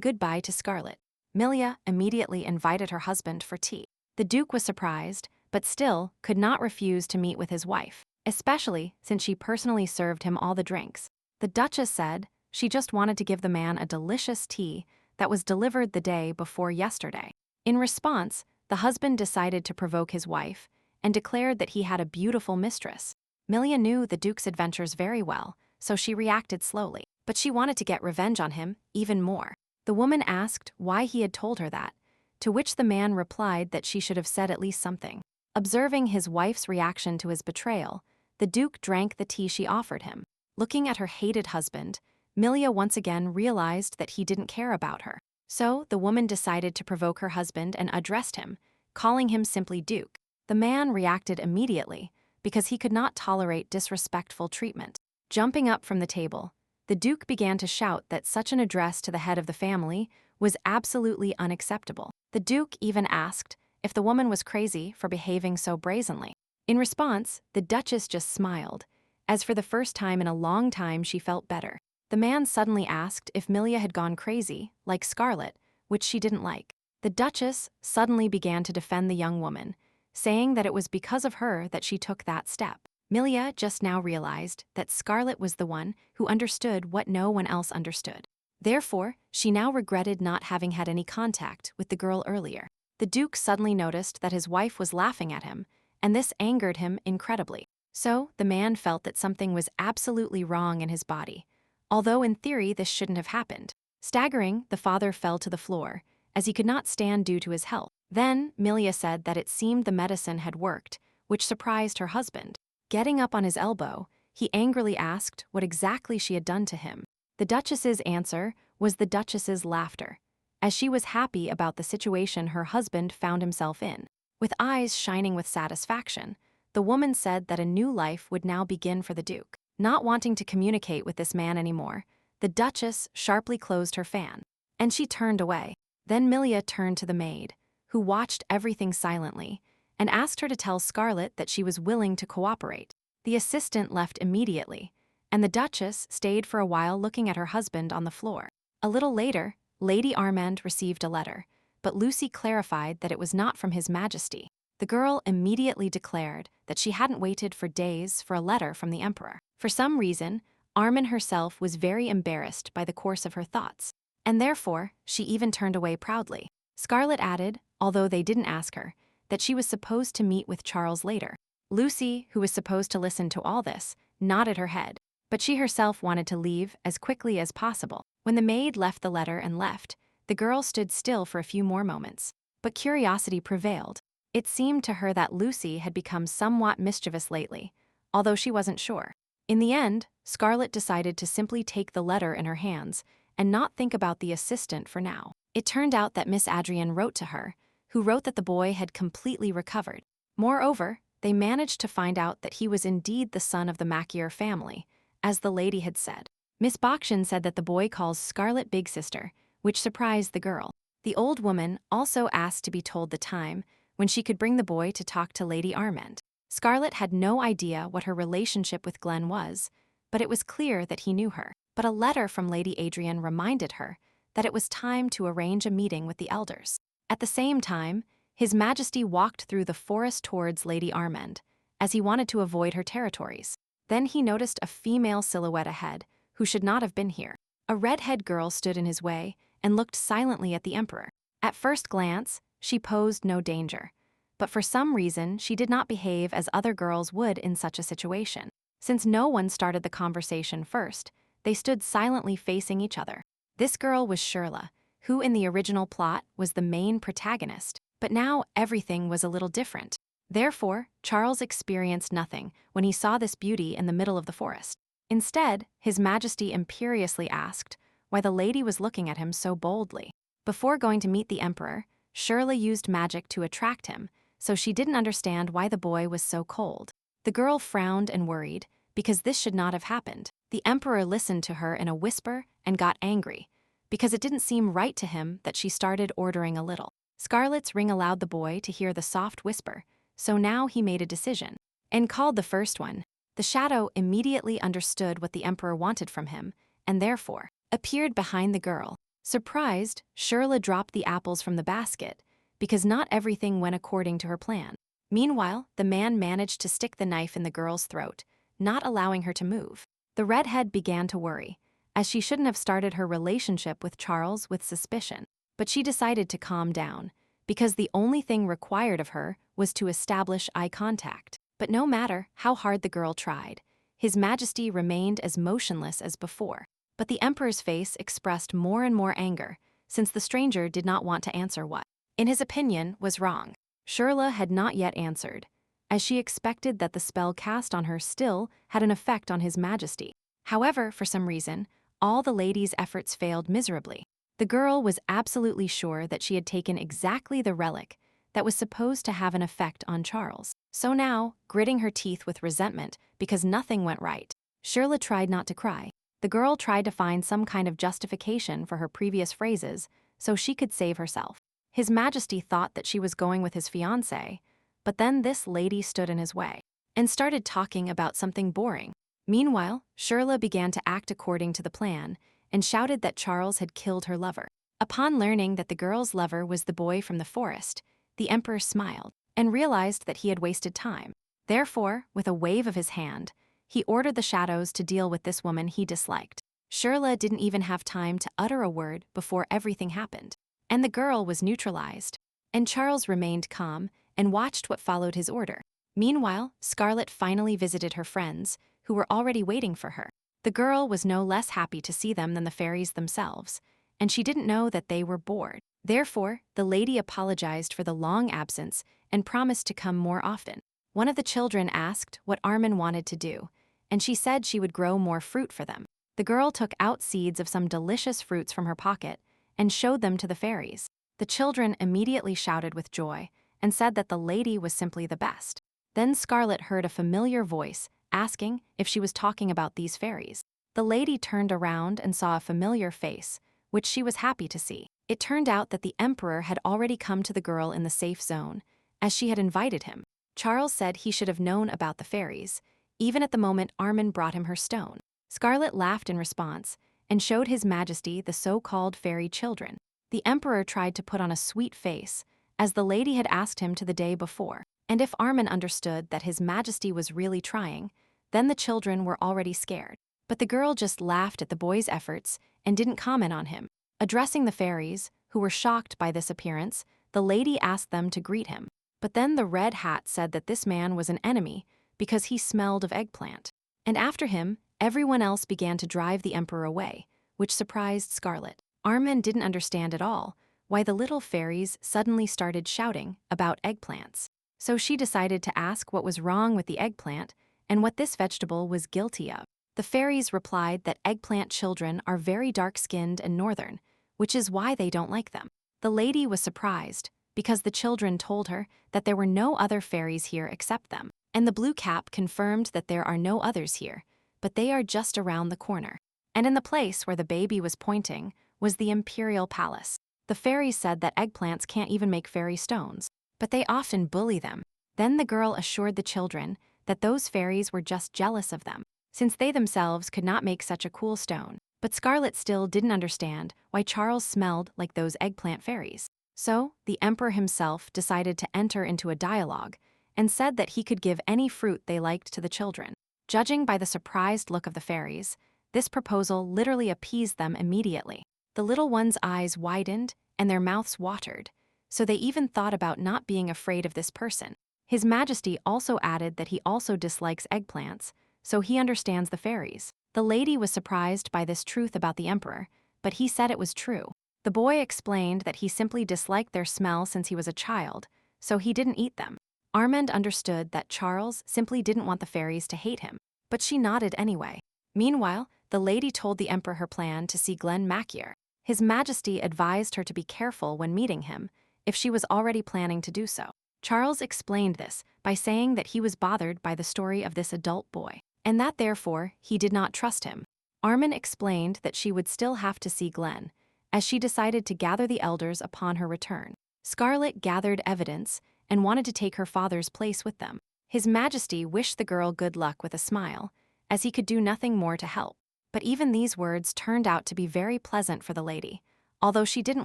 goodbye to Scarlett, Milia immediately invited her husband for tea. The Duke was surprised, but still could not refuse to meet with his wife, especially since she personally served him all the drinks. The Duchess said she just wanted to give the man a delicious tea that was delivered the day before yesterday. In response, the husband decided to provoke his wife and declared that he had a beautiful mistress. Milia knew the Duke's adventures very well, so she reacted slowly, but she wanted to get revenge on him even more. The woman asked why he had told her that, to which the man replied that she should have said at least something. Observing his wife's reaction to his betrayal, the Duke drank the tea she offered him. Looking at her hated husband, Milia once again realized that he didn't care about her. So the woman decided to provoke her husband and addressed him, calling him simply Duke. The man reacted immediately because he could not tolerate disrespectful treatment. Jumping up from the table, the Duke began to shout that such an address to the head of the family was absolutely unacceptable. The Duke even asked if the woman was crazy for behaving so brazenly. In response, the Duchess just smiled, as for the first time in a long time she felt better. The man suddenly asked if Milia had gone crazy, like Scarlett, which she didn't like. The Duchess suddenly began to defend the young woman, saying that it was because of her that she took that step. Milia just now realized that Scarlett was the one who understood what no one else understood. Therefore, she now regretted not having had any contact with the girl earlier. The Duke suddenly noticed that his wife was laughing at him, and this angered him incredibly. So, the man felt that something was absolutely wrong in his body, although in theory this shouldn't have happened. Staggering, the father fell to the floor, as he could not stand due to his health. Then, Milia said that it seemed the medicine had worked, which surprised her husband. Getting up on his elbow, he angrily asked what exactly she had done to him. The Duchess's answer was the Duchess's laughter, as she was happy about the situation her husband found himself in. With eyes shining with satisfaction, the woman said that a new life would now begin for the Duke. Not wanting to communicate with this man anymore, the Duchess sharply closed her fan, and she turned away. Then Milia turned to the maid, who watched everything silently, and asked her to tell Scarlett that she was willing to cooperate. The assistant left immediately, and the Duchess stayed for a while looking at her husband on the floor. A little later, Lady Armand received a letter, but Lucy clarified that it was not from His Majesty. The girl immediately declared that she hadn't waited for days for a letter from the Emperor. For some reason, Armand herself was very embarrassed by the course of her thoughts, and therefore she even turned away proudly. Scarlett added, although they didn't ask her, that she was supposed to meet with Charles later. Lucy, who was supposed to listen to all this, nodded her head, but she herself wanted to leave as quickly as possible. When the maid left the letter and left, the girl stood still for a few more moments, but curiosity prevailed. It seemed to her that Lucy had become somewhat mischievous lately, although she wasn't sure. In the end, Scarlett decided to simply take the letter in her hands and not think about the assistant for now. It turned out that Miss Adrian wrote to her, who wrote that the boy had completely recovered. Moreover, they managed to find out that he was indeed the son of the Machier family, as the lady had said. Miss Bakshin said that the boy calls Scarlett Big Sister, which surprised the girl. The old woman also asked to be told the time when she could bring the boy to talk to Lady Armand. Scarlett had no idea what her relationship with Glenn was, but it was clear that he knew her. But a letter from Lady Adrian reminded her that it was time to arrange a meeting with the elders. At the same time, His Majesty walked through the forest towards Lady Armand, as he wanted to avoid her territories. Then he noticed a female silhouette ahead, who should not have been here. A red-haired girl stood in his way and looked silently at the Emperor. At first glance, she posed no danger, but for some reason she did not behave as other girls would in such a situation. Since no one started the conversation first, they stood silently facing each other. This girl was Shirla, who in the original plot was the main protagonist, but now everything was a little different. Therefore, Charles experienced nothing when he saw this beauty in the middle of the forest. Instead, His Majesty imperiously asked why the lady was looking at him so boldly. Before going to meet the Emperor, Shirley used magic to attract him, so she didn't understand why the boy was so cold. The girl frowned and worried, because this should not have happened. The Emperor listened to her in a whisper and got angry, because it didn't seem right to him that she started ordering a little. Scarlett's ring allowed the boy to hear the soft whisper, so now he made a decision and called the first one. The shadow immediately understood what the Emperor wanted from him, and therefore appeared behind the girl. Surprised, Shirla dropped the apples from the basket, because not everything went according to her plan. Meanwhile, the man managed to stick the knife in the girl's throat, not allowing her to move. The redhead began to worry, as she shouldn't have started her relationship with Charles with suspicion. But she decided to calm down, because the only thing required of her was to establish eye contact. But no matter how hard the girl tried, His Majesty remained as motionless as before. But the Emperor's face expressed more and more anger, since the stranger did not want to answer what, in his opinion, was wrong. Shirla had not yet answered, as she expected that the spell cast on her still had an effect on His Majesty. However, for some reason, all the lady's efforts failed miserably. The girl was absolutely sure that she had taken exactly the relic that was supposed to have an effect on Charles. So now, gritting her teeth with resentment because nothing went right, Shirla tried not to cry. The girl tried to find some kind of justification for her previous phrases so she could save herself. His Majesty thought that she was going with his fiancé, but then this lady stood in his way and started talking about something boring. Meanwhile, Shirla began to act according to the plan and shouted that Charles had killed her lover. Upon learning that the girl's lover was the boy from the forest, the Emperor smiled and realized that he had wasted time. Therefore, with a wave of his hand, he ordered the shadows to deal with this woman he disliked. Shirla didn't even have time to utter a word before everything happened, and the girl was neutralized. And Charles remained calm and watched what followed his order. Meanwhile, Scarlett finally visited her friends, who were already waiting for her. The girl was no less happy to see them than the fairies themselves, and she didn't know that they were bored. Therefore, the lady apologized for the long absence and promised to come more often. One of the children asked what Armin wanted to do, and she said she would grow more fruit for them. The girl took out seeds of some delicious fruits from her pocket and showed them to the fairies. The children immediately shouted with joy and said that the lady was simply the best. Then Scarlett heard a familiar voice asking if she was talking about these fairies. The lady turned around and saw a familiar face, which she was happy to see. It turned out that the Emperor had already come to the girl in the safe zone, as she had invited him. Charles said he should have known about the fairies, even at the moment Armin brought him her stone. Scarlet laughed in response and showed His Majesty the so-called fairy children. The Emperor tried to put on a sweet face, as the lady had asked him to the day before, and if Armin understood that His Majesty was really trying, then the children were already scared. But the girl just laughed at the boy's efforts and didn't comment on him. Addressing the fairies, who were shocked by this appearance, the lady asked them to greet him. But then the red hat said that this man was an enemy because he smelled of eggplant. And after him, everyone else began to drive the emperor away, which surprised Scarlet. Armin didn't understand at all why the little fairies suddenly started shouting about eggplants. So she decided to ask what was wrong with the eggplant and what this vegetable was guilty of. The fairies replied that eggplant children are very dark-skinned and northern, which is why they don't like them. The lady was surprised because the children told her that there were no other fairies here except them, and the blue cap confirmed that there are no others here, but they are just around the corner. And in the place where the baby was pointing was the imperial palace. The fairies said that eggplants can't even make fairy stones, but they often bully them. Then the girl assured the children that those fairies were just jealous of them, since they themselves could not make such a cool stone. But Scarlet still didn't understand why Charles smelled like those eggplant fairies. So, the emperor himself decided to enter into a dialogue and said that he could give any fruit they liked to the children. Judging by the surprised look of the fairies, this proposal literally appeased them immediately. The little ones' eyes widened and their mouths watered, so they even thought about not being afraid of this person. His Majesty also added that he also dislikes eggplants, so he understands the fairies. The lady was surprised by this truth about the emperor, but he said it was true. The boy explained that he simply disliked their smell since he was a child, so he didn't eat them. Armand understood that Charles simply didn't want the fairies to hate him, but she nodded anyway. Meanwhile, the lady told the emperor her plan to see Glenn Macier. His Majesty advised her to be careful when meeting him, if she was already planning to do so. Charles explained this by saying that he was bothered by the story of this adult boy, and that therefore he did not trust him. Armin explained that she would still have to see Glenn, as she decided to gather the elders upon her return. Scarlet gathered evidence and wanted to take her father's place with them. His Majesty wished the girl good luck with a smile, as he could do nothing more to help. But even these words turned out to be very pleasant for the lady, although she didn't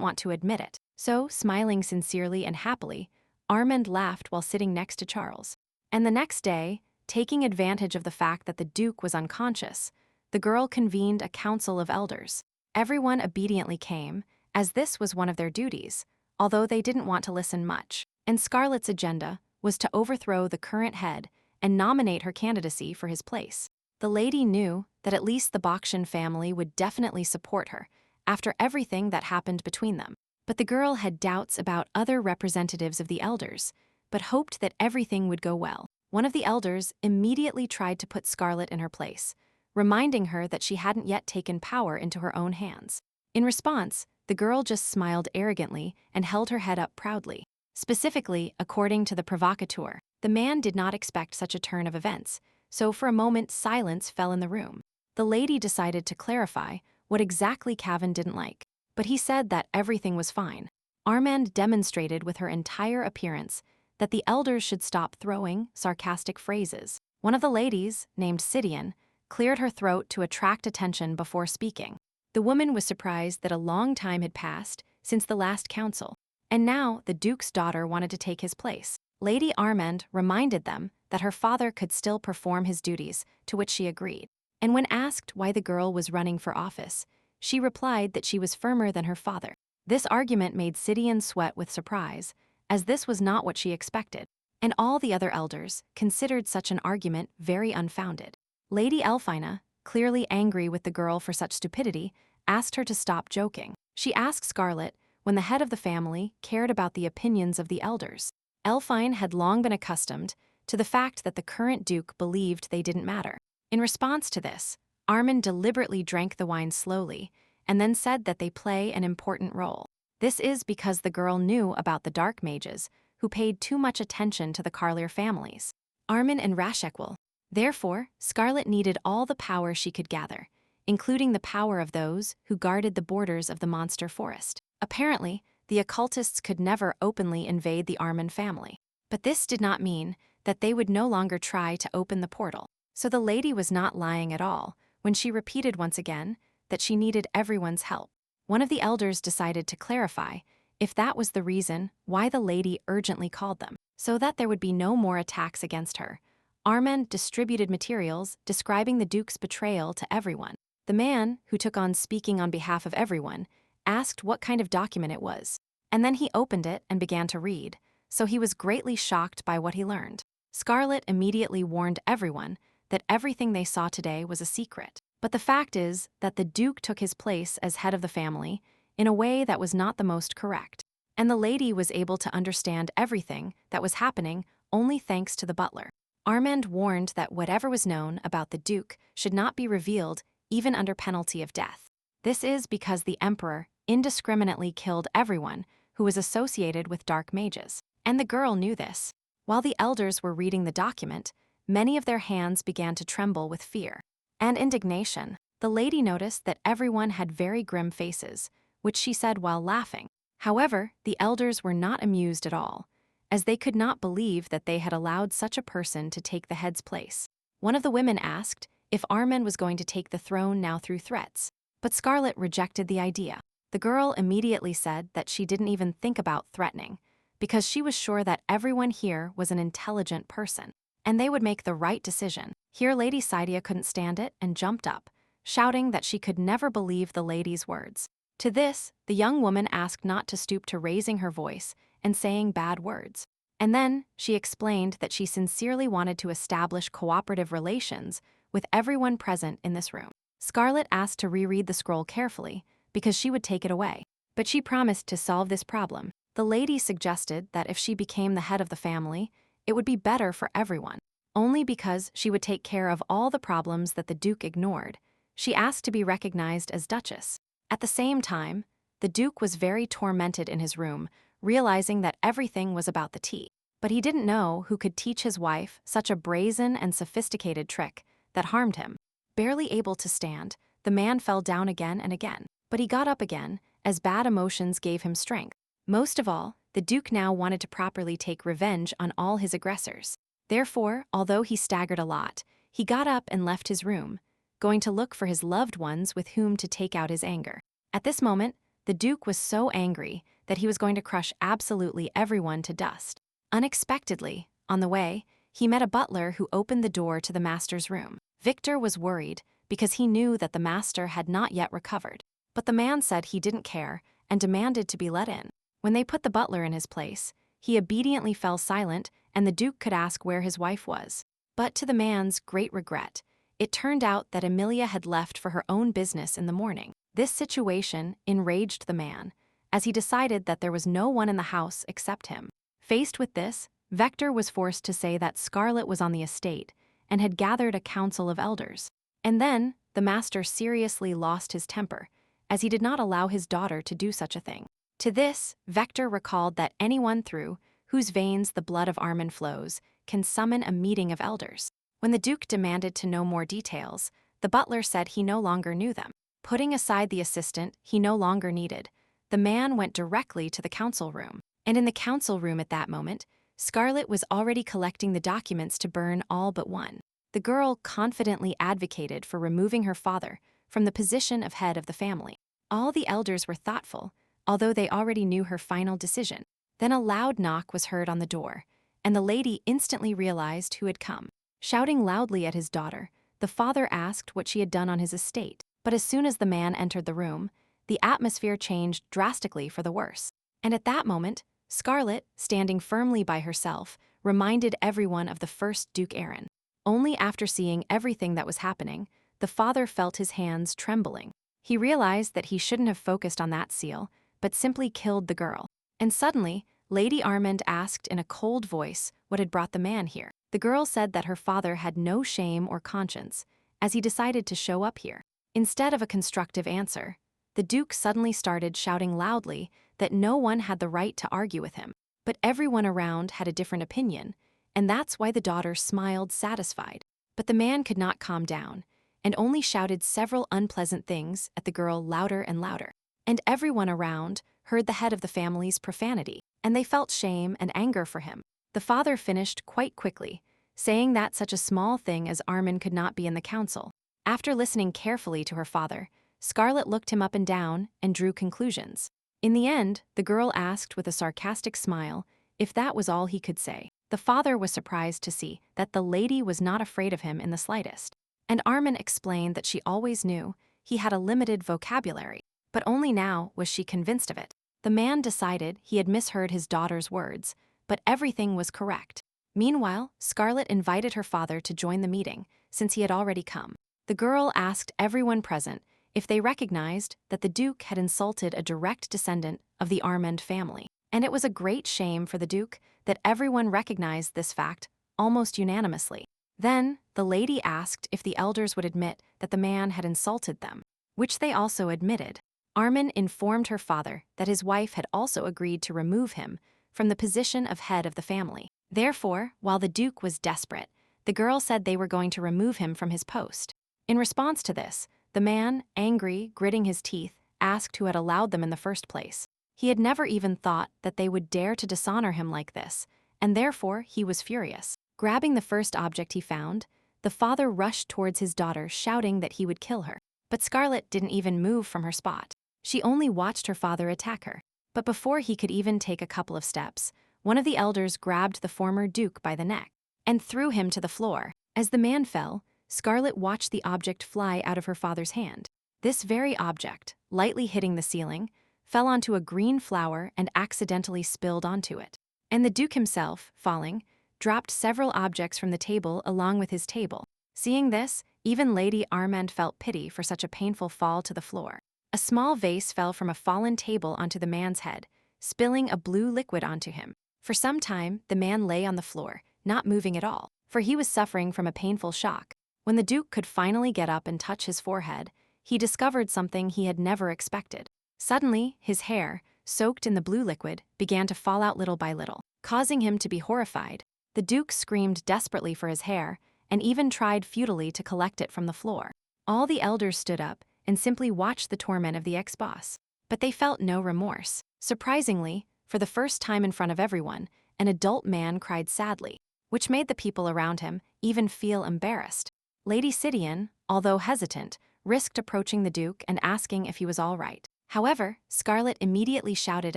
want to admit it. So, smiling sincerely and happily, Armand laughed while sitting next to Charles. And the next day, taking advantage of the fact that the Duke was unconscious, the girl convened a council of elders. Everyone obediently came, as this was one of their duties, although they didn't want to listen much. And Scarlet's agenda was to overthrow the current head and nominate her candidacy for his place. The lady knew that at least the Bakshin family would definitely support her after everything that happened between them. But the girl had doubts about other representatives of the elders, but hoped that everything would go well. One of the elders immediately tried to put Scarlet in her place, reminding her that she hadn't yet taken power into her own hands. In response, the girl just smiled arrogantly and held her head up proudly. Specifically, according to the provocateur, the man did not expect such a turn of events, so for a moment silence fell in the room. The lady decided to clarify what exactly Cavan didn't like, but he said that everything was fine. Armand demonstrated with her entire appearance that the elders should stop throwing sarcastic phrases. One of the ladies, named Sidian, cleared her throat to attract attention before speaking. The woman was surprised that a long time had passed since the last council, and now the Duke's daughter wanted to take his place. Lady Armand reminded them that her father could still perform his duties, to which she agreed. And when asked why the girl was running for office, she replied that she was firmer than her father. This argument made Sidian sweat with surprise, as this was not what she expected, and all the other elders considered such an argument very unfounded. Lady Elfina, clearly angry with the girl for such stupidity, asked her to stop joking. She asked Scarlet when the head of the family cared about the opinions of the elders. Elfine had long been accustomed to the fact that the current duke believed they didn't matter. In response to this, Armin deliberately drank the wine slowly and then said that they play an important role. This is because the girl knew about the dark mages who paid too much attention to the Carlier families, Armin and Rashekwal. Therefore, Scarlet needed all the power she could gather, including the power of those who guarded the borders of the monster forest. Apparently, the occultists could never openly invade the Armin family, but this did not mean that they would no longer try to open the portal. So the lady was not lying at all when she repeated once again that she needed everyone's help. One of the elders decided to clarify if that was the reason why the lady urgently called them, so that there would be no more attacks against her. Armand distributed materials describing the Duke's betrayal to everyone. The man, who took on speaking on behalf of everyone, asked what kind of document it was, and then he opened it and began to read, so he was greatly shocked by what he learned. Scarlett immediately warned everyone that everything they saw today was a secret. But the fact is that the Duke took his place as head of the family in a way that was not the most correct, and the lady was able to understand everything that was happening only thanks to the butler. Armand warned that whatever was known about the Duke should not be revealed even under penalty of death. This is because the Emperor indiscriminately killed everyone who was associated with dark mages, and the girl knew this. While the elders were reading the document, many of their hands began to tremble with fear and indignation. The lady noticed that everyone had very grim faces, which she said while laughing. However, the elders were not amused at all, as they could not believe that they had allowed such a person to take the head's place. One of the women asked if Armand was going to take the throne now through threats, but Scarlett rejected the idea. The girl immediately said that she didn't even think about threatening, because she was sure that everyone here was an intelligent person, and they would make the right decision. Here Lady Saidia couldn't stand it and jumped up, shouting that she could never believe the lady's words. To this, the young woman asked not to stoop to raising her voice and saying bad words. And then she explained that she sincerely wanted to establish cooperative relations with everyone present in this room. Scarlett asked to reread the scroll carefully because she would take it away, but she promised to solve this problem. The lady suggested that if she became the head of the family, it would be better for everyone. Only because she would take care of all the problems that the Duke ignored, she asked to be recognized as Duchess. At the same time, the Duke was very tormented in his room, realizing that everything was about the tea. But he didn't know who could teach his wife such a brazen and sophisticated trick that harmed him. Barely able to stand, the man fell down again and again. But he got up again, as bad emotions gave him strength. Most of all, the Duke now wanted to properly take revenge on all his aggressors. Therefore, although he staggered a lot, he got up and left his room, going to look for his loved ones with whom to take out his anger. At this moment, the Duke was so angry that he was going to crush absolutely everyone to dust. Unexpectedly, on the way, he met a butler who opened the door to the master's room. Victor was worried because he knew that the master had not yet recovered, but the man said he didn't care and demanded to be let in. When they put the butler in his place, he obediently fell silent and the Duke could ask where his wife was. But to the man's great regret, it turned out that Emilia had left for her own business in the morning. This situation enraged the man, as he decided that there was no one in the house except him. Faced with this, Victor was forced to say that Scarlett was on the estate and had gathered a council of elders. And then, the master seriously lost his temper, as he did not allow his daughter to do such a thing. To this, Victor recalled that anyone through whose veins the blood of Armand flows can summon a meeting of elders. When the Duke demanded to know more details, the butler said he no longer knew them. Putting aside the assistant he no longer needed, the man went directly to the council room. And in the council room at that moment, Scarlett was already collecting the documents to burn all but one. The girl confidently advocated for removing her father from the position of head of the family. All the elders were thoughtful, although they already knew her final decision. Then a loud knock was heard on the door, and the lady instantly realized who had come. Shouting loudly at his daughter, the father asked what she had done on his estate. But as soon as the man entered the room, the atmosphere changed drastically for the worse. And at that moment, Scarlett, standing firmly by herself, reminded everyone of the first Duke Aaron. Only after seeing everything that was happening, the father felt his hands trembling. He realized that he shouldn't have focused on that seal, but simply killed the girl. And suddenly, Lady Armand asked in a cold voice what had brought the man here. The girl said that her father had no shame or conscience, as he decided to show up here. Instead of a constructive answer, the Duke suddenly started shouting loudly that no one had the right to argue with him. But everyone around had a different opinion, and that's why the daughter smiled satisfied. But the man could not calm down, and only shouted several unpleasant things at the girl louder and louder. And everyone around heard the head of the family's profanity, and they felt shame and anger for him. The father finished quite quickly, saying that such a small thing as Armin could not be in the council. After listening carefully to her father, Scarlet looked him up and down and drew conclusions. In the end, the girl asked with a sarcastic smile if that was all he could say. The father was surprised to see that the lady was not afraid of him in the slightest. And Armin explained that she always knew he had a limited vocabulary, but only now was she convinced of it. The man decided he had misheard his daughter's words, but everything was correct. Meanwhile, Scarlet invited her father to join the meeting, since he had already come. The girl asked everyone present if they recognized that the Duke had insulted a direct descendant of the Armand family. And it was a great shame for the Duke that everyone recognized this fact almost unanimously. Then, the lady asked if the elders would admit that the man had insulted them, which they also admitted. Armin informed her father that his wife had also agreed to remove him from the position of head of the family. Therefore, while the Duke was desperate, the girl said they were going to remove him from his post. In response to this, the man, angry, gritting his teeth, asked who had allowed them in the first place. He had never even thought that they would dare to dishonor him like this, and therefore he was furious. Grabbing the first object he found, the father rushed towards his daughter, shouting that he would kill her. But Scarlet didn't even move from her spot. She only watched her father attack her. But before he could even take a couple of steps, one of the elders grabbed the former Duke by the neck and threw him to the floor. As the man fell, Scarlet watched the object fly out of her father's hand. This very object, lightly hitting the ceiling, fell onto a green flower and accidentally spilled onto it. And the Duke himself, falling, dropped several objects from the table along with his table. Seeing this, even Lady Armand felt pity for such a painful fall to the floor. A small vase fell from a fallen table onto the man's head, spilling a blue liquid onto him. For some time, the man lay on the floor, not moving at all, for he was suffering from a painful shock. When the Duke could finally get up and touch his forehead, he discovered something he had never expected. Suddenly, his hair, soaked in the blue liquid, began to fall out little by little, causing him to be horrified. The Duke screamed desperately for his hair, and even tried futilely to collect it from the floor. All the elders stood up and simply watched the torment of the ex-boss. But they felt no remorse. Surprisingly, for the first time in front of everyone, an adult man cried sadly, which made the people around him even feel embarrassed. Lady Sidian, although hesitant, risked approaching the Duke and asking if he was all right. However, Scarlet immediately shouted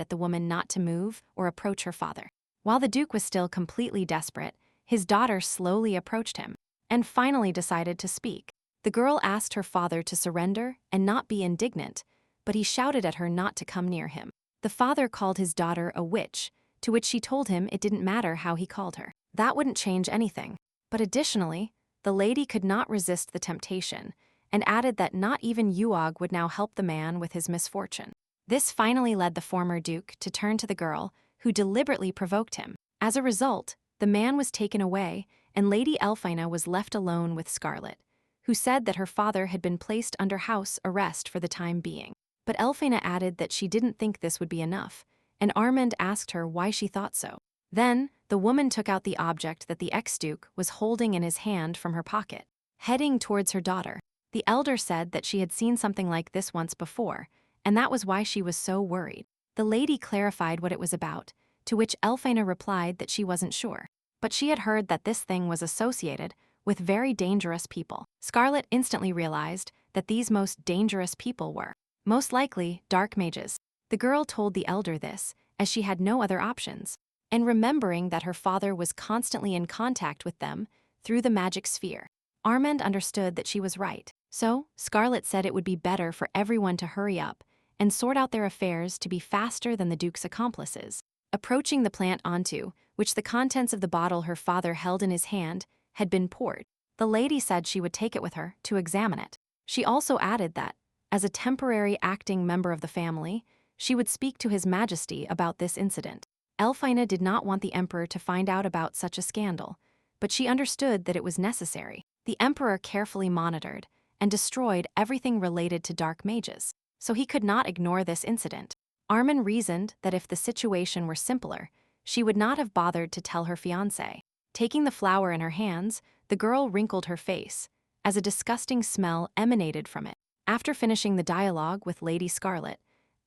at the woman not to move or approach her father. While the Duke was still completely desperate, his daughter slowly approached him and finally decided to speak. The girl asked her father to surrender and not be indignant, but he shouted at her not to come near him. The father called his daughter a witch, to which she told him it didn't matter how he called her. That wouldn't change anything. But additionally, the lady could not resist the temptation and added that not even Yuog would now help the man with his misfortune. This finally led the former Duke to turn to the girl, who deliberately provoked him. As a result, the man was taken away and Lady Elfina was left alone with Scarlet, who said that her father had been placed under house arrest for the time being. But Elfina added that she didn't think this would be enough, and Armand asked her why she thought so. Then, the woman took out the object that the ex-duke was holding in his hand from her pocket, heading towards her daughter. The elder said that she had seen something like this once before, and that was why she was so worried. The lady clarified what it was about, to which Elfina replied that she wasn't sure. But she had heard that this thing was associated with very dangerous people. Scarlet instantly realized that these most dangerous people were, most likely, dark mages. The girl told the elder this, as she had no other options. And remembering that her father was constantly in contact with them through the magic sphere, Armand understood that she was right. So, Scarlet said it would be better for everyone to hurry up and sort out their affairs to be faster than the Duke's accomplices. Approaching the plant onto which the contents of the bottle her father held in his hand had been poured, the lady said she would take it with her to examine it. She also added that, as a temporary acting member of the family, she would speak to His Majesty about this incident. Elfina did not want the Emperor to find out about such a scandal, but she understood that it was necessary. The Emperor carefully monitored and destroyed everything related to dark mages, so he could not ignore this incident. Armin reasoned that if the situation were simpler, she would not have bothered to tell her fiancé. Taking the flower in her hands, the girl wrinkled her face, as a disgusting smell emanated from it. After finishing the dialogue with Lady Scarlet,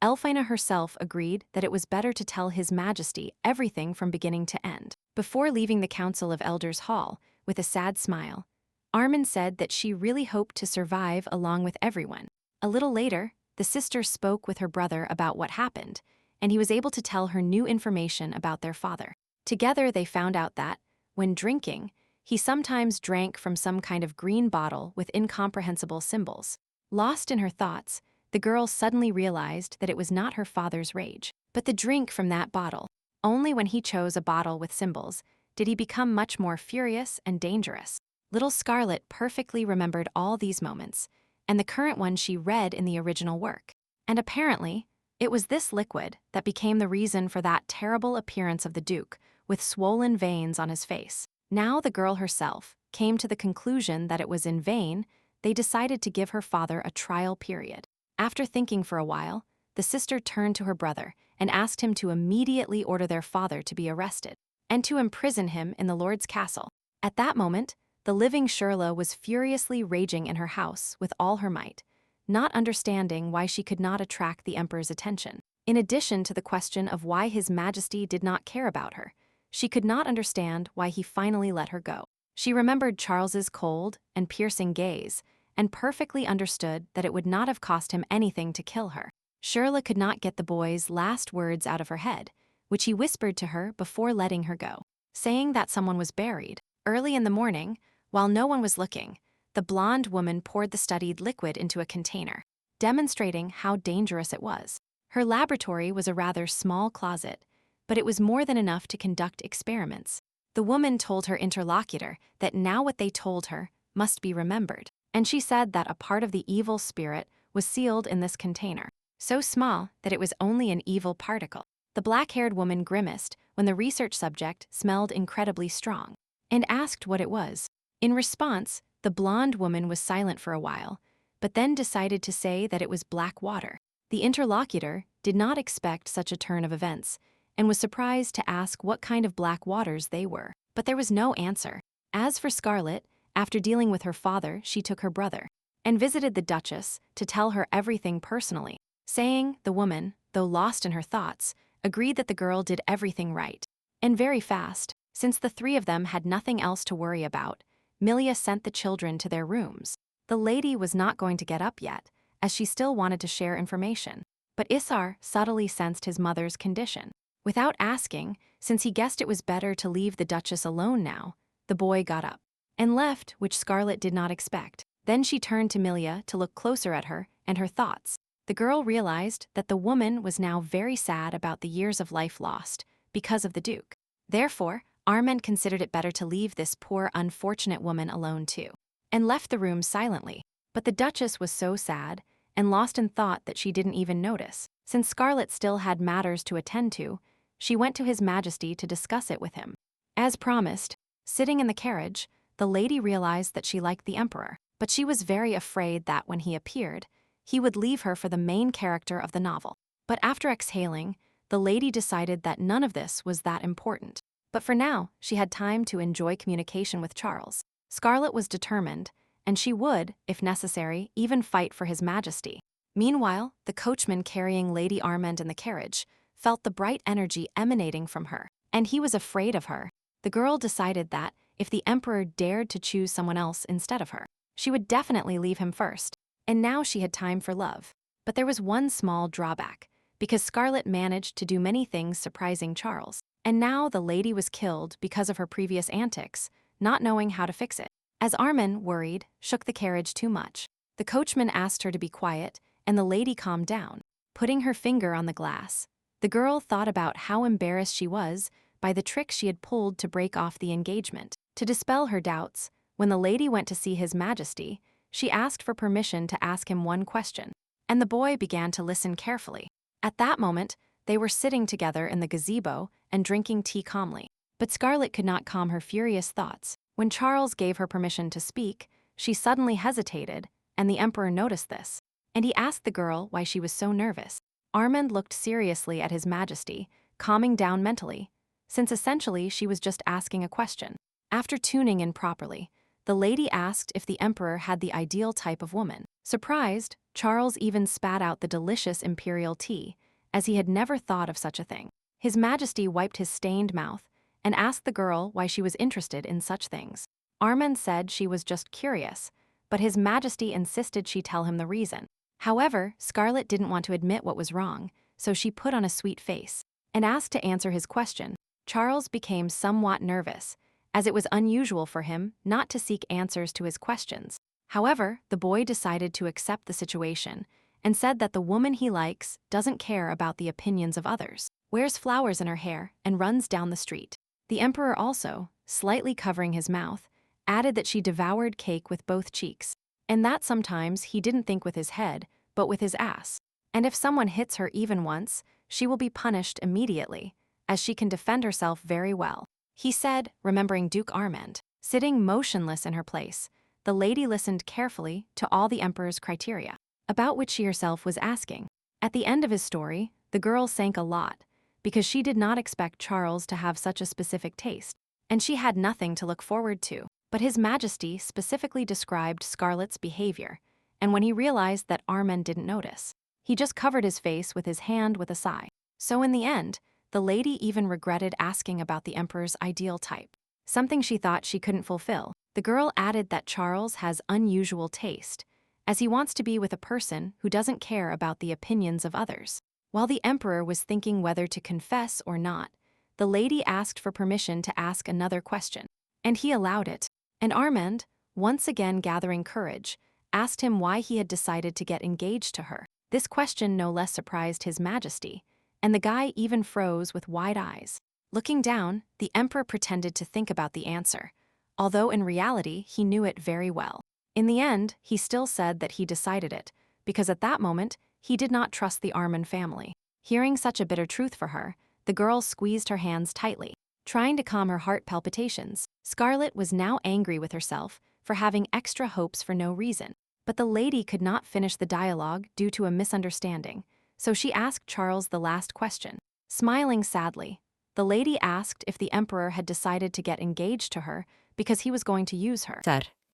Elfina herself agreed that it was better to tell His Majesty everything from beginning to end. Before leaving the Council of Elders Hall, with a sad smile. Armin said that she really hoped to survive along with everyone. A little later, the sister spoke with her brother about what happened, and he was able to tell her new information about their father. Together, they found out that, when drinking, he sometimes drank from some kind of green bottle with incomprehensible symbols. Lost in her thoughts, the girl suddenly realized that it was not her father's rage, but the drink from that bottle. Only when he chose a bottle with symbols did he become much more furious and dangerous. Little Scarlet perfectly remembered all these moments, and the current one she read in the original work. And apparently, it was this liquid that became the reason for that terrible appearance of the Duke, with swollen veins on his face. Now the girl herself came to the conclusion that it was in vain they decided to give her father a trial period. After thinking for a while, the sister turned to her brother and asked him to immediately order their father to be arrested, and to imprison him in the Lord's castle. At that moment, the living Shirla was furiously raging in her house with all her might, not understanding why she could not attract the emperor's attention. In addition to the question of why His Majesty did not care about her, she could not understand why he finally let her go. She remembered Charles's cold and piercing gaze, and perfectly understood that it would not have cost him anything to kill her. Shirla could not get the boy's last words out of her head, which he whispered to her before letting her go, saying that someone was buried. Early in the morning, while no one was looking, the blonde woman poured the studied liquid into a container, demonstrating how dangerous it was. Her laboratory was a rather small closet, but it was more than enough to conduct experiments. The woman told her interlocutor that now what they told her must be remembered, and she said that a part of the evil spirit was sealed in this container, so small that it was only an evil particle. The black-haired woman grimaced when the research subject smelled incredibly strong, and asked what it was. In response, the blonde woman was silent for a while, but then decided to say that it was black water. The interlocutor did not expect such a turn of events, and was surprised to ask what kind of black waters they were, but there was no answer. As for Scarlet, after dealing with her father, she took her brother, and visited the Duchess to tell her everything personally, saying the woman, though lost in her thoughts, agreed that the girl did everything right. And very fast, since the three of them had nothing else to worry about, Milia sent the children to their rooms. The lady was not going to get up yet, as she still wanted to share information, but Isar subtly sensed his mother's condition. Without asking, since he guessed it was better to leave the Duchess alone now, the boy got up and left, which Scarlet did not expect. Then she turned to Milia to look closer at her and her thoughts. The girl realized that the woman was now very sad about the years of life lost because of the Duke. Therefore, Armand considered it better to leave this poor, unfortunate woman alone too, and left the room silently. But the Duchess was so sad and lost in thought that she didn't even notice. Since Scarlet still had matters to attend to, she went to His Majesty to discuss it with him. As promised, sitting in the carriage, the lady realized that she liked the Emperor, but she was very afraid that when he appeared, he would leave her for the main character of the novel. But after exhaling, the lady decided that none of this was that important. But for now, she had time to enjoy communication with Charles. Scarlet was determined, and she would, if necessary, even fight for His Majesty. Meanwhile, the coachman carrying Lady Armand in the carriage felt the bright energy emanating from her, and he was afraid of her. The girl decided that, if the Emperor dared to choose someone else instead of her, she would definitely leave him first. And now she had time for love. But there was one small drawback, because Scarlet managed to do many things surprising Charles, and now the lady was killed because of her previous antics, not knowing how to fix it. As Armin, worried, shook the carriage too much, the coachman asked her to be quiet, and the lady calmed down, putting her finger on the glass. The girl thought about how embarrassed she was by the trick she had pulled to break off the engagement. To dispel her doubts, when the lady went to see His Majesty, she asked for permission to ask him one question, and the boy began to listen carefully. At that moment, they were sitting together in the gazebo and drinking tea calmly. But Scarlet could not calm her furious thoughts. When Charles gave her permission to speak, she suddenly hesitated, and the Emperor noticed this, and he asked the girl why she was so nervous. Armand looked seriously at His Majesty, calming down mentally, since essentially she was just asking a question. After tuning in properly, the lady asked if the Emperor had the ideal type of woman. Surprised, Charles even spat out the delicious imperial tea, as he had never thought of such a thing. His Majesty wiped his stained mouth and asked the girl why she was interested in such things. Armand said she was just curious, but His Majesty insisted she tell him the reason. However, Scarlet didn't want to admit what was wrong, so she put on a sweet face and asked to answer his question. Charles became somewhat nervous, as it was unusual for him not to seek answers to his questions. However, the boy decided to accept the situation and said that the woman he likes doesn't care about the opinions of others, wears flowers in her hair, and runs down the street. The emperor also, slightly covering his mouth, added that she devoured cake with both cheeks, and that sometimes he didn't think with his head, but with his ass. And if someone hits her even once, she will be punished immediately, as she can defend herself very well. He said, remembering Duke Armand. Sitting motionless in her place, the lady listened carefully to all the emperor's criteria, about which she herself was asking. At the end of his story, the girl sank a lot, because she did not expect Charles to have such a specific taste, and she had nothing to look forward to. But His Majesty specifically described Scarlet's behavior, and when he realized that Armand didn't notice, he just covered his face with his hand with a sigh. So in the end, the lady even regretted asking about the emperor's ideal type, something she thought she couldn't fulfill. The girl added that Charles has unusual taste, as he wants to be with a person who doesn't care about the opinions of others. While the emperor was thinking whether to confess or not, the lady asked for permission to ask another question, and he allowed it. And Armand, once again gathering courage, asked him why he had decided to get engaged to her. This question no less surprised His Majesty, and the guy even froze with wide eyes. Looking down, the emperor pretended to think about the answer, although in reality he knew it very well. In the end, he still said that he decided it, because at that moment, he did not trust the Armand family. Hearing such a bitter truth for her, the girl squeezed her hands tightly, trying to calm her heart palpitations. Scarlet was now angry with herself for having extra hopes for no reason, but the lady could not finish the dialogue due to a misunderstanding, so she asked Charles the last question. Smiling sadly, the lady asked if the emperor had decided to get engaged to her because he was going to use her.